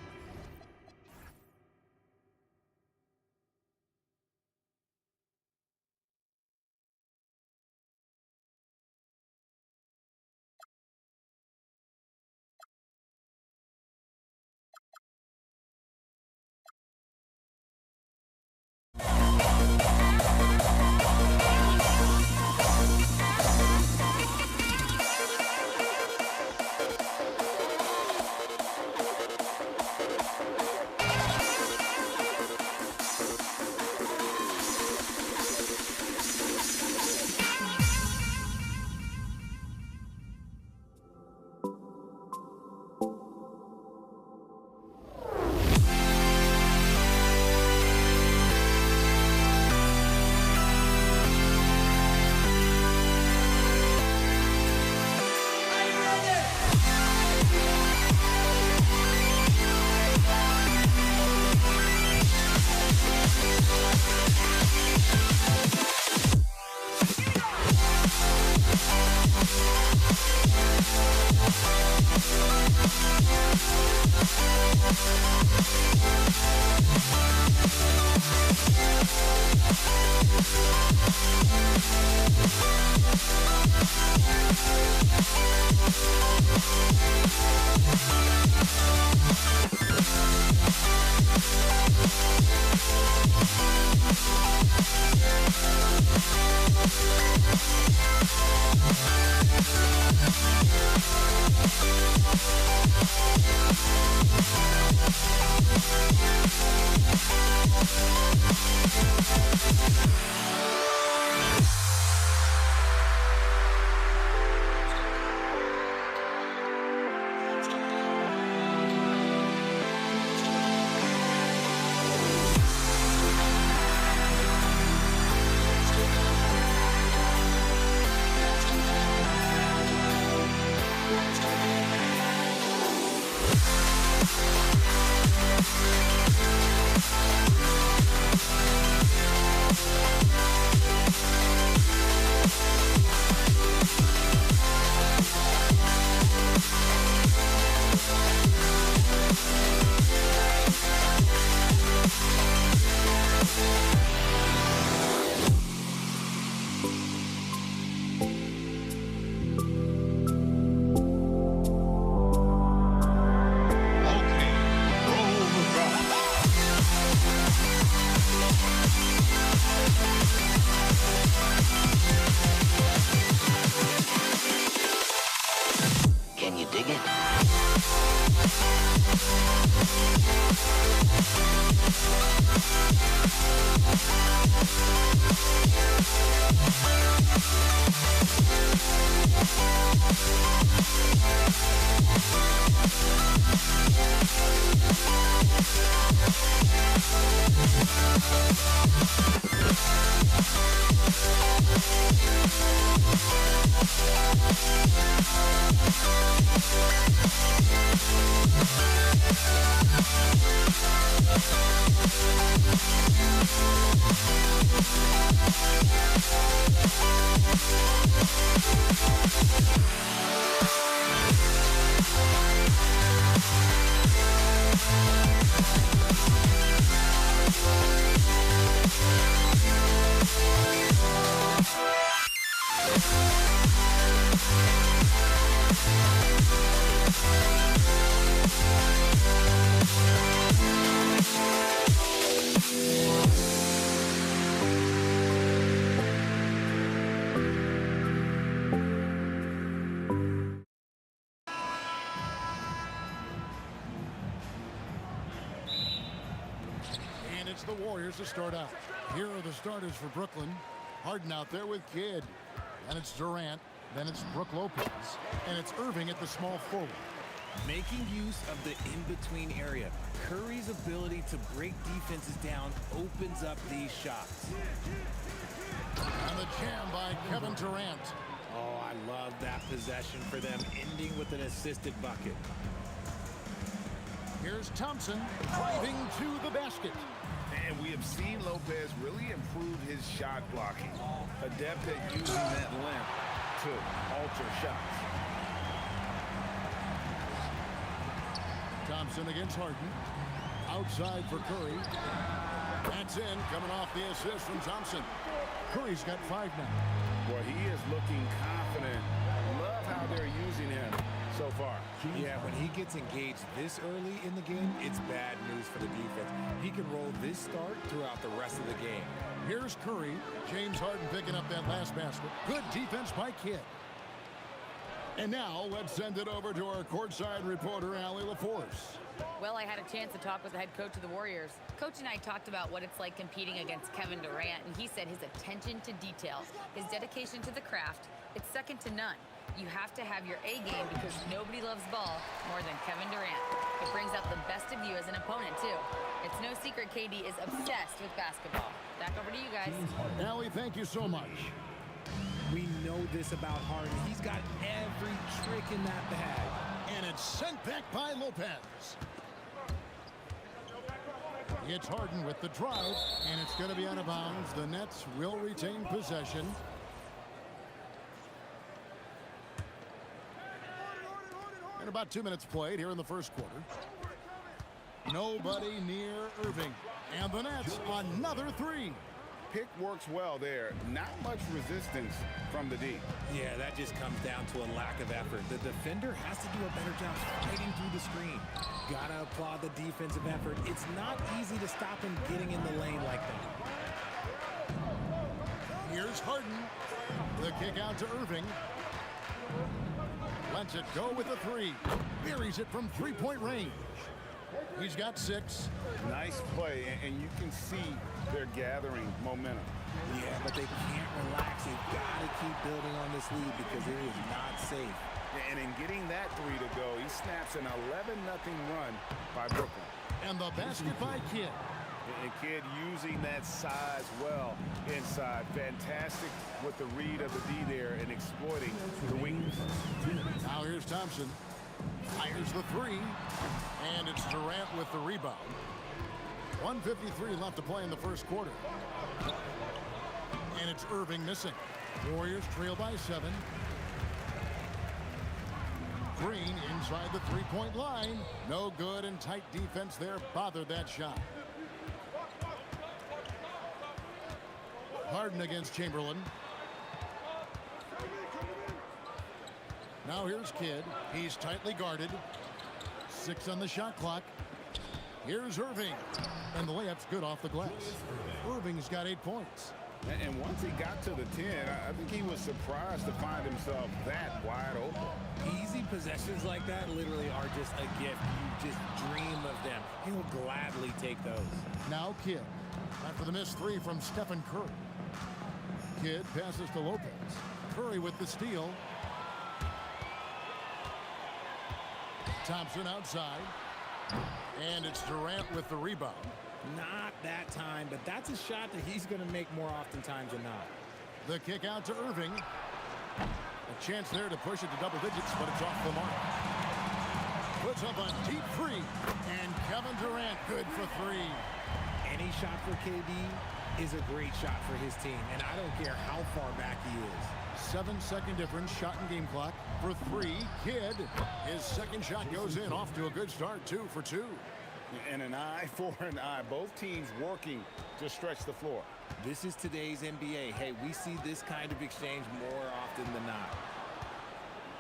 Can you dig it? And it's the Warriors to start out. Here are the starters for Brooklyn. Harden out there with Kidd. Then it's Durant. Then it's Brook Lopez. And it's Irving at the small forward. Making use of the in-between area. Curry's ability to break defenses down opens up these shots. And the jam by Kevin Durant. Oh, I love that possession for them, ending with an assisted bucket. Here's Thompson driving to the basket. And we have seen Lopez really improve his shot blocking. Adept at using that length to alter shots. Thompson against Harden. Outside for Curry. That's in, coming off the assist from Thompson. Curry's got 5 now. Boy, he is looking confident. Love how they're using him so far. Yeah, when he gets engaged this early in the game, it's bad news for the defense. He can roll this start throughout the rest of the game. Here's Curry. James Harden picking up that last basket. Good defense by Kidd. And now let's send it over to our courtside reporter, Allie LaForce. Well, I had a chance to talk with the head coach of the Warriors. Coach and I talked about what it's like competing against Kevin Durant, and he said his attention to detail, his dedication to the craft, it's second to none. You have to have your A game because nobody loves ball more than Kevin Durant. It brings out the best of you as an opponent, too. It's no secret KD is obsessed with basketball. Back over to you guys. Allie, thank you so much. We know this about Harden. He's got every trick in that bag. And it's sent back by Lopez. It's Harden with the drive, and it's going to be out of bounds. The Nets will retain possession. And about 2 minutes played here in the first quarter. Nobody near Irving. And the Nets, another three. Pick works well there. Not much resistance from the D. Yeah, that just comes down to a lack of effort. The defender has to do a better job fighting through the screen. Gotta applaud the defensive effort. It's not easy to stop him getting in the lane like that. Here's Harden. The kick out to Irving. Lets it go with a three. Buries it from three-point range. He's got 6. Nice play, and you can see they're gathering momentum. Yeah, but they can't relax. They've got to keep building on this lead because it is not safe. And in getting that three to go, he snaps an 11-0 run by Brooklyn. And the basket by Kidd. And Kidd using that size well inside. Fantastic with the read of the D there and exploiting the weakness. Now here's Thompson. Fires the three. And it's Durant with the rebound. 1:53 left to play in the first quarter. And it's Irving missing. Warriors trail by 7. Green inside the three-point line. No good, and tight defense there bothered that shot. Harden against Chamberlain. Now here's Kidd. He's tightly guarded. 6 on the shot clock. Here's Irving. And the layup's good off the glass. Irving's got 8 points. And once he got to the 10, I think he was surprised to find himself that wide open. Easy possessions like that literally are just a gift. You just dream of them. He'll gladly take those. Now Kidd. After the missed three from Stephen Curry. Kidd passes to Lopez. Curry with the steal. Thompson outside. And it's Durant with the rebound. Not that time, but that's a shot that he's going to make more oftentimes than not. The kick out to Irving. A chance there to push it to double digits, but it's off the mark. Puts up a deep three. And Kevin Durant good for 3. Any shot for KD is a great shot for his team, and I don't care how far back he is. 7-second difference, shot and game clock for 3. Kidd, his second shot goes in, off to a good start, 2 for 2. And an eye for an eye. Both teams working to stretch the floor. This is today's NBA. Hey, we see this kind of exchange more often than not.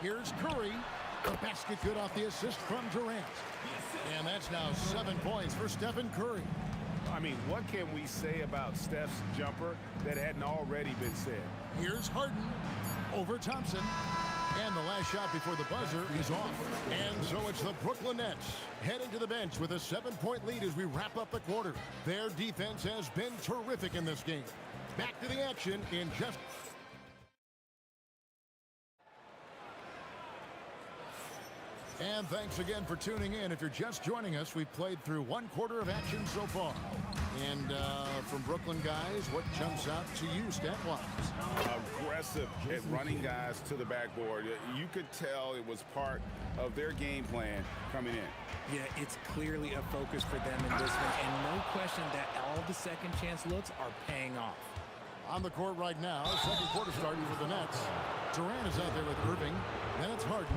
Here's Curry. The basket good off the assist from Durant. And that's now 7 points for Stephen Curry. I mean, what can we say about Steph's jumper that hadn't already been said? Here's Harden over Thompson. And the last shot before the buzzer is off. And so it's the Brooklyn Nets heading to the bench with a 7-point lead as we wrap up the quarter. Their defense has been terrific in this game. Back to the action in just... And thanks again for tuning in. If you're just joining us, we've played through 1 quarter of action so far. And from Brooklyn guys, what jumps out to you stat-wise? Aggressive at running guys to the backboard. You could tell it was part of their game plan coming in. Yeah, it's clearly a focus for them in this one, and no question that all the second chance looks are paying off. On the court right now, second quarter starting for the Nets. Durant is out there with Irving. Then it's Harden.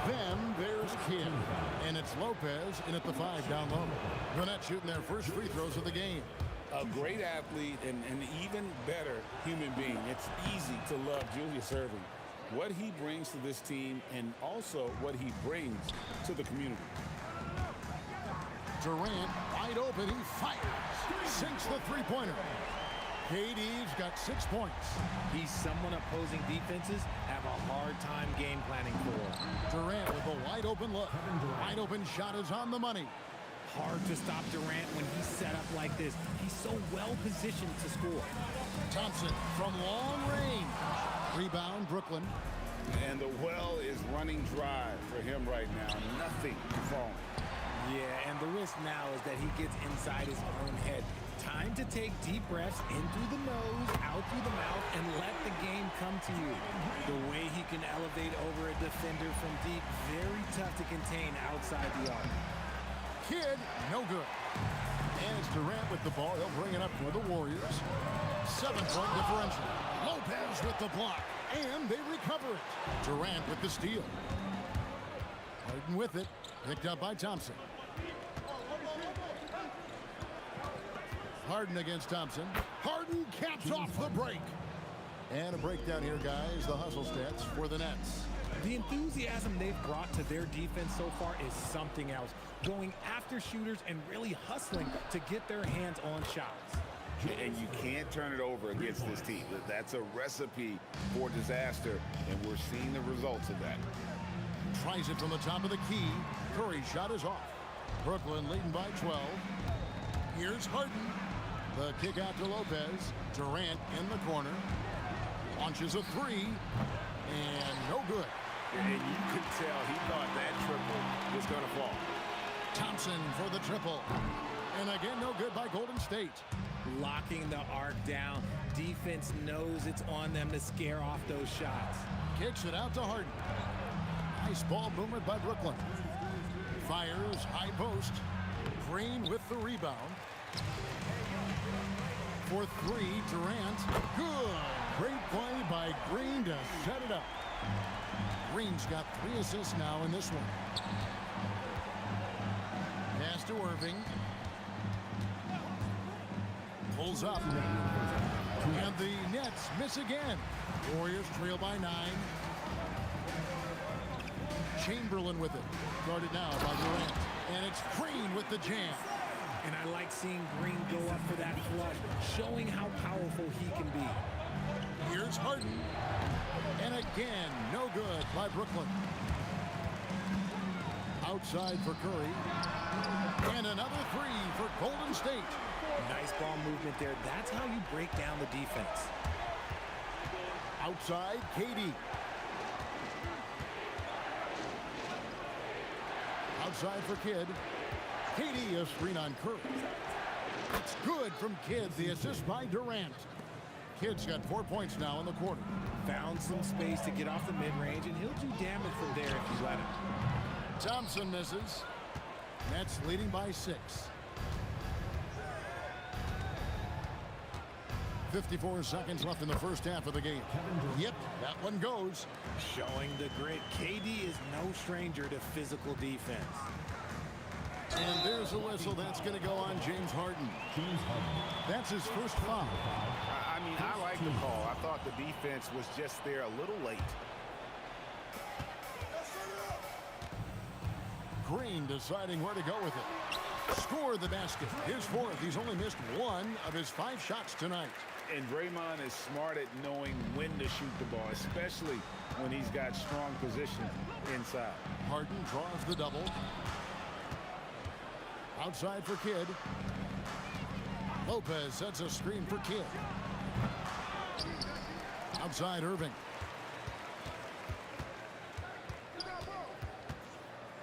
Then there's Kidd. And it's Lopez in at the 5 down low. The Nets shooting their first free throws of the game. A great athlete and an even better human being. It's easy to love Julius Irving. What he brings to this team and also what he brings to the community. Durant wide open. He fires. Sinks the three-pointer. KD's got 6 points. He's someone opposing defenses have a hard time game planning for. Durant with a wide open look. Wide open shot is on the money. Hard to stop Durant when he's set up like this. He's so well positioned to score. Thompson from long range. Rebound, Brooklyn. And the well is running dry for him right now. Nothing falling. Yeah, and the risk now is that he gets inside his own head. Time to take deep breaths in through the nose, out through the mouth, and let the game come to you. The way he can elevate over a defender from deep, very tough to contain outside the arc. Kidd, no good. And it's Durant with the ball. He'll bring it up for the Warriors. 7-point differential. Lopez with the block. And they recover it. Durant with the steal. Harden with it. Picked up by Thompson. Harden against Thompson. Harden caps off the break. And a breakdown here, guys. The hustle stats for the Nets. The enthusiasm they've brought to their defense so far is something else. Going after shooters and really hustling to get their hands on shots. And you can't turn it over against this team. That's a recipe for disaster, and we're seeing the results of that. Tries it from the top of the key. Curry's shot is off. Brooklyn leading by 12. Here's Harden. The kick out to Lopez. Durant in the corner. Launches a three. And no good. And you could tell he thought that triple was going to fall. Thompson for the triple. And again, no good by Golden State. Locking the arc down. Defense knows it's on them to scare off those shots. Kicks it out to Harden. Nice ball movement by Brooklyn. Fires high post. Green with the rebound. For three, Durant. Good. Great play by Green to set it up. Green's got 3 assists now in this one. Pass to Irving. Pulls up. And the Nets miss again. Warriors trail by 9. Chamberlain with it. Guarded now by Durant. And it's Green with the jam. And I like seeing Green go up for that flush, showing how powerful he can be. Here's Harden. And again, no good by Brooklyn. Outside for Curry. And another three for Golden State. Nice ball movement there. That's how you break down the defense. Outside, KD. Outside for Kidd. KD, a screen on Curry. It's good from Kidd. The assist by Durant. Kidd's got 4 points now in the quarter. Found some space to get off the mid-range, and he'll do damage from there if you let him. Thompson misses. Nets leading by 6. 54 seconds left in the first half of the game. Yep, that one goes. Showing the grit. KD is no stranger to physical defense. And there's a whistle. That's going to go on James Harden. That's his first foul. I mean, I like the call. I thought the defense was just there a little late. Green deciding where to go with it. Score the basket. His 4th. He's only missed 1 of his 5 shots tonight. And Draymond is smart at knowing when to shoot the ball, especially when he's got strong position inside. Harden draws the double. Outside for Kidd. Lopez sets a screen for Kidd. Outside Irving.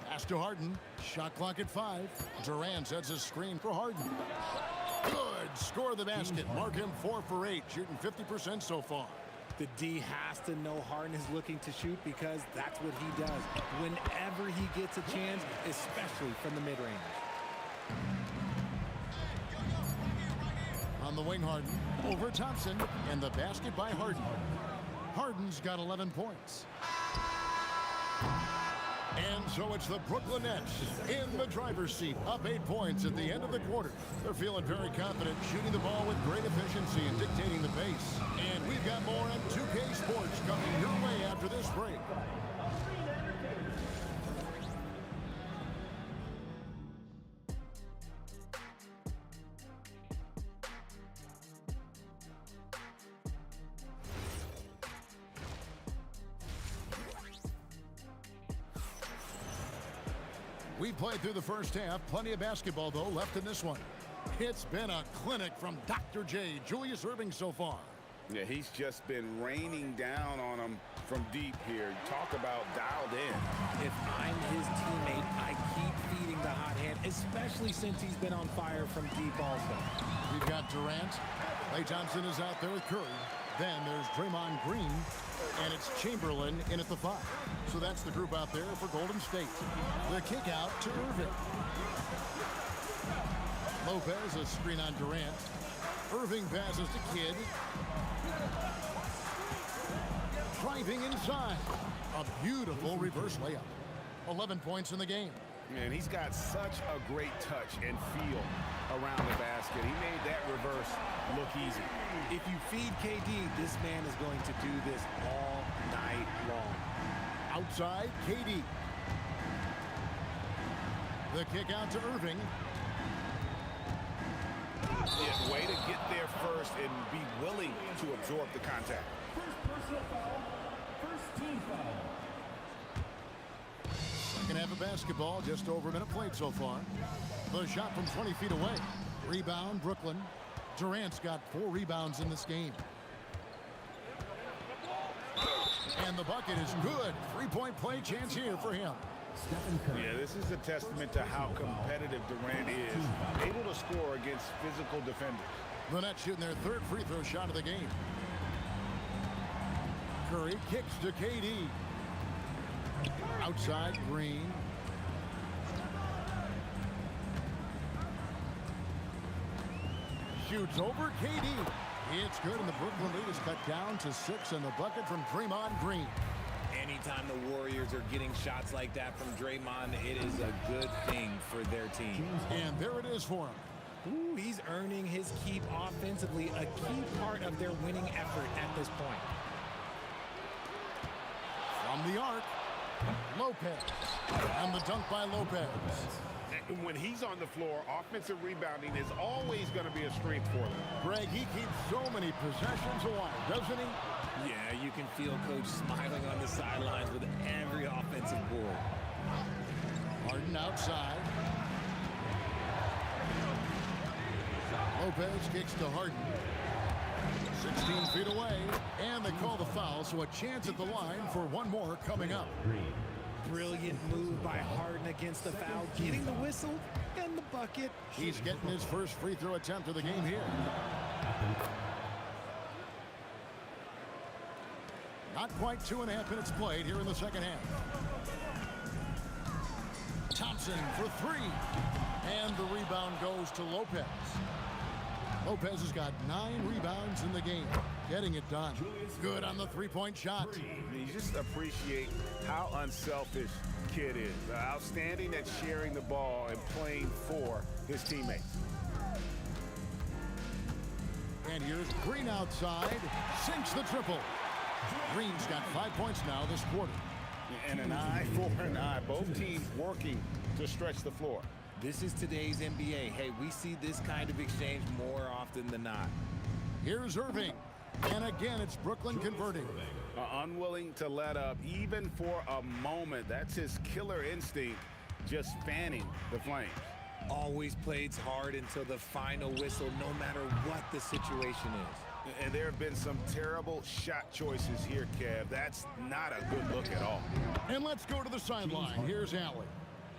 Pass to Harden. Shot clock at 5. Durant sets a screen for Harden. Good. Score the basket. Mark him 4 for 8. Shooting 50% so far. The D has to know Harden is looking to shoot because that's what he does. Whenever he gets a chance, especially from the mid-range. On the wing, Harden. Over Thompson. And the basket by Harden. Harden's got 11 points. And so it's the Brooklyn Nets in the driver's seat, up 8 points at the end of the quarter. They're feeling very confident, shooting the ball with great efficiency and dictating the pace. And we've got more on 2K Sports coming your way after this break. We played through the first half. Plenty of basketball, though, left in this one. It's been a clinic from Dr. J, Julius Irving, so far. Yeah, he's just been raining down on him from deep here. Talk about dialed in. If I'm his teammate, I keep feeding the hot hand, especially since he's been on fire from deep also. We've got Durant. Klay Thompson is out there with Curry. Then there's Draymond Green, and it's Chamberlain in at the 5. So that's the group out there for Golden State. The kick out to Irving. Lopez, a screen on Durant. Irving passes to Kidd. Driving inside. A beautiful reverse layup. 11 points in the game. And he's got such a great touch and feel around the basket. He made that reverse look easy. If you feed KD, this man is going to do this all night long. Outside, KD. The kick out to Irving. Yeah, way to get there first and be willing to absorb the contact. First personal foul. First team foul. Second half of basketball, just over a minute played so far. The shot from 20 feet away. Rebound, Brooklyn. Durant's got 4 rebounds in this game. And the bucket is good. 3-point play chance here for him. Yeah, this is a testament to how competitive Durant is. Able to score against physical defenders. The Nets shooting their 3rd free throw shot of the game. Curry kicks to KD. Outside, Green. Shoots over KD. It's good, and the Brooklyn lead is cut down to 6, and the bucket from Draymond Green. Anytime the Warriors are getting shots like that from Draymond, it is a good thing for their team. And there it is for him. Ooh, he's earning his keep offensively, a key part of their winning effort at this point. From the arc, Lopez. And the dunk by Lopez. And when he's on the floor, offensive rebounding is always going to be a strength for them. Greg, he keeps so many possessions alive, doesn't he? Yeah, you can feel Coach smiling on the sidelines with every offensive board. Harden outside. Lopez kicks to Harden. 16 feet away, and they call the foul, so a chance at the line for one more coming up. Brilliant move by Harden against the foul, getting the whistle and the bucket. He's getting his first free throw attempt of the game here. Not quite 2.5 minutes played here in the second half. Thompson for 3. And the rebound goes to Lopez. Lopez has got 9 rebounds in the game. Getting it done. Good on the 3-point shot. You just appreciate how unselfish Kid is. Outstanding at sharing the ball and playing for his teammates. And here's Green outside. Sinks the triple. Green's got 5 points now this quarter. And an eye for an eye. Both teams working to stretch the floor. This is today's NBA. Hey, we see this kind of exchange more often than not. Here's Irving. And again, it's Brooklyn converting. Unwilling to let up even for a moment. That's his killer instinct, just fanning the flames. Always plays hard until the final whistle, no matter what the situation is. And there have been some terrible shot choices here, Kev. That's not a good look at all. And let's go to the sideline. Here's Allie.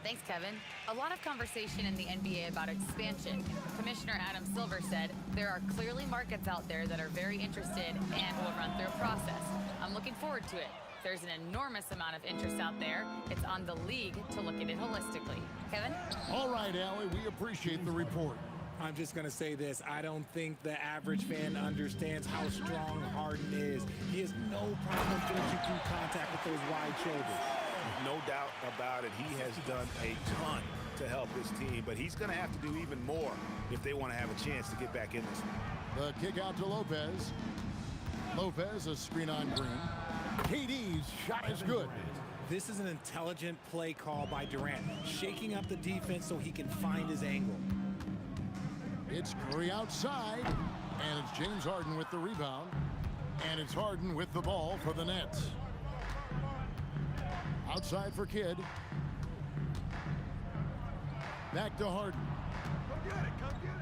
Thanks, Kevin. A lot of conversation in the NBA about expansion. Commissioner Adam Silver said there are clearly markets out there that are very interested and will run through a process. I'm looking forward to it. There's an enormous amount of interest out there. It's on the league to look at it holistically. Kevin? All right, Allie, we appreciate the report. I'm just going to say this. I don't think the average fan understands how strong Harden is. He has no problem finishing through contact with those wide shoulders. No doubt about it. He has done a ton to help his team, but he's going to have to do even more if they want to have a chance to get back in this one. The kick out to Lopez. Lopez, a screen on Green. KD's shot is good. This is an intelligent play call by Durant, shaking up the defense so he can find his angle. It's Curry outside, and it's James Harden with the rebound. And it's Harden with the ball for the Nets. Outside for Kidd. Back to Harden. Come get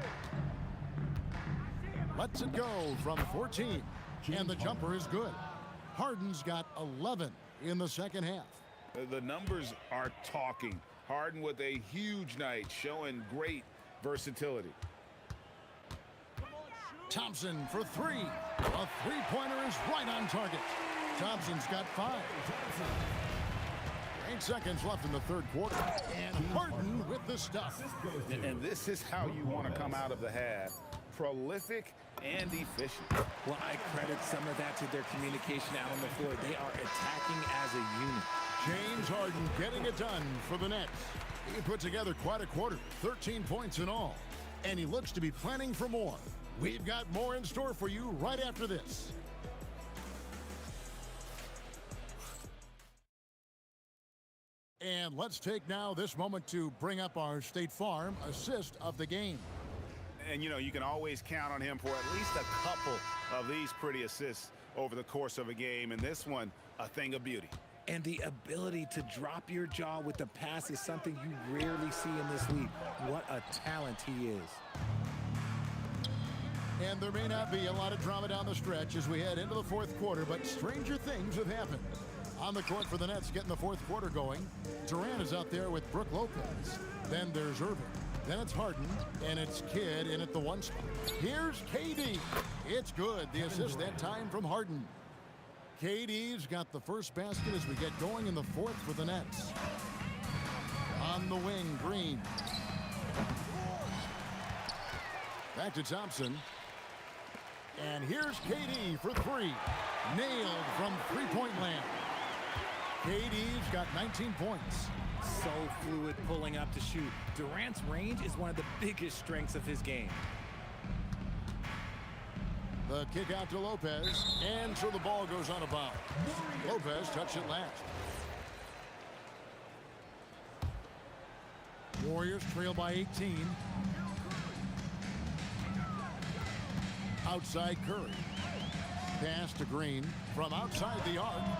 it. Lets it go from 14. And the jumper is good. Harden's got 11 in the second half. The numbers are talking. Harden with a huge night, showing great versatility. Thompson for 3. A three-pointer is right on target. Thompson's got 5. 8 seconds left in the third quarter. And Harden with the stuff. And this is how you want to come out of the half. Prolific and efficient. Well, I credit some of that to their communication out on the floor. They are attacking as a unit. James Harden getting it done for the Nets. He put together quite a quarter, 13 points in all, and he looks to be planning for more. We've got more in store for you right after this. And let's take now this moment to bring up our State Farm assist of the game. And, you know, you can always count on him for at least a couple of these pretty assists over the course of a game. And this one, a thing of beauty. And the ability to drop your jaw with the pass is something you rarely see in this league. What a talent he is. And there may not be a lot of drama down the stretch as we head into the fourth quarter, but stranger things have happened. On the court for the Nets, getting the fourth quarter going. Durant is out there with Brook Lopez. Then there's Irving. Then it's Harden, and it's Kidd in at the one spot. Here's KD. It's good. The assist that time from Harden. KD's got the first basket as we get going in the fourth for the Nets. On the wing, Green. Back to Thompson. And here's KD for three. Nailed from three-point land. KD's got 19 points. So fluid pulling up to shoot. Durant's range is one of the biggest strengths of his game. The kick out to Lopez, and so the ball goes out of bounds. Lopez touched it last. Warriors trail by 18. Outside Curry. Pass to Green from outside the arc.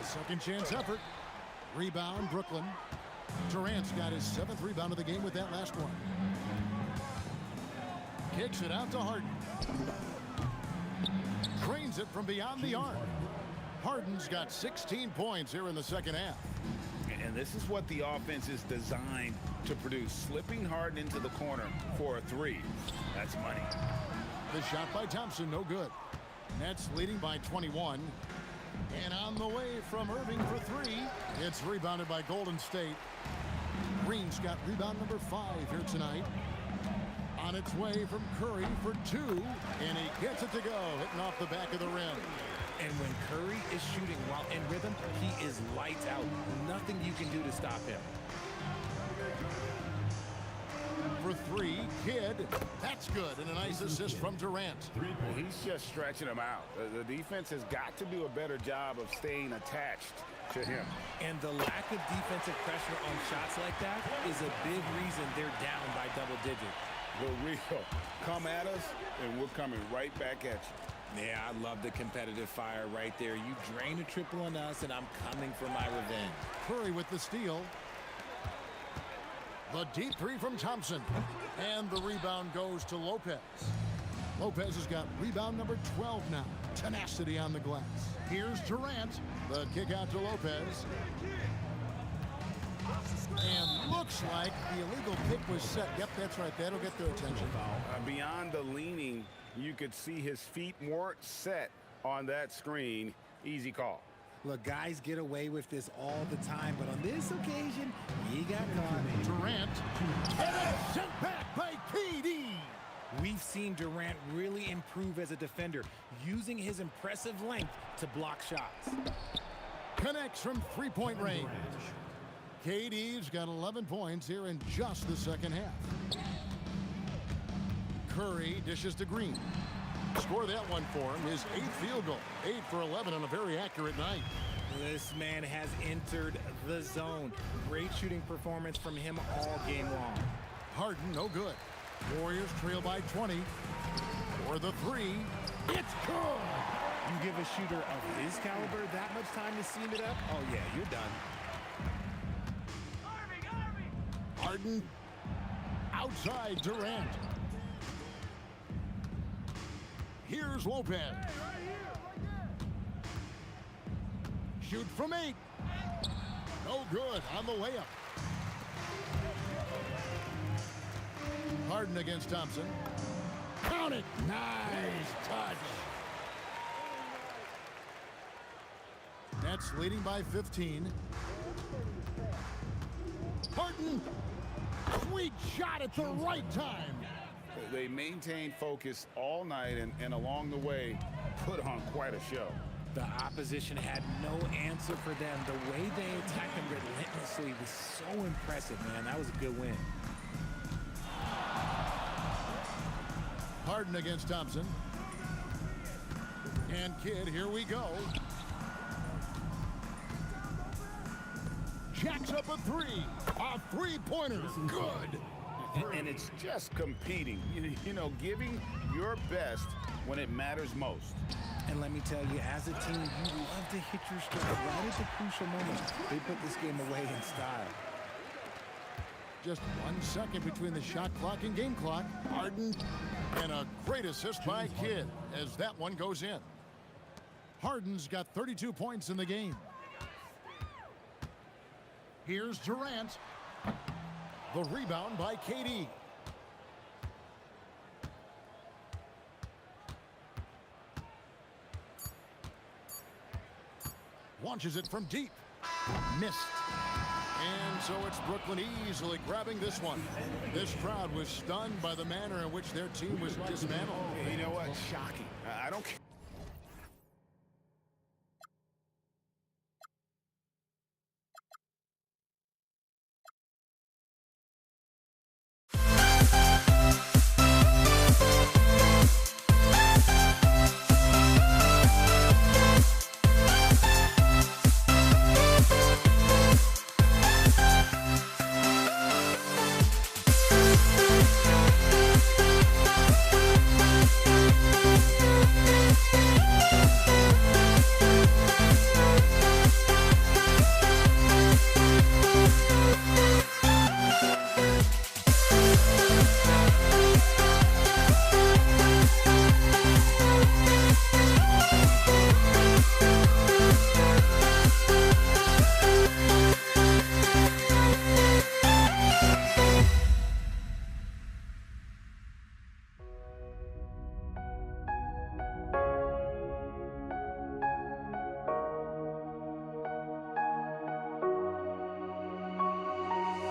The second chance effort. Rebound, Brooklyn. Durant's got his 7th rebound of the game with that last one. Kicks it out to Harden. Drains it from beyond the arc. Harden's got 16 points here in the second half. And this is what the offense is designed to produce. Slipping Harden into the corner for a three. That's money. The shot by Thompson, no good. Nets leading by 21. And on the way from Irving for three. It's rebounded by Golden State. Green's got rebound number 5 here tonight. On its way from Curry for 2. And he gets it to go, hitting off the back of the rim. And when Curry is shooting while in rhythm, he is lights out. Nothing you can do to stop him. For 3, Kidd. That's good. And a nice assist from Durant. Well, he's just stretching him out. The defense has got to do a better job of staying attached to him. And the lack of defensive pressure on shots like that is a big reason they're down by double digits. The real come at us, and we're coming right back at you. Yeah, I love the competitive fire right there. You drain a triple on us, and I'm coming for my revenge. Curry with the steal. The deep three from Thompson. And the rebound goes to Lopez. Lopez has got rebound number 12 now. Tenacity on the glass. Here's Durant. The kick out to Lopez. And looks like the illegal pick was set. Yep, that's right. That'll get their attention. Beyond the leaning, you could see his feet weren't set on that screen. Easy call. Look, guys get away with this all the time, but on this occasion, he got caught. Durant. And it's sent back by KD. We've seen Durant really improve as a defender, using his impressive length to block shots. Connects from three-point range. KD's got 11 points here in just the second half. Curry dishes to Green. Score that one for him, his 8th field goal. 8 for 11 on a very accurate night. This man has entered the zone. Great shooting performance from him all game long. Harden, no good. Warriors trail by 20. For the 3, it's good. You give a shooter of his caliber that much time to seam it up? Oh, yeah, you're done. Harden outside Durant. Here's Lopez. Shoot from 8. No good on the layup. Harden against Thompson. Count it. Nice touch. Nets leading by 15. Harden. Sweet shot at the right time. They maintained focus all night and along the way put on quite a show. The opposition had no answer for them. The way they attacked them relentlessly was so impressive, man. That was a good win. Harden against Thompson. And Kidd, here we go. Jacks up a three. A three-pointer. Good. And it's just competing. You know, giving your best when it matters most. And let me tell you, as a team, you love to hit your stride right at the crucial moment. They put this game away in style. Just 1 second between the shot clock and game clock. Harden, and a great assist by Kidd as that one goes in. Harden's got 32 points in the game. Here's Durant. The rebound by KD. Launches it from deep. Missed. And so it's Brooklyn easily grabbing this one. This crowd was stunned by the manner in which their team was dismantled. You know what? Shocking. I don't care.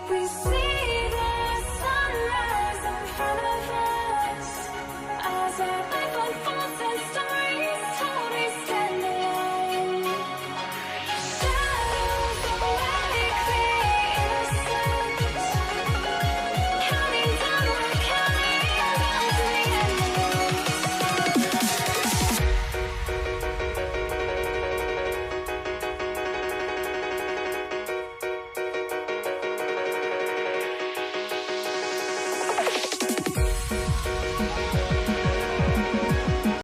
We see